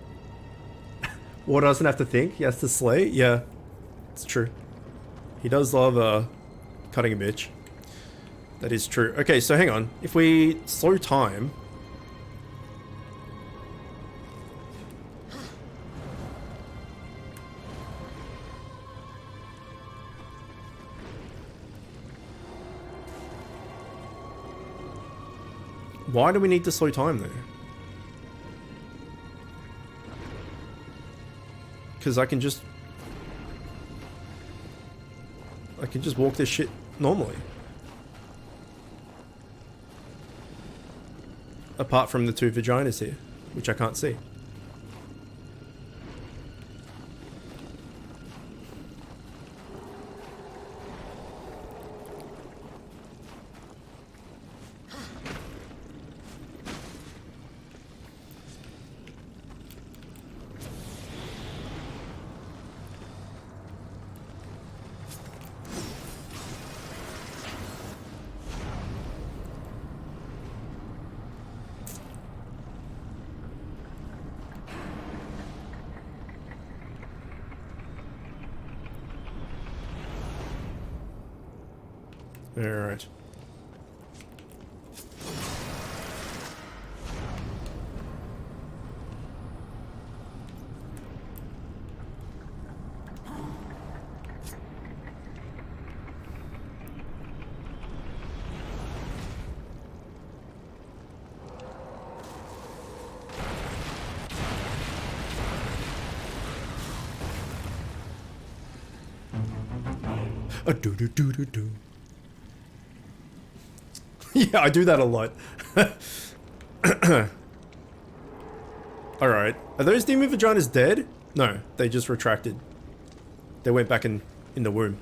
War doesn't have to think, he has to slay. Yeah, it's true. He does love cutting a bitch. That is true. Okay, so hang on. If we slow time... Why do we need to slow time there? Because I can just walk this shit normally. Apart from the two vaginas here, which I can't see. Alright. A do do do do do. Yeah, I do that a lot. Alright. Are those demon vaginas dead? No, they just retracted. They went back in the womb.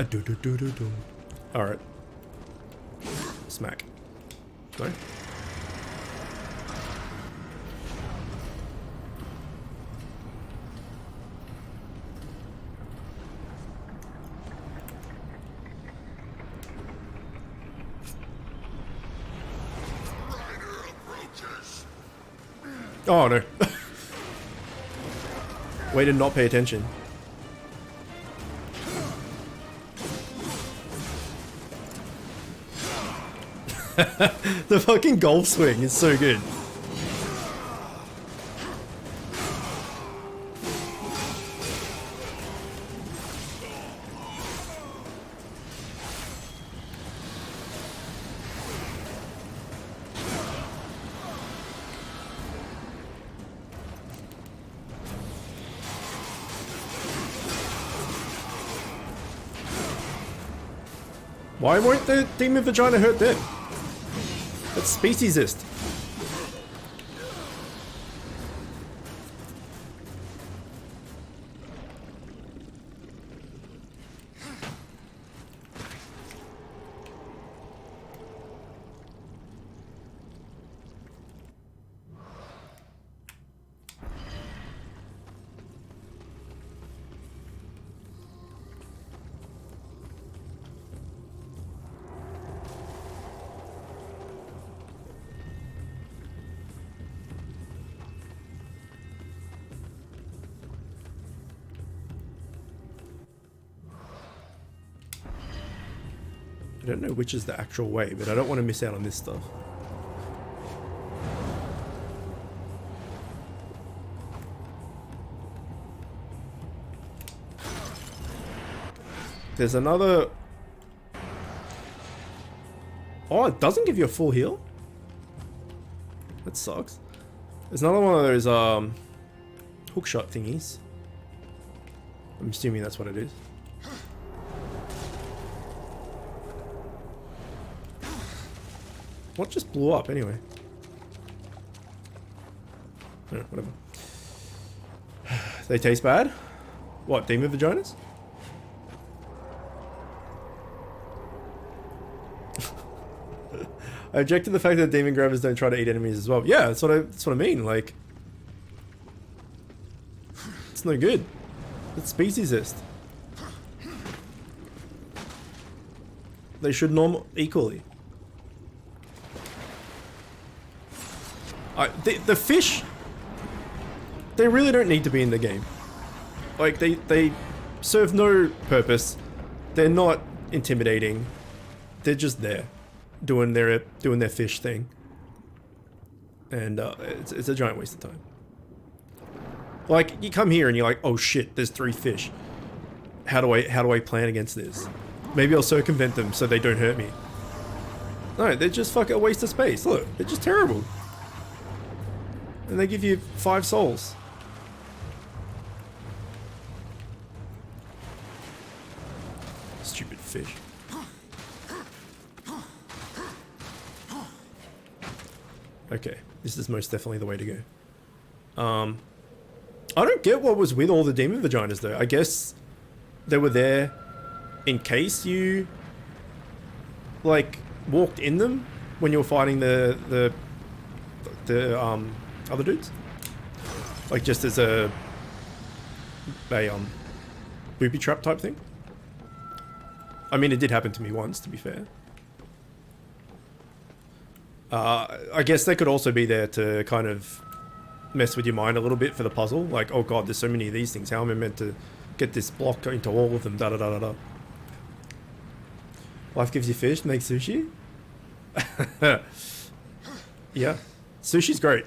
Do do do do do. All right. Smack. No. Oh no. Way to not pay attention. The fucking golf swing is so good. Why won't the demon vagina hurt them? That's speciesist. I don't know which is the actual way, but I don't want to miss out on this stuff. There's another... Oh, it doesn't give you a full heal? That sucks. There's another one of those hook shot thingies. I'm assuming that's what it is. What just blew up anyway? Yeah, whatever. They taste bad? What, demon vaginas? I object to the fact that demon grabbers don't try to eat enemies as well. Yeah, that's what I mean. Like, it's no good. It's speciesist. They should norm equally. The fish, they really don't need to be in the game. Like, they serve no purpose. They're not intimidating. They're just there, doing their fish thing. And it's a giant waste of time. Like, you come here and you're like, oh shit, there's 3 fish. How do I plan against this? Maybe I'll circumvent them so they don't hurt me. No, they're just fucking a waste of space. Look, they're just terrible. And they give you 5 souls. Stupid fish. Okay, this is most definitely the way to go. I don't get what was with all the demon vaginas though. I guess they were there in case you like walked in them when you were fighting the other dudes. Like just as a booby trap type thing. I mean, it did happen to me once, to be fair. I guess they could also be there to kind of mess with your mind a little bit for the puzzle. Like, oh god, there's so many of these things. How am I meant to get this block into all of them? Da da da da da. Life gives you fish, make sushi. Yeah, sushi's great.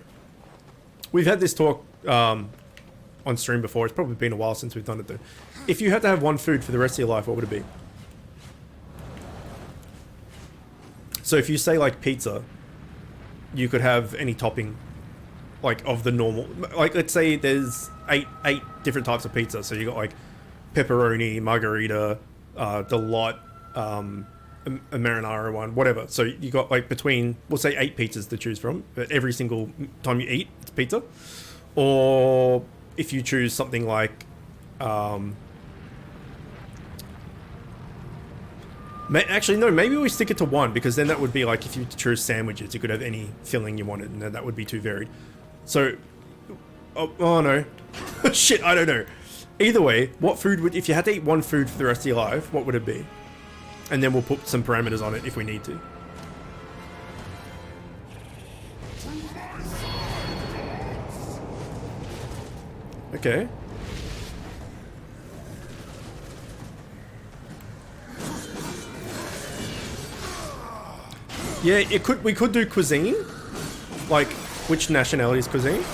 We've had this talk on stream before. It's probably been a while since we've done it though. If you had to have one food for the rest of your life, what would it be? So if you say like pizza, you could have any topping, like of the normal. Like let's say there's eight different types of pizza. So you got like pepperoni, margarita, the lot, a marinara one, whatever. So you got like between, we'll say 8 pizzas to choose from. But every single time you eat, it's pizza. Or if you choose something like, actually no, maybe we stick it to 1 because then that would be like if you choose sandwiches, you could have any filling you wanted, and then that would be too varied. So, oh no, shit, I don't know. Either way, what food would, if you had to eat one food for the rest of your life, what would it be? And then we'll put some parameters on it if we need to. Okay. Yeah, it could. We could do cuisine, like which nationality's cuisine.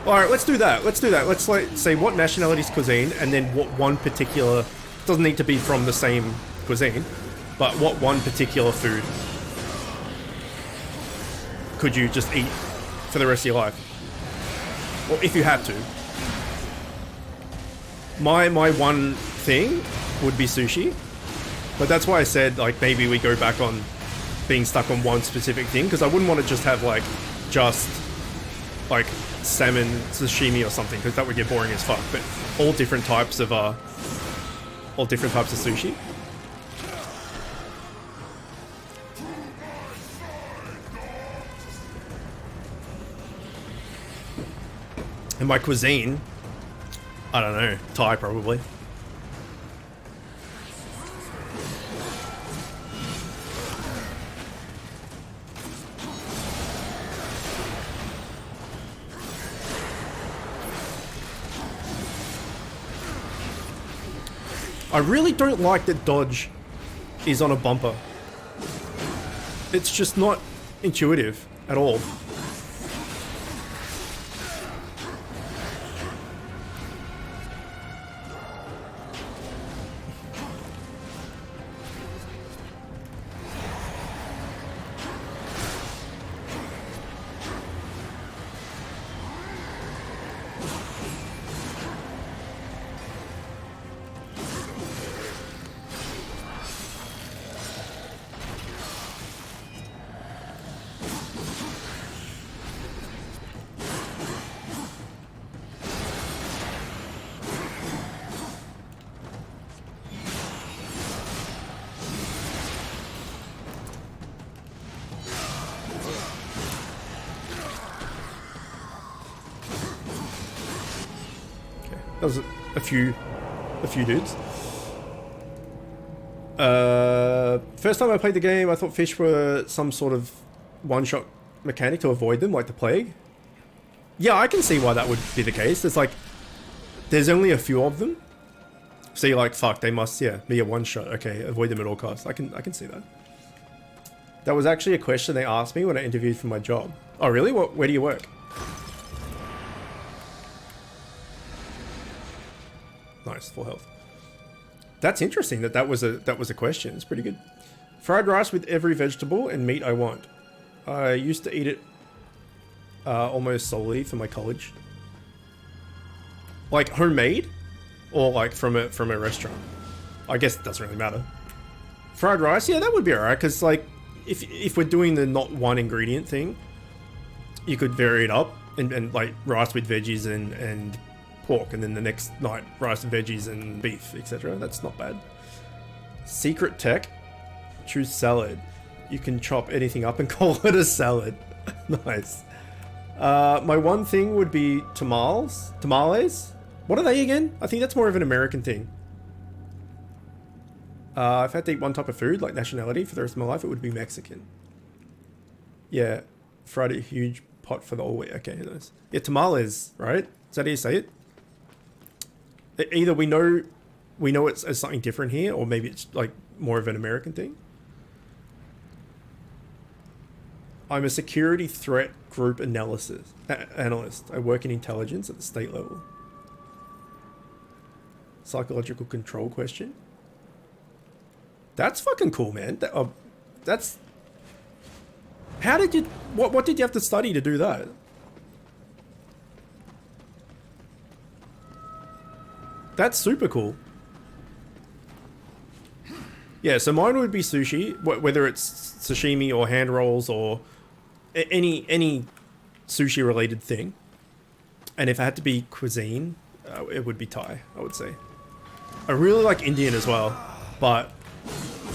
All right, let's do that. Let's do that. Let's like say what nationality's cuisine, and then what one particular, doesn't need to be from the same cuisine, but what one particular food could you just eat for the rest of your life? Well, if you had to. My one thing would be sushi. But that's why I said, like, maybe we go back on being stuck on one specific thing, because I wouldn't want to just have, like, salmon sashimi or something, because that would get boring as fuck. But all different types of sushi. And my cuisine, I don't know, Thai probably. I really don't like that dodge is on a bumper. It's just not intuitive at all. That was a few dudes. First time I played the game, I thought fish were some sort of one-shot mechanic to avoid them, like the plague. Yeah, I can see why that would be the case. It's like, there's only a few of them. So you're like, fuck, they must, yeah, be a one-shot. Okay, avoid them at all costs. I can see that. That was actually a question they asked me when I interviewed for my job. Oh, really? Where do you work? Nice, full health. That's interesting that was a question. It's pretty good. Fried rice with every vegetable and meat I want. I used to eat it almost solely for my college. Like homemade, or like from a restaurant. I guess it doesn't really matter. Fried rice, yeah, that would be alright. Because like, if we're doing the not one ingredient thing, you could vary it up and like rice with veggies and pork, and then the next night rice and veggies and beef, etc. That's not bad. Secret tech, choose salad. You can chop anything up and call it a salad. Nice. My one thing would be tamales. What are they again? I think that's more of an American thing. If I had to eat one type of food, like nationality, for the rest of my life, it would be Mexican. Yeah, fried a huge pot for the all week. Okay, nice. Yeah, tamales, right? Is that how you say it? Either we know it's as something different here, or maybe it's like more of an American thing. I'm a security threat group analyst. I work in intelligence at the state level. Psychological control question. That's fucking cool, man. That's. How did you? What did you have to study to do that? That's super cool. Yeah, so mine would be sushi, whether it's sashimi or hand rolls or any sushi related thing. And if I had to be cuisine, it would be Thai, I would say. I really like Indian as well, but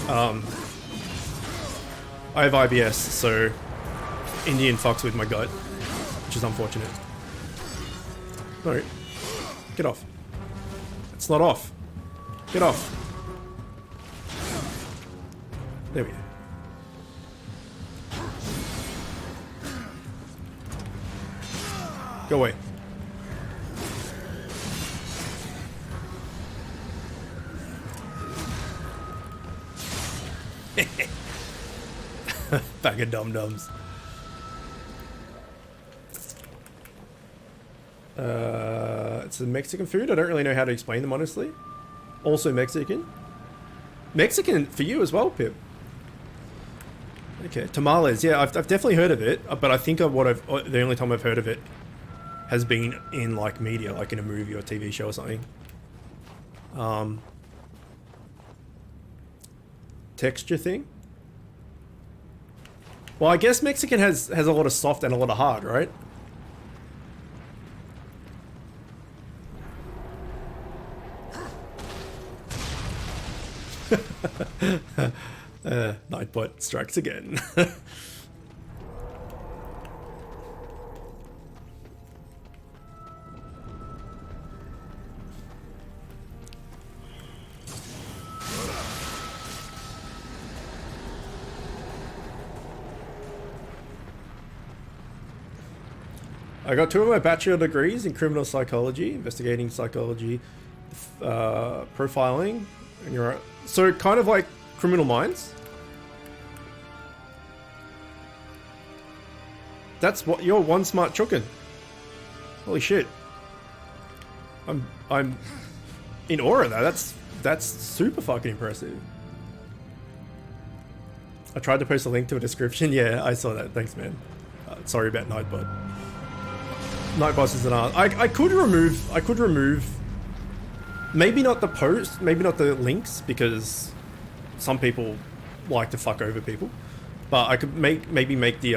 I have IBS, so Indian fucks with my gut, which is unfortunate. No, get off. It's not off. Get off. There we go. Go away. Bag of dum-dums. It's a Mexican food. I don't really know how to explain them, honestly. Also Mexican. Mexican for you as well, Pip. Okay, tamales. Yeah, I've definitely heard of it, but I think the only time I've heard of it has been in like media, like in a movie or TV show or something. Texture thing. Well, I guess Mexican has a lot of soft and a lot of hard, right? Nightbot strikes again. I got 2 of my bachelor degrees in criminal psychology, investigating psychology, profiling, and you're so kind of like Criminal Minds. That's what you're one smart chookin. Holy shit! I'm in awe of that. That's super fucking impressive. I tried to post a link to a description. Yeah, I saw that. Thanks, man. Sorry about Nightbot. Nightboss is an art. I could remove. Maybe not the post, maybe not the links, because some people like to fuck over people. But I could maybe make the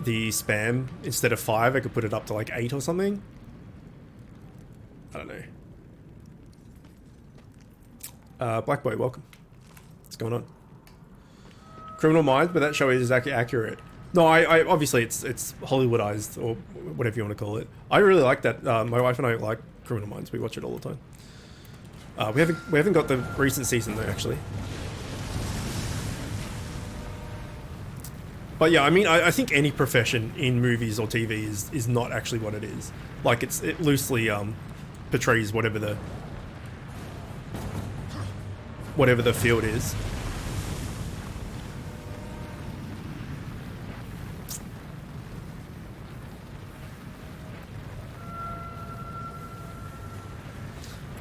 spam, instead of 5, I could put it up to like 8 or something. I don't know. Black Boy, welcome. What's going on? Criminal Minds, but that show is exactly accurate. No, I obviously it's Hollywoodized or whatever you want to call it. I really like that. My wife and I like Criminal Minds. We watch it all the time. We haven't got the recent season though, actually. But yeah, I mean, I think any profession in movies or TV is not actually what it is. Like it loosely portrays whatever the field is.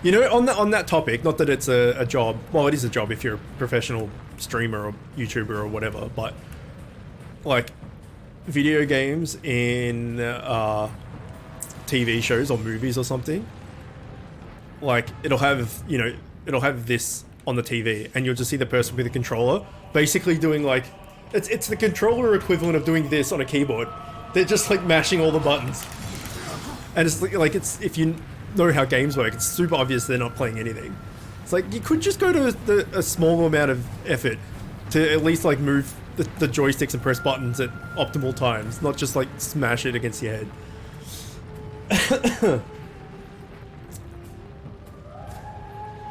You know, on that topic, not that it's a job. Well, it is a job if you're a professional streamer or YouTuber or whatever. But like video games in TV shows or movies or something, like it'll have this on the TV, and you'll just see the person with a controller basically doing like it's the controller equivalent of doing this on a keyboard. They're just like mashing all the buttons, and it's like it's if you know how games work, it's super obvious they're not playing anything. It's like you could just go to a small amount of effort to at least like move the joysticks and press buttons at optimal times, not just like smash it against your head.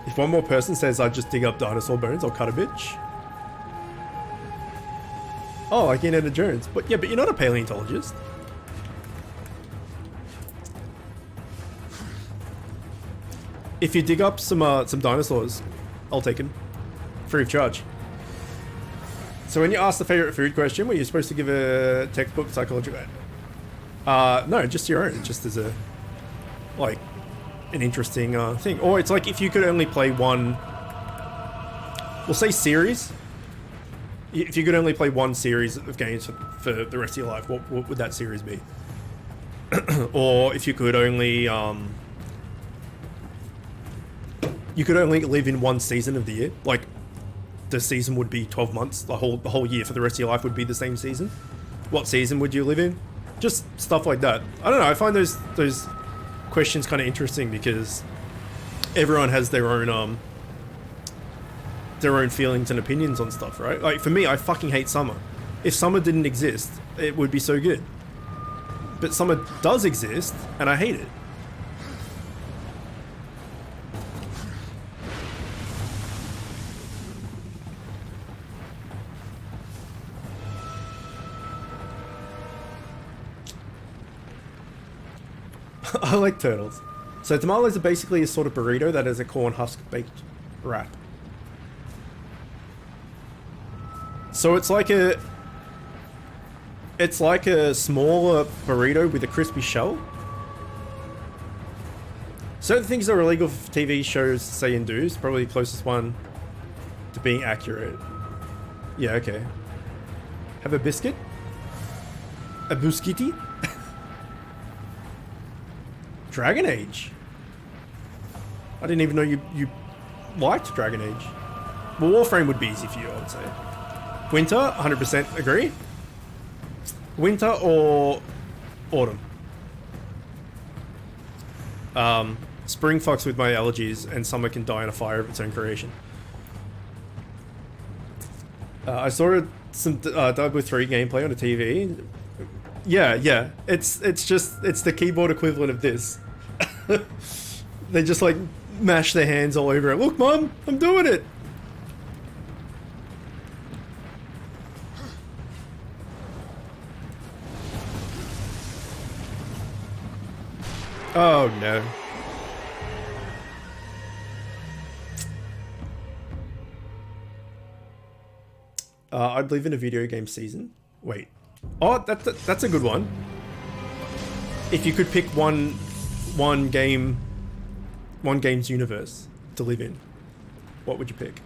If one more person says I just dig up dinosaur bones, I'll cut a bitch. Oh, like Indiana Jones. But yeah, but you're not a paleontologist. If you dig up some dinosaurs, I'll take them. Free of charge. So when you ask the favorite food question, were you supposed to give a textbook psychological? No, just your own. Just as a, like, an interesting thing. Or it's like if you could only play one, we'll say series. If you could only play one series of games for the rest of your life, what would that series be? Or if you could only live in one season of the year, like the season would be 12 months, the whole year for the rest of your life would be the same season. What season would you live in? Just stuff like that. I don't know, I find those questions kind of interesting because everyone has their own feelings and opinions on stuff, right? Like for me, I fucking hate summer. If summer didn't exist, it would be so good. But summer does exist, and I hate it. I like turtles. So tamales are basically a sort of burrito that has a corn husk baked wrap. So it's like a smaller burrito with a crispy shell. Certain things are illegal for TV shows to say and do. It's probably the closest one to being accurate. Yeah, okay. Have a biscuit? A biscuity? Dragon Age. I didn't even know you liked Dragon Age. Well, Warframe would be easy for you, I would say. Winter, 100% agree. Winter or autumn? Spring fucks with my allergies, and summer can die in a fire of its own creation. I saw some Diablo 3 gameplay on the TV. Yeah. It's the keyboard equivalent of this. They just like mash their hands all over it. Look, Mom, I'm doing it. Oh no. I'd live in a video game season. Wait. Oh, that's a good one. If you could pick one game's universe to live in, what would you pick?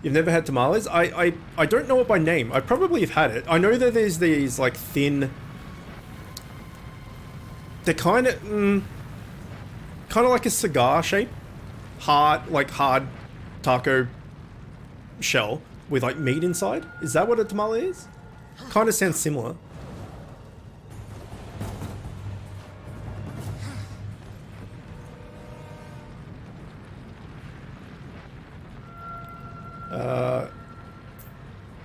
You've never had tamales? I don't know it by name. I probably have had it. I know that there's these like thin. They're kind of like a cigar shape, hard taco shell with like meat inside. Is that what a tamale is? Kind of sounds similar.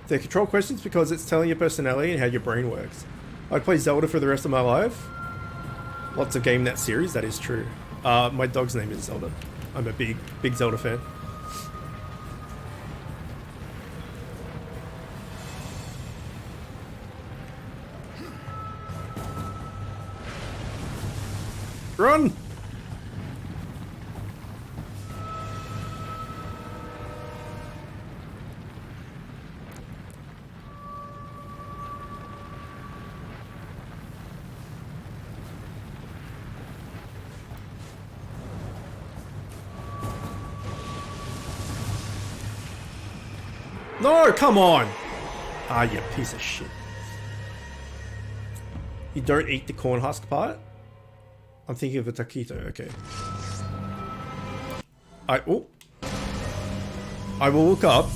They're control questions because it's telling your personality and how your brain works. I'd play Zelda for the rest of my life. Lots of game in that series, that is true. My dog's name is Zelda. I'm a big Zelda fan. Run! No, come on! Ah, you piece of shit. You don't eat the corn husk part? I'm thinking of a taquito, okay. I will look up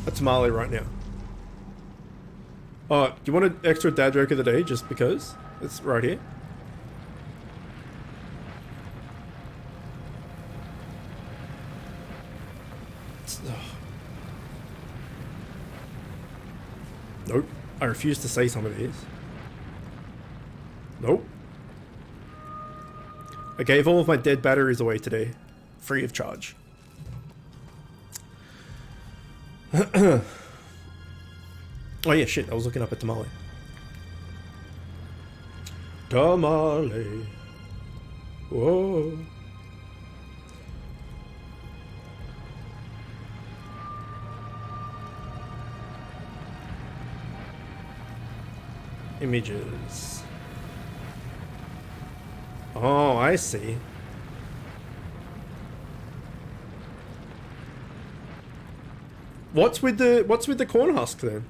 a tamale right now. Oh, do you want an extra dad joke of the day just because? It's right here. Nope. I refuse to say some of these. Nope. I gave all of my dead batteries away today. Free of charge. Oh yeah, shit. I was looking up at tamale. Tamale. Whoa. Images. Oh, I see. What's with the corn husk then?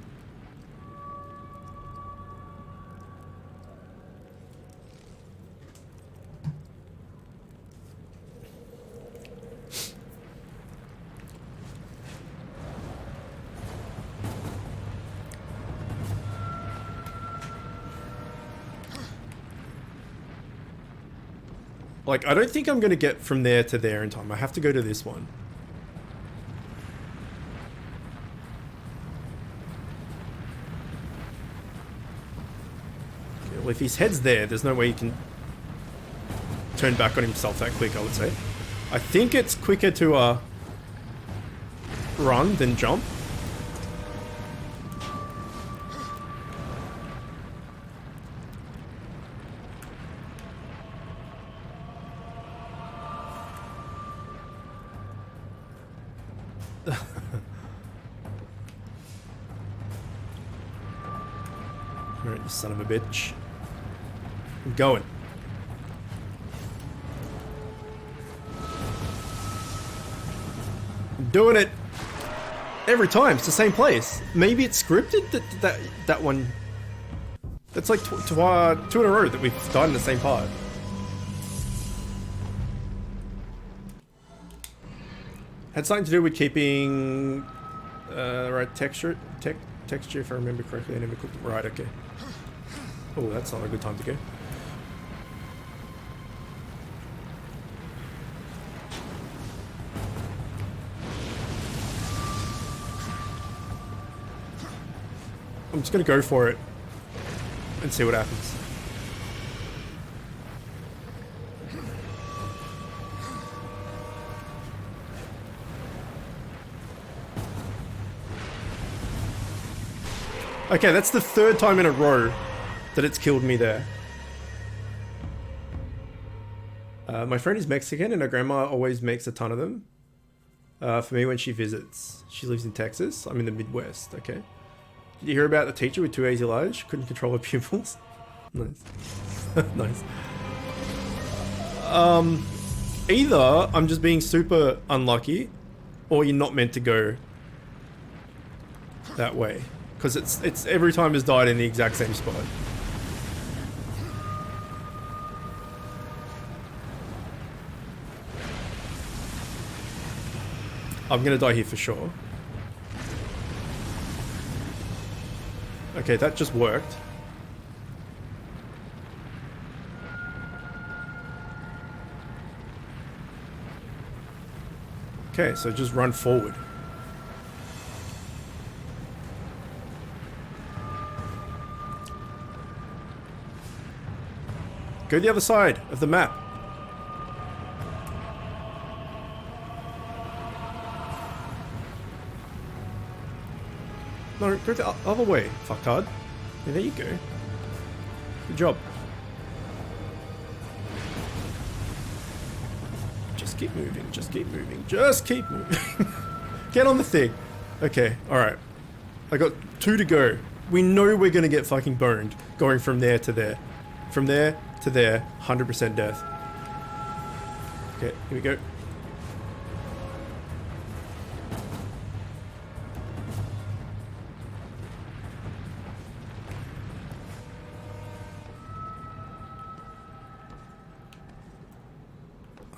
Like, I don't think I'm gonna get from there to there in time. I have to go to this one. Okay, well, if his head's there, there's no way he can turn back on himself that quick, I would say. I think it's quicker to run than jump. Alright, you son of a bitch. I'm going. I'm doing it every time. It's the same place. Maybe it's scripted that one. That's like two in a row that we've died in the same part. Had something to do with keeping the right texture, if I remember correctly. I never cooked it right. Okay. Oh, that's not a good time to go. I'm just gonna go for it and see what happens. Okay, that's the third time in a row that it's killed me there. My friend is Mexican and her grandma always makes a ton of them. For me when she visits. She lives in Texas. I'm in the Midwest, okay. Did you hear about the teacher with 2 A's large? Couldn't control her pupils? Nice. Nice. Either I'm just being super unlucky, or you're not meant to go that way. Because it's every time has died in the exact same spot. I'm gonna die here for sure. Okay, that just worked. Okay, so just run forward. Go the other side of the map. No, go the other way, fucktard. Yeah, there you go. Good job. Just keep moving, just keep moving, just keep moving. Get on the thing. Okay, alright. I got 2 to go. We know we're gonna get fucking boned going from there to there. From there to there, 100% death. Okay, here we go.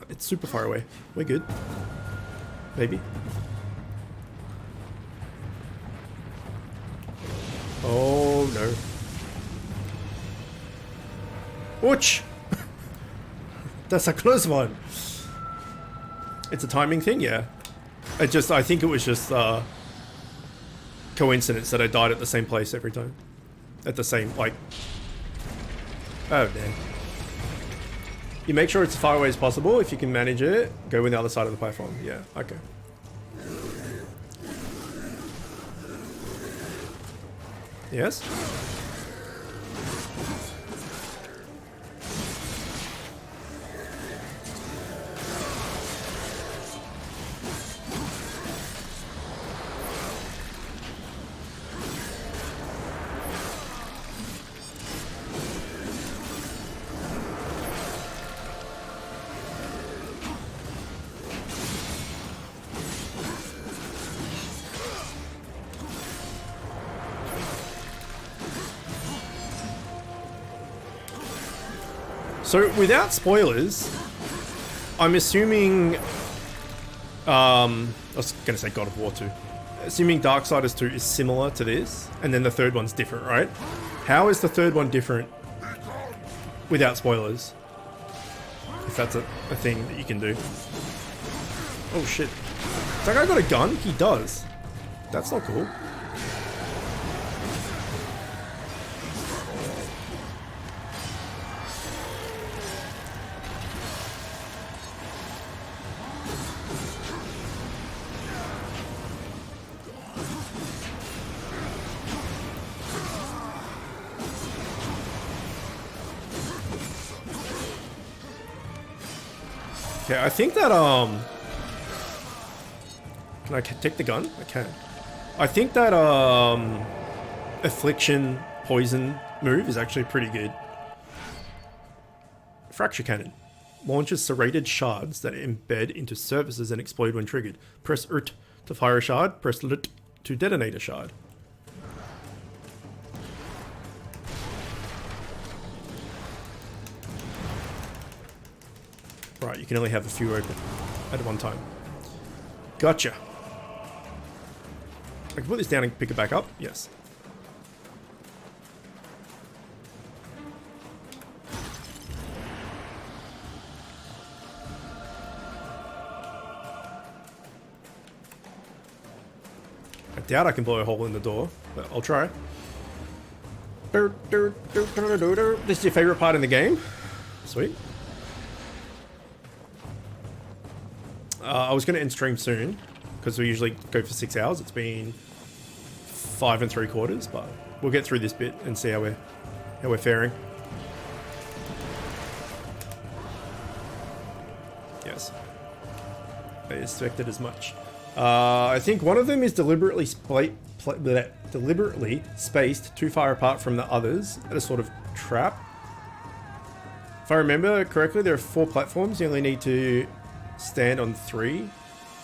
It's super far away. We're good. Maybe. Oh no. Ouch! That's a close one. It's a timing thing, yeah. I think it was just coincidence that I died at the same place every time. At the same, like... Oh damn. You make sure it's as far away as possible. If you can manage it, go on the other side of the platform. Yeah, okay. Yes? So, without spoilers, I'm assuming, I was going to say God of War 2. Assuming Darksiders 2 is similar to this, and then the third one's different, right? How is the third one different without spoilers? If that's a thing that you can do. Oh shit. Does that guy got a gun? He does. That's not cool. Okay, I think that, can I take the gun? I can. I think that, Affliction Poison move is actually pretty good. Fracture Cannon. Launches serrated shards that embed into surfaces and explode when triggered. Press RT to fire a shard, press LT to detonate a shard. Right, you can only have a few open at one time. Gotcha. I can put this down and pick it back up? Yes. I doubt I can blow a hole in the door, but I'll try. This is your favorite part in the game? Sweet. I was going to end stream soon, because we usually go for 6 hours. It's been 5 3/4, but we'll get through this bit and see how we're faring. Yes, I expected as much. I think one of them is deliberately spaced too far apart from the others at a sort of trap. If I remember correctly, there are 4 platforms. You only need to stand on 3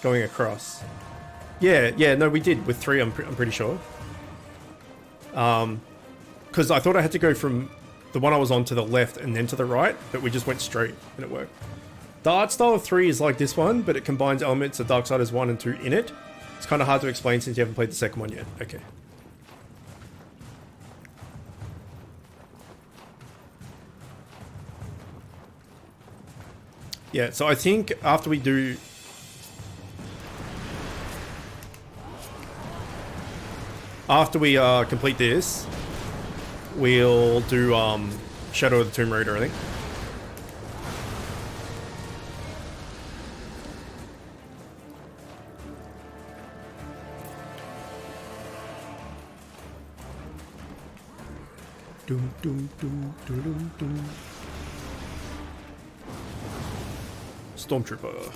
going across. Yeah, no, we did with 3, I'm pretty sure. Because I thought I had to go from the one I was on to the left and then to the right, but we just went straight and it worked. The art style of 3 is like this one, but it combines elements of Darksiders 1 and 2 in it. It's kind of hard to explain since you haven't played the second one yet. Okay. Yeah, so I think after we do... After we complete this, we'll do Shadow of the Tomb Raider, I think. Doom, doom, doom, doom, doom, doom. Stormtrooper.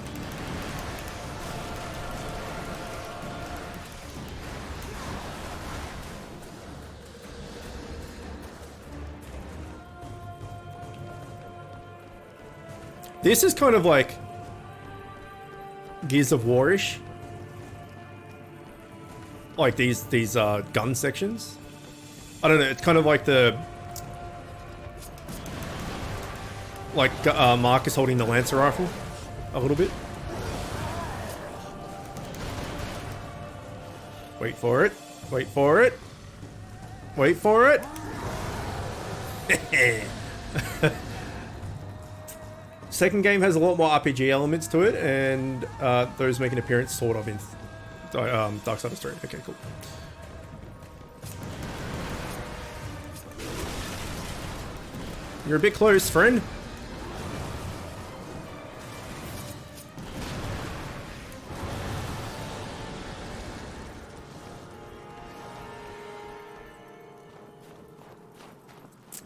This is kind of like Gears of War-ish. Like these gun sections. I don't know, it's kind of like the... Like Marcus holding the Lancer rifle. A little bit. Wait for it. Wait for it. Wait for it. Second game has a lot more RPG elements to it, and those make an appearance sort of in Darksiders 3. Okay, cool. You're a bit close, friend.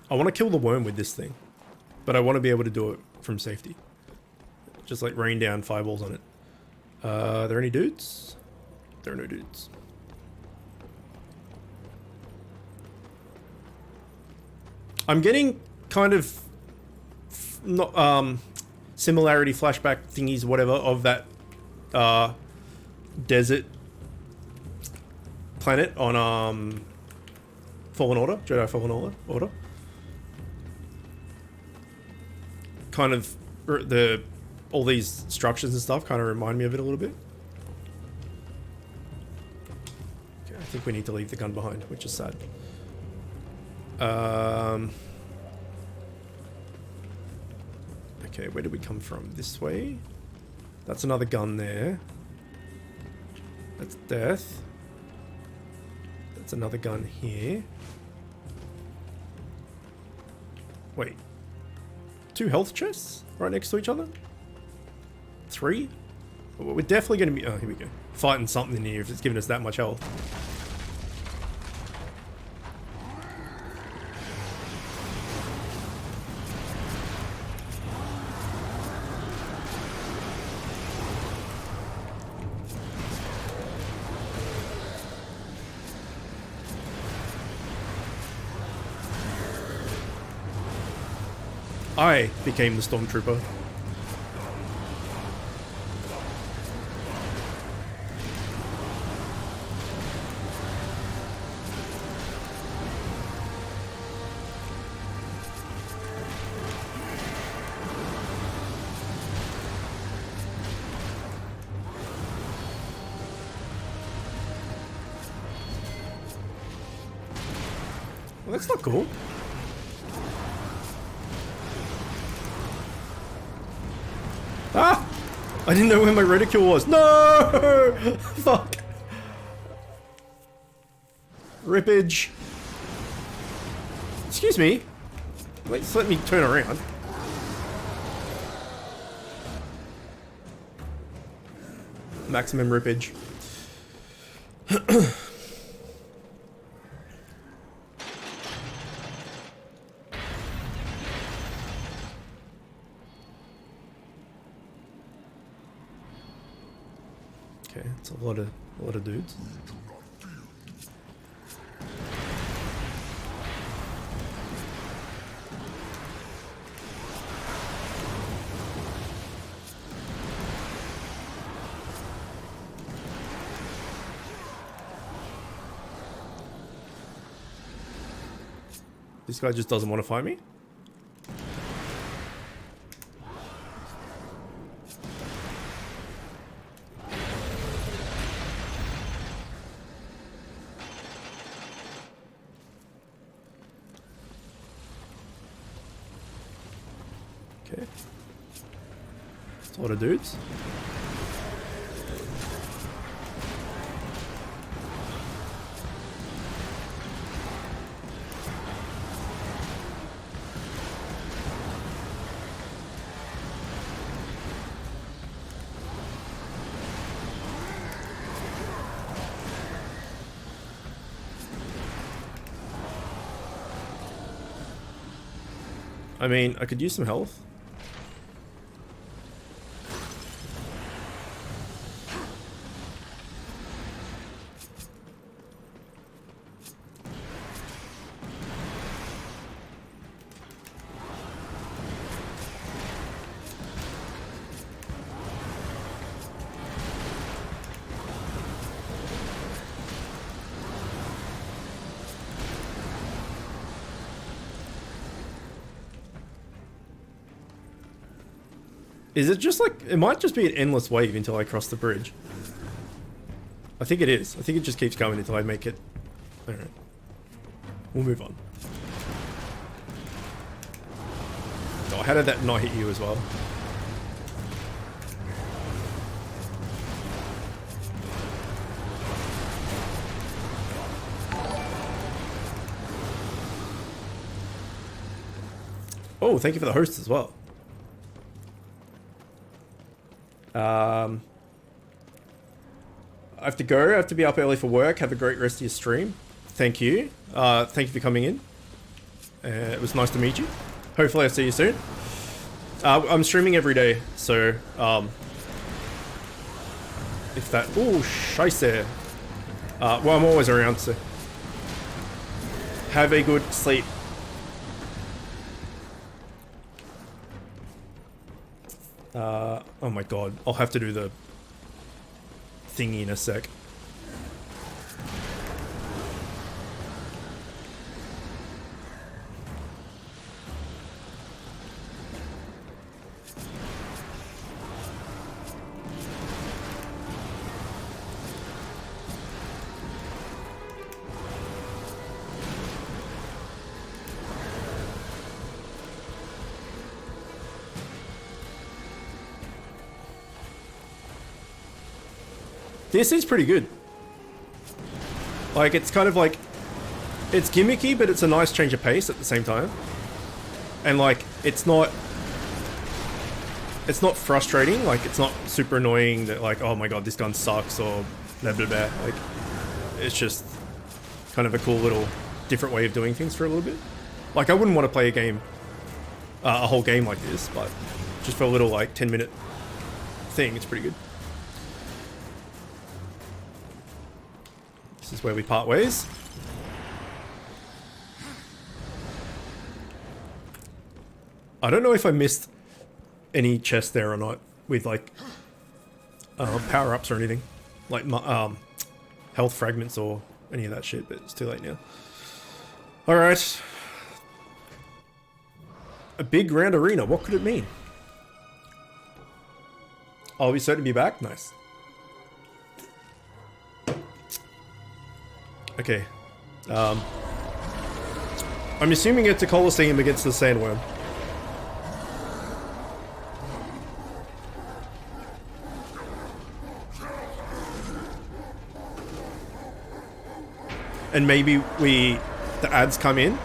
I want to kill the worm with this thing, but I want to be able to do it from safety. Just like rain down fireballs on it. Are there any dudes? There are no dudes. I'm getting kind of not similarity flashback thingies, whatever, of that desert planet on Fallen Order, Jedi Fallen Order. Kind of all these structures and stuff kind of remind me of it a little bit. Okay, I think we need to leave the gun behind, which is sad. Okay, where did we come from? This way? That's another gun there. That's death. That's another gun here. Wait. 2 health chests right next to each other? 3? We're definitely going to be... Oh, here we go. Fighting something here if it's giving us that much health. I became the Stormtrooper. Well, that's not cool. Ah! I didn't know where my reticule was. No! Fuck. Rippage. Excuse me. Wait, just let me turn around. Maximum rippage. Okay, it's a lot of dudes. This guy just doesn't want to fight me? Okay. It's a lot of dudes. I mean, I could use some health. Is it just like, it might just be an endless wave until I cross the bridge. I think it is. I think it just keeps going until I make it. Alright. We'll move on. Oh, how did that not hit you as well? Oh, thank you for the host as well. I have to go. I have to be up early for work. Have a great rest of your stream. Thank you. Thank you for coming in. It was nice to meet you. Hopefully I'll see you soon. I'm streaming every day, so if that... Oh, scheisse. Well, I'm always around, so have a good sleep. Oh my god, I'll have to do the thingy in a sec. This is pretty good. Like, it's kind of like... It's gimmicky, but it's a nice change of pace at the same time. And, like, it's not... It's not frustrating. Like, it's not super annoying that, like, oh my god, this gun sucks, or blah blah blah. Like, it's just kind of a cool little different way of doing things for a little bit. Like, I wouldn't want to play a game... a whole game like this, but just for a little, like, 10-minute thing, it's pretty good. This is where we part ways. I don't know if I missed any chest there or not with like power-ups or anything. Like health fragments or any of that shit, but it's too late now. Alright. A big round arena, what could it mean? I'll be certain to be back? Nice. Okay. I'm assuming it's a Colosseum against the Sandworm. And maybe the ads come in?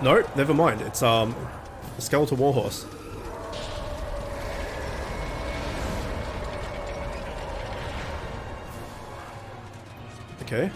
No, never mind. It's a skeletal warhorse. Okay.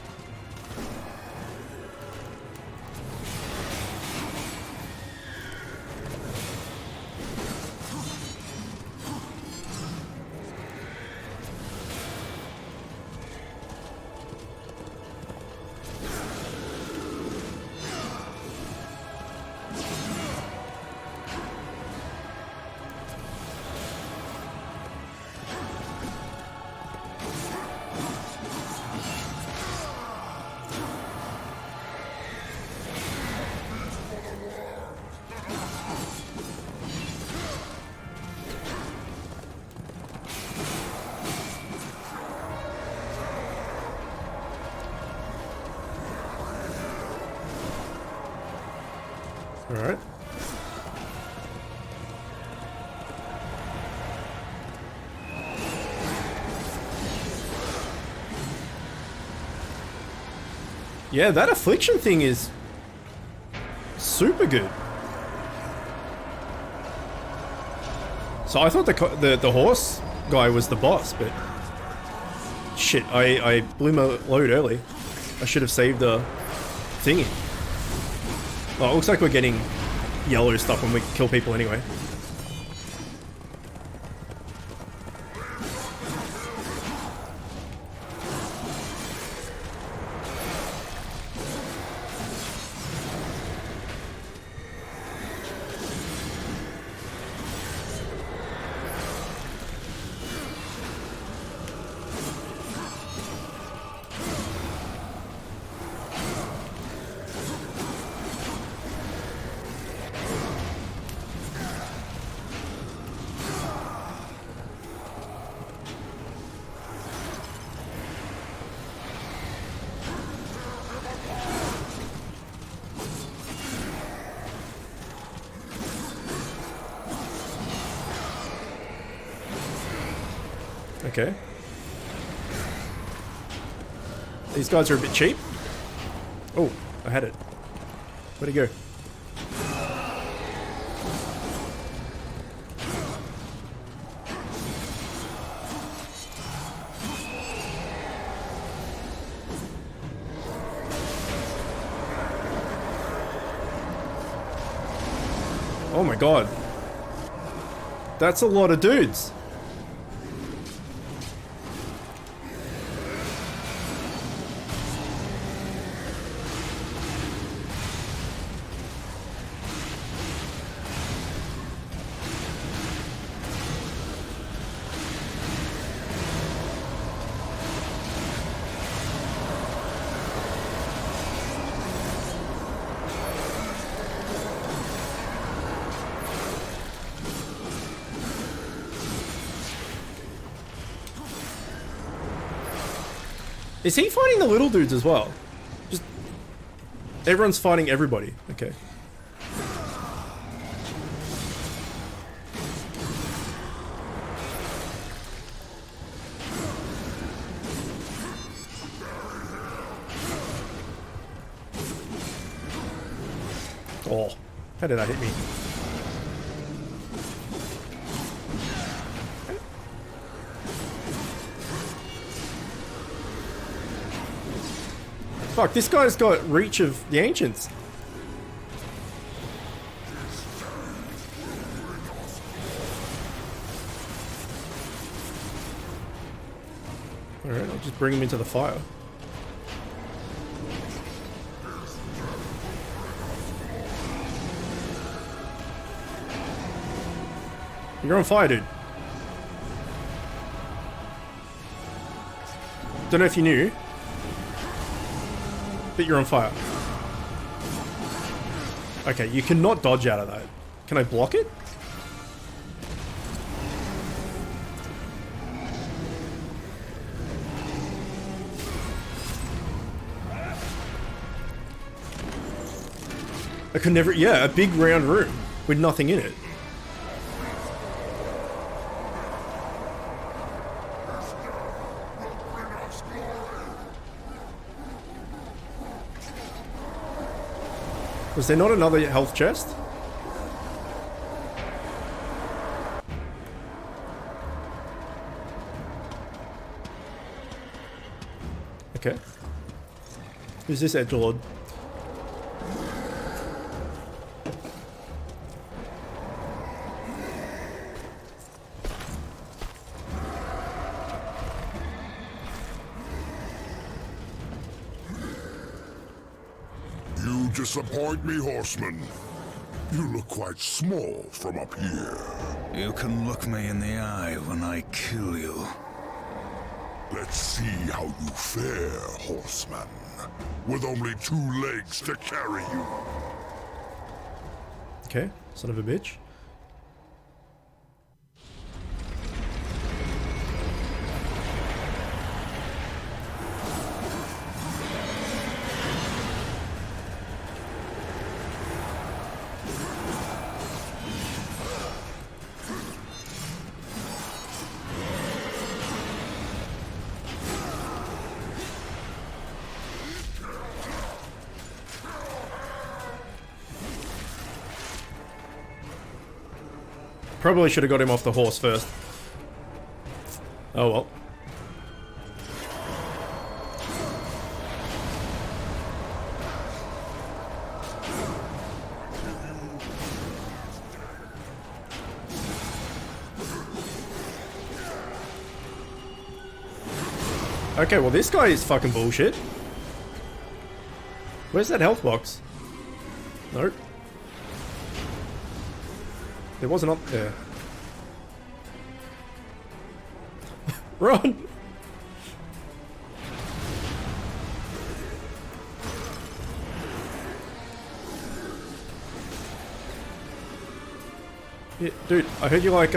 Alright. Yeah, that affliction thing is super good. So I thought the horse guy was the boss, but shit, I blew my load early. I should have saved the thingy. Well, it looks like we're getting yellow stuff when we kill people anyway. Okay. These guys are a bit cheap. Oh, I had it. Where'd he go? Oh my god. That's a lot of dudes. Is he fighting the little dudes as well? Just everyone's fighting everybody. Okay. Oh, how did that hit me? Fuck, this guy's got reach of the ancients. Alright, I'll just bring him into the fire. You're on fire, dude. Don't know if you knew, but you're on fire. Okay, you cannot dodge out of that. Can I block it? I could never... Yeah, a big round room with nothing in it. Was there not another health chest? Okay. Who's this edgelord? Disappoint me, horseman. You look quite small from up here. You can look me in the eye when I kill you. Let's see how you fare, horseman. With only 2 legs to carry you. Okay, son of a bitch. Probably should have got him off the horse first. Oh well. Okay, well this guy is fucking bullshit. Where's that health box? Nope. There wasn't up there. Run! Yeah, dude, I heard you like,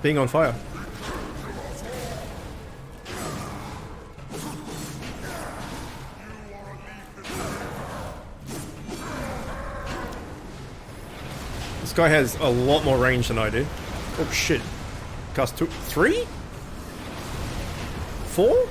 being on fire. This guy has a lot more range than I do. Oh shit. Cast 2, 3? 4?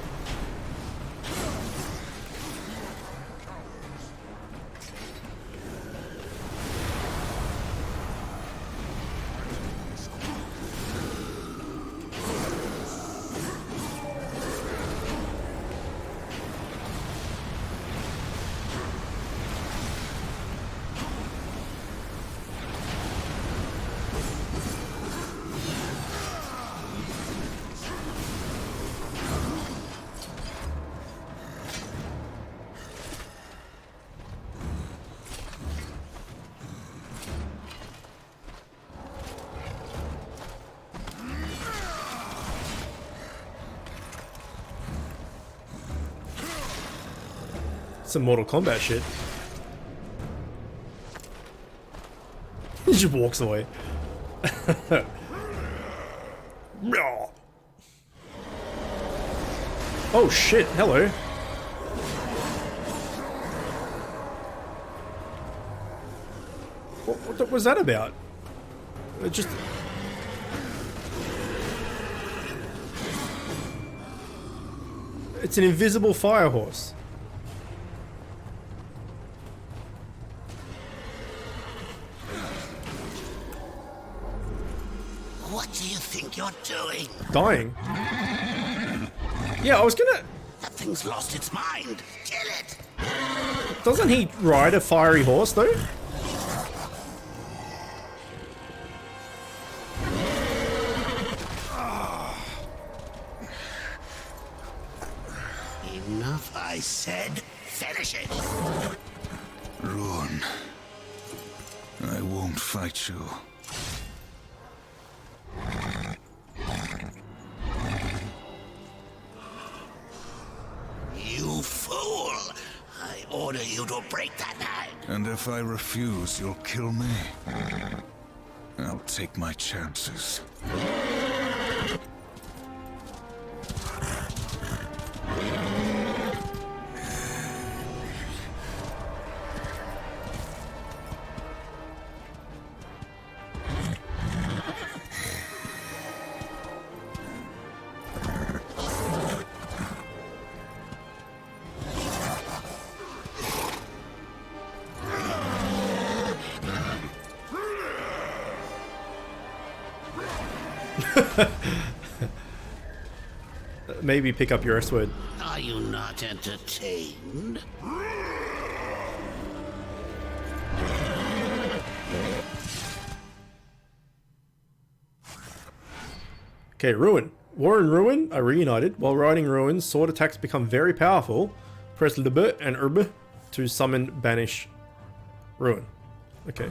Some Mortal Kombat shit. He just walks away. Oh shit, hello. What was that about? It just... It's an invisible fire horse. What do you think you're doing? Dying. Yeah, I was gonna... That thing's lost its mind. Kill it! Doesn't he ride a fiery horse, though? Enough, I said. Finish it! Ruin. I won't fight you. You fool! I order you to break that knife. And if I refuse, you'll kill me. I'll take my chances. Maybe pick up your S word. Are you not entertained? Okay, Ruin. War and Ruin are reunited. While riding Ruin, sword attacks become very powerful. Press LB and RB to summon Banish Ruin. Okay.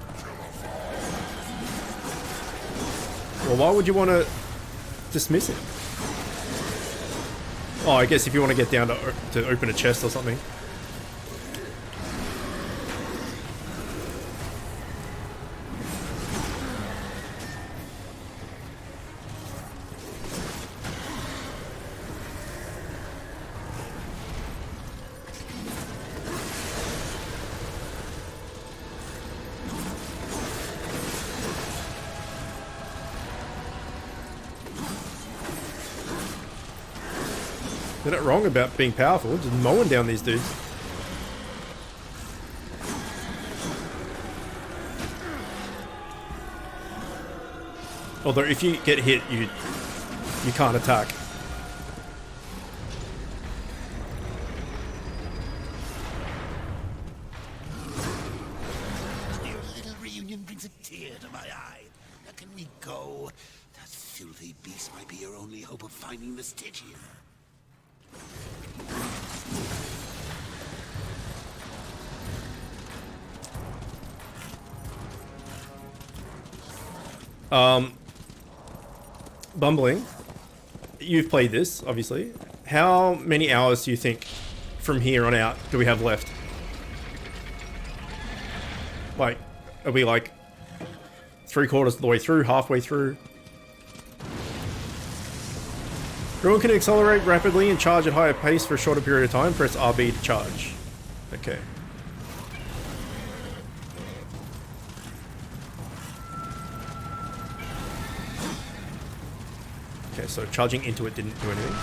Well, why would you want to dismiss it? Oh, I guess if you want to get down to open a chest or something. They're not wrong about being powerful, just mowing down these dudes. Although if you get hit, you can't attack. Your little reunion brings a tear to my eye. Now can we go? That filthy beast might be your only hope of finding the Stygian. Bumbling, you've played this, obviously. How many hours do you think from here on out do we have left? Like, are we like 3/4 of the way through, halfway through? Everyone can accelerate rapidly and charge at higher pace for a shorter period of time. Press RB to charge. Okay. Okay, so charging into it didn't do anything.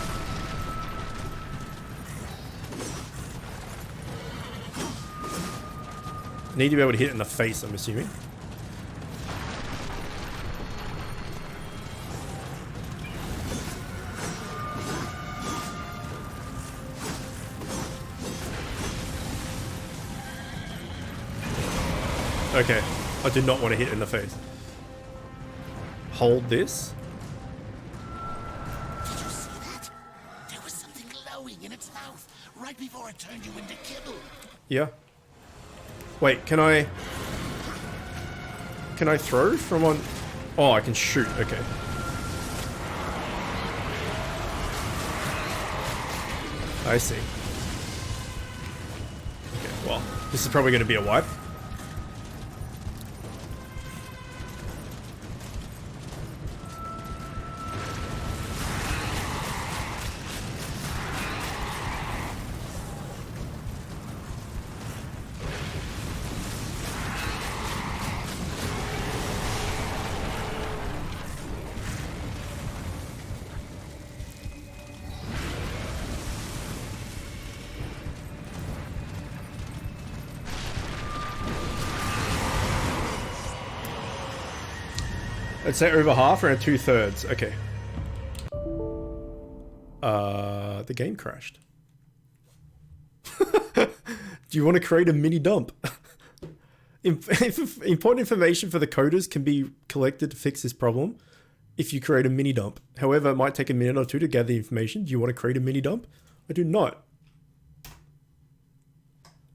Need to be able to hit it in the face, I'm assuming. Okay, I did not want to hit it in the face. Hold this. Did you see that? There was something glowing in its mouth right before it turned you into kibble. Yeah. Wait, can I throw from on? Oh, I can shoot. Okay. I see. Okay, well, this is probably going to be a wipe. I'd say over half, around 2/3. Okay. The game crashed. Do you want to create a mini dump? Important information for the coders can be collected to fix this problem if you create a mini dump. However, it might take a minute or two to gather the information. Do you want to create a mini dump? I do not.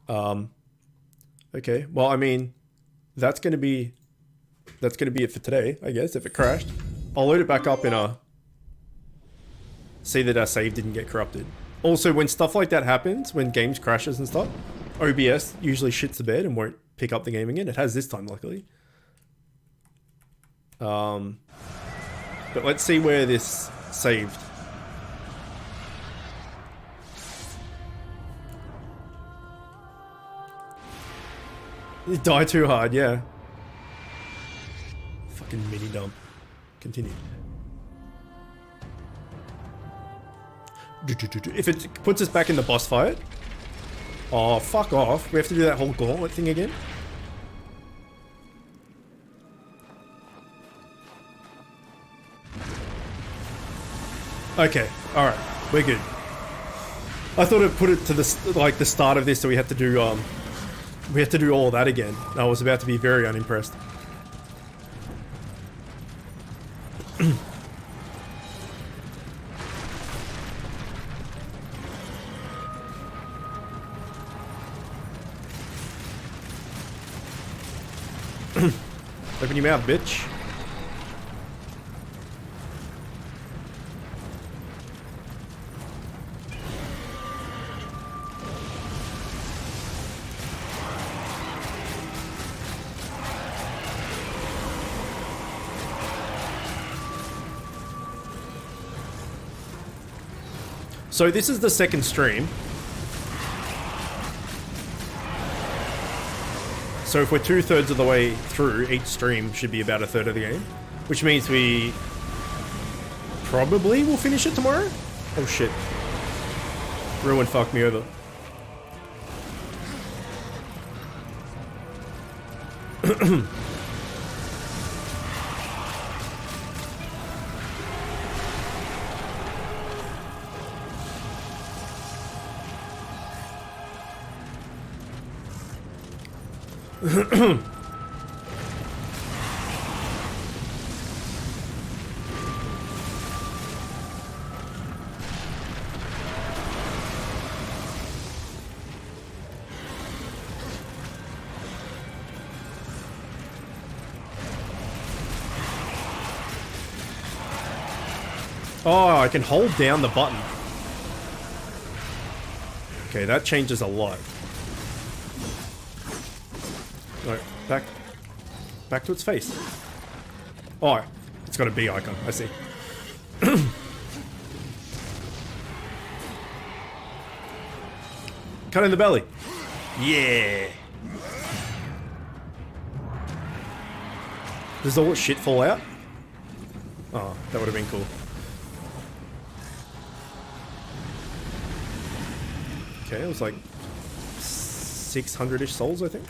Okay. Well, I mean, that's going to be it for today, I guess, if it crashed. I'll load it back up and see that our save didn't get corrupted. Also, when stuff like that happens, when games crashes and stuff, OBS usually shits the bed and won't pick up the game again. It has this time, luckily. But let's see where this saved. You die too hard, yeah. Fucking mini dump. Continue. If it puts us back in the boss fight. Oh, fuck off. We have to do that whole gauntlet thing again. Okay, alright. We're good. I thought it put it to the, like, the start of this, so we had to do all that again. I was about to be very unimpressed. Open your mouth, bitch. So this is the second stream. So if we're 2/3 of the way through, each stream should be about 1/3 of the game. Which means we probably will finish it tomorrow? Oh shit. Ruin fucked me over. Oh, I can hold down the button. Okay, that changes a lot. No, back to its face. Oh, it's got a B icon, I see. Cut in the belly. Yeah. Does all shit fall out? Oh, that would have been cool. Okay, it was like 600-ish souls, I think.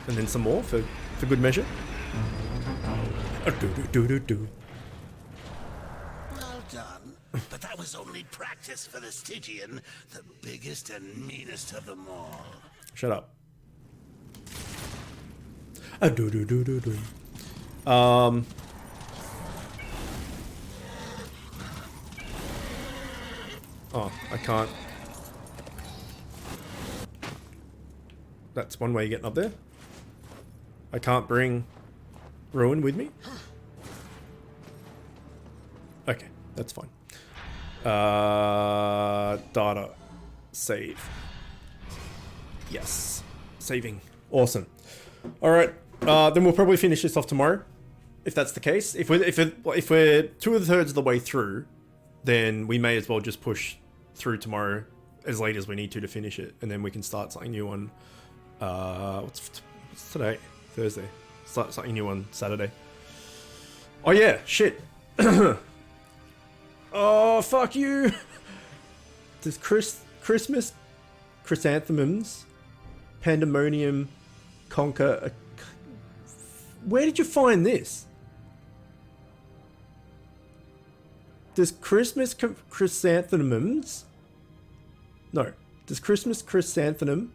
And then some more for good measure. Do. Well done. But that was only practice for the Stygian, the biggest and meanest of them all. Shut up. Do. Oh, I can't. That's one way of getting up there. I can't bring Ruin with me. Okay, that's fine. Data. Save. Yes. Saving. Awesome. Alright, then we'll probably finish this off tomorrow. If that's the case. If we're 2/3 of the way through, then we may as well just push through tomorrow as late as we need to finish it, and then we can start something new on what's today? Thursday. Start something new on Saturday. Oh yeah, shit. Oh fuck you. Does Christmas chrysanthemums pandemonium conquer where did you find this? Does Christmas chrysanthemums... No. Does Christmas chrysanthemum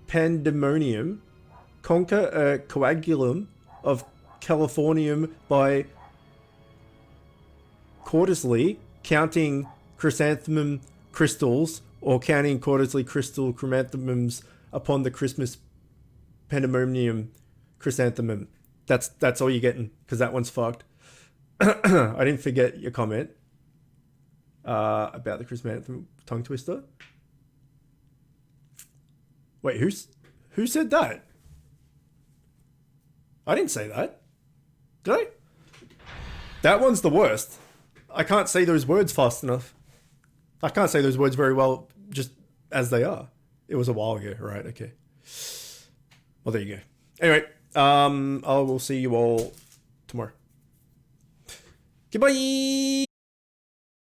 pandemonium conquer a coagulum of californium by cautiously counting chrysanthemum crystals or counting cautiously crystal chrysanthemums upon the Christmas pandemonium chrysanthemum? That's all you're getting, because that one's fucked. I didn't forget your comment about the chrysanthemum tongue twister. Wait, who said that? I didn't say that. Did I? That one's the worst. I can't say those words fast enough. I can't say those words very well just as they are. It was a while ago, right? Okay. Well, there you go. Anyway, I will see you all tomorrow. Goodbye!